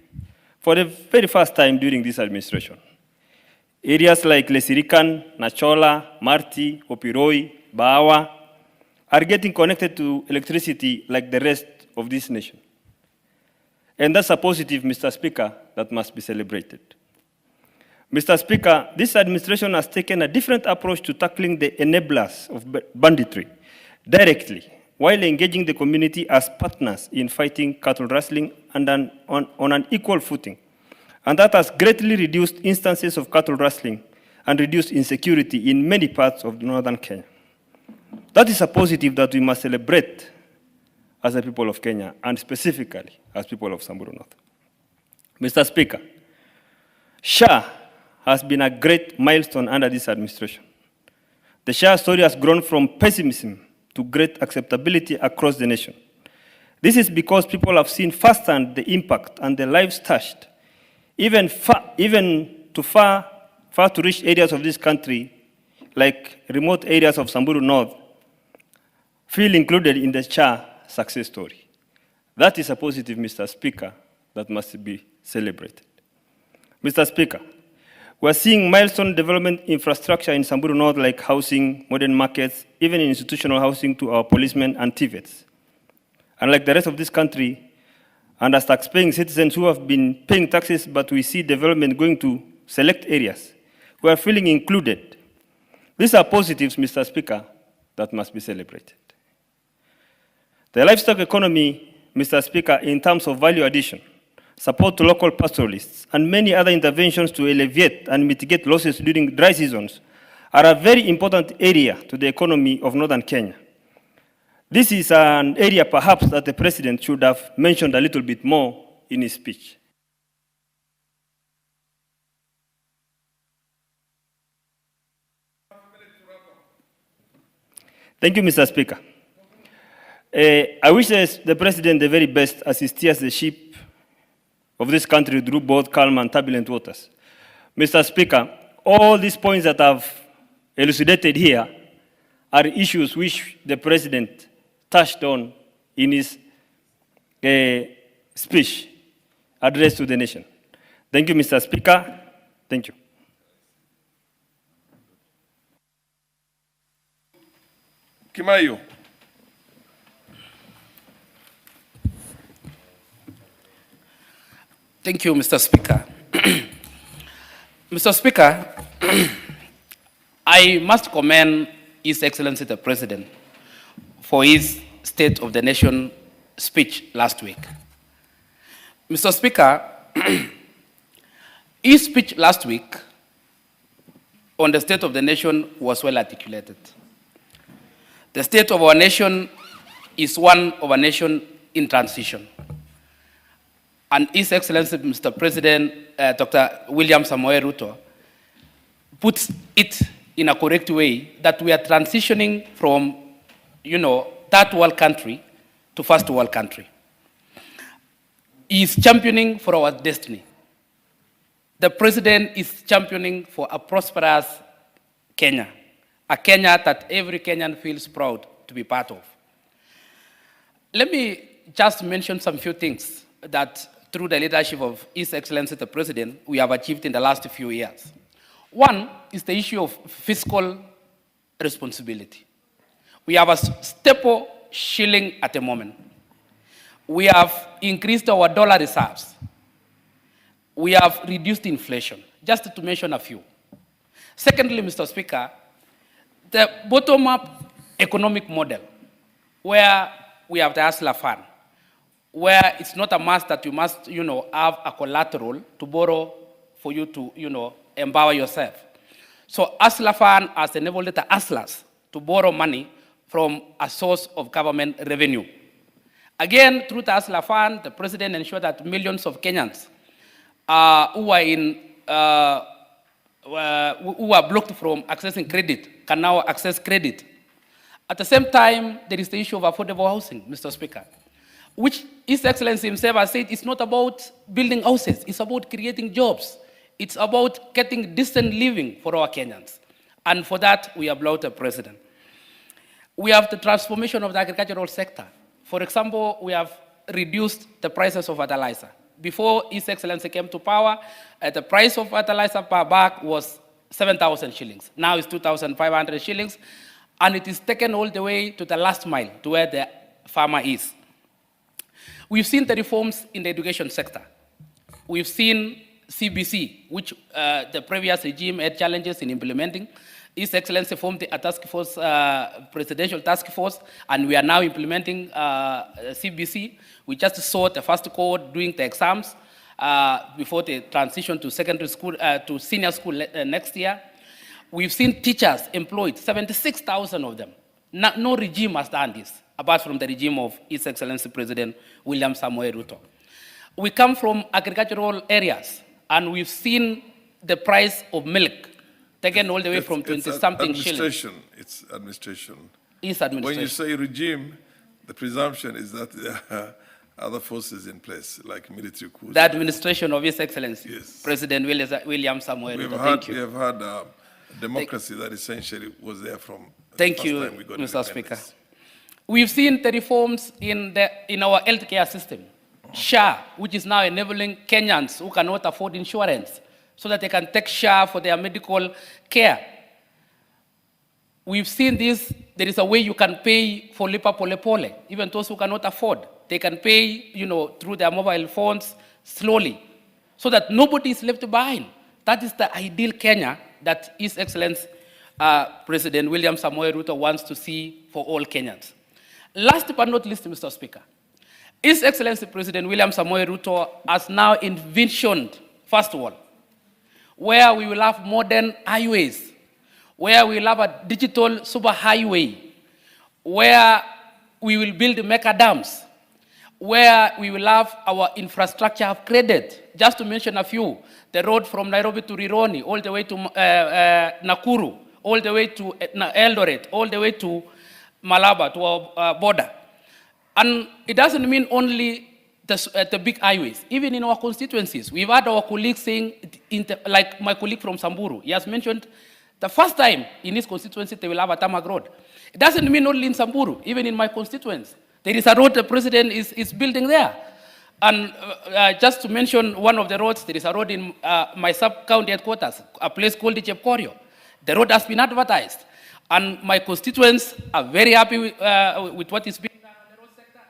for the very first time during this administration. Areas like Lesirikan, Nachola, Marti, Opiroi, Baawa are getting connected to electricity like the rest of this nation. And that's a positive, Mr. Speaker, that must be celebrated. Mr. Speaker, this administration has taken a different approach to tackling the enablers of banditry, directly, while engaging the community as partners in fighting cattle rustling and on an equal footing. And that has greatly reduced instances of cattle rustling and reduced insecurity in many parts of northern Kenya. That is a positive that we must celebrate as a people of Kenya, and specifically as people of Samburu North. Mr. Speaker, SHA has been a great milestone under this administration. The SHA story has grown from pessimism to great acceptability across the nation. This is because people have seen firsthand the impact and the lives touched, even to far to reach areas of this country, like remote areas of Samburu North, feel included in the SHA success story. That is a positive, Mr. Speaker, that must be celebrated. Mr. Speaker, we are seeing milestone development infrastructure in Samburu North, like housing, modern markets, even institutional housing to our policemen and TVETs. Unlike the rest of this country, and as tax-paying citizens who have been paying taxes, but we see development going to select areas, we are feeling included. These are positives, Mr. Speaker, that must be celebrated. The livestock economy, Mr. Speaker, in terms of value addition, support to local pastoralists, and many other interventions to alleviate and mitigate losses during dry seasons are a very important area to the economy of northern Kenya. This is an area perhaps that the President should have mentioned a little bit more in his speech. Thank you, Mr. Speaker. I wish the President the very best as he steers the ship of this country through both calm and turbulent waters. Mr. Speaker, all these points that I've elucidated here are issues which the President touched on in his speech addressed to the nation. Thank you, Mr. Speaker. Thank you. Kimayo. Thank you, Mr. Speaker. Mr. Speaker, I must commend His Excellency the President for his State of the Nation speech last week. Mr. Speaker, his speech last week on the State of the Nation was well articulated. The state of our nation is one of a nation in transition. And His Excellency, Mr. President, Dr. William Samoei Ruto, puts it in a correct way that we are transitioning from, third world country to first world country. He is championing for our destiny. The President is championing for a prosperous Kenya, a Kenya that every Kenyan feels proud to be part of. Let me just mention some few things that through the leadership of His Excellency the President, we have achieved in the last few years. One is the issue of fiscal responsibility. We have a stable shilling at the moment. We have increased our dollar reserves. We have reduced inflation, just to mention a few. Secondly, Mr. Speaker, the bottom-up economic model, where we have the Hustler Fund, where it's not a must that you must, have a collateral to borrow for you to, empower yourself. So Hustler Fund has enabled the hustlers to borrow money from a source of government revenue. Again, through the Hustler Fund, the President ensured that millions of Kenyans who are blocked from accessing credit can now access credit. At the same time, there is the issue of affordable housing, Mr. Speaker, which His Excellency himself has said it's not about building houses, it's about creating jobs. It's about getting decent living for our Kenyans. And for that, we applaud the President. We have the transformation of the agricultural sector. For example, we have reduced the prices of fertilizer. Before His Excellency came to power, the price of fertilizer per bag was 7,000 shillings. Now it's 2,500 shillings, and it is taken all the way to the last mile, to where the farmer is. We've seen the reforms in the education sector. We've seen CBC, which the previous regime had challenges in implementing. His Excellency formed a task force, presidential task force, and we are now implementing CBC. We just saw the first cohort doing the exams before the transition to secondary school, to senior school next year. We've seen teachers employed, 76,000 of them. No regime has done this, apart from the regime of His Excellency President William Samoei Ruto. We come from agricultural areas, and we've seen the price of milk taken all the way from 20-something shillings. It's administration. It's administration. When you say regime, the presumption is that there are other forces in place, like military coups. The administration of His Excellency, yes. President William Samoei Ruto. Thank you. We have had democracy that essentially was there from Thank you, Mr. Speaker. We've seen the reforms in our healthcare system. SHA, which is now enabling Kenyans who cannot afford insurance so that they can take SHA for their medical care. We've seen this. There is a way you can pay for lipa pole pole, even those who cannot afford. They can pay, through their mobile phones slowly, so that nobody is left behind. That is the ideal Kenya that His Excellency President William Samoei Ruto wants to see for all Kenyans. Last but not least, Mr. Speaker, His Excellency President William Samoei Ruto has now envisioned, first of all, where we will have modern highways, where we will have a digital superhighway, where we will build mega dams, where we will have our infrastructure upgraded. Just to mention a few, the road from Nairobi to Rironi, all the way to Nakuru, all the way to Eldoret, all the way to Malaba, to our border. And it doesn't mean only the big highways. Even in our constituencies, we've had our colleagues saying, like my colleague from Samburu, he has mentioned the first time in his constituency they will have a tarmac road. It doesn't mean only in Samburu, even in my constituents. There is a road the president is building there. And just to mention one of the roads, there is a road in my sub-county headquarters, a place called Chepkorio. The road has been advertised. And my constituents are very happy with what is being done on the road sector.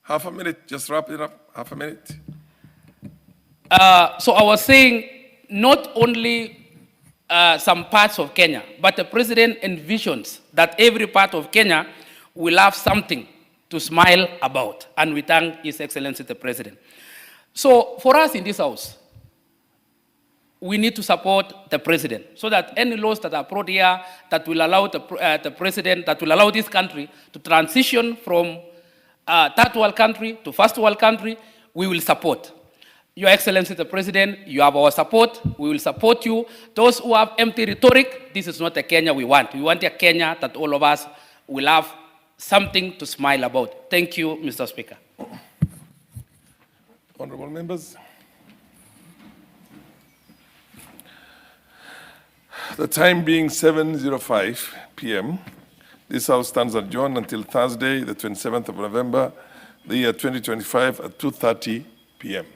Half a minute, just wrap it up, half a minute. So I was saying, not only some parts of Kenya, but the president envisions that every part of Kenya will have something to smile about. And we thank His Excellency the President. So for us in this House, we need to support the president so that any laws that are brought here that will allow the president, that will allow this country to transition from third world country to first world country, we will support. Your Excellency the President, you have our support. We will support you. Those who have empty rhetoric, this is not a Kenya we want. We want a Kenya that all of us will have something to smile about. Thank you, Mr. Speaker. Honorable members. The time being 7:05 p.m., this House stands adjourned until Thursday, the 27th of November, the year 2025 at 2:30 p.m.